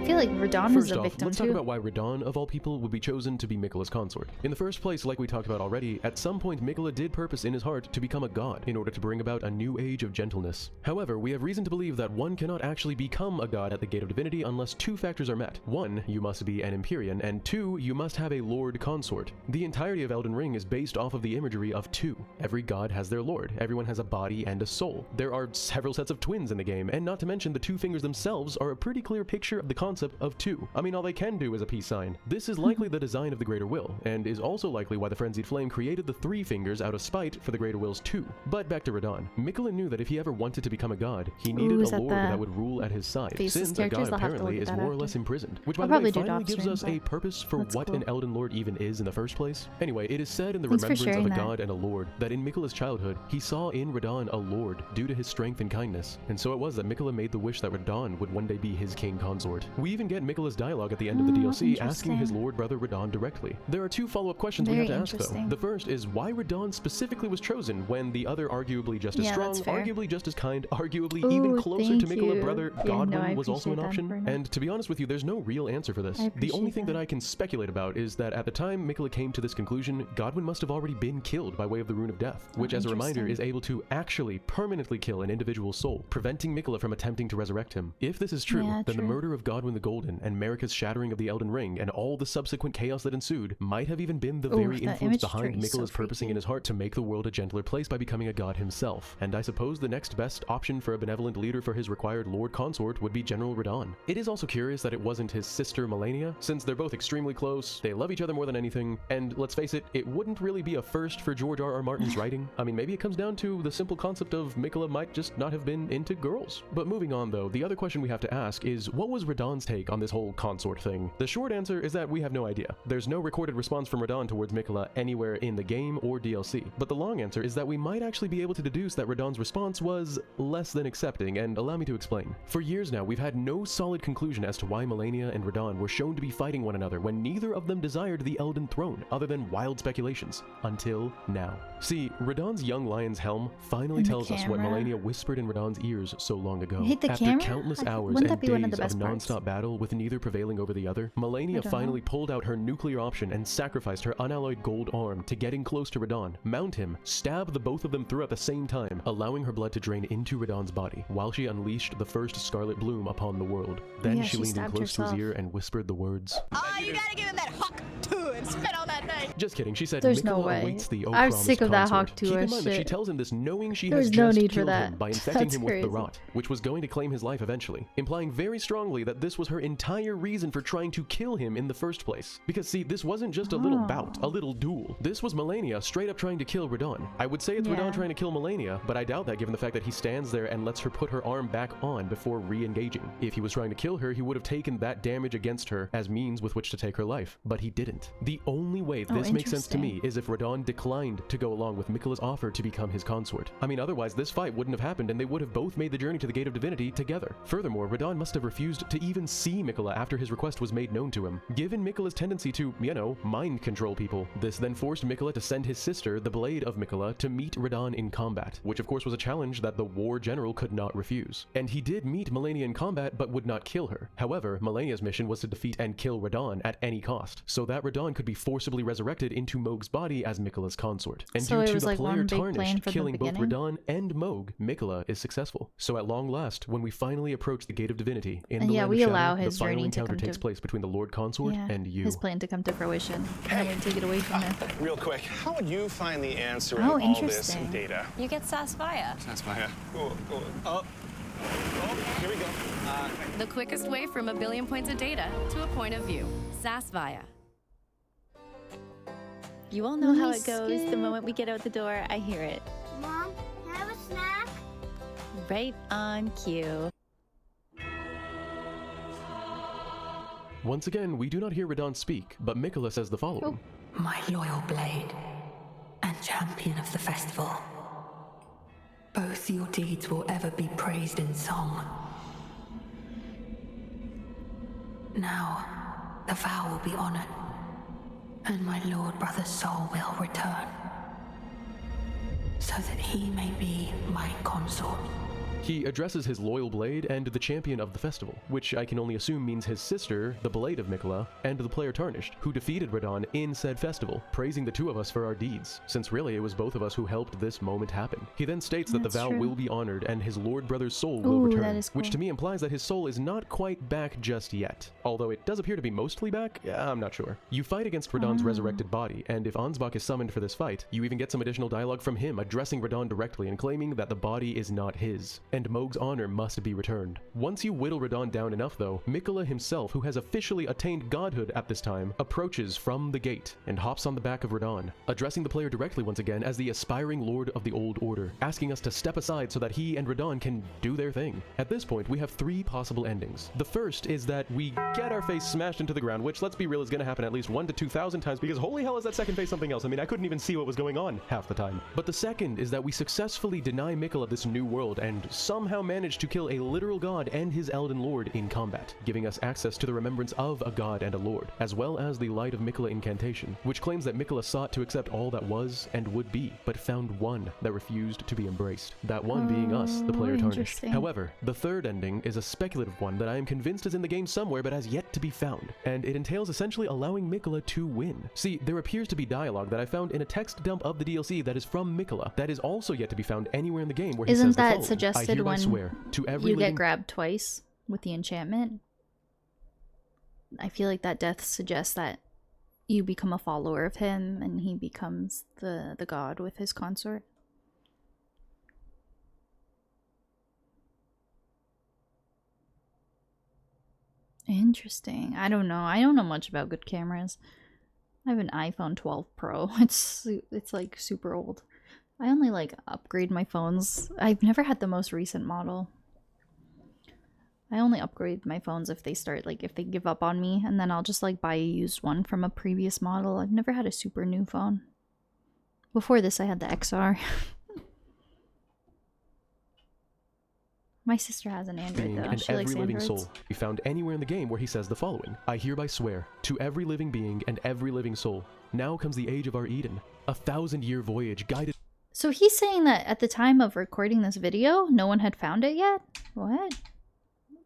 I feel like Radahn was a victim let's too. talk about why Radahn, of all people, would be chosen to be Miquella's consort. In the first place, like we talked about already, at some point Miquella did purpose in his heart to become a god in order to bring about a new age of gentleness. However, we have reason to believe that one cannot actually become a god at the Gate of Divinity unless two factors are met. One, you must be an Empyrean, and two, you must have a lord consort. The entirety of Elden Ring is based off of the imagery of two. Every god has their lord. Everyone has a body and a soul. There are several sets of twins in the game, and not to mention the two fingers themselves are a pretty clear picture of the concept of two. I mean, all they can do is a peace sign. This is likely the design of the Greater Will, and is also likely why the Frenzied Flame created the three fingers out of spite for the Greater Will's two. But back to Radahn. Miquella knew that if he ever wanted to become a god, he needed a lord that would rule at his side, since a god apparently is more or less imprisoned. Which, by the way, finally gives us a purpose for what an Elden Lord even is in the first place. Anyway, it is said in the Remembrance of a God and a Lord that in Miquella's childhood, he saw in Radahn a lord due to his strength and kindness. And so it was that Miquella made the wish that Radahn would one day be his king consort. We even get Miquella's dialogue at the end of the DLC asking his lord brother Radahn directly. There are two follow-up questions we have to ask though. The first is why Radahn specifically was chosen when the other arguably just as strong, arguably just as kind, arguably even closer to Miquella brother Godwin was also an option. And to be honest with you, there's no real answer for this. The only thing that I can speculate about is that at the time Miquella came to this conclusion, Godwin must have already been killed by way of the Rune of Death, which as a reminder is able to actually permanently kill an individual's soul, preventing Miquella from attempting to resurrect him. If this is true, then the murder of Godwin the Golden and Marika's shattering of the Elden Ring and all the subsequent chaos that ensued might have even been the very influence behind Miquella's purposing in his heart to make the world a gentler place by becoming a god himself. And I suppose the next best option for a benevolent leader for his required lord consort would be General Radahn. It is also curious that it wasn't his sister Malenia, since they're both extremely close, they love each other more than anything, and let's face it, it wouldn't really be a first for George R.R. Martin's writing. I mean, maybe it comes down to the simple concept of Miquella might just not have been into girls. But moving on though, the other question we have to ask is, what was Radahn's take on this whole consort thing? The short answer is that we have no idea. There's no recorded response from Radahn towards Miquella anywhere in the game or DLC. But the long answer is that we might actually be able to deduce that Radahn's response was less than accepting, and allow me to explain. For years now, we've had no solid conclusion as to why Malenia and Radahn were shown to be fighting one another when neither of them desired the Elden throne, other than wild speculations, until now. See, Radahn's young lion's helm finally tells us what Malenia whispered in Radahn's ears so long ago. After countless hours and days of non-stop battle with neither prevailing over the other, Malenia finally pulled out her nuclear option and sacrificed her unalloyed gold arm to getting close to Radahn, mount him, stab the both of them through at the same time, allowing her blood to drain into Radahn's body, while she unleashed the first scarlet bloom upon the world. Then she leaned in close to his ear and whispered the words, "Oh, you gotta give him that hawk too and spit on that night." Just kidding, she said, "There's no way. I'm sick of that hawk too." Keep in mind that she tells him this knowing she has just killed him by infecting him with the rot, which was going to claim his life eventually, implying very strongly that this was her entire reason for trying to kill him in the first place. Because see, this wasn't just a little bout, a little duel. This was Malenia straight up trying to kill Radahn. I would say it's Radahn trying to kill Malenia, but I doubt that given the fact that he stands there and lets her put her arm back on before re-engaging. If he was trying to kill her, he would have taken that damage against her as means with which to take her life, but he didn't. The only way this makes sense to me is if Radahn declined to go along with Miquella's offer to become his consort. I mean, otherwise this fight wouldn't have happened and they would have both made the journey to the Gate of Divinity together. Furthermore, Radahn must have refused to even see Miquella after his request was made known to him. Given Miquella's tendency to, you know, mind control people, this then forced Miquella to send his sister, the Blade of Miquella, to meet Radahn in combat, which of course was a challenge that the war general could not refuse. And he did meet Malenia in combat, but would not kill her. However, Malenia's mission was to defeat and kill Radahn at any cost, so that Radahn could be forcibly resurrected into Mohg's body as Miquella's consort. And due to the player tarnished killing both Radahn and Mohg, Miquella is successful. So at long last, when we finally approach the Gate of Divinity in the Land of Shadow, the final encounter takes place between the Lord Consort and you. His plan to come to fruition. I'm going to take it away from him. Real quick, how would you find the answer in all this data? You get Sassfire. Sassfire. Oh, here we go. The quickest way from a billion points of data to a point of view. Sassfire. You all know how it goes. The moment we get out the door, I hear it. Mom, can I have a snack? Right on cue. Once again, we do not hear Radahn speak, but Miquella says the following. My loyal blade and champion of the festival. Both your deeds will ever be praised in song. Now, the vow will be honored, and my lord brother's soul will return, so that he may be my consort. He addresses his loyal blade and the champion of the festival, which I can only assume means his sister, the blade of Miquella, and the player Tarnished, who defeated Radahn in said festival, praising the two of us for our deeds, since really it was both of us who helped this moment happen. He then states that the vow will be honored and his lord brother's soul will return, which to me implies that his soul is not quite back just yet, although it does appear to be mostly back. I'm not sure. You fight against Radahn's resurrected body, and if Ansbach is summoned for this fight, you even get some additional dialogue from him addressing Radahn directly and claiming that the body is not his, and Mohg's honor must be returned. Once you whittle Radahn down enough though, Miquella himself, who has officially attained godhood at this time, approaches from the gate and hops on the back of Radahn, addressing the player directly once again as the aspiring lord of the Old Order, asking us to step aside so that he and Radahn can do their thing. At this point, we have three possible endings. The first is that we get our face smashed into the ground, which, let's be real, is going to happen at least 1,000 to 2,000 times, because holy hell is that second face something else. I mean, I couldn't even see what was going on half the time. But the second is that we successfully deny Miquella this new world and somehow manage to kill a literal god and his Elden Lord in combat, giving us access to the remembrance of a god and a lord, as well as the Light of Miquella incantation, which claims that Miquella sought to accept all that was and would be, but found one that refused to be embraced. That one being us, the player Tarnished. However, the third ending is a speculative one that I am convinced is in the game somewhere but has yet to be found, and it entails essentially allowing Miquella to win. See, there appears to be dialogue that I found in a text dump of the DLC that is from Miquella that is also yet to be found anywhere in the game where he says the following. Isn't that suggested when you get grabbed twice with the enchantment? I feel like that death suggests that you become a follower of him and he becomes the god with his consort. Interesting. I don't know. I don't know much about good cameras. I have an iPhone 12 Pro. It's like super old. I only like upgrade my phones. I've never had the most recent model. I only upgrade my phones if they start, like, if they give up on me, and then I'll just like buy a used one from a previous model. I've never had a super new phone. Before this I had the XR. My sister has an Android though. And every living soul be found anywhere in the game where he says the following. I hereby swear to every living being and every living soul. Now comes the age of our Eden, 1,000-year voyage guided. So he's saying that at the time of recording this video, no one had found it yet? What?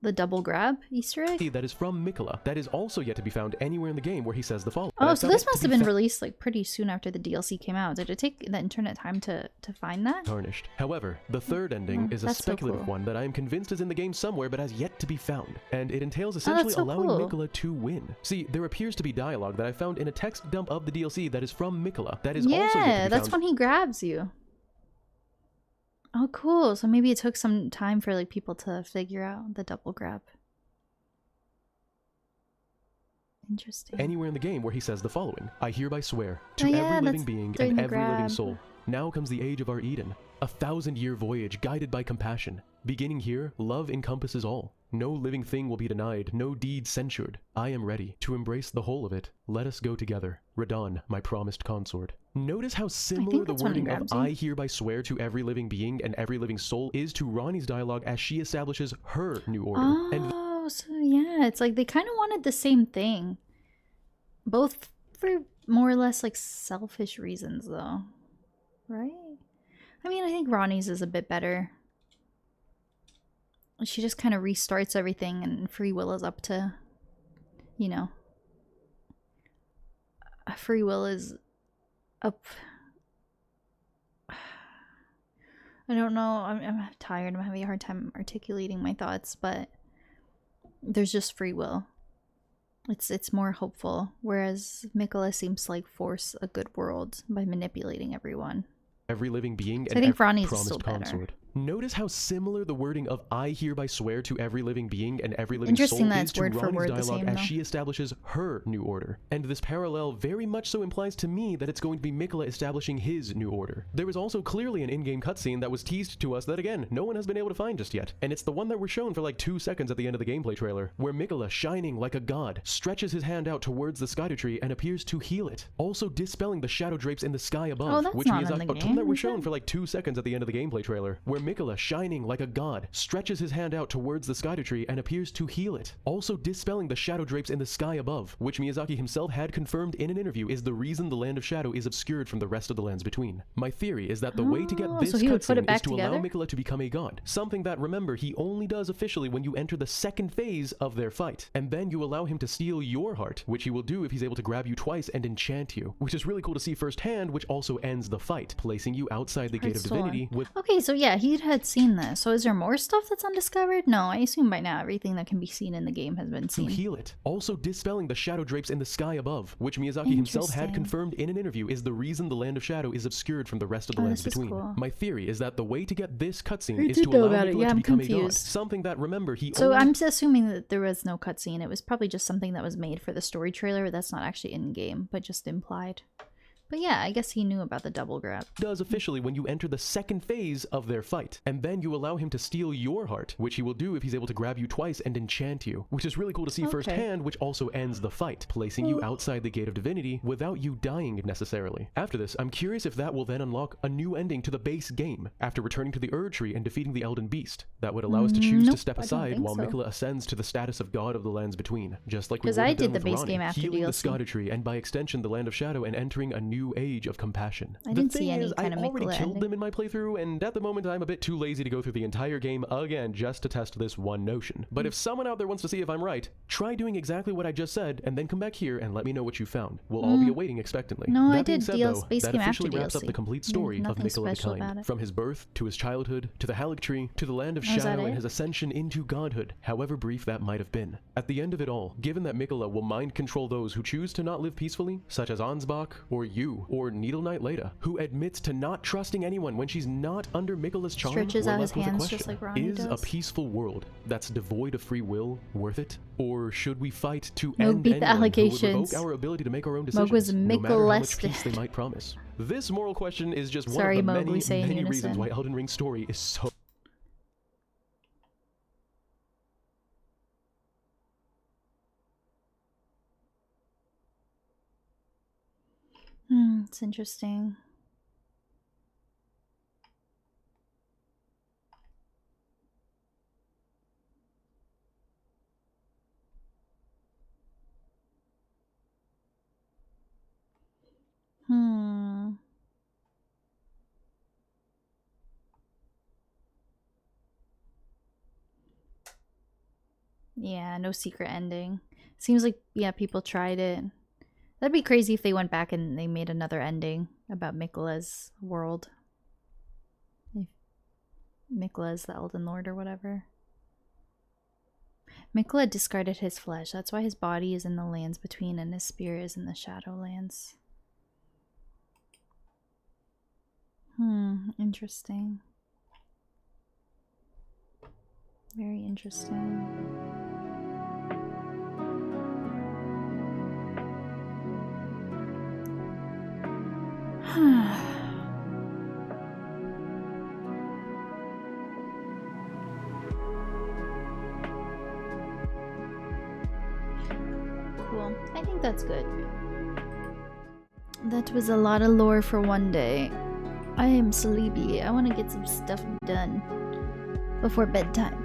The double grab Easter egg? That is from Miquella. That is also yet to be found anywhere in the game where he says the following. Oh, so this must have been released like pretty soon after the DLC came out. Did it take the internet time to find that? Tarnished. However, the third ending is a speculative one that I am convinced is in the game somewhere but has yet to be found, and it entails essentially allowing Miquella to win. See, there appears to be dialogue that I found in a text dump of the DLC that is from Miquella. That is also yet to be found. That's when he grabs you. Oh, cool. So maybe it took some time for like people to figure out the double grab. Interesting. Anywhere in the game where he says the following. I hereby swear to every living being and every living soul. Now comes the age of our Eden, 1,000-year voyage guided by compassion. Beginning here, love encompasses all. No living thing will be denied, no deed censured. I am ready to embrace the whole of it. Let us go together. Radahn, my promised consort. Notice how similar the wording of I hereby swear to every living being and every living soul is to Ranni's dialogue as she establishes her new order. Oh, so yeah, it's like they kind of wanted the same thing. Both for more or less like selfish reasons though. Right? I mean, I think Ranni's is a bit better. She just kind of restarts everything and free will is up to, you know. Free will is up. I don't know. I'm tired. I'm having a hard time articulating my thoughts, but there's just free will. It's more hopeful, whereas Miquella seems to like force a good world by manipulating everyone. Every living being and every promised consort. Notice how similar the wording of I hereby swear to every living being and every living soul is to Ranni's dialogue as she establishes her new order. And this parallel very much so implies to me that it's going to be Miquella establishing his new order. There was also clearly an in-game cutscene that was teased to us that again, no one has been able to find just yet. And it's the one that we're shown for like 2 seconds at the end of the gameplay trailer, where Miquella, shining like a god, stretches his hand out towards the Skyder tree and appears to heal it, also dispelling the shadow drapes in the sky above, which is a one that we're shown for like 2 seconds at the end of the gameplay trailer, where Miquella, shining like a god, stretches his hand out towards the Skyder tree and appears to heal it, also dispelling the shadow drapes in the sky above, which Miyazaki himself had confirmed in an interview is the reason the Land of Shadow is obscured from the rest of the lands between. My theory is that the way to get this cutscene is to allow Miquella to become a god, something that, remember, he only does officially when you enter the second phase of their fight, and then you allow him to steal your heart, which he will do if he's able to grab you twice and enchant you, which is really cool to see firsthand, which also ends the fight, placing you outside the Gate of Divinity with... Okay, so yeah, he had seen this. So is there more stuff that's undiscovered? No, I assume by now everything that can be seen in the game has been seen. To heal it, also dispelling the shadow drapes in the sky above, which Miyazaki himself had confirmed in an interview is the reason the Land of Shadow is obscured from the rest of the lands between. Cool. My theory is that the way to get this cutscene is to allow Miquella to become a god, something that, remember, he So I'm assuming that there was no cutscene. It was probably just something that was made for the story trailer that's not actually in-game, but just implied. But yeah, I guess he knew about the double grab. Does officially when you enter the second phase of their fight, and then you allow him to steal your heart, which he will do if he's able to grab you twice and enchant you, which is really cool to see firsthand, which also ends the fight, placing you outside the Gate of Divinity without you dying necessarily. After this, I'm curious if that will then unlock a new ending to the base game, after returning to the Erd Tree and defeating the Elden Beast, that would allow us to choose to step aside while Miquella ascends to the status of God of the lands between, just like we would have done with Ranni, healing the Skyder Tree, and by extension the Land of Shadow, and entering a new age of compassion. I didn't see any kind of Miquella I already killed them in my playthrough, and at the moment I'm a bit too lazy to go through the entire game again just to test this one notion. But if someone out there wants to see if I'm right, try doing exactly what I just said, and then come back here and let me know what you found. We'll all be awaiting expectantly. No, that I did said, DLC, though, that officially wraps up the complete story of Miquella the Kind, from his birth to his childhood, to the Halig Tree, to the Land of Shadow, and his ascension into godhood, however brief that might have been. At the end of it all, given that Miquella will mind control those who choose to not live peacefully, such as Ansbach, or you, or Needle Knight Leda, who admits to not trusting anyone when she's not under Miquella's charm, stretches out his hands just like Ranni does. Is a peaceful world that's devoid of free will worth it? Or should we fight to end beat the allegations. Who would revoke our ability to make our own decisions, was no matter how much peace they might promise? This moral question is just one of the many reasons why Elden Ring's story is so... It's interesting. Yeah, no secret ending. Seems like, yeah, people tried it. That'd be crazy if they went back and they made another ending about Miquella's world. If Miquella's the Elden Lord or whatever. Miquella discarded his flesh. That's why his body is in the lands between and his spirit is in the Shadowlands. Interesting. Very interesting. Cool. I think that's good. That was a lot of lore for one day. I am sleepy. I want to get some stuff done before bedtime.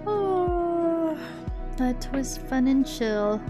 Oh, that was fun and chill.